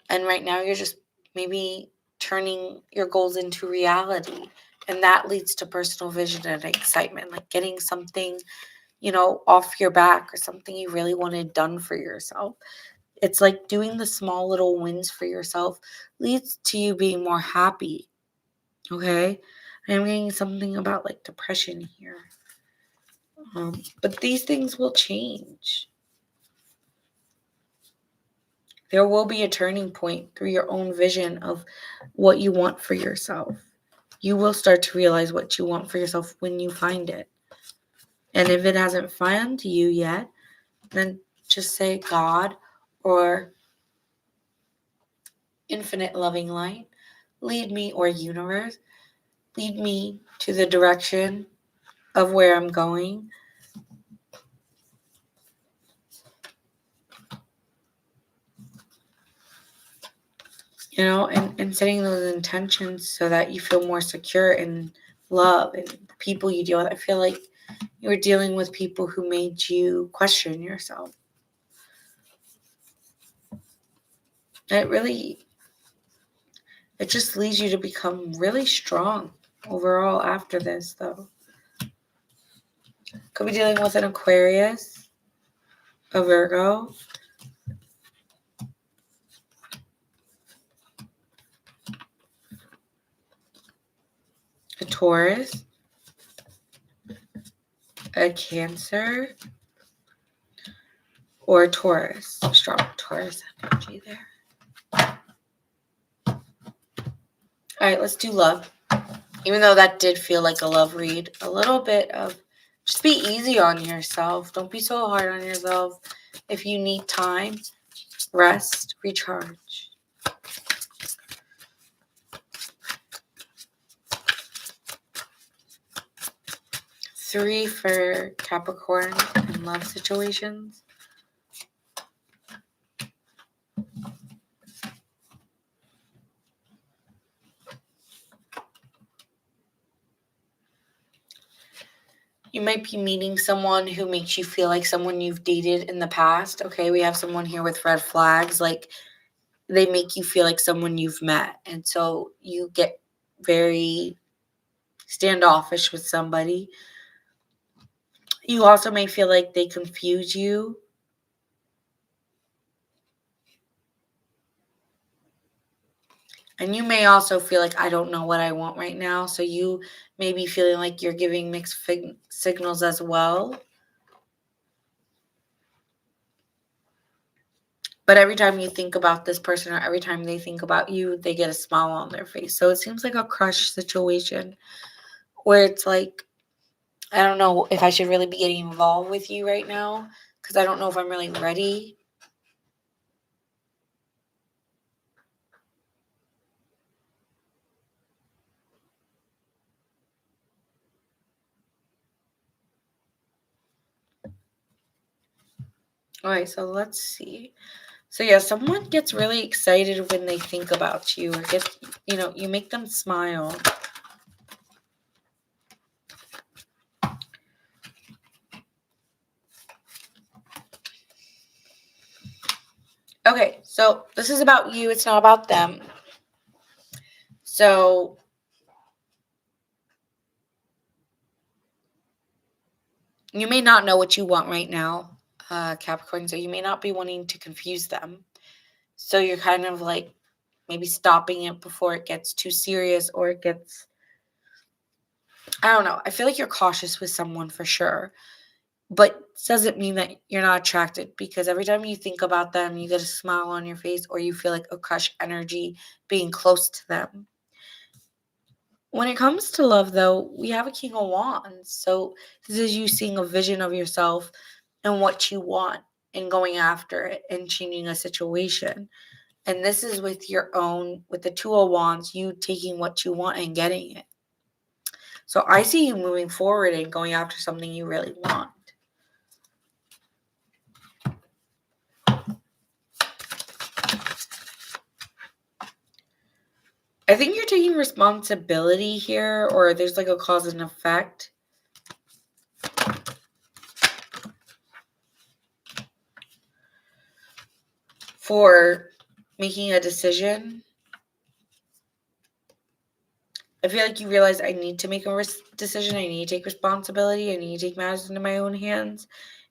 And right now you're just maybe turning your goals into reality. And that leads to personal vision and excitement, like getting something, off your back or something you really wanted done for yourself. It's like doing the small little wins for yourself leads to you being more happy. Okay? I'm getting something about like depression here. But these things will change. There will be a turning point through your own vision of what you want for yourself. You will start to realize what you want for yourself when you find it. And if it hasn't found you yet, then just say, God or infinite loving light, lead me, or universe, lead me to the direction of where I'm going. And setting those intentions so that you feel more secure in love and the people you deal with. I feel like you were dealing with people who made you question yourself. It just leads you to become really strong overall after this, though. Could be dealing with an Aquarius, a Virgo, a Taurus, a Cancer, or a Taurus. Strong Taurus energy there. All right, let's do love. Even though that did feel like a love read, a little bit of just be easy on yourself. Don't be so hard on yourself. If you need time, rest, recharge. Three for Capricorn in love situations. You might be meeting someone who makes you feel like someone you've dated in the past. Okay, we have someone here with red flags. Like, they make you feel like someone you've met. And so you get very standoffish with somebody. You also may feel like they confuse you. And you may also feel like, I don't know what I want right now. So you may be feeling like you're giving mixed signals as well. But every time you think about this person or every time they think about you, they get a smile on their face. So it seems like a crush situation where it's like, I don't know if I should really be getting involved with you right now because I don't know if I'm really ready. All right, so let's see. So yeah, someone gets really excited when they think about you or you make them smile. Okay, so this is about you. It's not about them. So you may not know what you want right now, Capricorn, so you may not be wanting to confuse them. So you're kind of like maybe stopping it before it gets too serious or it gets, I don't know. I feel like you're cautious with someone for sure. But doesn't mean that you're not attracted because every time you think about them, you get a smile on your face or you feel like a crush energy being close to them. When it comes to love, though, we have a King of Wands. So this is you seeing a vision of yourself and what you want and going after it and changing a situation. And this is with the Two of Wands, you taking what you want and getting it. So I see you moving forward and going after something you really want. I think you're taking responsibility here, or there's like a cause and effect. For making a decision. I feel like you realize I need to make a decision. I need to take responsibility. I need to take matters into my own hands.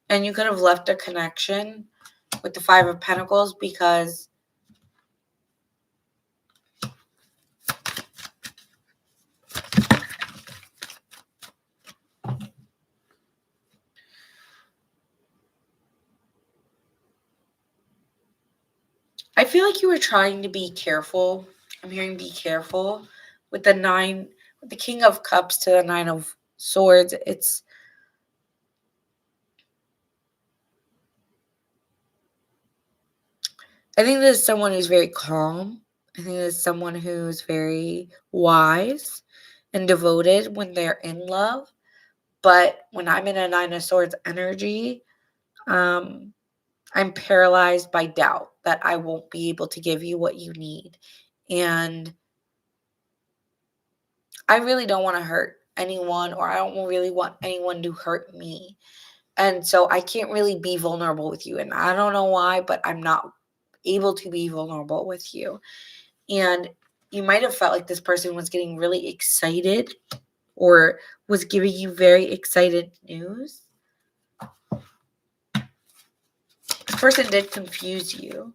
And you could have left a connection with the Five of Pentacles because feel like you were trying to be careful. I'm hearing be careful with the King of Cups to the Nine of Swords. I think there's someone who's very calm. I think there's someone who's very wise and devoted when they're in love. But when I'm in a Nine of Swords energy, I'm paralyzed by doubt that I won't be able to give you what you need. And I really don't want to hurt anyone, or I don't really want anyone to hurt me. And so I can't really be vulnerable with you. And I don't know why, but I'm not able to be vulnerable with you. And you might have felt like this person was getting really excited or was giving you very excited news. This person did confuse you.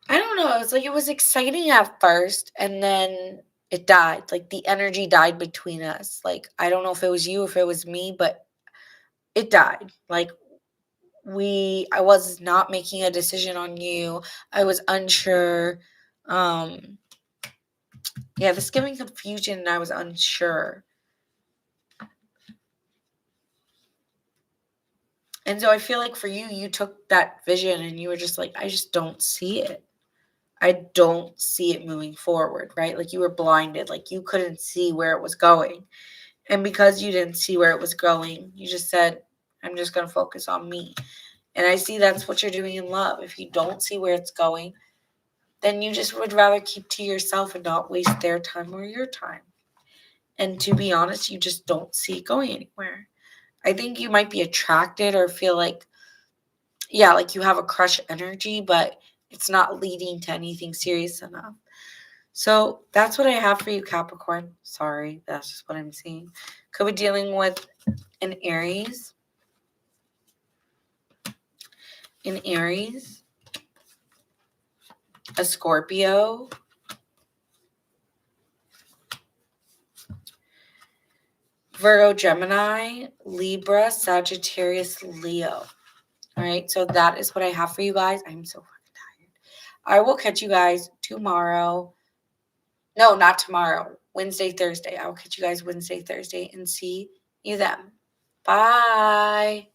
I don't know. It's like it was exciting at first and then it died. Like the energy died between us. Like I don't know if it was you, if it was me, but it died. Like I was not making a decision on you. I was unsure. Yeah, this giving confusion and I was unsure. And so I feel like for you, you took that vision and you were just like, I just don't see it. I don't see it moving forward, right? Like you were blinded, like you couldn't see where it was going. And because you didn't see where it was going, you just said, I'm just going to focus on me. And I see that's what you're doing in love. If you don't see where it's going, then you just would rather keep to yourself and not waste their time or your time. And to be honest, you just don't see it going anywhere. I think you might be attracted or feel like, yeah, like you have a crush energy, but it's not leading to anything serious enough. So that's what I have for you, Capricorn. Sorry, that's just what I'm seeing. Could be dealing with an Aries. A Scorpio, Virgo, Gemini, Libra, Sagittarius, Leo. All right, so that is what I have for you guys. I'm so fucking tired. I will catch you guys tomorrow. No, not tomorrow. Wednesday, Thursday. I will catch you guys Wednesday, Thursday, and see you then. Bye.